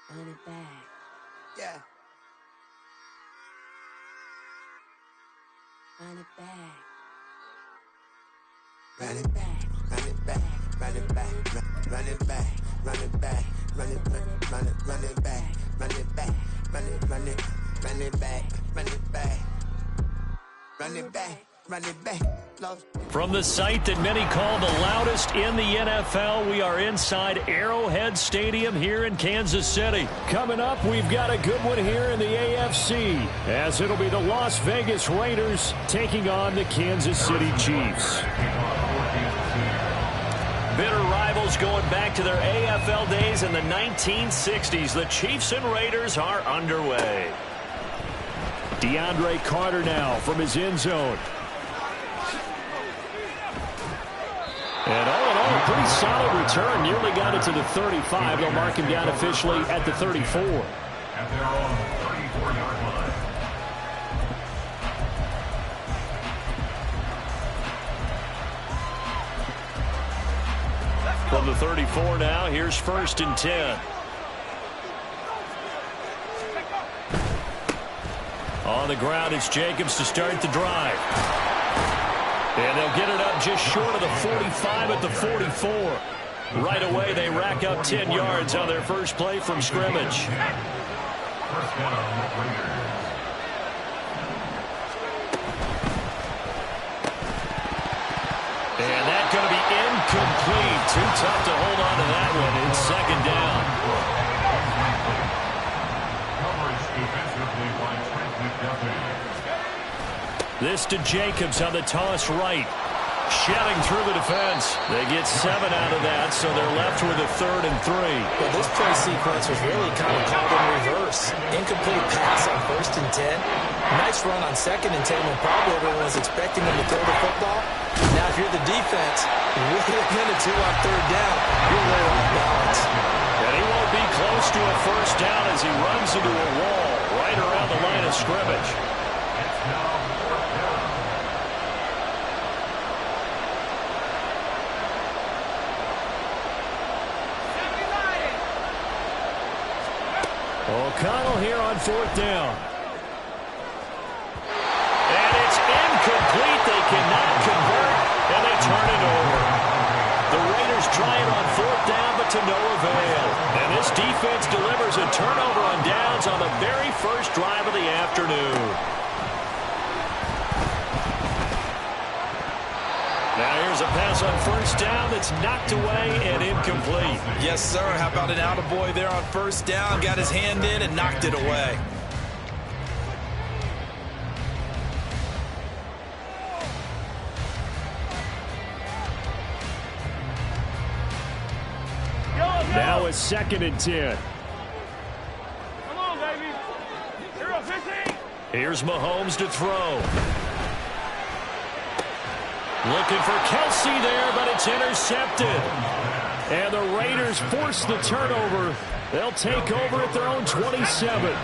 Run it back. Yeah. Run it back. Run it back, run it back, run it back, run it back, run it back, run it back, run it back, run it back, run it back, run it back, run it back, run it back. From the site that many call the loudest in the NFL, we are inside Arrowhead Stadium here in Kansas City. Coming up, we've got a good one here in the AFC, as it'll be the Las Vegas Raiders taking on the Kansas City Chiefs. Bitter rivals going back to their AFL days in the 1960s. The Chiefs and Raiders are underway. DeAndre Carter now from his end zone. And all in all, a pretty solid return. Nearly got it to the 35. They'll mark him down officially at the 34. At their own 34-yard line. From the 34 now, here's 1st and 10. On the ground, it's Jacobs to start the drive. And they'll get it up just short of the 45 at the 44. Right away, they rack up 10 yards on their first play from scrimmage. First down, Raiders. And that's going to be incomplete. Too tough to hold on to that one. It's 2nd down. Coverage defensively by Trent McDuffie. This to Jacobs on the toss right. Shelling through the defense. They get 7 out of that, so they're left with a 3rd and 3. Well, this play sequence was really kind of called in reverse. Incomplete pass on 1st and 10. Nice run on 2nd and 10 when probably everyone was expecting them to throw the football. Now, if you're the defense, with a minute 2 on 3rd down, you're way off balance. And he won't be close to a 1st down as he runs into a wall right around the line of scrimmage. It's now 4th down. O'Connell here on 4th down. And it's incomplete. They cannot convert, and they turn it over. The Raiders try it on 4th down, but to no avail. And this defense delivers a turnover on downs on the very first drive of the afternoon. Now here's a pass on 1st down that's knocked away and incomplete. Yes, sir. How about an attaboy there on 1st down? Got his hand in and knocked it away. Now a 2nd and 10. Come on, baby. 0-15. Here's Mahomes to throw. Looking for Kelsey there, but it's intercepted. And the Raiders force the turnover. They'll take over at their own 27.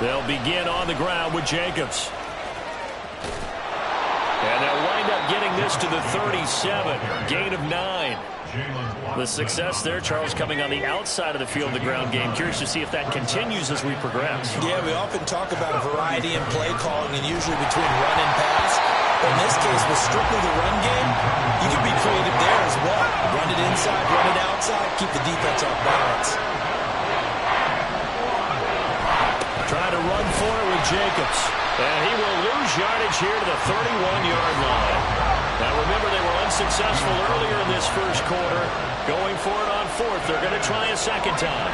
They'll begin on the ground with Jacobs. And they'll wind up getting this to the 37. Gain of 9. The success there, Charles, coming on the outside of the field, the ground game. Curious to see if that continues as we progress. Yeah, we often talk about a variety in play calling and usually between run and pass. But in this case, with strictly the run game, you can be creative there as well. Run it inside, run it outside, keep the defense off balance. Trying to run for it with Jacobs. And he will lose yardage here to the 31-yard line. Now remember, they were unsuccessful earlier in this first quarter. Going for it on 4th. They're going to try a second time.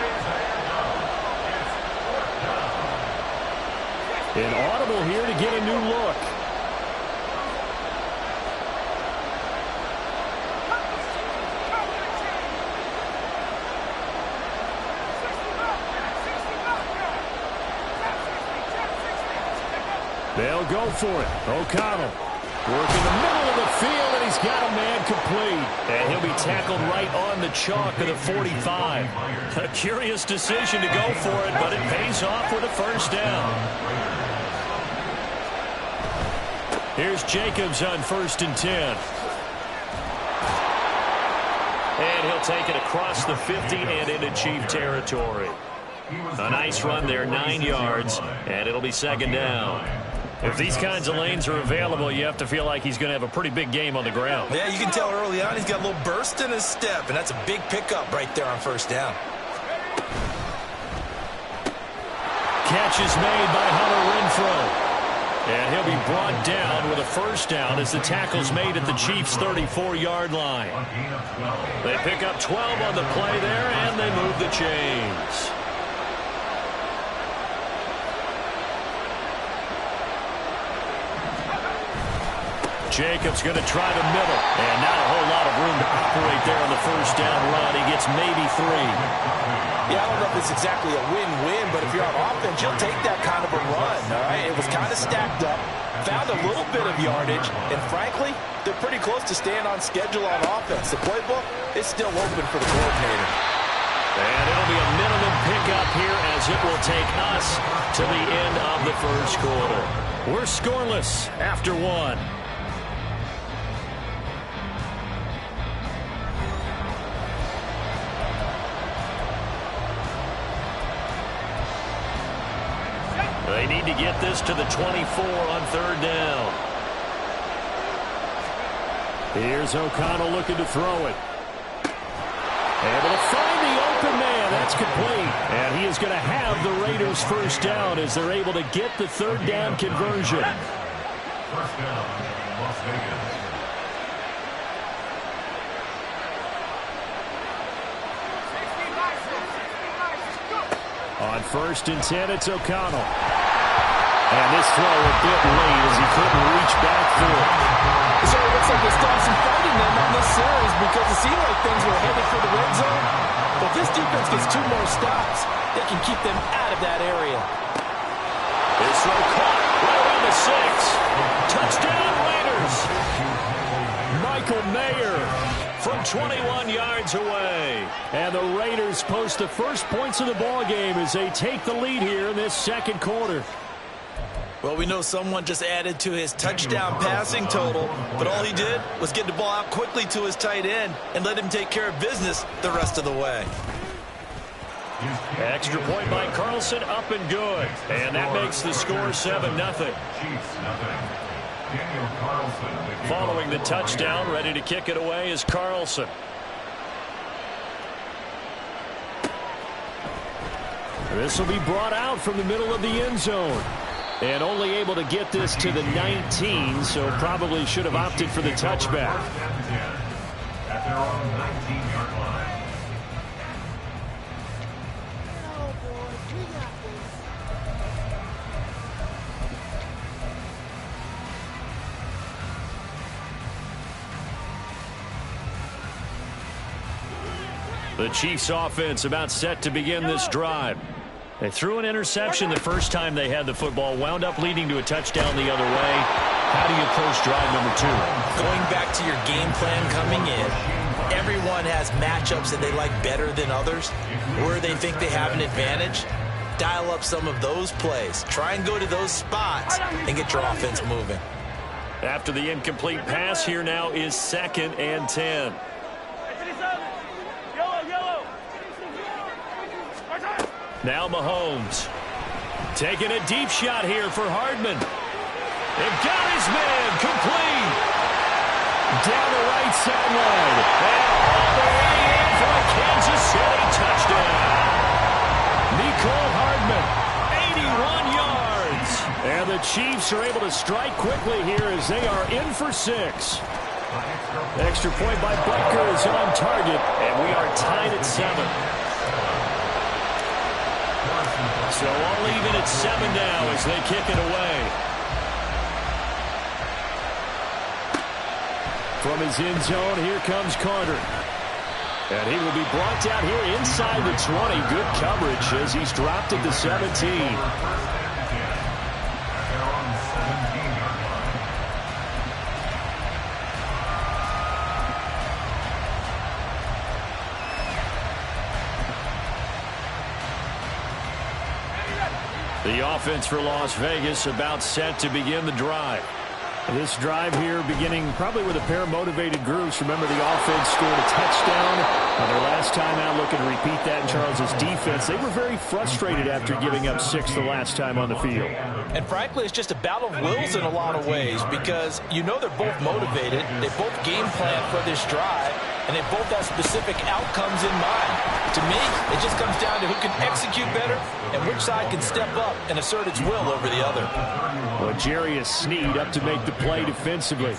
An audible here to get a new look. They'll go for it. O'Connell working the middle of the field, and he's got a man complete. And he'll be tackled right on the chalk of the 45. A curious decision to go for it, but it pays off with a first down. Here's Jacobs on 1st and 10. And he'll take it across the 50 and into Chief territory. A nice run there, 9 yards, and it'll be 2nd down. If these kinds of lanes are available, you have to feel like he's going to have a pretty big game on the ground. Yeah, you can tell early on he's got a little burst in his step, and that's a big pickup right there on 1st down. Catch is made by Hunter Renfrow. And he'll be brought down with a first down as the tackle's made at the Chiefs' 34-yard line. They pick up 12 on the play there, and they move the chains. Jacobs going to try the middle. And not a whole lot of room to operate there on the first down run. He gets maybe 3. Yeah, I don't know if it's exactly a win-win, but if you're on offense, you'll take that kind of a run, all right? It was kind of stacked up, found a little bit of yardage, and frankly, they're pretty close to staying on schedule on offense. The playbook is still open for the coordinator. And it'll be a minimum pickup here as it will take us to the end of the first quarter. We're scoreless after 1. They need to get this to the 24 on 3rd down. Here's O'Connell looking to throw it. Able to find the open man. That's complete. And he is going to have the Raiders' first down as they're able to get the 3rd down conversion. First down, Las Vegas. On 1st and 10, it's O'Connell. And this throw a bit late as he couldn't reach back for it. So it looks like they stopped some fighting them on this series because it seemed like things were headed for the red zone. But this defense gets 2 more stops. They can keep them out of that area. This throw caught right around the 6. Touchdown Raiders. Michael Mayer from 21 yards away. And the Raiders post the first points of the ball game as they take the lead here in this 2nd quarter. Well, we know someone just added to his touchdown passing total, but all he did was get the ball out quickly to his tight end and let him take care of business the rest of the way. Extra point by Carlson, up and good. And that makes the score 7-0. Following the touchdown, ready to kick it away is Carlson. This will be brought out from the middle of the end zone. And only able to get this to the 19, so probably should have opted for the touchback. At their own 19-yard line. The Chiefs offense about set to begin this drive. They threw an interception the first time they had the football, wound up leading to a touchdown the other way. How do you approach drive number 2? Going back to your game plan coming in, everyone has matchups that they like better than others, where they think they have an advantage. Dial up some of those plays. Try and go to those spots and get your offense moving. After the incomplete pass, here now is 2nd and 10. Now Mahomes taking a deep shot here for Hardman. They've got his man complete. Down the right sideline. And all the way in for a Kansas City touchdown. Mecole Hardman, 81 yards. And the Chiefs are able to strike quickly here as they are in for 6. Extra point by Butker is on target, and we are tied at 7. So all even at 7 now as they kick it away. From his end zone, here comes Carter. And he will be brought down here inside the 20. Good coverage as he's dropped at the 17. The offense for Las Vegas about set to begin the drive. This drive here beginning probably with a pair of motivated groups. Remember, the offense scored a touchdown their last time out. Looking to repeat that in Charles' defense. They were very frustrated after giving up 6 the last time on the field. And frankly, it's just a battle of wills in a lot of ways because you know they're both motivated. They both game plan for this drive, and they both have specific outcomes in mind. To me, it just comes down to who can execute better and which side can step up and assert its will over the other. Well, Jarius Sneed up to make the play defensively.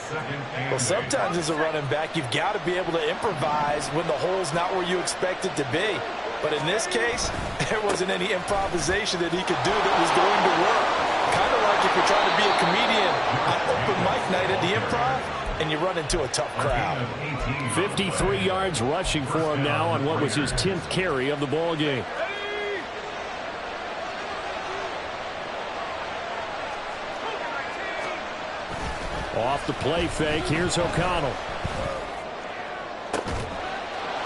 Well, sometimes as a running back, you've got to be able to improvise when the hole's not where you expect it to be. But in this case, there wasn't any improvisation that he could do that was going to work. Kind of like if you're trying to be a comedian on open mic night at the Improv, and you run into a tough crowd. 53 yards rushing for him now on what was his 10th carry of the ball game. Off the play fake, here's O'Connell.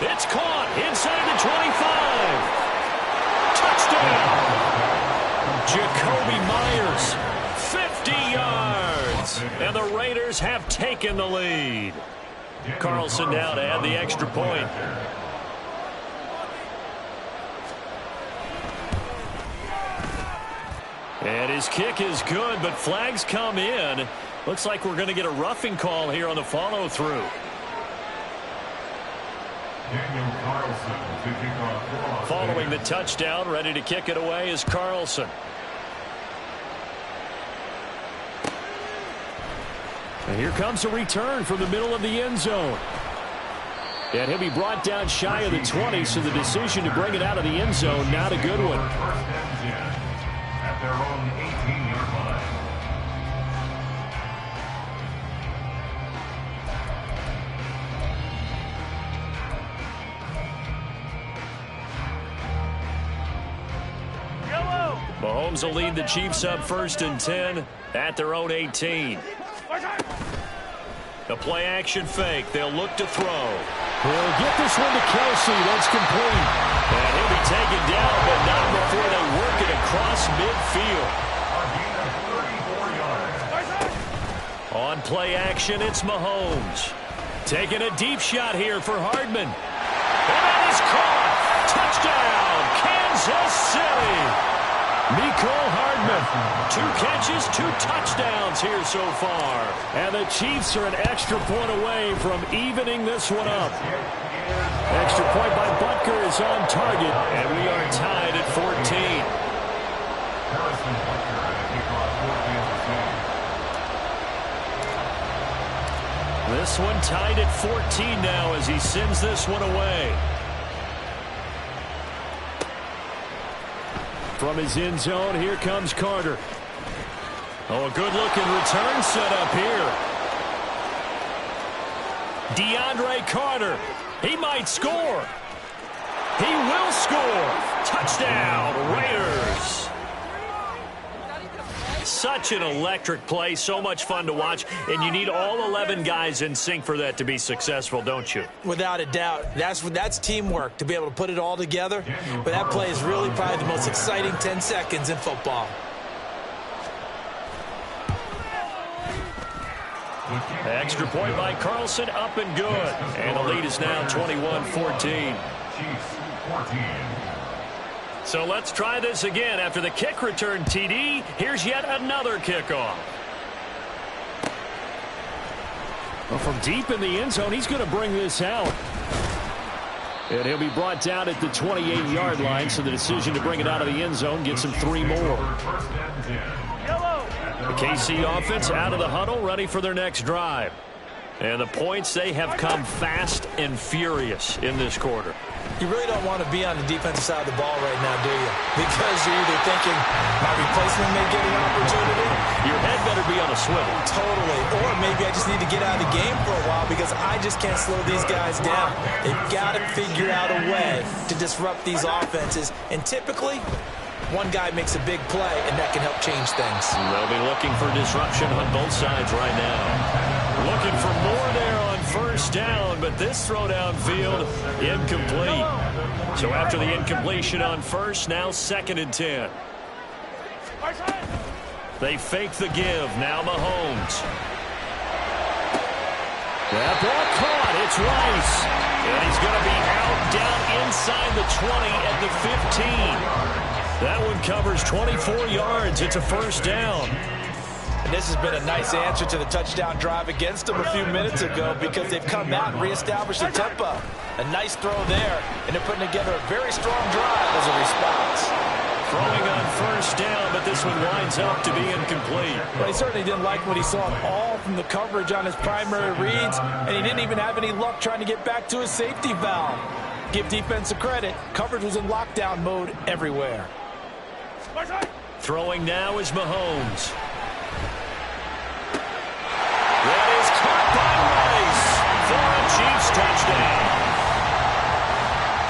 It's caught inside the 25. Touchdown. Jacoby Myers, 50 yards. And the Raiders have taken the lead. Carlson now to add the extra point. And his kick is good, but flags come in. Looks like we're going to get a roughing call here on the follow-through. Following the touchdown, ready to kick it away is Carlson. And here comes a return from the middle of the end zone. And he'll be brought down shy of the 20, so the decision to bring it out of the end zone, not a good one. At their own 18-yard line. Mahomes will lead the Chiefs up 1st and 10 at their own 18. The play action fake. They'll look to throw. He'll get this one to Kelsey. That's complete. And he'll be taken down, but not before they work it across midfield. On play action, it's Mahomes. Taking a deep shot here for Hardman. And that is caught. Touchdown, Kansas City. Mecole Hardman, 2 catches, 2 touchdowns here so far. And the Chiefs are an extra point away from evening this one up. Extra point by Butker is on target, and we are tied at 14. This one tied at 14 now as he sends this one away. From his end zone, here comes Carter. Oh, a good-looking return set up here. DeAndre Carter. He might score. He will score. Touchdown, Raiders. Such an electric play, so much fun to watch, and you need all 11 guys in sync for that to be successful, don't you? Without a doubt. That's teamwork, to be able to put it all together. But that play is really probably the most exciting 10 seconds in football. Extra point by Carlson, up and good. And the lead is now 21-14. So let's try this again. After the kick return TD, here's yet another kickoff. Well, from deep in the end zone, he's going to bring this out. And he'll be brought down at the 28-yard line, so the decision to bring it out of the end zone gets him 3 more. The KC offense out of the huddle, ready for their next drive. And the points, they have come fast and furious in this quarter. You really don't want to be on the defensive side of the ball right now, do you? Because you're either thinking, my replacement may get an opportunity. Your head better be on a swivel. Totally. Or maybe I just need to get out of the game for a while because I just can't slow these guys down. They've got to figure out a way to disrupt these offenses. And typically, one guy makes a big play, and that can help change things. They'll be looking for disruption on both sides right now. Looking for more there on first down, but this throw downfield, incomplete. So after the incompletion on first, now 2nd and 10. They fake the give. Now Mahomes. That ball caught. It's Rice. And he's going to be out down inside the 20 at the 15. That one covers 24 yards. It's a first down. And this has been a nice answer to the touchdown drive against them a few minutes ago because they've come out and reestablished the tempo. A nice throw there, and they're putting together a very strong drive as a response. Throwing on first down, but this one winds up to be incomplete. Well, he certainly didn't like what he saw at all from the coverage on his primary reads, and he didn't even have any luck trying to get back to his safety valve. Give defense a credit. Coverage was in lockdown mode everywhere. Throwing now is Mahomes. That is caught by Rice for a Chiefs touchdown.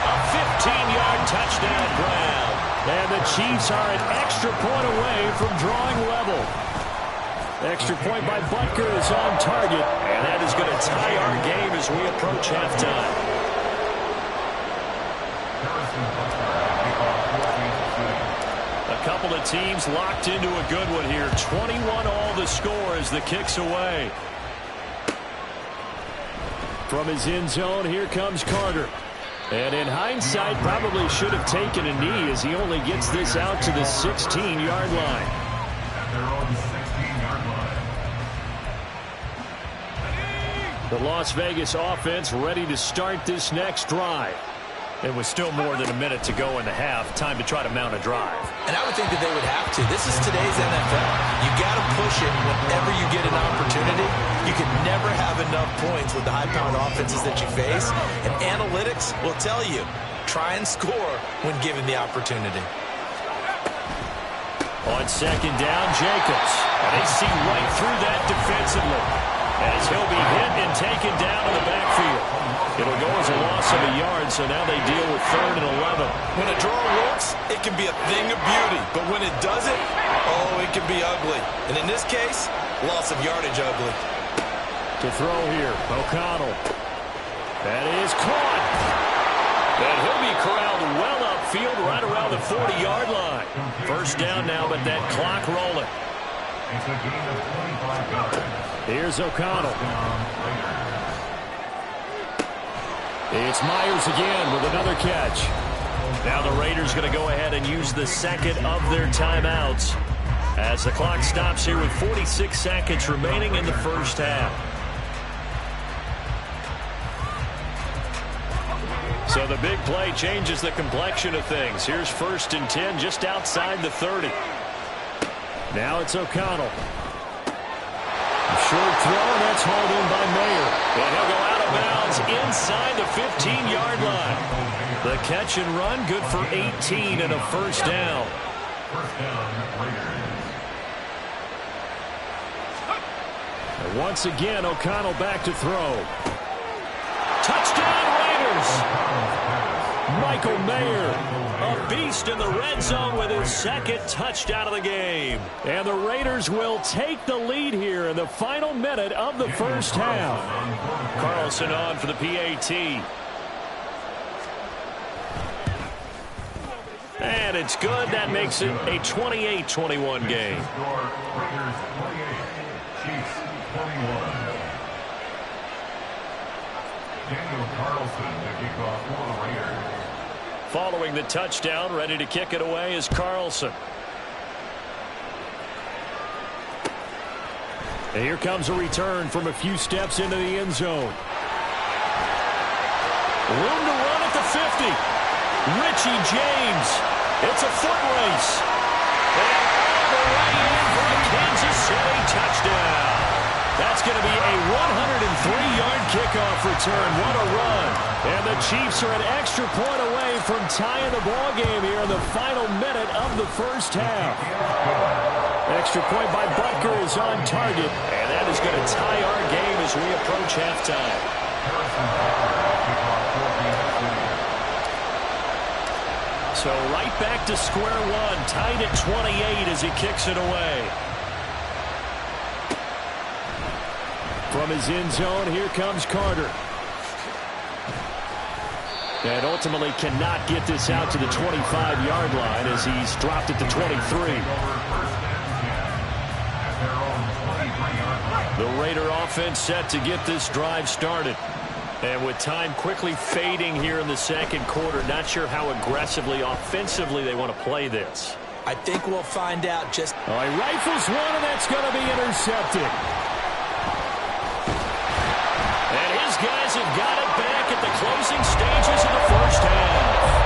A 15-yard touchdown grab. And the Chiefs are an extra point away from drawing level. Extra point by Butker is on target. And that is going to tie our game as we approach halftime. A couple of teams locked into a good one here. 21 all the score as the kick's away. From his end zone, here comes Carter. And in hindsight, probably should have taken a knee as he only gets this out to the 16-yard line. The Las Vegas offense ready to start this next drive. It was still more than a minute to go in the half. Time to try to mount a drive. And I would think that they would have to. This is today's NFL. You got to push it whenever you get an opportunity. You can never have enough points with the high-powered offenses that you face. And analytics will tell you, try and score when given the opportunity. On second down, Jacobs. And they see right through that defensively as he'll be hit and taken down in the backfield. It'll go as a loss of a yard, so now they deal with 3rd and 11. When a draw works, it can be a thing of beauty. But when it doesn't, oh, it can be ugly. And in this case, loss of yardage ugly. To throw here, O'Connell. That is caught. And he'll be corralled well upfield right around the 40-yard line. First down now, but that clock rolling. Here's O'Connell. It's Myers again with another catch. Now the Raiders going to go ahead and use the second of their timeouts as the clock stops here with 46 seconds remaining in the first half. So the big play changes the complexion of things. Here's 1st and 10 just outside the 30. Now it's O'Connell. Short throw, and that's hauled in by Mayer. And he'll go out of bounds inside the 15-yard line. The catch and run, good for 18 and a first down. And once again, O'Connell back to throw. Touchdown, Raiders! Michael Mayer. A beast in the red zone with his second touchdown of the game. And the Raiders will take the lead here in the final minute of the first half. Carlson on for the PAT. And it's good. That makes it a 28-21 game. Raiders 28, Chiefs 21. Daniel Carlson to kick off for the Raiders. Following the touchdown, ready to kick it away is Carlson. And here comes a return from a few steps into the end zone. Room to run at the 50. Richie James. It's a foot race. And all the way in for a Kansas City touchdown. That's going to be a 103-yard kickoff return. What a run. And the Chiefs are an extra point away from tying the ball game here in the final minute of the first half. Extra point by Butker is on target. And that is going to tie our game as we approach halftime. So right back to square one, tied at 28 as he kicks it away. From his end zone, here comes Carter. And ultimately cannot get this out to the 25-yard line as he's dropped at the 23. The Raider offense set to get this drive started. And with time quickly fading here in the second quarter, not sure how aggressively, offensively they want to play this. I think we'll find out just... He rifles one, and that's going to be intercepted. And his guys have got it back at the closing stages of the first half.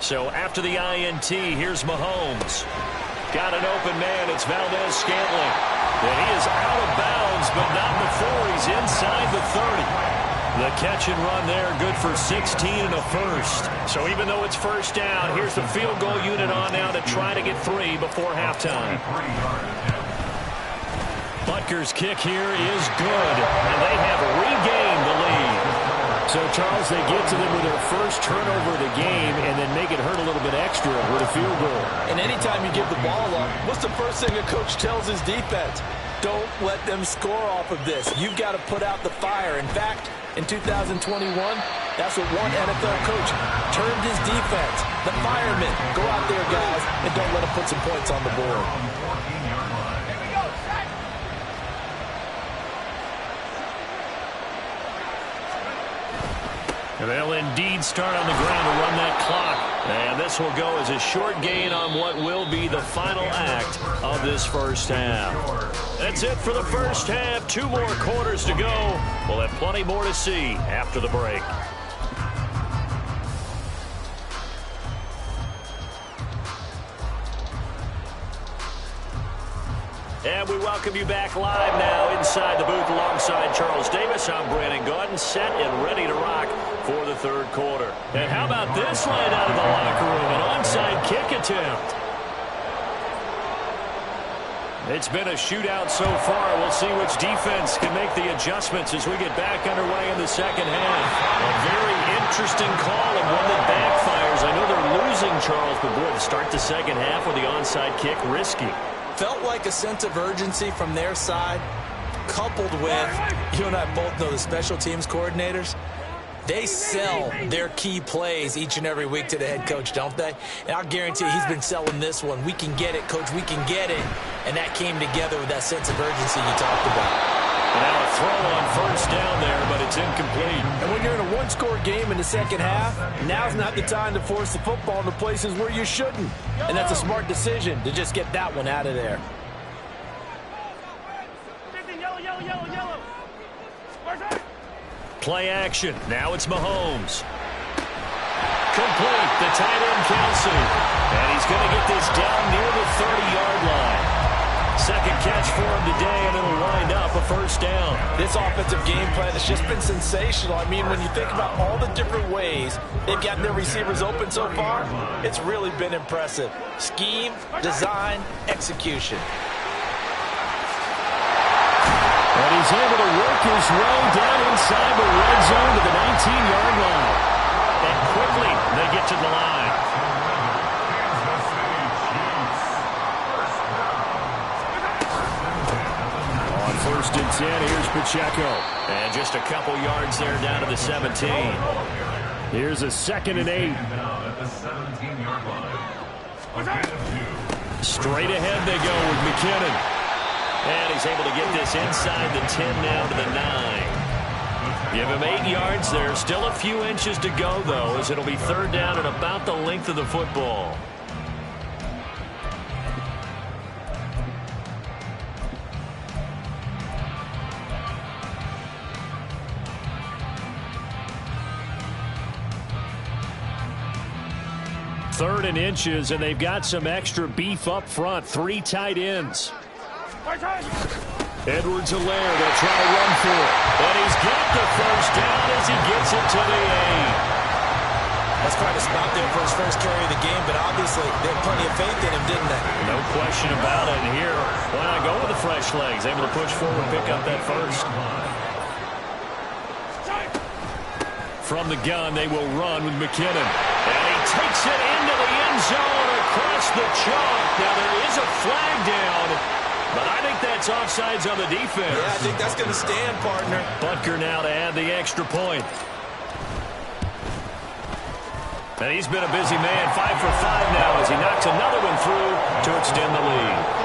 So after the INT, here's Mahomes. Got an open man. It's Valdez-Scantling. And he is out of bounds, but not before he's inside the 30. The catch and run there, good for 16 and a first. So even though it's first down, here's the field goal unit on now to try to get 3 before halftime. Butker's kick here is good, and they have regained the lead. So, Charles, they get to them with their first turnover of the game and then make it hurt a little bit extra with a field goal. And anytime you give the ball up, what's the first thing a coach tells his defense? Don't let them score off of this. You've got to put out the fire. In fact, in 2021, that's what one NFL coach termed his defense. The firemen. Go out there, guys, and don't let them put some points on the board. They'll indeed start on the ground to run that clock. And this will go as a short gain on what will be the final act of this first half. That's it for the first half. 2 more quarters to go. We'll have plenty more to see after the break. And we welcome you back live now inside the booth alongside Charles Davis. I'm Brandon Gaudin, set and ready to rock for the third quarter. And how about this line out of the locker room? An onside kick attempt. It's been a shootout so far. We'll see which defense can make the adjustments as we get back underway in the second half. A very interesting call and one that backfires. I know they're losing, Charles, but boy, to start the second half with the onside kick, risky. Felt like a sense of urgency from their side, coupled with, you and I both know the special teams coordinators, they sell their key plays each and every week to the head coach, don't they? And I'll guarantee you he's been selling this one. We can get it, coach, we can get it. And that came together with that sense of urgency you talked about. And now a throw on first down there, but it's incomplete. And when you're in a one-score game in the second half, now's not the time to force the football into places where you shouldn't. And that's a smart decision to just get that one out of there. Play action. Now it's Mahomes. Complete. The tight end Kelsey. And he's going to get this down near the 30-yard line. second catch for him today, and it'll wind up a first down. This offensive game plan has just been sensational. I mean, when you think about all the different ways they've gotten their receivers open so far, it's really been impressive. Scheme, design, execution. And he's able to work his way down inside the red zone to the 19-yard line. And quickly, they get to the line. On 1st and 10, here's Pacheco. And just a couple yards there down to the 17. Here's a 2nd and 8. Straight ahead they go with McKinnon. And he's able to get this inside the 10 now to the 9. Give him 8 yards there. Still a few inches to go, though, as it'll be 3rd down and about the length of the football. Third and inches, and they've got some extra beef up front. 3 tight ends. Edwards-Helaire, they'll try to run for it. And he's got the first down as he gets it to the 8. That's quite a spot there for his first carry of the game, but obviously they had plenty of faith in him, didn't they? No question about it. And here, why not go with the fresh legs? Able to push forward, pick up that first. From the gun, they will run with McKinnon. And he takes it into the end zone across the chalk. Now there is a flag down, but I think that's offsides on the defense. Yeah, I think that's going to stand, partner. Butker now to add the extra point. And he's been a busy man, 5 for 5 now as he knocks another one through to extend the lead.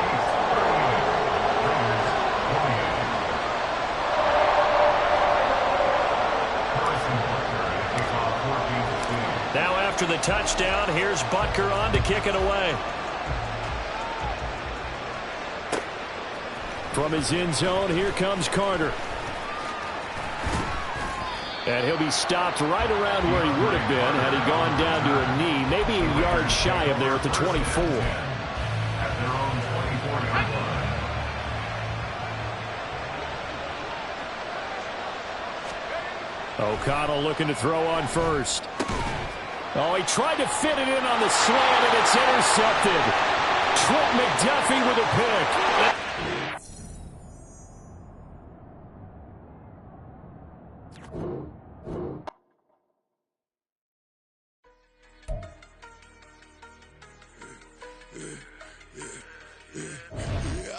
Now after the touchdown, here's Butker on to kick it away. From his end zone, here comes Carter. And he'll be stopped right around where he would have been had he gone down to a knee, maybe a yard shy of there at the 24. O'Connell looking to throw on first. Oh, he tried to fit it in on the slant, and it's intercepted. Trent McDuffie with a pick.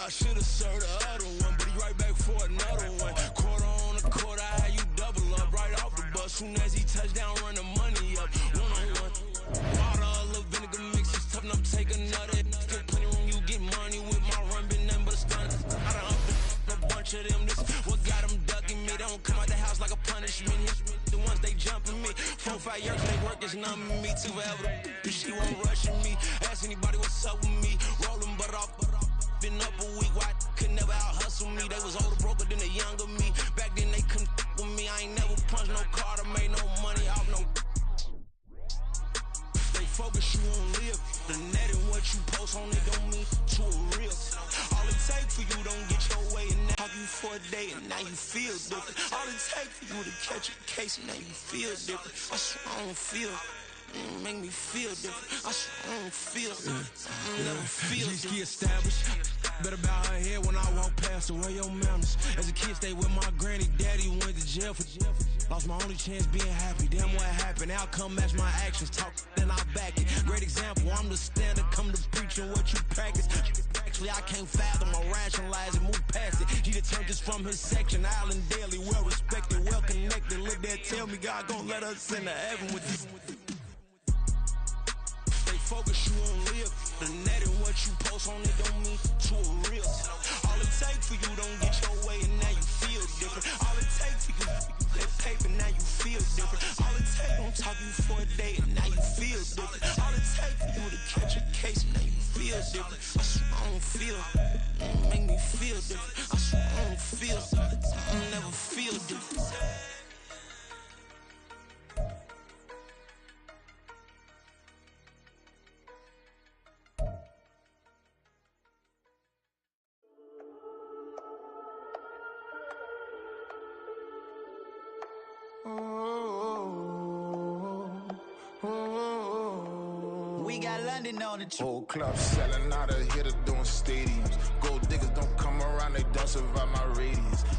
I should have served the other one, but he right back for another one. Quarter on the quarter, how you double up right off the bus. Soon as he touch down, run the money up. One-on-one. Water, a little vinegar mix, it's tough enough to take another. Still plenty room, you get money with my run, been nothing but a stunt. I done upped a bunch of them. This what got them ducking me. They don't come out the house like a punishment. The ones they jumping me. 4 or 5 years, they work is numbing me. Too forever, she won't rushing me. Ask anybody what's up with me. Rolling butt off. Been up a week, why could never out hustle me? They was older, broker than the younger me. Back then they couldn't with me. I ain't never punched no card or made no money off no. They focus you on live. The net and what you post on it don't mean to a real. All it take for you don't get your way and now you for a day and now you feel different. All it take for you to catch a case and now you feel different. That's what I don't feel. Make me feel different. I don't feel. Never feel different. Established. Better bow her head when I walk past the way your manners. As a kid, stayed with my granny, daddy went to jail for. Lost my only chance being happy. Damn, what happened? Outcome match my actions. Talk, then I back it. Great example. I'm the standard. Come to preaching what you practice. Actually, I can't fathom or rationalize and move past it. He turned this from his section. Island Daily, well respected, well connected. Look there, tell me God gon' let us into heaven with this. Focus you on live. The net and what you post on it don't mean to a real. All it take for you don't get your way and now you feel different. All it take for you that paper now you feel different. All it take don't talk you for a day and now you feel different. All it take for you to catch a case and now you feel different. I swear I don't feel. Make me feel different. I swear I don't feel. I never feel different. London on the Whole club selling out, a hitter doing